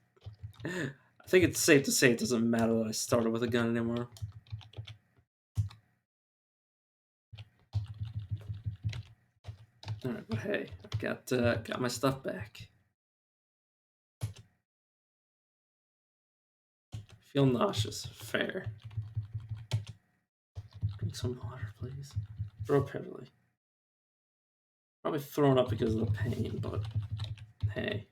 it's safe to say it doesn't matter that I started with a gun anymore. Alright, but hey, I got my stuff back. Feel nauseous. Fair. Drink some water, please. Throw up heavily. Probably thrown up because of the pain, but hey.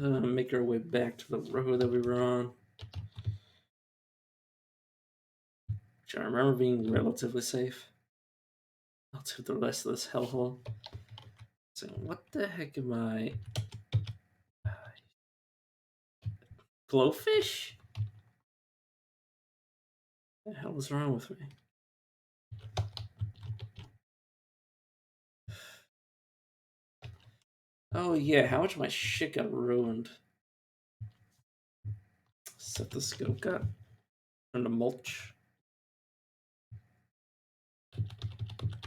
Let's make our way back to the road that we were on. Which I remember being relatively safe. I'll do the rest of this hellhole. So what the heck am I? Glowfish? What the hell is wrong with me? Oh yeah, how much of my shit got ruined? Stethoscope got turned to mulch.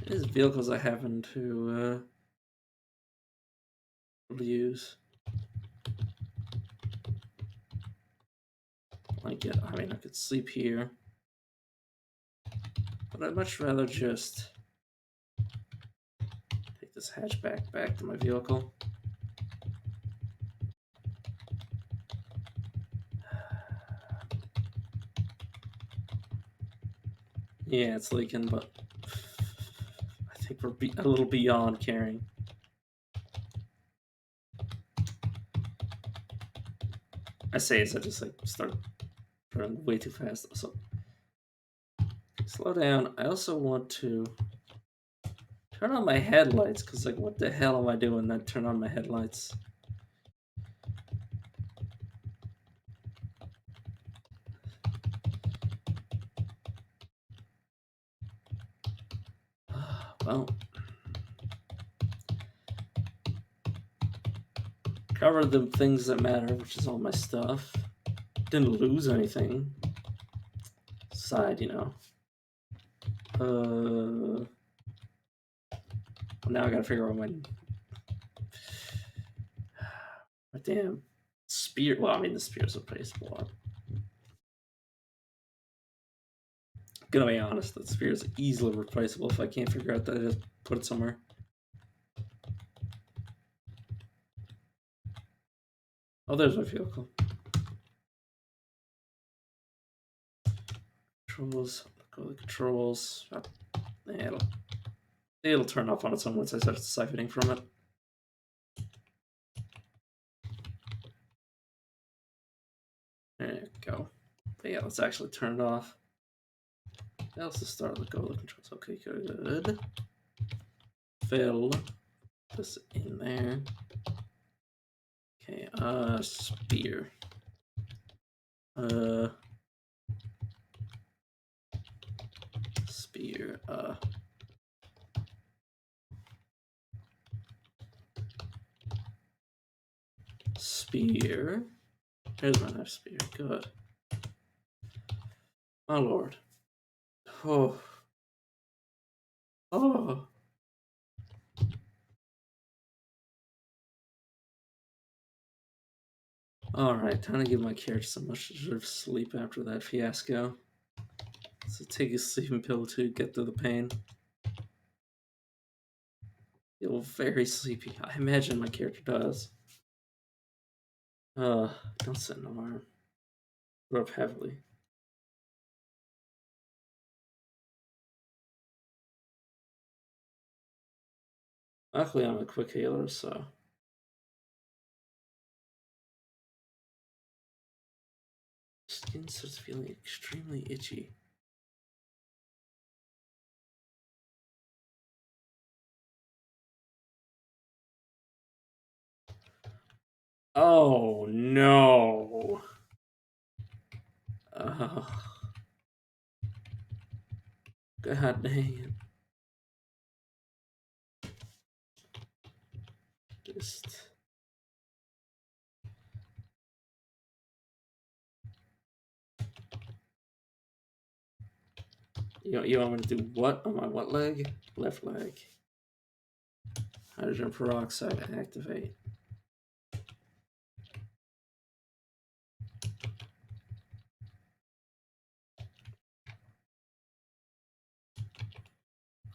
These vehicles I happen to use. Blanket. I mean, I could sleep here, but I'd much rather just take this hatchback back to my vehicle. Yeah, it's leaking, but I think we're a little beyond caring. I say as I just like start running way too fast. So slow down. I also want to turn on my headlights, because like what the hell am I doing not turn on my headlights? Well, cover the things that matter, which is all my stuff. Didn't lose anything. Side, you know. Now I gotta figure out my damn spear. Well, I mean the spear's replaceable. I'm gonna be honest, the spear's easily replaceable if I can't figure out that I just put it somewhere. Oh, there's my vehicle. Controls. Go to the controls. Yeah, it'll turn off on its own once I start siphoning from it. There you go. But yeah, let's actually turn it off. Else to start the go to the controls. Okay, good. Fill this in there. Okay, spear. spear. Spear. Here's my knife spear. Good. My lord. Oh. Oh. Alright, time to give my character some much deserved sleep after that fiasco. So take a sleeping pill to get through the pain. Feel very sleepy. I imagine my character does. Don't set an alarm. Rub heavily. Luckily, I'm a quick healer, so. Skin starts feeling extremely itchy. Oh no. God dang it. Just. You want me to do what on my what leg? Left leg. Hydrogen peroxide activate.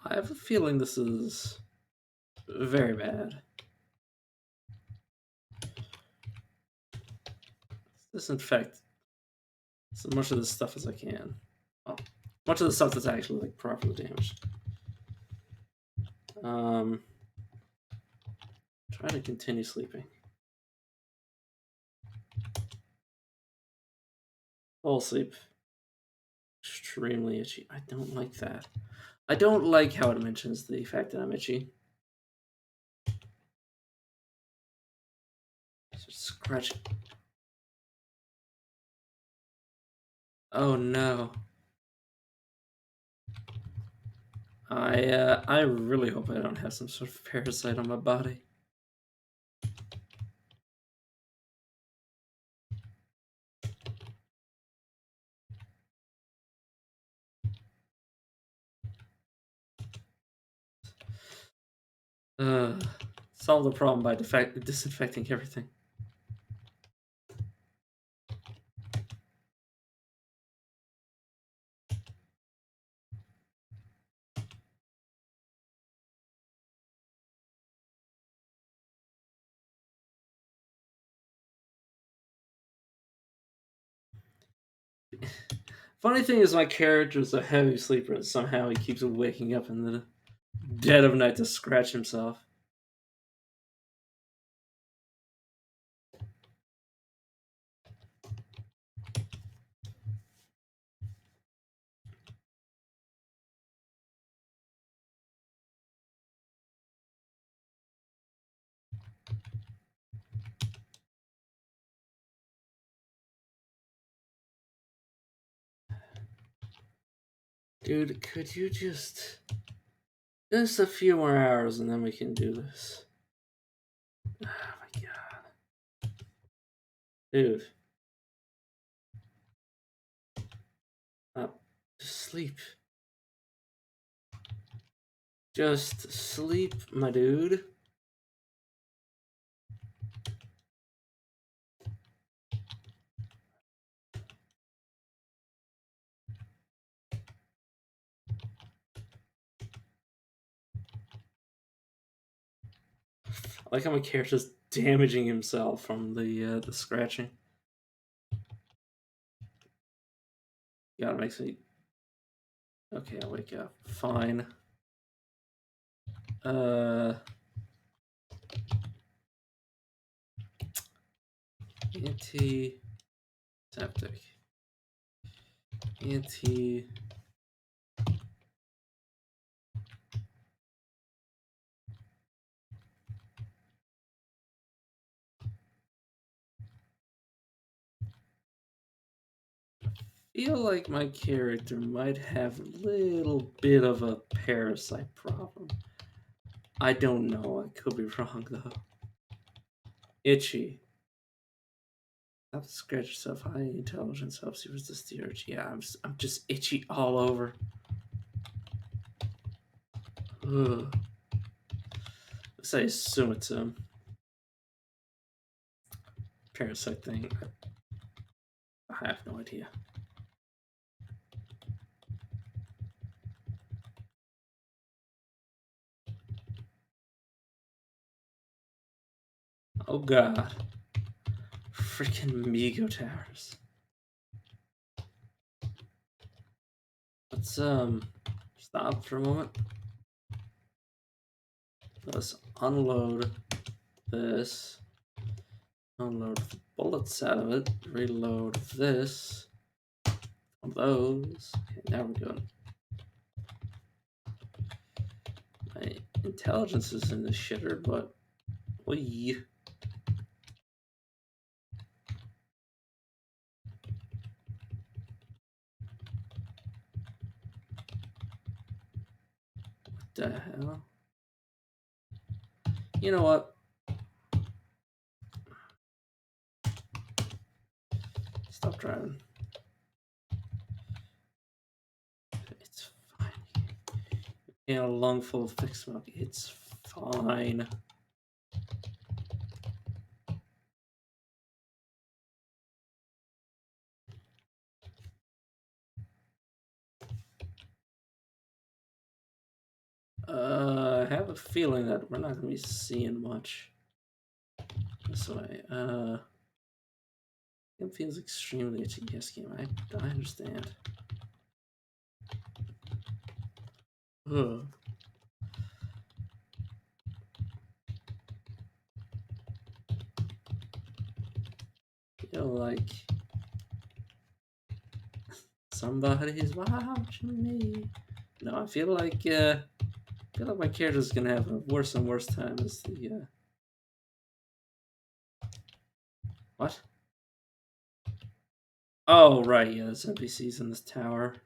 I have a feeling this is very bad. Disinfect as much of this stuff as I can. Oh, much of the stuff that's actually like properly damaged. Try to continue sleeping. Fall asleep. Extremely itchy. I don't like that. I don't like how it mentions the fact that I'm itchy. Just scratch. Oh no. I really hope I don't have some sort of parasite on my body. Solve the problem by disinfecting everything. Funny thing is, my character's a heavy sleeper, and somehow he keeps waking up in the dead of night to scratch himself. Dude, could you just a few more hours and then we can do this? Oh my god. Dude. Just sleep. Just sleep, my dude. I like how my character's damaging himself from the scratching. God, it makes me. Okay, I'll wake up. Fine. Antiseptic. Anti. feel like my character might have a little bit of a parasite problem. I don't know. I could be wrong though. Itchy. Have to scratch yourself. High intelligence helps you resist the urge. Yeah, I'm just itchy all over. Ugh. Let's say assume it's a parasite thing. I have no idea. Oh god. Freaking Migo Towers. Let's stop for a moment. Let's unload this. Unload the bullets out of it. Reload this. Of those. Okay, now we're good. My intelligence is in the shitter, but we. What the hell? You know what? Stop driving. It's fine. In a lung full of thick smoke. It's fine. I have a feeling that we're not going to be seeing much this way. It feels extremely itchy. Yes, game. I understand. Ugh. Feel like somebody's watching me. No, I feel like my character's gonna have a worse and worse time as the what? Oh right, yeah, there's NPCs in this tower.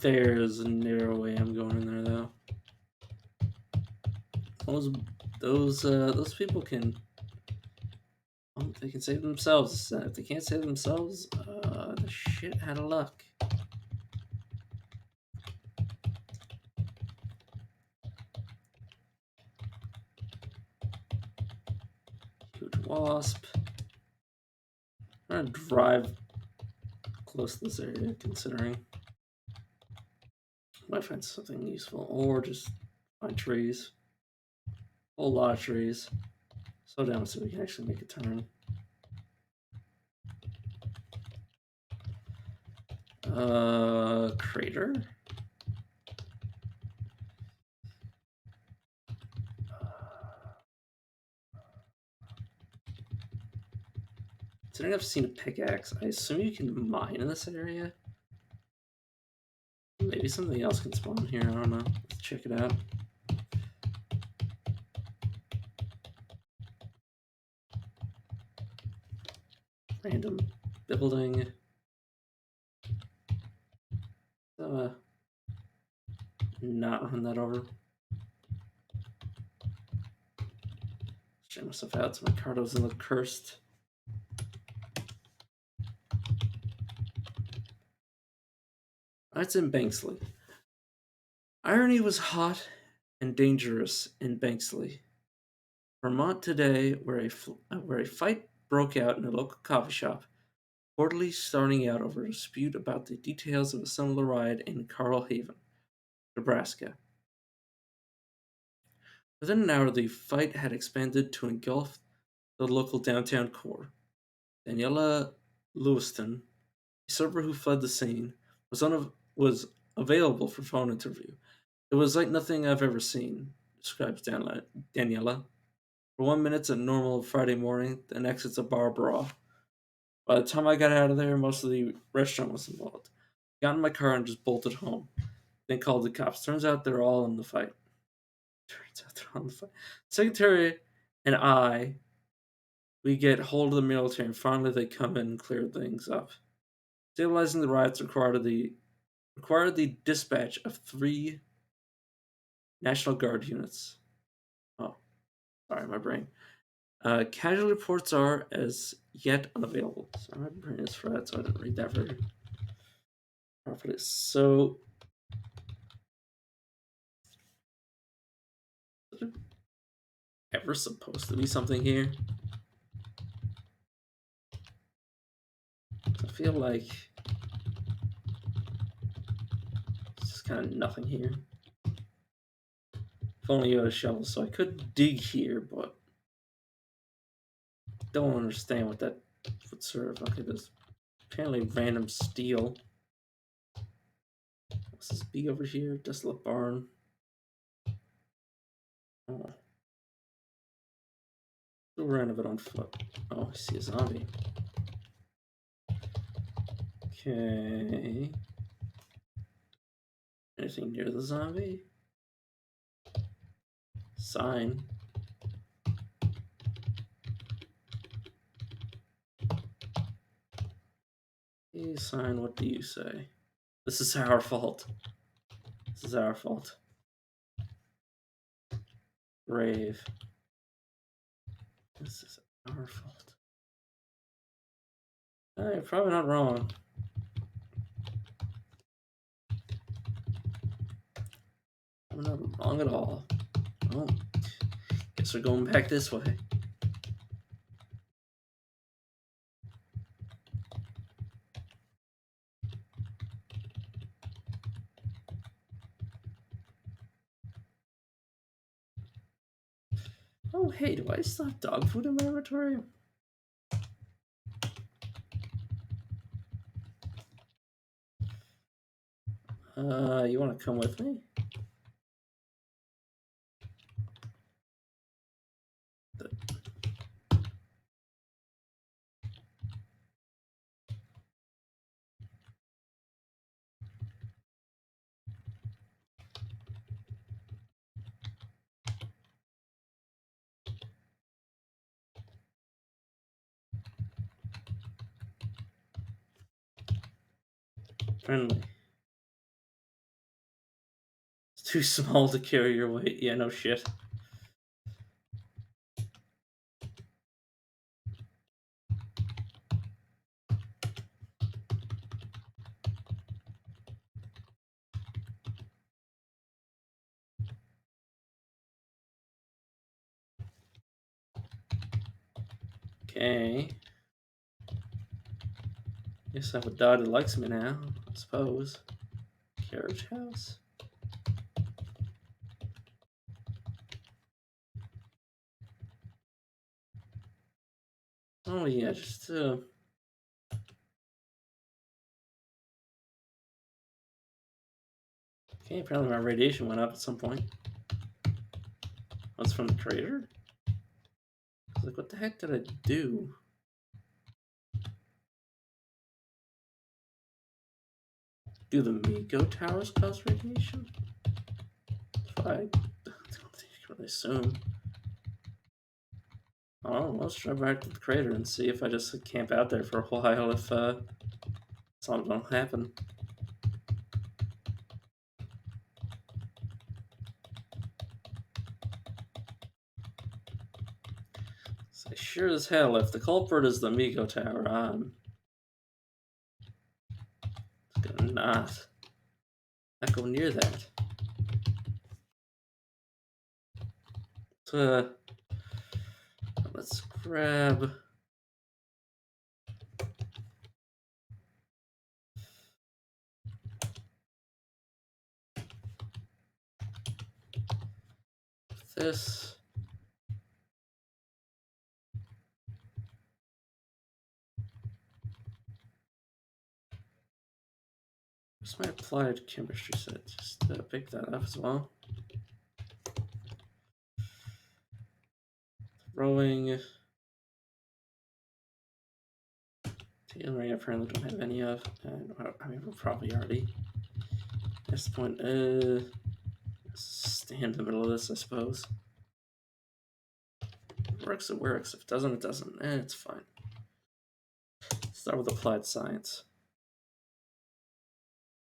There's a narrow way I'm going in there though. Those those people can they can save themselves. If they can't save themselves, the shit out of luck. Huge wasp. I'm gonna drive close to this area, considering might find something useful, or just find trees. A whole lot of trees. Slow down so we can actually make a turn. Crater. Considering I've seen a pickaxe, I assume you can mine in this area. Maybe something else can spawn here. I don't know. Let's check it out. Random building. Not run that over. Check myself out so my card doesn't look cursed. That's in Banksley. Irony was hot and dangerous in Banksley, Vermont today, where a fight broke out in a local coffee shop, reportedly starting out over a dispute about the details of a similar ride in Carl Haven, Nebraska. Within an hour, the fight had expanded to engulf the local downtown core. Daniela Lewiston, a server who fled the scene, was available for phone interview. It was like nothing I've ever seen, describes Daniela. For 1 minute, it's a normal Friday morning, the next, it's a bar brawl. By the time I got out of there, most of the restaurant was involved. Got in my car and just bolted home. Then called the cops. Turns out they're all in the fight. Secretary and I, we get hold of the military, and finally they come in and clear things up. Stabilizing the riots required the dispatch of 3 National Guard units. Oh, sorry, my brain. Casualty reports are as yet unavailable. Sorry, my brain is fried, so I didn't read that very properly. So, is there ever supposed to be something here? I feel like it's just kind of nothing here. If only you had a shovel, so I could dig here, but don't understand what that would serve. Okay, there's apparently random steel. What's this B over here? Desolate barn. Oh. Still ran a bit on foot. Oh, I see a zombie. Okay. Anything near the zombie? Sign. Hey, sign, what do you say? This is our fault. This is our fault. Grave. This is our fault. You're probably not wrong. I'm not wrong at all. Oh, guess we're going back this way. Oh, hey, do I still have dog food in my inventory? You want to come with me? Friendly. It's too small to carry your weight. Yeah, no shit. Okay. Guess I have a dog that likes me now, I suppose. Carriage house? Oh yeah, just okay, apparently my radiation went up at some point. What's from the crater? I was like, what the heck did I do? Do the Miko towers cause radiation? That's what I don't think you can really assume. Oh, let's try back to the crater and see if I just camp out there for a while if something don't happen. So sure as hell, if the culprit is the Miko tower, I'm gonna not go near that. So, let's grab this. Where's my applied chemistry set? Just pick that up as well. Throwing. Tailoring, I apparently don't have any of. And I mean, we're probably already. At this point, stand in the middle of this, I suppose. If it works, it works. If it doesn't, it doesn't. It's fine. Start with applied science.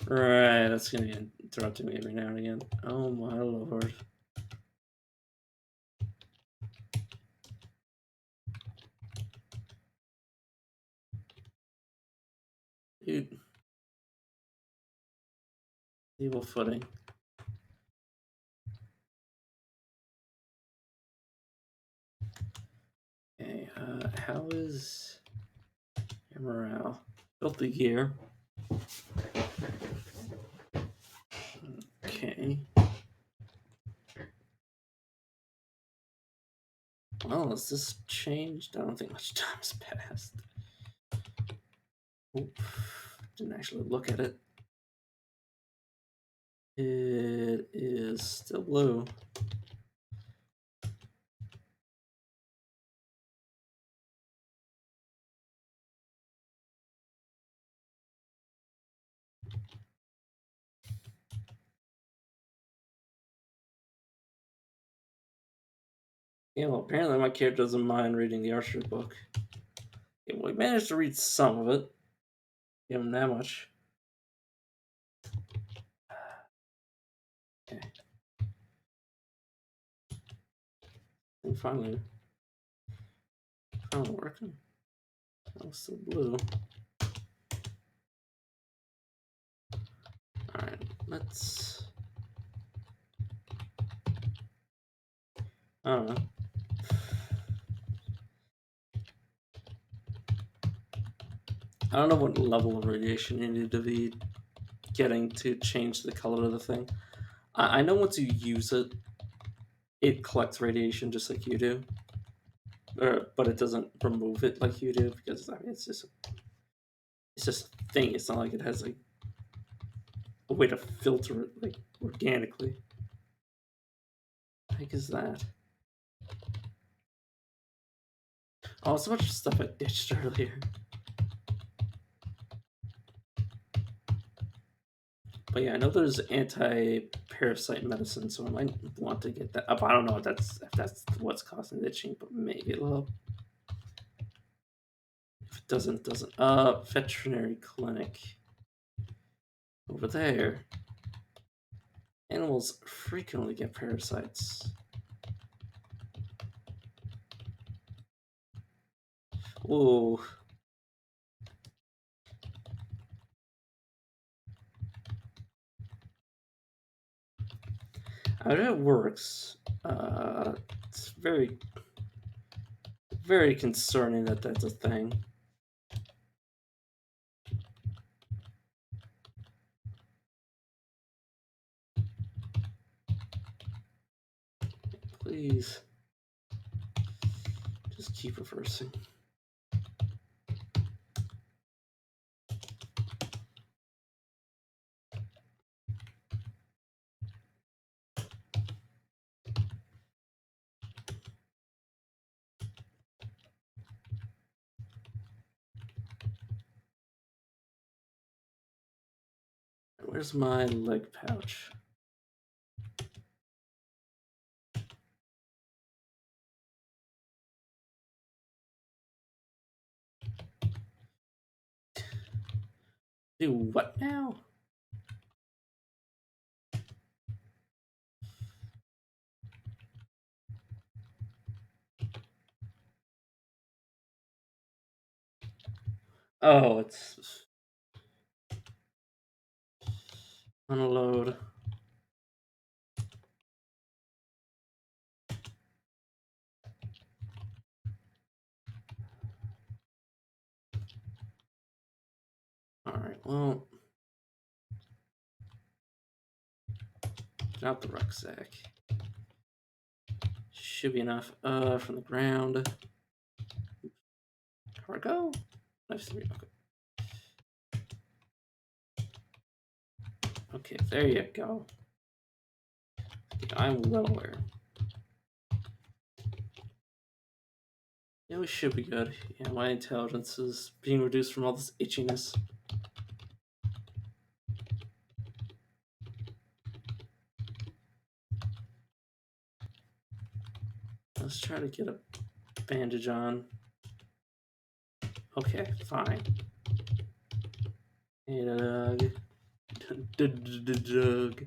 Right, that's gonna be interrupting me every now and again. Oh my lord. Dude, stable footing. Okay, how is your morale? Built the gear. Okay. Well, has this changed? I don't think much time has passed. Oop. Didn't actually look at it. It is still blue. Yeah, well, apparently my character doesn't mind reading the archery book. Yeah, well, we managed to read some of it. Give him that much. Okay. And finally working. That was still blue. Alright, let's. I don't know. I don't know what level of radiation you need to be getting to change the color of the thing. I know once you use it, it collects radiation just like you do, but it doesn't remove it like you do because I mean it's just a thing. It's not like it has like a way to filter it like organically. What the heck is that? Oh, so much stuff I ditched earlier. But yeah, I know there's anti-parasite medicine, so I might want to get that up. I don't know if that's what's causing the itching, but maybe it'll help. If it doesn't, it doesn't. Veterinary clinic over there. Animals frequently get parasites. Whoa. How it works, it's very, very concerning that that's a thing. Please. Just keep reversing. Where's my leg pouch? Do what now? Oh, it's unload. Alright, well. Get out the rucksack. Should be enough. From the ground. Cargo? Nice. Okay. Okay, there you go. Okay, I'm well aware. Yeah, we should be good. Yeah, my intelligence is being reduced from all this itchiness. Let's try to get a bandage on. Okay, fine. Hey, dog. Doug.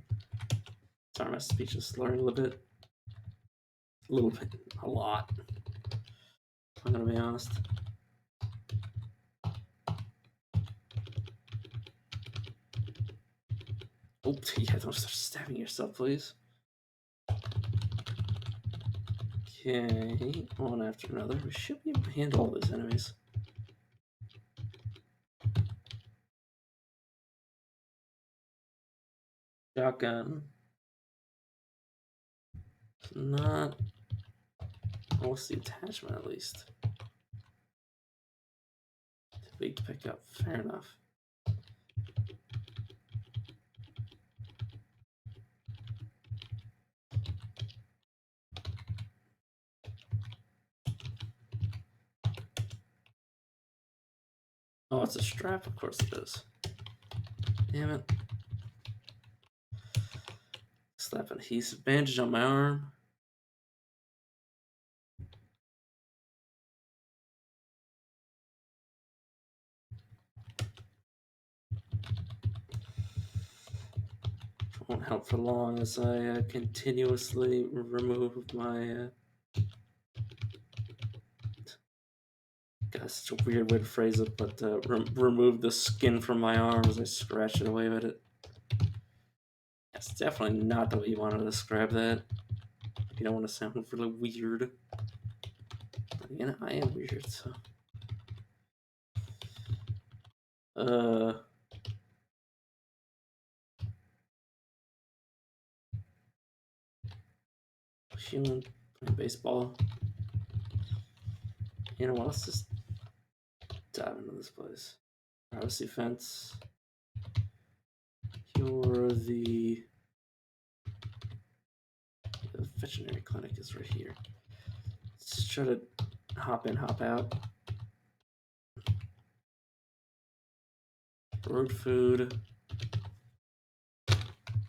Sorry, my speech is slurring a little bit. A little bit. A lot. I'm gonna be honest. Oh, yeah, don't start stabbing yourself, please. Okay, one after another. We should be able to handle all these enemies. Shotgun. Not. What's the attachment at least? Too big to pick up. Fair enough. Oh, it's a strap? Of course it is. Damn it. Slap an adhesive bandage on my arm. Won't help for long as I continuously remove my. God, such a weird way to phrase it, but remove the skin from my arm as I scratch it away with it. That's definitely not the way you want to describe that. You don't want to sound really weird. But again, I am weird, so. Human playing baseball. You know what? Let's just dive into this place. Privacy fence. You're the veterinary clinic is right here. Let's try to hop in, hop out. Bird food.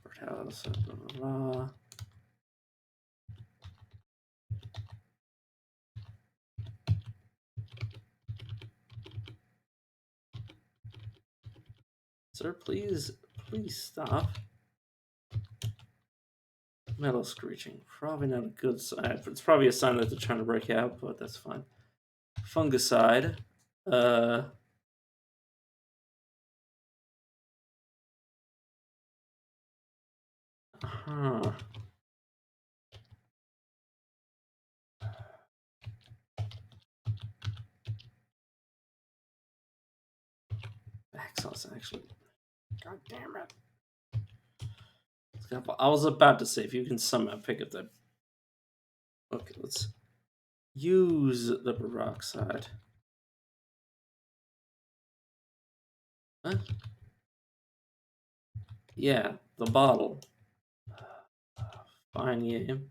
Birdhouse. Blah, blah, blah. Sir, please stop. Metal screeching. Probably not a good sign. It's probably a sign that they're trying to break out, but that's fine. Fungicide. Huh. Back sauce, actually. God damn it. I was about to say, if you can somehow pick up that. Okay, let's use the peroxide. Huh? Yeah, the bottle. Fine game.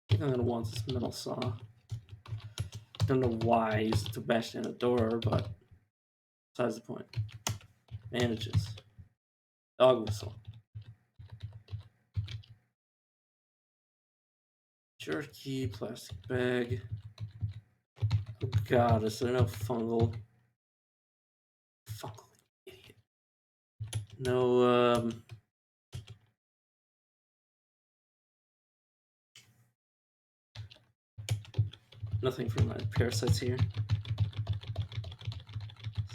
I think I'm gonna want this metal saw. Don't know why I used it to bash in a door, but besides the point. Bandages. Dog whistle. Jerky, plastic bag. Oh god, is there no fungal? Fungal idiot. No, nothing for my parasites here.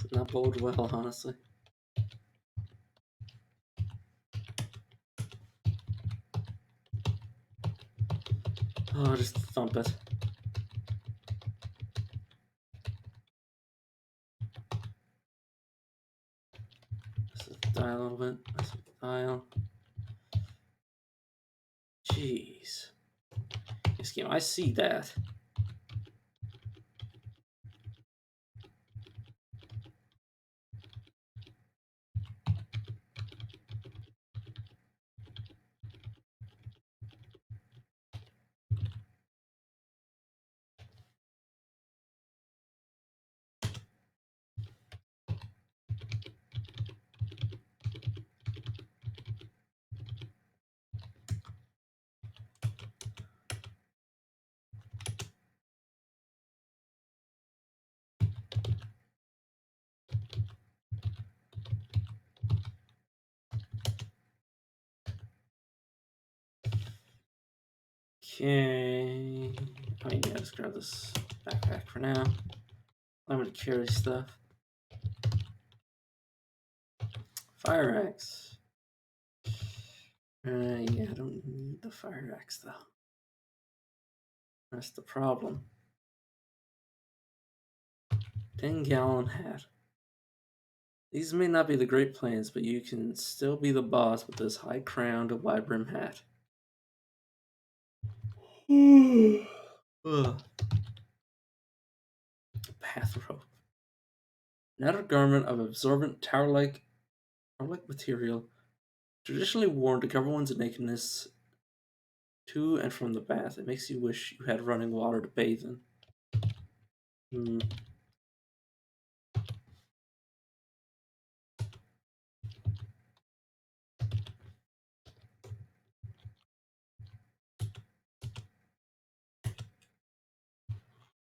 Does not bode well, honestly. Oh, just thump it. Let's dial a little bit. Let's dial. Jeez. This game, I see that. Okay. I mean, yeah, just grab this backpack for now. I'm gonna carry stuff. Fire axe. Yeah, I don't need the fire axe though. That's the problem. 10-gallon hat. These may not be the great plans, but you can still be the boss with this high-crowned, wide-brim hat. Ugh. Bathrobe. An outer garment of absorbent tower-like material, traditionally worn to cover one's nakedness to and from the bath. It makes you wish you had running water to bathe in. Hmm.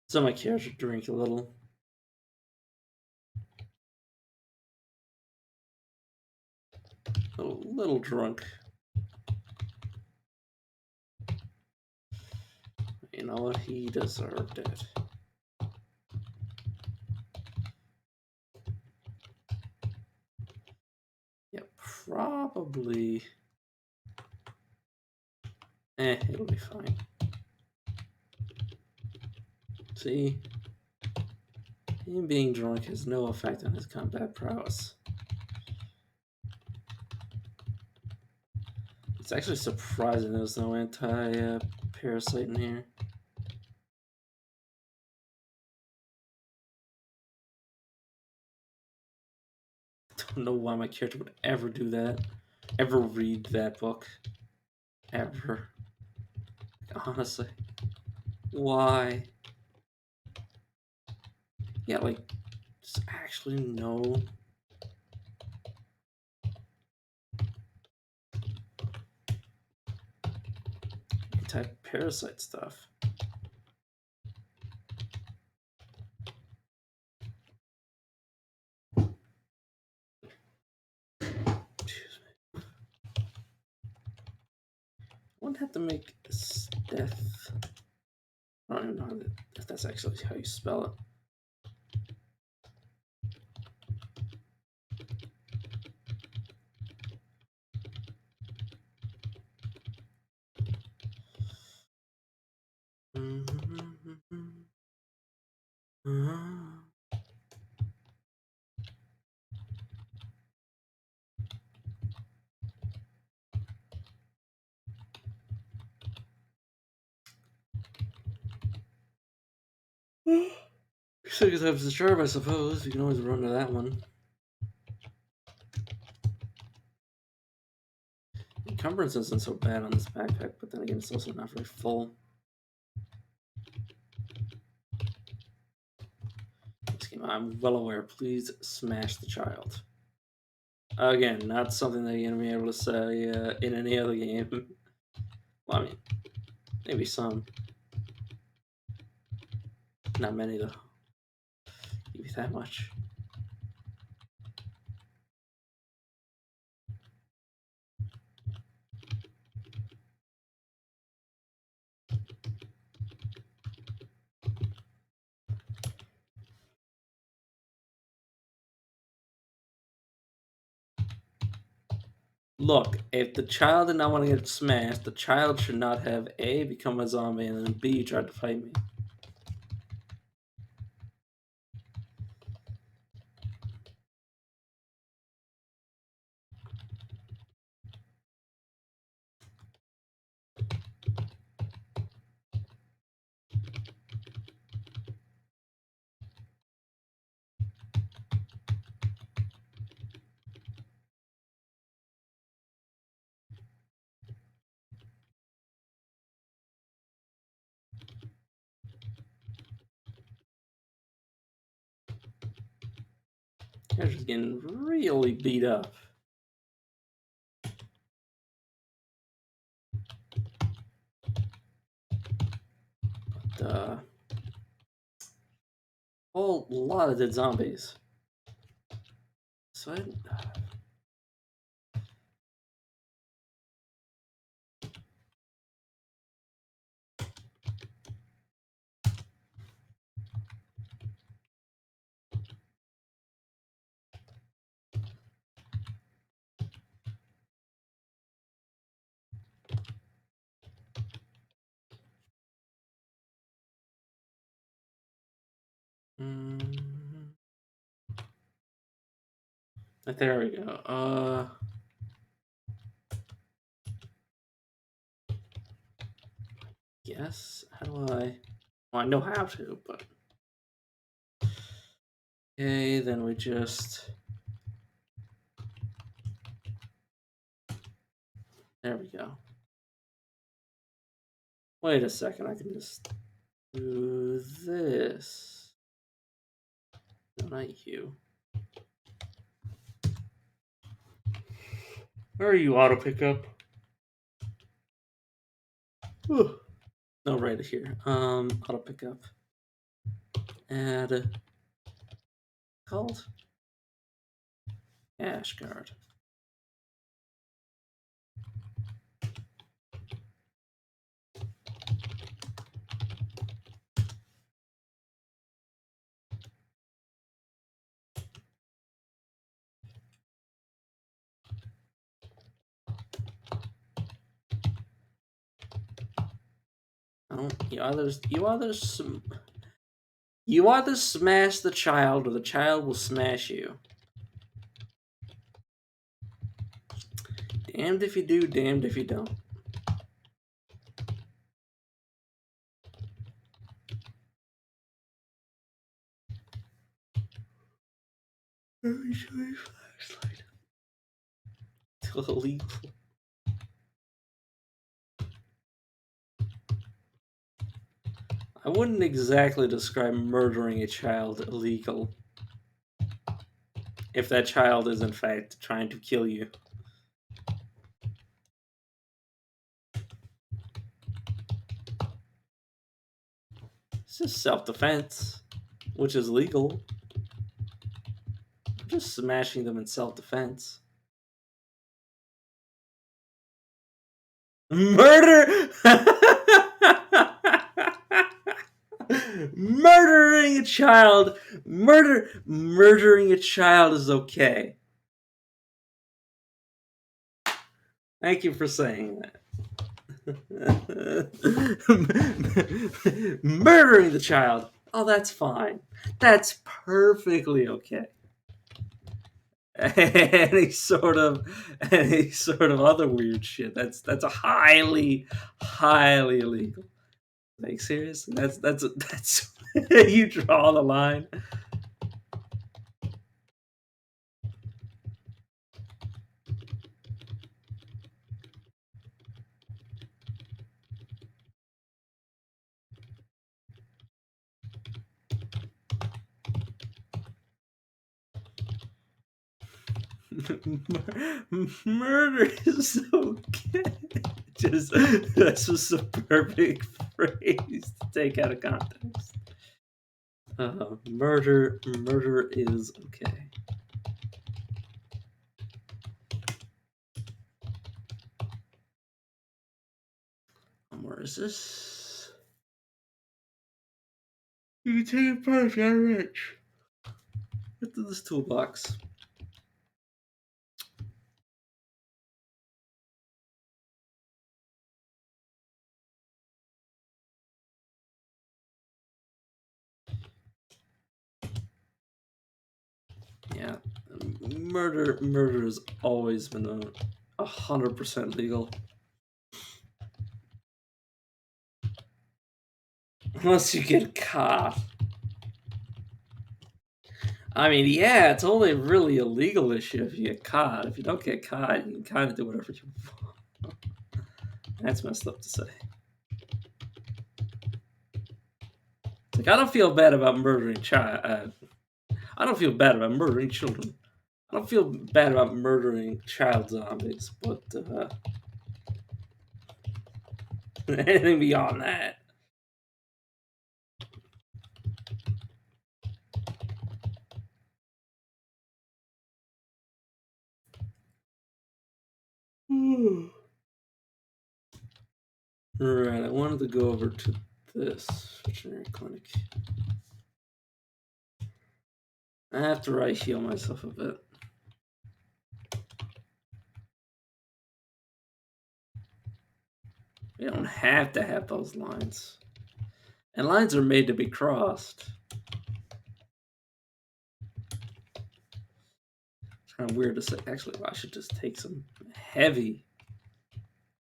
So my character drink a little. A little drunk. You know what? He deserved it. Yeah, probably. It'll be fine. See? Him being drunk has no effect on his combat prowess. It's actually surprising there's no anti-parasite in here. I don't know why my character would ever do that. Ever read that book. Ever. Honestly. Why? Yeah, like, just actually no. Anti-parasite stuff. Excuse me. I wouldn't have to make this death. I don't even know if that's actually how you spell it. Six times the charm, I suppose. You can always run to that one. Encumbrance isn't so bad on this backpack, but then again, it's also not very full. This game, I'm well aware. Please smash the child. Again, not something that you're gonna be able to say in any other game. Well, I mean, maybe some. Not many though. Give you that much. Look, if the child did not want to get smashed, the child should not have A, become a zombie, and then B, tried to fight me. Character's getting really beat up. But, whole lot of dead zombies. So Mm. There we go. Yes. How do I? Well, I know how to, but okay. Then we just. There we go. Wait a second. I can just do this. No, not you. Where are you, auto pickup? No, right here. Auto pickup. Add called Ash Guard. Oh, you either smash the child or the child will smash you. Damned if you do, damned if you don't. Let me show you flashlight. Illegal. I wouldn't exactly describe murdering a child illegal if that child is in fact trying to kill you. It's just self-defense, which is legal. I'm just smashing them in self-defense. Murder! Murdering a child! Murdering a child is okay. Thank you for saying that. Murdering the child. Oh, that's fine. That's perfectly okay. any sort of other weird shit. That's a highly illegal. Like seriously, that's you draw the line. Murder is okay. That's just a perfect phrase to take out of context. Murder is okay. Where is this? You can take it apart if you're rich. Get to this toolbox. Yeah, murder has always been 100% legal, unless you get caught. I mean, yeah, it's only really a legal issue if you get caught. If you don't get caught, you can kind of do whatever you want. That's messed up to say. Like, I don't feel bad about murdering child. I don't feel bad about murdering children. I don't feel bad about murdering child zombies, but anything beyond that. Right, I wanted to go over to this veterinary clinic. After I heal myself a bit. We don't have to have those lines. And lines are made to be crossed. kind of weird to say. Actually, I should just take some heavy,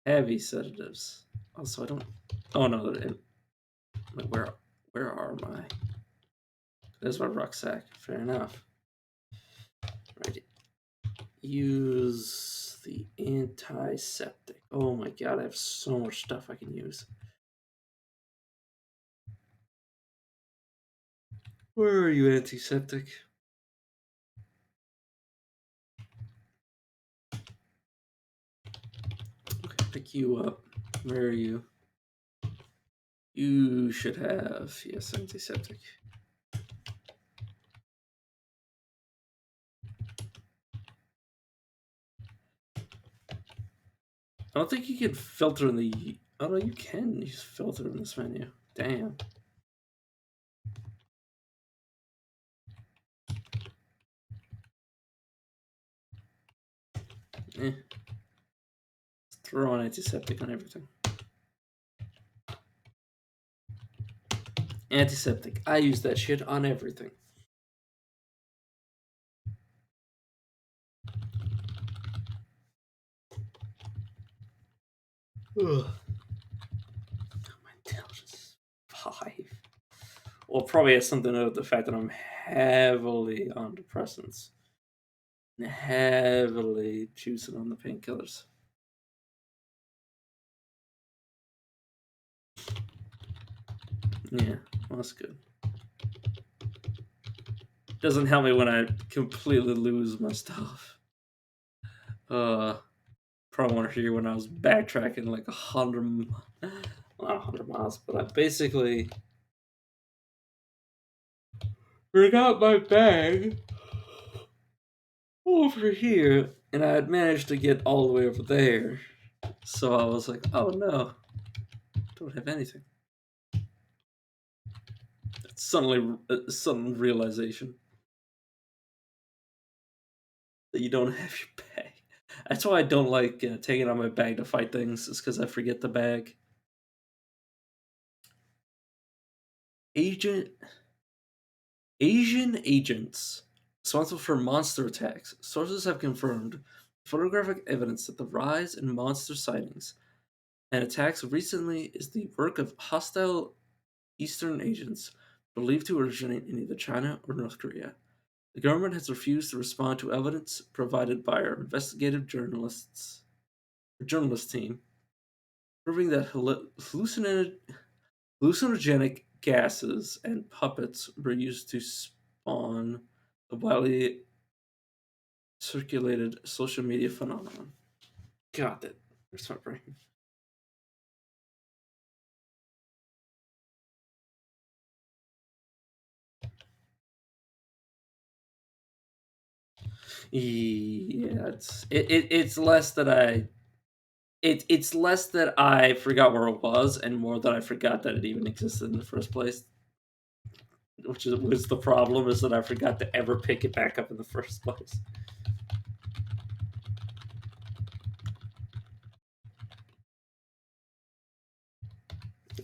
heavy sedatives. Also, I don't. Oh no, they're in. Like, where are my? There's my rucksack. Fair enough. Right. Use the antiseptic. Oh my god, I have so much stuff I can use. Where are you, antiseptic? Okay, pick you up. Where are you? You should have, yes, antiseptic. I don't think you can filter in the. Oh no, you can use filter in this menu. Damn. Eh. Throw an antiseptic on everything. Antiseptic. I use that shit on everything. Ugh. My intelligence is 5. Well, probably has something to do with the fact that I'm heavily on depressants. And heavily juicing on the painkillers. Yeah, well, that's good. Doesn't help me when I completely lose my stuff. Probably want to hear when I was backtracking like 100, not 100 miles, but I basically forgot my bag over here, and I had managed to get all the way over there. So I was like, oh no, don't have anything. Suddenly, sudden realization that you don't have your bag. That's why I don't like taking out my bag to fight things, is because I forget the bag. Agent Asian agents responsible for monster attacks. Sources have confirmed photographic evidence that the rise in monster sightings and attacks recently is the work of hostile Eastern agents believed to originate in either China or North Korea. The government has refused to respond to evidence provided by our investigative journalist team, proving that hallucinogenic gases and puppets were used to spawn the widely circulated social media phenomenon. God, that hurts my brain. Yeah, it's less that it's less that I forgot where it was, and more that I forgot that it even existed in the first place. Which was the problem, is that I forgot to ever pick it back up in the first place.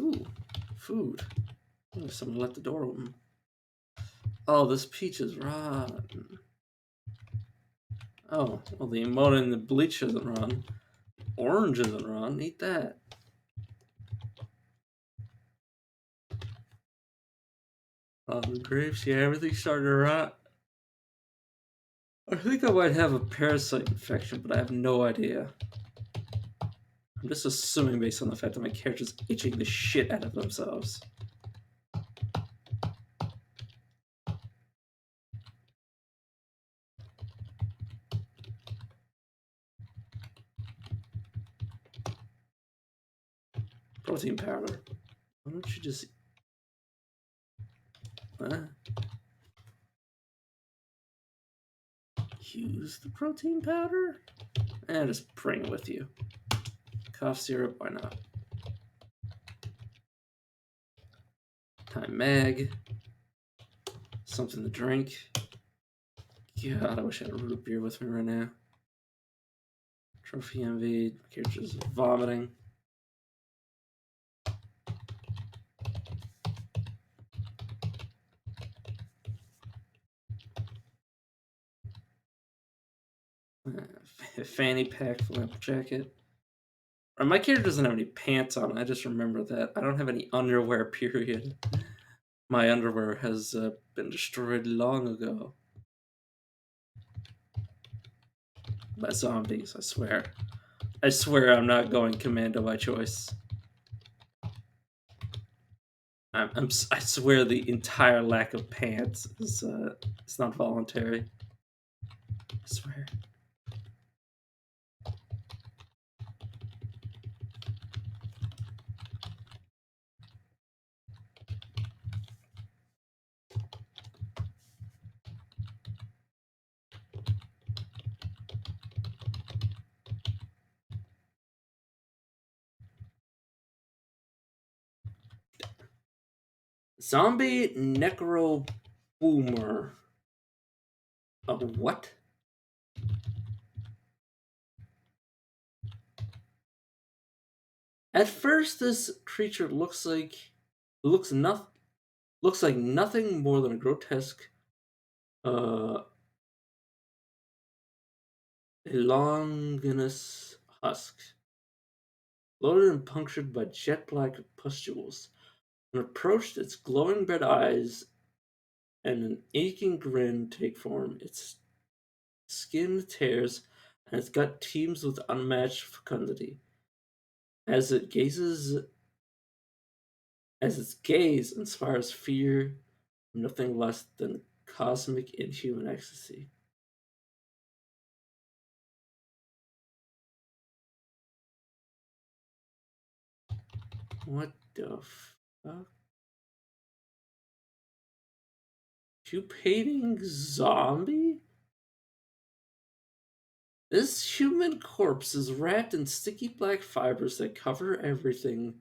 Ooh, food. Oh, someone left the door open. Oh, this peach is rotten. Oh, well, the ammonia and the bleach isn't rotten. Orange isn't rotten. Eat that. The grapes, yeah, everything's starting to rot. I think I might have a parasite infection, but I have no idea. I'm just assuming based on the fact that my character's itching the shit out of themselves. Protein powder. Why don't you just... use the protein powder? And just bring it with you. Cough syrup, why not? Time mag. Something to drink. God, I wish I had a root beer with me right now. Trophy MV. My character's vomiting. Fanny pack, flannel jacket. My character doesn't have any pants on. I just remember that. I don't have any underwear, period. My underwear has been destroyed long ago by zombies, I swear. I swear I'm not going commando by choice. I swear the entire lack of pants is it's not voluntary. I swear. Zombie Necro Boomer. A what? At first, this creature looks nothing looks like nothing more than a grotesque, uh, elonginous husk, loaded and punctured by jet black pustules. When approached, its glowing red eyes and an aching grin take form. Its skin tears, and its gut teems with unmatched fecundity. As it gazes, as its gaze inspires fear, nothing less than cosmic inhuman ecstasy. What the fuck? Pupating zombie? This human corpse is wrapped in sticky black fibers that cover everything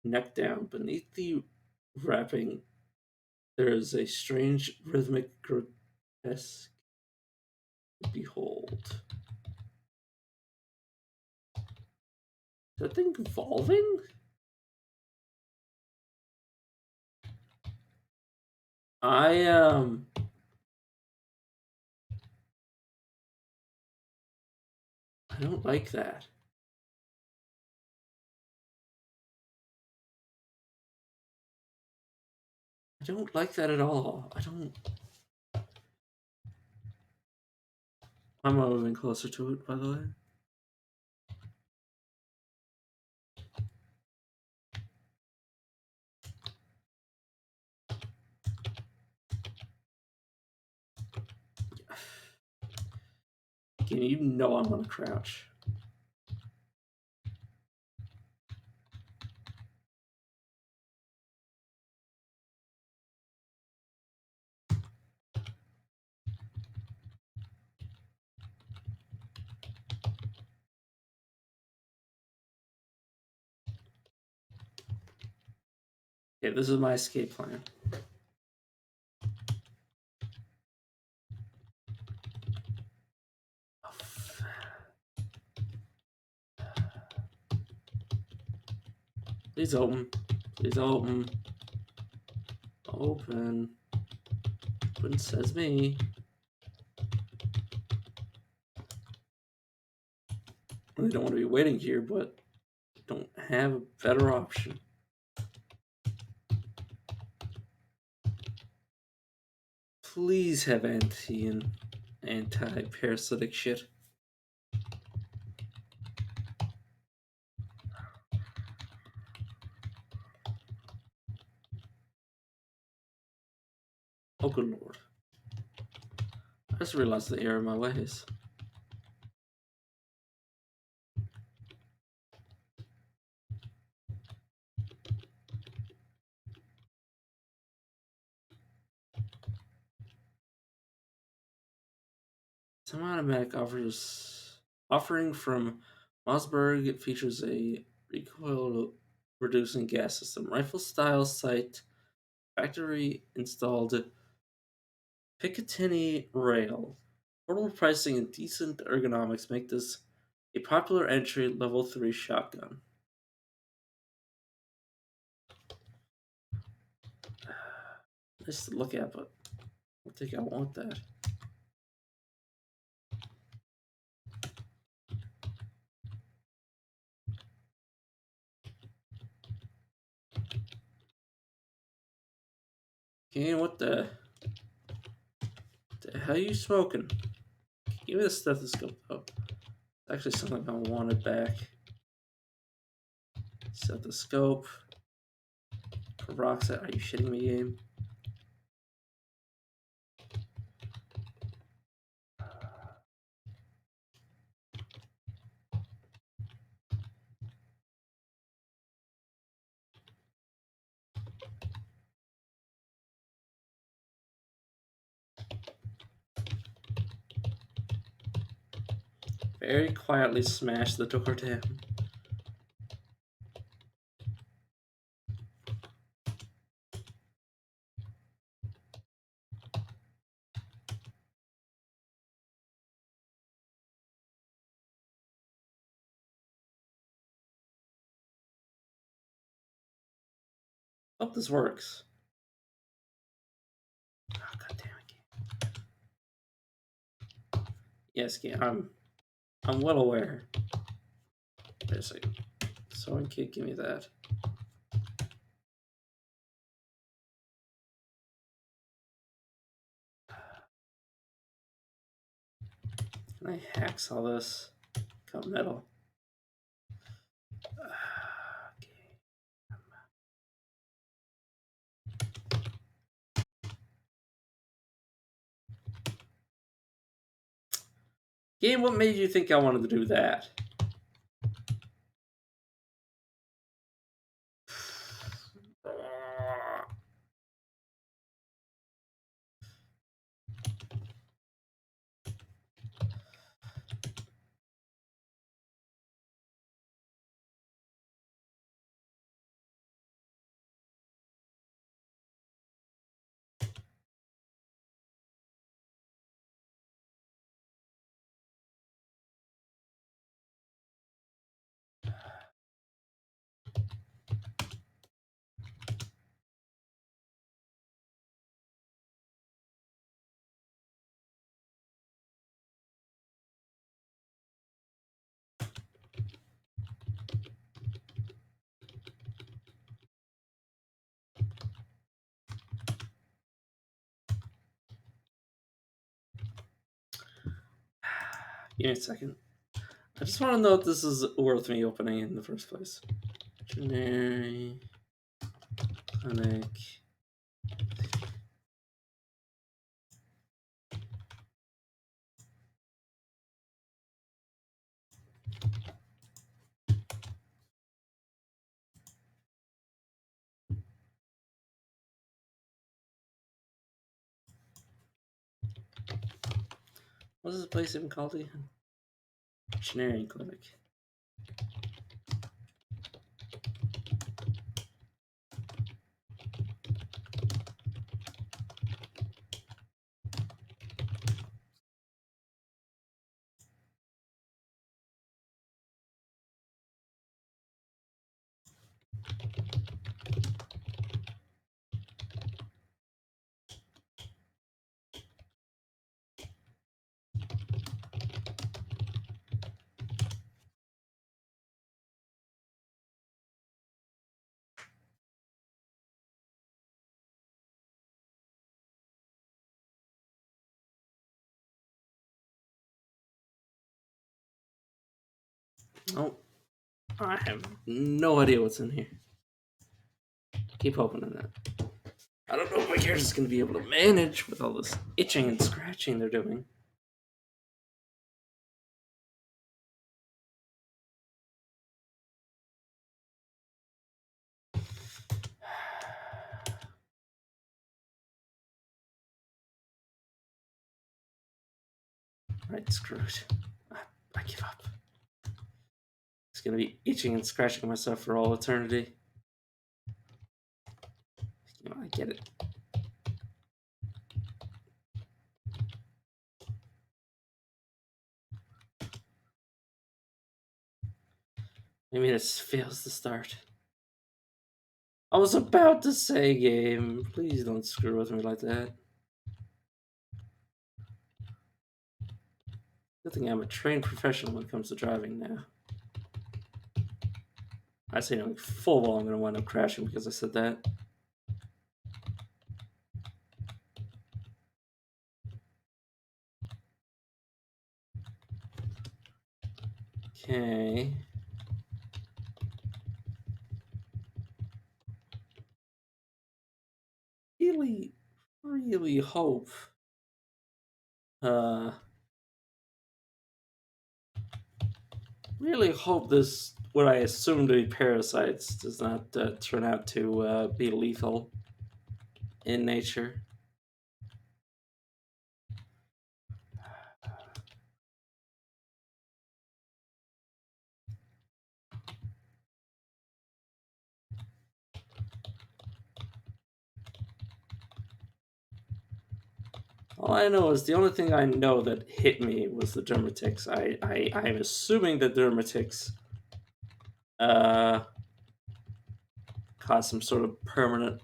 neck down. Beneath the wrapping, there is a strange rhythmic grotesque to behold. Is that thing evolving? I I don't like that. I don't like that at all. I don't. I'm moving closer to it, by the way. You know I'm gonna crouch. Okay, this is my escape plan. Please open. Please open. Open. Open says me. I really don't want to be waiting here, but I don't have a better option. Please have anti-parasitic shit. Oh, good lord. I just realized the error of my ways. Some automatic offering from Mossberg features a recoil reducing gas system, rifle style sight, factory installed Picatinny rail. Portable pricing and decent ergonomics make this a popular entry level 3 shotgun. Nice to look at, but I don't think I want that. Okay, what the hell are you smoking? Give me the stethoscope, though. It's actually something I wanted back. Stethoscope. Peroxide. Are you shitting me, game? Very quietly smash the door down. Hope this works. Oh, God damn it. Yes, game. I'm well aware. Wait a second. Someone kid, give me that. Can I hacksaw this? Cut metal. Okay. Game, what made you think I wanted to do that? Give me a second. I just want to know if this is worth me opening in the first place. Veterinary clinic. What is this place even called again? Veterinary clinic. Oh, I have no idea what's in here. Keep opening that. I don't know if my character's going to be able to manage with all this itching and scratching they're doing. Right, screwed. I give up. It's going to be itching and scratching myself for all eternity. You know, I get it. Maybe this fails to start. I was about to say, game, please don't screw with me like that. Good thing I'm a trained professional when it comes to driving now. I say, full well I'm going to wind up crashing because I said that. Okay. Really, really hope. Uh, really hope this, what I assume to be parasites, does not turn out to be lethal in nature. All I know is the only thing I know that hit me was the dermatics. I'm assuming that dermatics uh, cause some sort of permanent,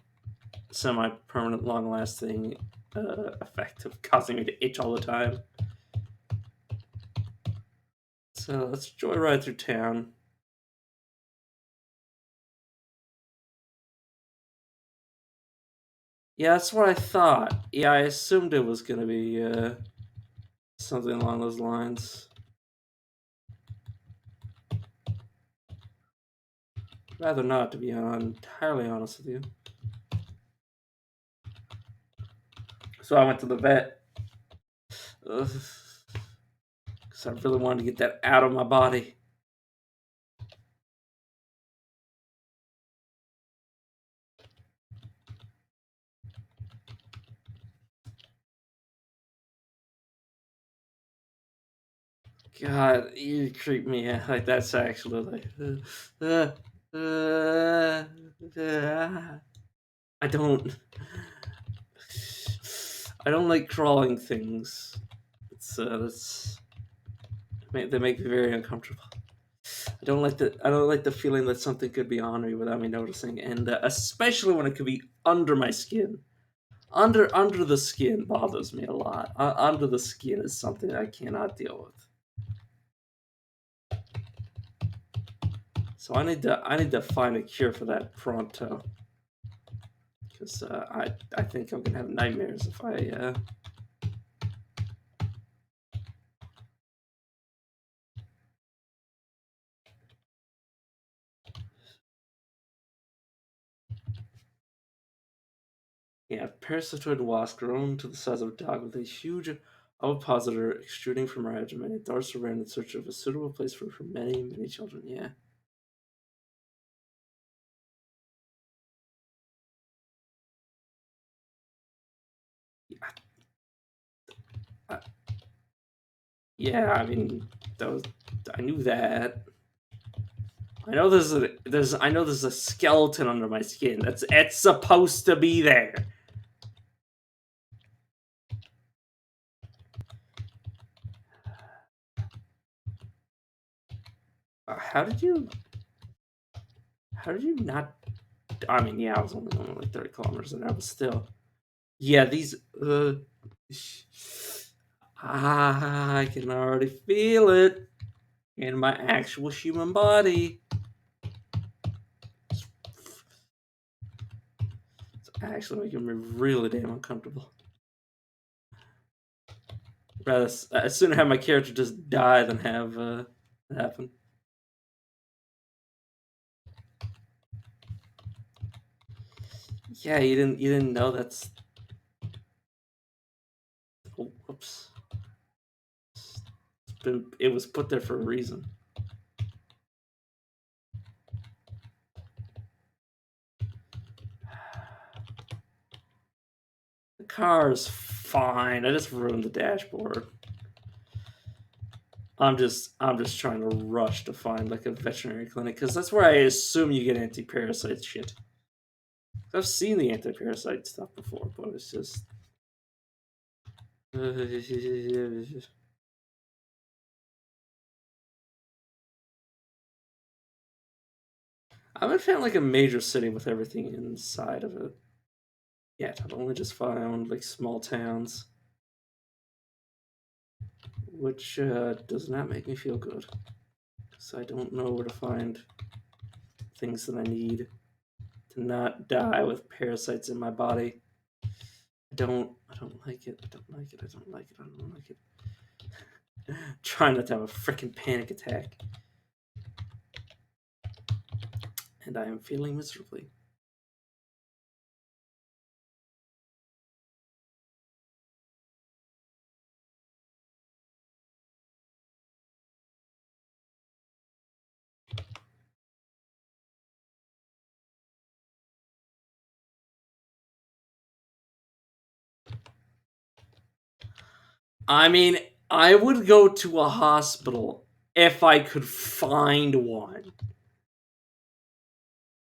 semi-permanent, long-lasting effect of causing me to itch all the time. So let's joyride through town. Yeah, that's what I thought. Yeah, I assumed it was gonna be something along those lines. Rather not, to be entirely honest with you. So I went to the vet because I really wanted to get that out of my body. God, you creep me out. Like that's actually like. I don't. I don't like crawling things. That's they make me very uncomfortable. I don't like the feeling that something could be on me without me noticing, and especially when it could be under my skin. Under the skin bothers me a lot. Under the skin is something I cannot deal with. So I need to find a cure for that pronto, because I think I'm gonna have nightmares if I. Yeah, parasitoid wasp grown to the size of a dog with a huge ovipositor extruding from her abdomen. It darts around in search of a suitable place for many, many children. Yeah. I, yeah, I mean, that was I knew that. I know there's a skeleton under my skin. It's supposed to be there. How did you? How did you not? I mean, yeah, I was only going like 30 kilometers an hour, but still. Yeah, these. I can already feel it in my actual human body. It's actually making me really damn uncomfortable. Rather, I'd sooner have my character just die than have it happen. Yeah, you didn't know that's. Oh, whoops. It was put there for a reason. The car is fine. I just ruined the dashboard. I'm just trying to rush to find like a veterinary clinic because that's where I assume you get anti-parasite shit. I've seen the anti-parasite stuff before, but it's just. I haven't found like a major city with everything inside of it yet. I've only just found like small towns, which does not make me feel good because I don't know where to find things that I need to not die with parasites in my body. I don't like it. I don't like it. I don't like it. I don't like it. Trying not to have a freaking panic attack. And I am feeling miserably. I mean, I would go to a hospital if I could find one.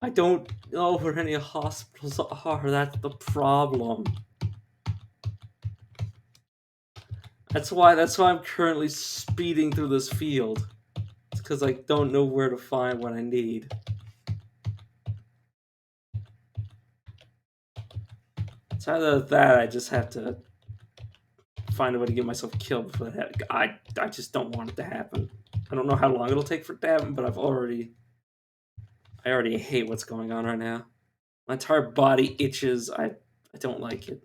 I don't know where any hospitals are. That's the problem. That's why I'm currently speeding through this field. It's because I don't know where to find what I need. It's either that I just have to find a way to get myself killed before that. I just don't want it to happen. I don't know how long it'll take for it to happen, but I already hate what's going on right now. My entire body itches. I don't like it.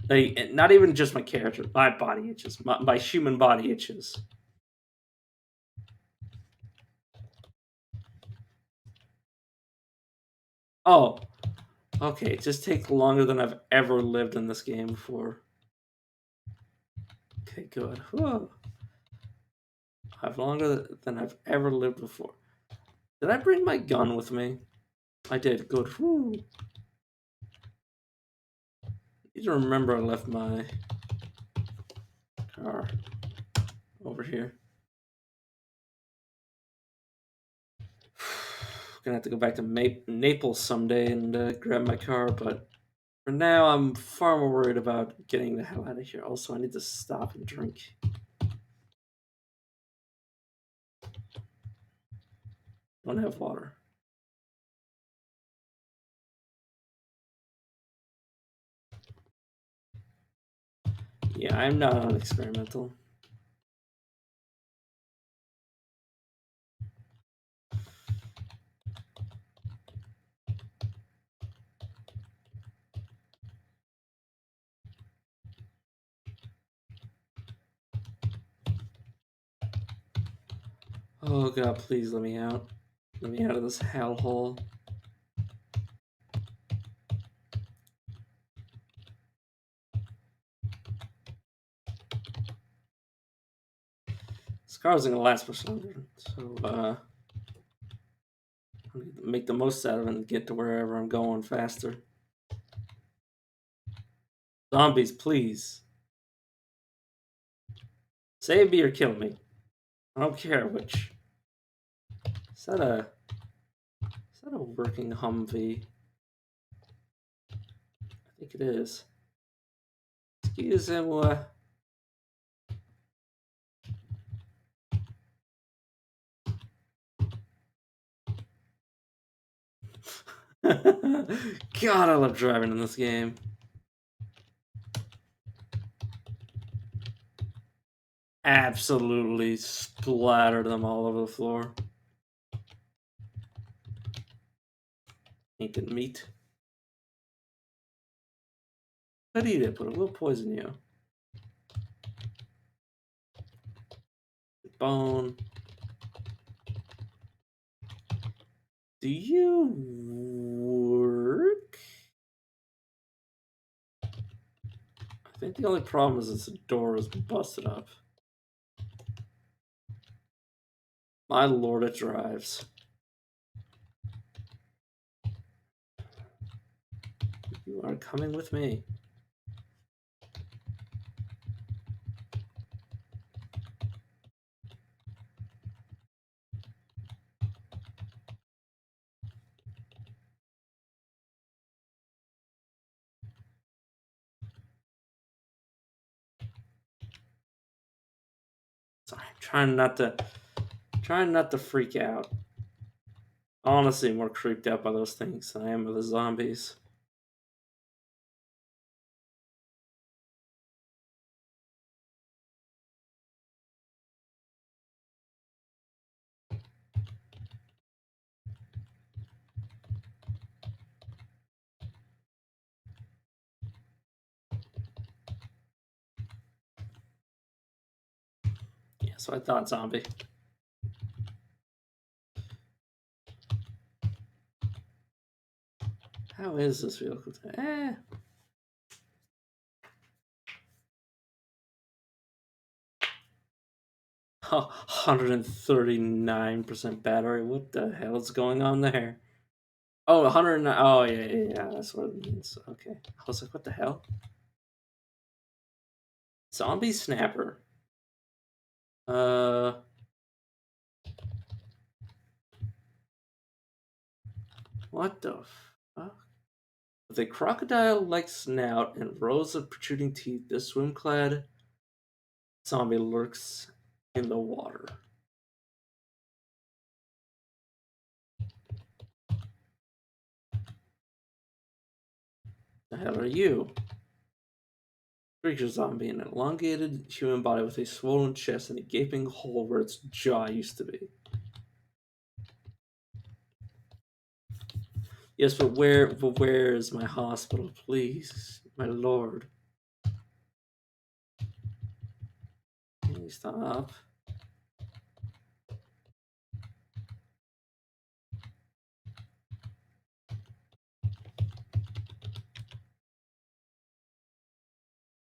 Like, not even just my character. My body itches. My human body itches. Oh, okay. It just takes longer than I've ever lived in this game before. Okay, good. Whoa. I've longer than I've ever lived before. Did I bring my gun with me? I did. Good. Whew. I need to remember I left my car over here. Gonna have to go back to Naples someday and grab my car, but for now I'm far more worried about getting the hell out of here. Also, I need to stop and drink. Don't have water. Yeah, I'm not on experimental. Oh god, please let me out. Let me out of this hellhole. This car isn't gonna last much longer, so I need to make the most out of it and get to wherever I'm going faster. Zombies, please. Save me or kill me. I don't care which. Is that a working Humvee? I think it is. Excuse him. God, I love driving in this game. Absolutely splattered them all over the floor. Ain't it meat? Could eat it, but it will poison you. Bone. Do you work? I think the only problem is this door is busted up. My lord, it drives. You are coming with me. Sorry, I'm trying not to freak out. Honestly, more creeped out by those things than I am by the zombies. Yeah, so I thought zombie. How is this vehicle? Eh. Oh, 139% battery. What the hell is going on there? Oh, 109. Oh, yeah. That's what it means. Okay. I was like, what the hell? Zombie snapper. Uh. What the fuck? With a crocodile-like snout and rows of protruding teeth, this swim-clad zombie lurks in the water. The hell are you? Creature zombie, an elongated human body with a swollen chest and a gaping hole where its jaw used to be. Yes, but where is my hospital, please, my lord? Please stop.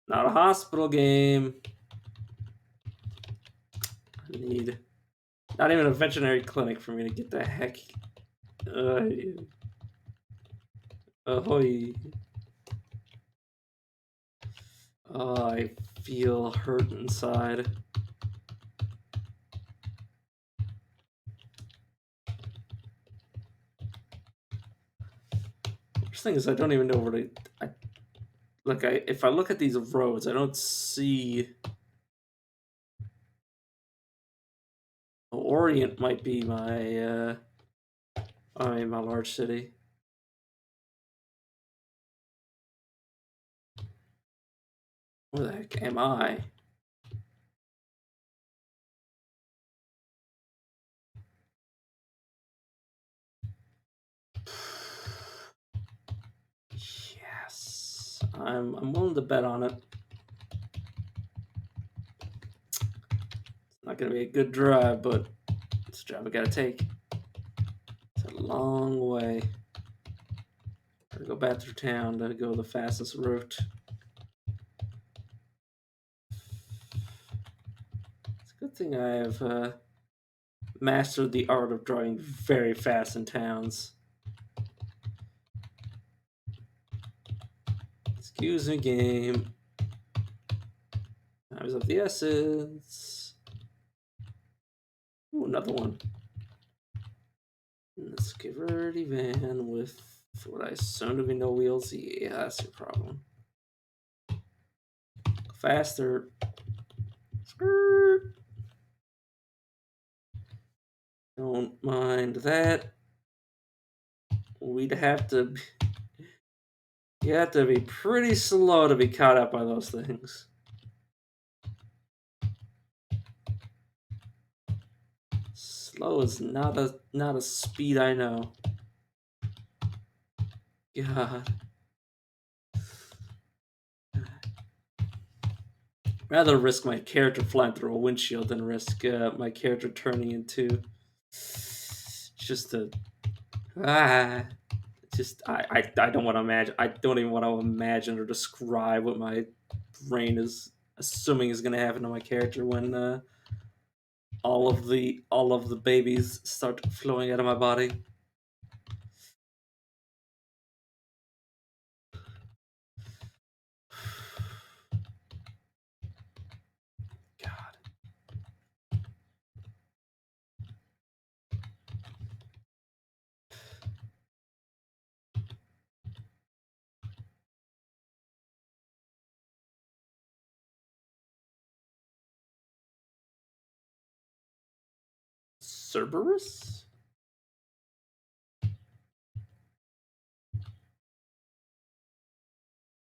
Not a hospital game. I need not even a veterinary clinic for me to get the heck. Ahoy. Oh, I feel hurt inside. First thing is, I don't even know where to. If I look at these roads, I don't see. Orient might be my. My large city. Where the heck am I? Yes, I'm willing to bet on it. It's not gonna be a good drive, but it's a drive I gotta take. It's a long way. Gotta go back through town to go the fastest route. It's a good thing I have mastered the art of driving very fast in towns. Excuse me, game. Time's of the essence. Ooh, another one. Let's get ready, van with what I assume to be no wheels. Yeah, that's your problem. Faster. Skirt. Don't mind that. We'd have to. You have to be pretty slow to be caught up by those things. Slow is not a speed I know. God. Rather risk my character flying through a windshield than risk my character turning into just a I don't want to imagine. I don't even want to imagine or describe what my brain is assuming is going to happen to my character when all of the babies start flowing out of my body. God. Cerberus?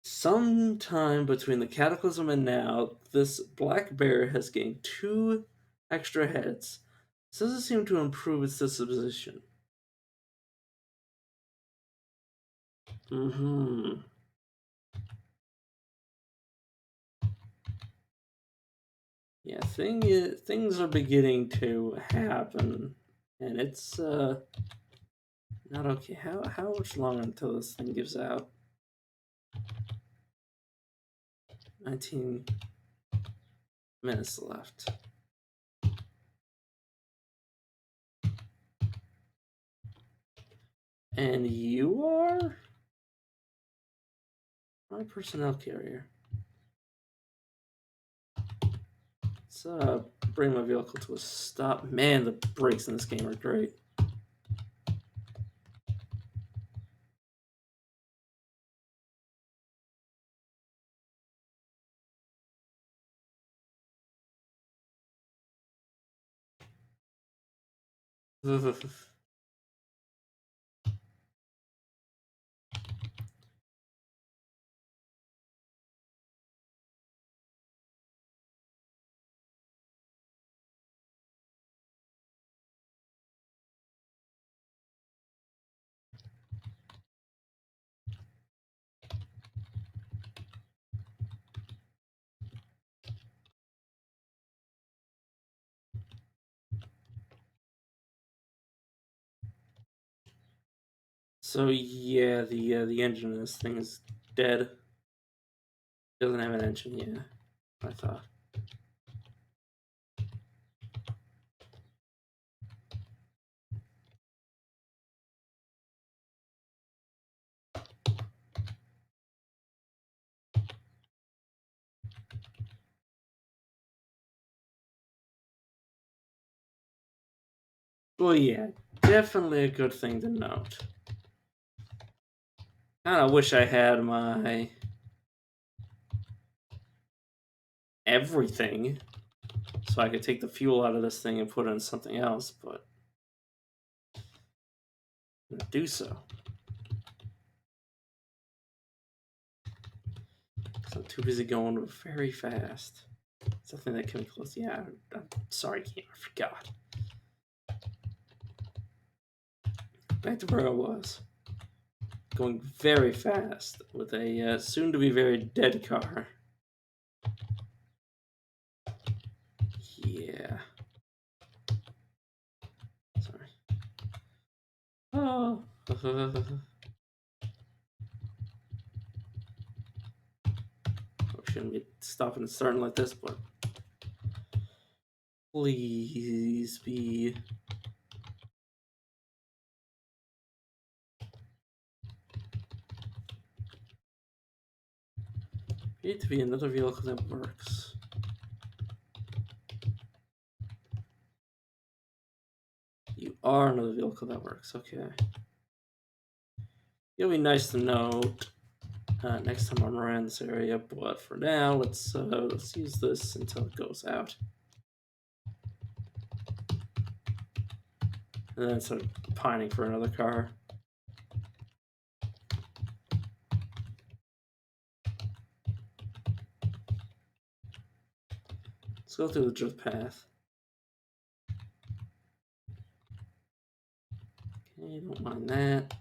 Sometime between the Cataclysm and now, this black bear has gained 2 extra heads. This doesn't seem to improve its disposition. Mm-hmm. Yeah, things are beginning to happen, and it's Not okay. How much longer until this thing gives out? 19 minutes left. And you are my personnel carrier. Let's bring my vehicle to a stop. Man, the brakes in this game are great. So yeah, the engine in this thing is dead. Doesn't have an engine. Yeah, I thought. Well, yeah, definitely a good thing to note. Kind of wish I had my everything so I could take the fuel out of this thing and put it in something else, but I'm gonna do so. Because I'm too busy going very fast. Something that came close. Yeah, I'm sorry, game. I forgot. Back to where I was. Going very fast with a soon to be very dead car. Yeah. Sorry. Oh. Shouldn't be stopping and starting like this, but please be. Need to be another vehicle that works. You are another vehicle that works. Okay. It'll be nice to note next time I'm around this area, but for now, let's use this until it goes out, and then start pining for another car. Let's go through the drift path. Okay, don't mind that.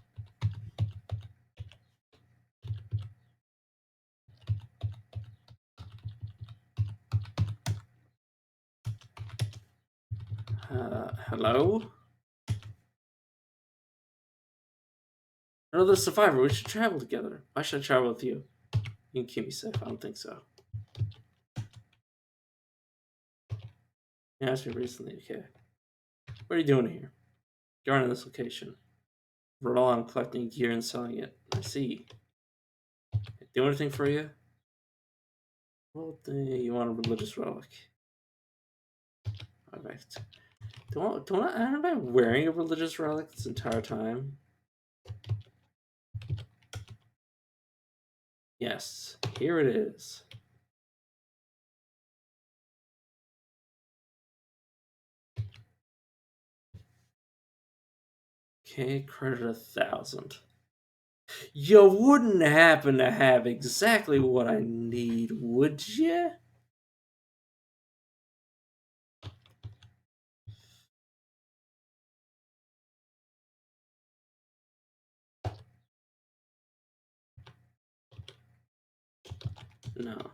Hello? Another survivor. We should travel together. Why should I travel with you? You can keep me safe. I don't think so. You asked me recently. Okay. What are you doing here? You're on this location. We're all on collecting gear and selling it. I see. Do anything for you? Well, you want a religious relic? Alright. Am I wearing a religious relic this entire time? Yes. Here it is. Okay, credit 1,000. You wouldn't happen to have exactly what I need, would you? No.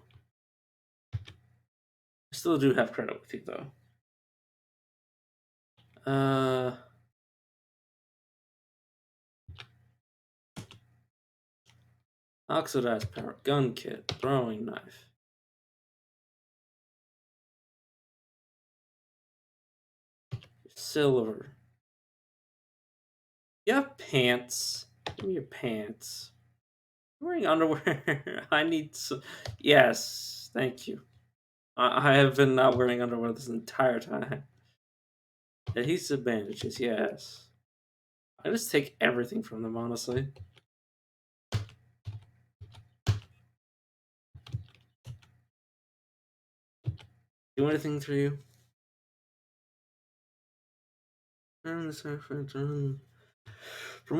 I still do have credit with you, though. Uh, Oxidized power, gun kit, throwing knife. Silver. You have pants. Give me your pants. You're wearing underwear. I need some. Yes, thank you. I have been not wearing underwear this entire time. Adhesive bandages, yes. I just take everything from them, honestly. Do anything for you? From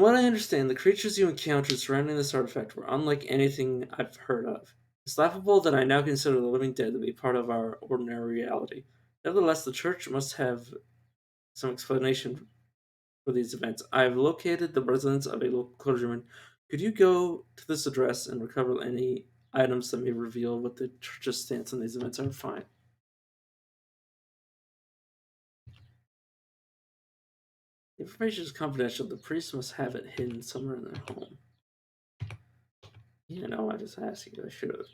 what I understand, the creatures you encountered surrounding this artifact were unlike anything I've heard of. It's laughable that I now consider the living dead to be part of our ordinary reality. Nevertheless, the church must have some explanation for these events. I have located the residence of a local clergyman. Could you go to this address and recover any items that may reveal what the church's stance on these events are? Fine. The information is confidential. The priest must have it hidden somewhere in their home. Yeah, no, I just asked you. I should have.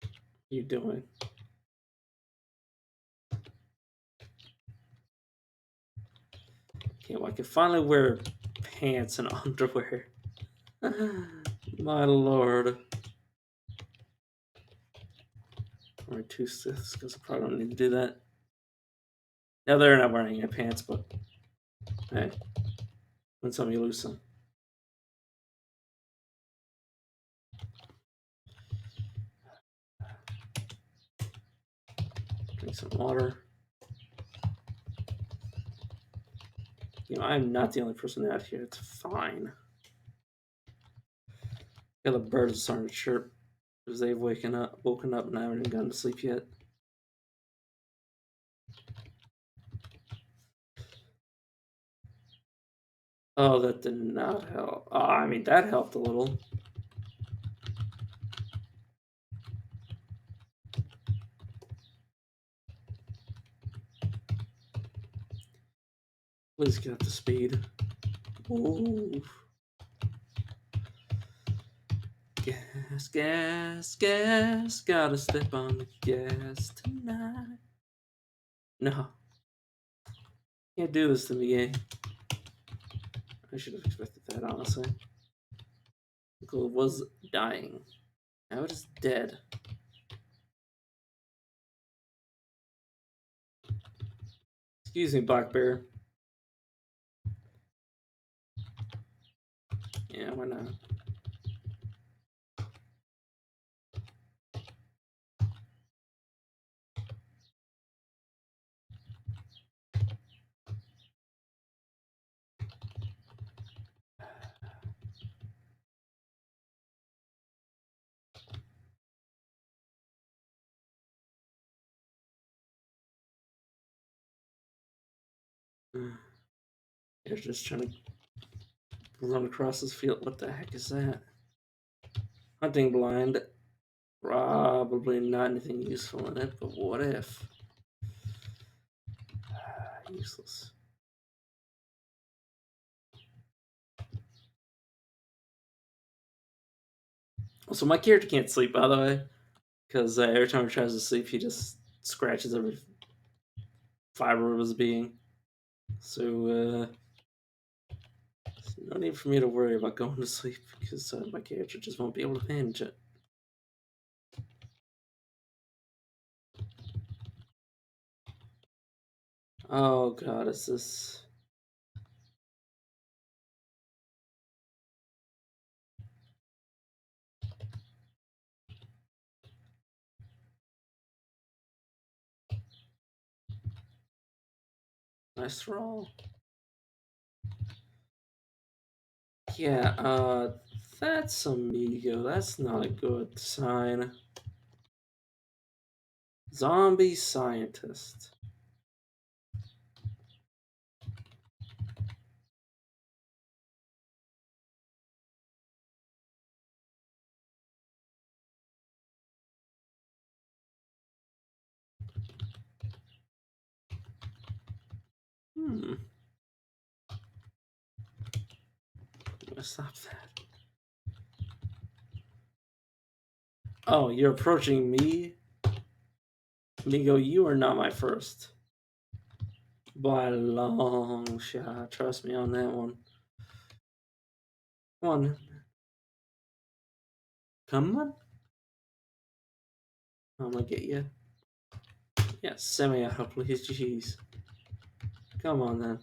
What are you doing? Okay, well, I can finally wear pants and underwear. My lord. Or two siths, because I probably don't need to do that. Now they're not wearing any pants, but hey, win some, you lose some. Drink some water. You know, I'm not the only person out here. It's fine. Yeah, the birds are starting to chirp because they've woken up, and I haven't even gone to sleep yet. Oh, that did not help. Oh, I mean, that helped a little. Please get up to speed. Ooh. Gas, gas, gas. Gotta step on the gas tonight. No. Can't do this to me, eh? I should have expected that, honestly. Uncle was dying. Now it is dead. Excuse me, Black Bear. Yeah, why not? They're just trying to run across this field. What the heck is that? Hunting blind. Probably not anything useful in it, but what if? Useless. Also, my character can't sleep, by the way, because every time he tries to sleep, he just scratches every fiber of his being. So, there's no need for me to worry about going to sleep because my character just won't be able to manage it. Oh god, is this. Nice roll. Yeah, that's amigo. That's not a good sign. Zombie scientist. Hmm. I'm gonna stop that. Oh, you're approaching me? Amigo, you are not my first. By a long shot. Trust me on that one. Come on. Come on. I'm gonna get you. Yeah, semi-auto, please. Jeez. Come on, then.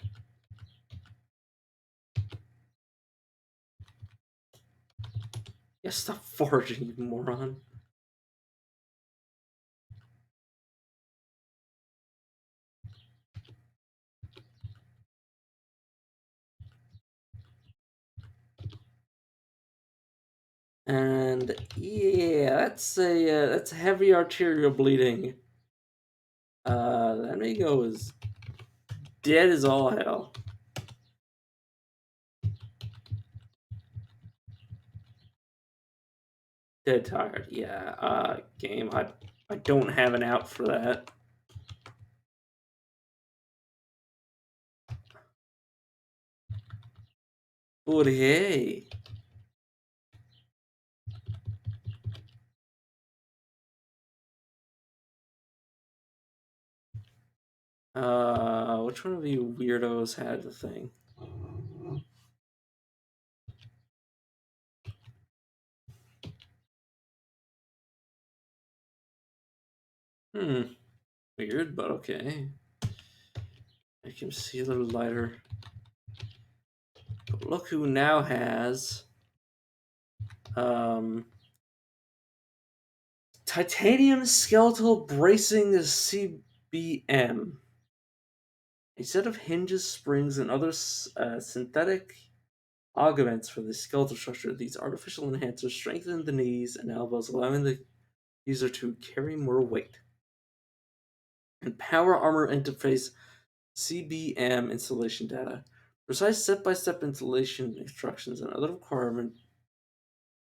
Yeah, stop foraging, you moron. And yeah, that's heavy arterial bleeding. That amigo is dead as all hell. Dead tired. Yeah. Game. I don't have an out for that. But hey. Which one of you weirdos had the thing? Weird, but okay. Make him see a little lighter. But look who now has titanium skeletal bracing CBM. A set of hinges, springs, and other synthetic augments for the skeletal structure. These artificial enhancers strengthen the knees and elbows, allowing the user to carry more weight. And power armor interface CBM installation data. Precise step-by-step installation instructions and other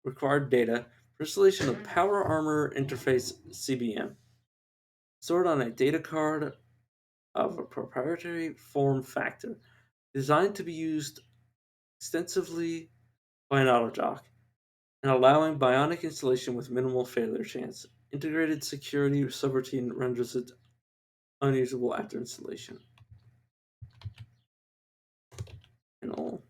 required data for installation of power armor interface CBM. Stored on a data card of a proprietary form factor, designed to be used extensively by an autojock, and allowing bionic installation with minimal failure chance. Integrated security subroutine renders it unusable after installation. And all.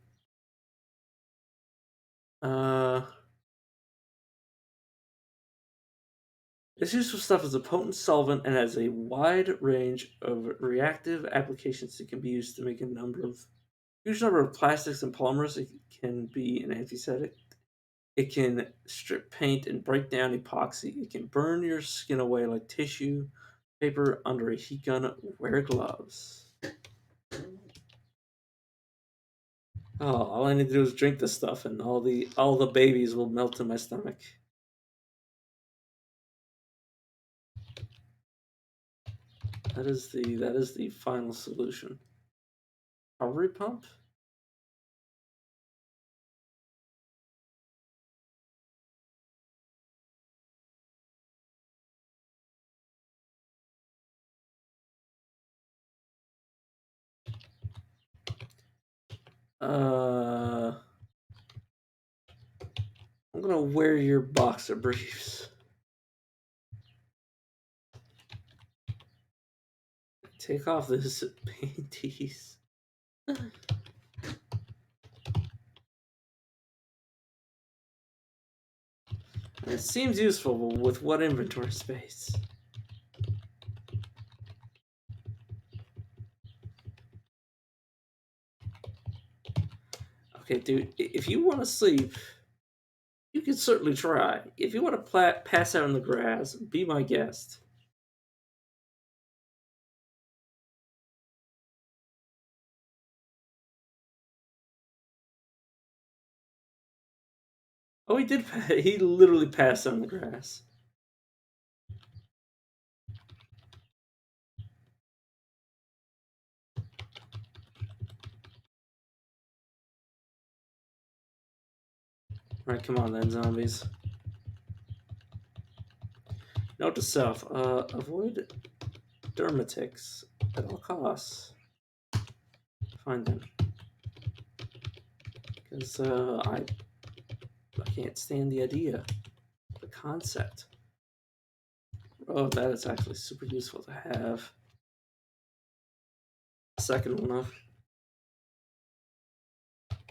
This useful stuff is a potent solvent and has a wide range of reactive applications that can be used to make a huge number of plastics and polymers. It can be an antiseptic. It can strip paint and break down epoxy. It can burn your skin away like tissue paper under a heat gun. Wear gloves. Oh, all I need to do is drink this stuff, and all the babies will melt in my stomach. That is the final solution. Recovery pump. I'm gonna wear your boxer briefs. Take off this panties. It seems useful, but with what inventory space? Okay, dude, if you want to sleep, you can certainly try. If you want to pass out in the grass, be my guest. Oh, he did. He literally passed out in the grass. All right, come on then, zombies. Note to self: avoid dermatics at all costs. Find them, because I can't stand the idea, the concept. Oh, that is actually super useful to have. Second one of.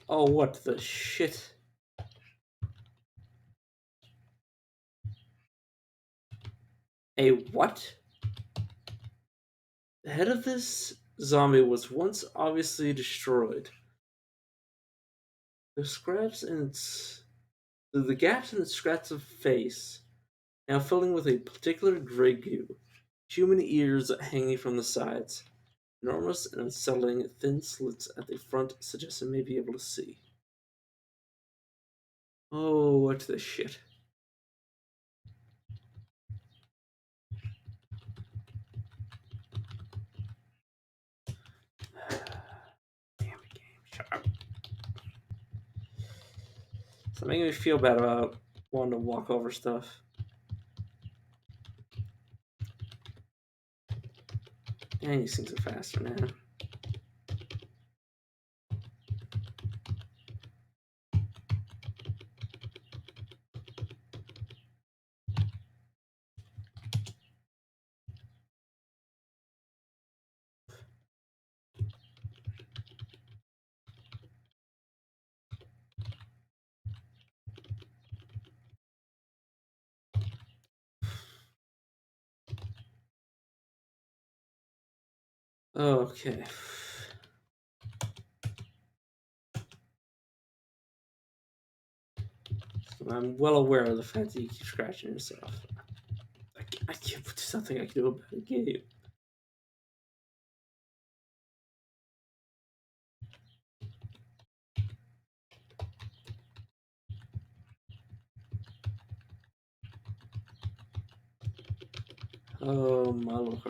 Oh, what the shit? A what? The head of this zombie was once obviously destroyed. The scraps in its the gaps in its scraps of face, now filling with a particular gray goo. Human ears hanging from the sides. Enormous and unsettling thin slits at the front suggest it may be able to see. Oh, what the shit. Damn it, game. Shut up. It's making me feel bad about wanting to walk over stuff. Dang, these things are faster now. Okay. I'm well aware of the fact that you keep scratching yourself. I can't put something I can do about a game. Oh my lord.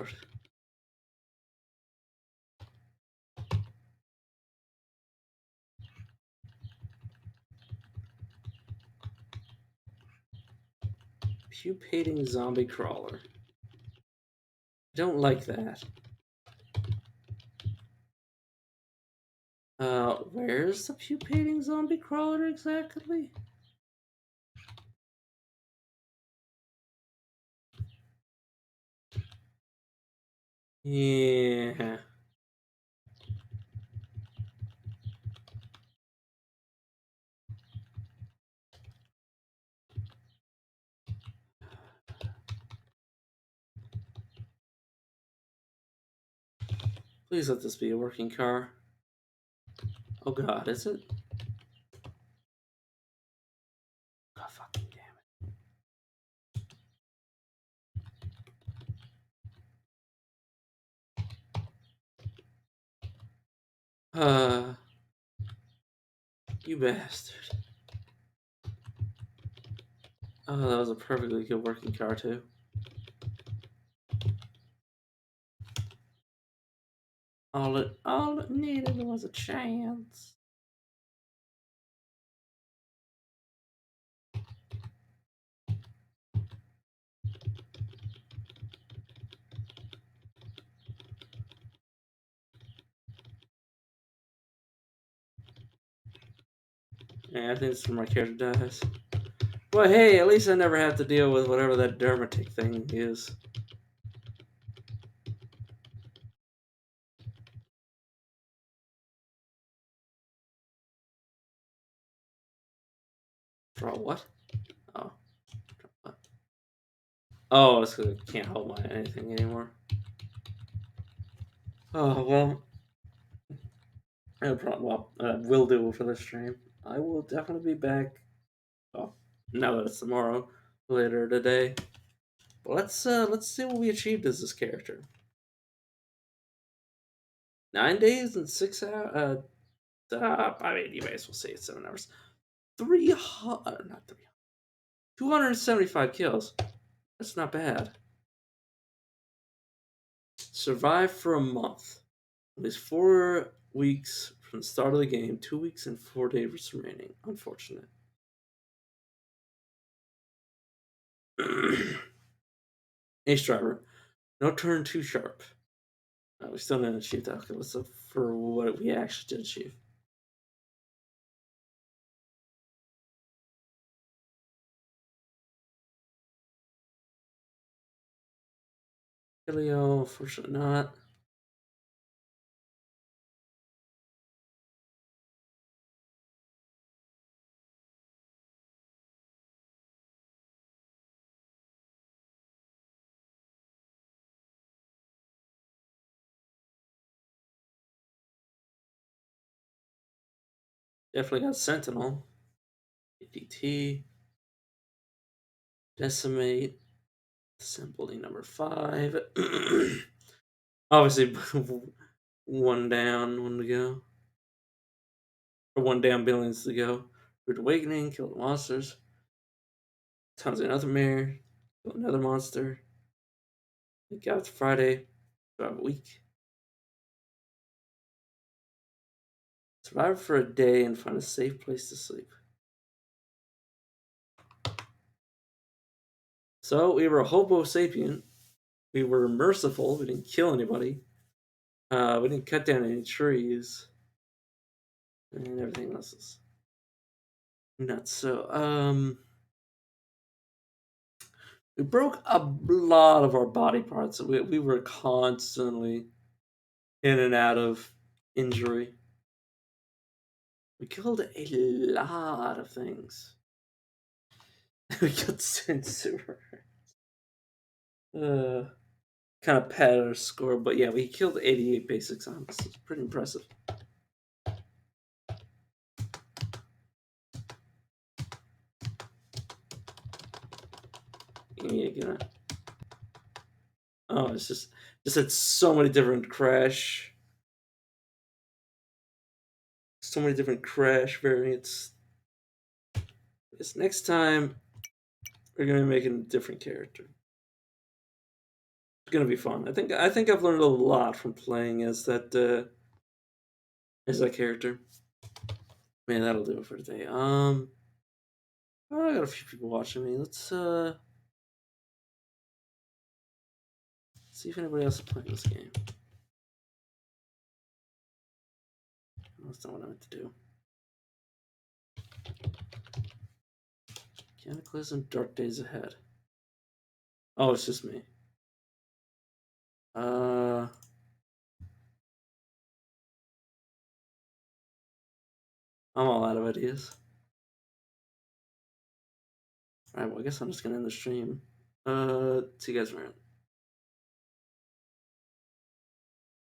Pupating zombie crawler. I don't like that. Where's the pupating zombie crawler exactly? Yeah. Please let this be a working car. Oh god, is it? God fucking damn it. You bastard. Oh, that was a perfectly good working car too. All it needed was a chance. Yeah, I think it's when my character dies. Well, hey, at least I never have to deal with whatever that dermatic thing is. For what? Oh. What? Oh, it's because I can't hold my anything anymore. Oh, well. No problem. Well, will do for this stream. I will definitely be back. Oh, now that it's tomorrow, later today. But let's see what we achieved as this character. 9 days and 6 hours. I mean, you may as well say it's 7 hours. 300, not 300. 275 kills. That's not bad. Survived for a month. At least 4 weeks from the start of the game. 2 weeks and 4 days remaining. Unfortunate. Ace driver. No turn too sharp. We still didn't achieve that. Okay, let's look for what we actually did achieve. Paleo, unfortunately not. Definitely got Sentinel. ADT. Decimate. Assembly number 5. Obviously, one down, one to go. Or one down, billions to go. Rude Awakening, kill the monsters. Tons of another mare. Kill another monster. Make out Friday. Survive a week. Survive for a day and find a safe place to sleep. So we were a hobo sapient. We were merciful. We didn't kill anybody. We didn't cut down any trees. And everything else is nuts. So, we broke a lot of our body parts. We were constantly in and out of injury. We killed a lot of things. We got censor. Uh, kind of padded our score, but yeah, we killed 88 basic zombies. It's pretty impressive. Yeah, gonna. Oh, it's just had so many different crash, variants. This next time we're gonna be making a different character. It's gonna be fun. I think I've learned a lot from playing as that character. Man, that'll do it for today. I got a few people watching me. Let's see if anybody else is playing this game. That's not what I meant to do. Cataclysm, Dark Days Ahead. Oh, it's just me. I'm all out of ideas. Alright, well, I guess I'm just gonna end the stream. See you guys around.